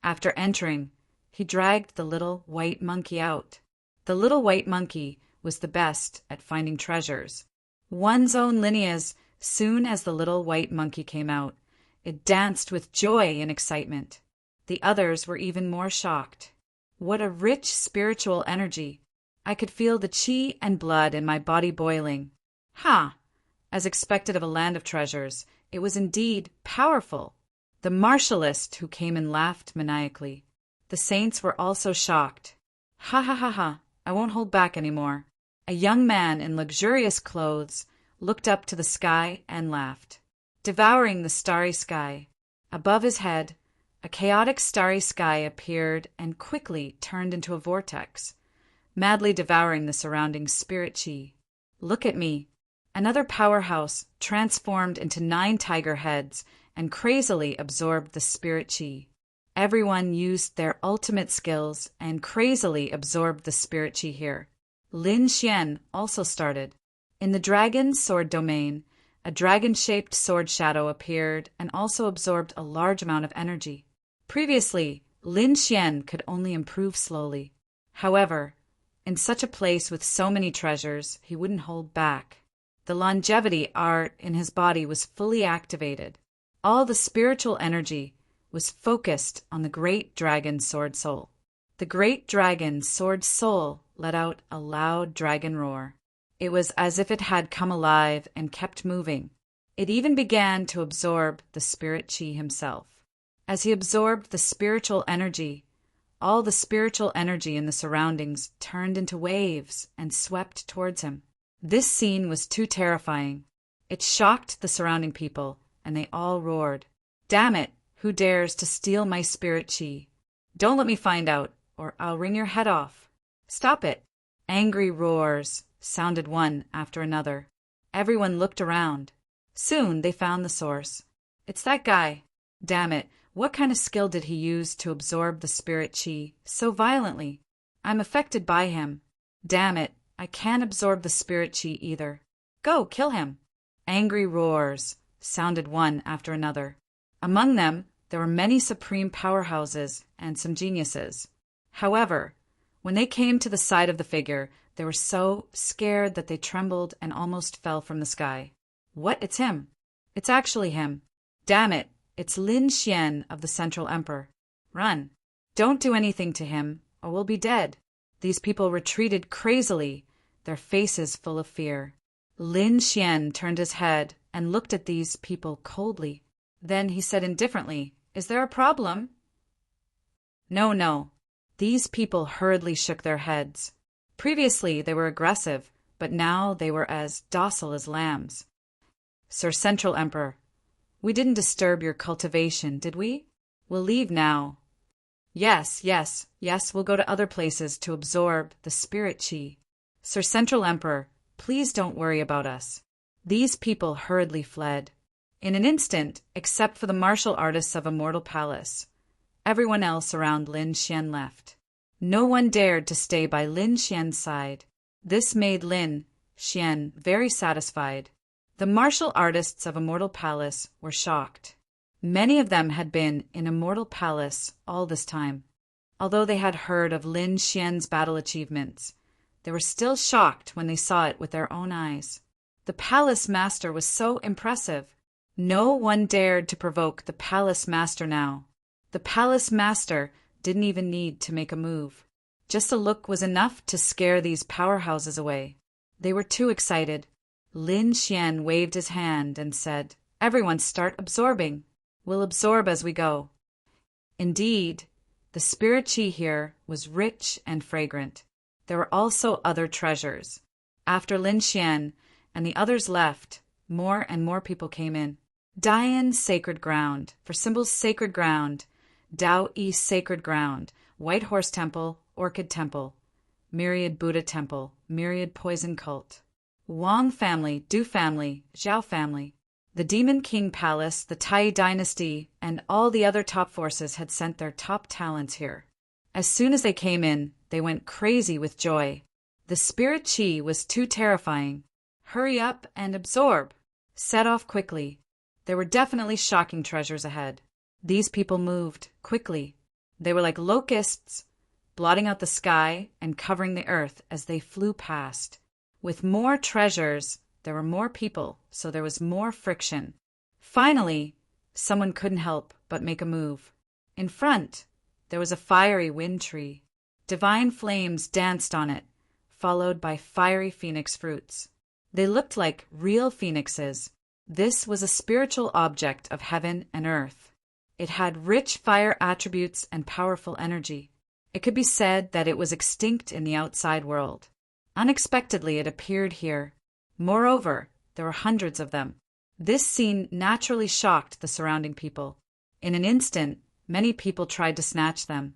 After entering, he dragged the little white monkey out. The little white monkey was the best at finding treasures. One's own lineage, soon as the little white monkey came out, it danced with joy and excitement. The others were even more shocked. What a rich spiritual energy! I could feel the qi and blood in my body boiling. Ha! As expected of a land of treasures, it was indeed powerful. The martialist who came in laughed maniacally. The saints were also shocked. Ha ha ha ha, I won't hold back any more. A young man in luxurious clothes looked up to the sky and laughed. Devouring the starry sky. Above his head, a chaotic starry sky appeared and quickly turned into a vortex, madly devouring the surrounding spirit chi. Look at me. Another powerhouse transformed into 9 tiger heads and crazily absorbed the spirit chi. Everyone used their ultimate skills and crazily absorbed the spirit chi here. Lin Xian also started. In the dragon sword domain, a dragon-shaped sword shadow appeared and also absorbed a large amount of energy. Previously, Lin Xian could only improve slowly. However, in such a place with so many treasures, he wouldn't hold back. The longevity art in his body was fully activated. All the spiritual energy was focused on the great dragon sword soul. The great dragon sword soul let out a loud dragon roar. It was as if it had come alive and kept moving. It even began to absorb the spirit chi himself. As he absorbed the spiritual energy, all the spiritual energy in the surroundings turned into waves and swept towards him. This scene was too terrifying. It shocked the surrounding people, and they all roared. Damn it! Who dares to steal my spirit chi? Don't let me find out, or I'll wring your head off. Stop it! Angry roars sounded one after another. Everyone looked around. Soon they found the source. It's that guy. Damn it! What kind of skill did he use to absorb the spirit chi so violently? I'm affected by him. Damn it! I can't absorb the spirit chi either. Go, kill him! Angry roars sounded one after another. Among them, there were many supreme powerhouses and some geniuses. However, when they came to the side of the figure, they were so scared that they trembled and almost fell from the sky. What? It's him. It's actually him. Damn it! It's Lin Xian of the Central Emperor. Run. Don't do anything to him, or we'll be dead. These people retreated crazily, their faces full of fear. Lin Xian turned his head and looked at these people coldly. Then he said indifferently, Is there a problem? No. These people hurriedly shook their heads. Previously they were aggressive, but now they were as docile as lambs. Sir Central Emperor, we didn't disturb your cultivation, did we? We'll leave now. Yes, we'll go to other places to absorb the spirit chi. Sir Central Emperor, please don't worry about us. These people hurriedly fled. In an instant, except for the martial artists of Immortal Palace, everyone else around Lin Xian left. No one dared to stay by Lin Xian's side. This made Lin Xian very satisfied. The martial artists of Immortal Palace were shocked. Many of them had been in Immortal Palace all this time. Although they had heard of Lin Xian's battle achievements, they were still shocked when they saw it with their own eyes. The palace master was so impressive. No one dared to provoke the palace master now. The palace master didn't even need to make a move. Just a look was enough to scare these powerhouses away. They were too excited. Lin Xian waved his hand and said, Everyone start absorbing. We'll absorb as we go. Indeed, the spirit chi here was rich and fragrant. There were also other treasures. After Lin Xian and the others left, more and more people came in. Dian's sacred ground. For symbols sacred ground, Tao East Sacred Ground, White Horse Temple, Orchid Temple, Myriad Buddha Temple, Myriad Poison Cult. Wang family, Du family, Zhao family. The Demon King Palace, the Tai Dynasty, and all the other top forces had sent their top talents here. As soon as they came in, they went crazy with joy. The spirit chi was too terrifying. Hurry up and absorb. Set off quickly. There were definitely shocking treasures ahead. These people moved quickly. They were like locusts, blotting out the sky and covering the earth as they flew past. With more treasures, there were more people, so there was more friction. Finally, someone couldn't help but make a move. In front, there was a fiery wind tree. Divine flames danced on it, followed by fiery phoenix fruits. They looked like real phoenixes. This was a spiritual object of heaven and earth. It had rich fire attributes and powerful energy. It could be said that it was extinct in the outside world. Unexpectedly, it appeared here. Moreover, there were hundreds of them. This scene naturally shocked the surrounding people. In an instant, many people tried to snatch them.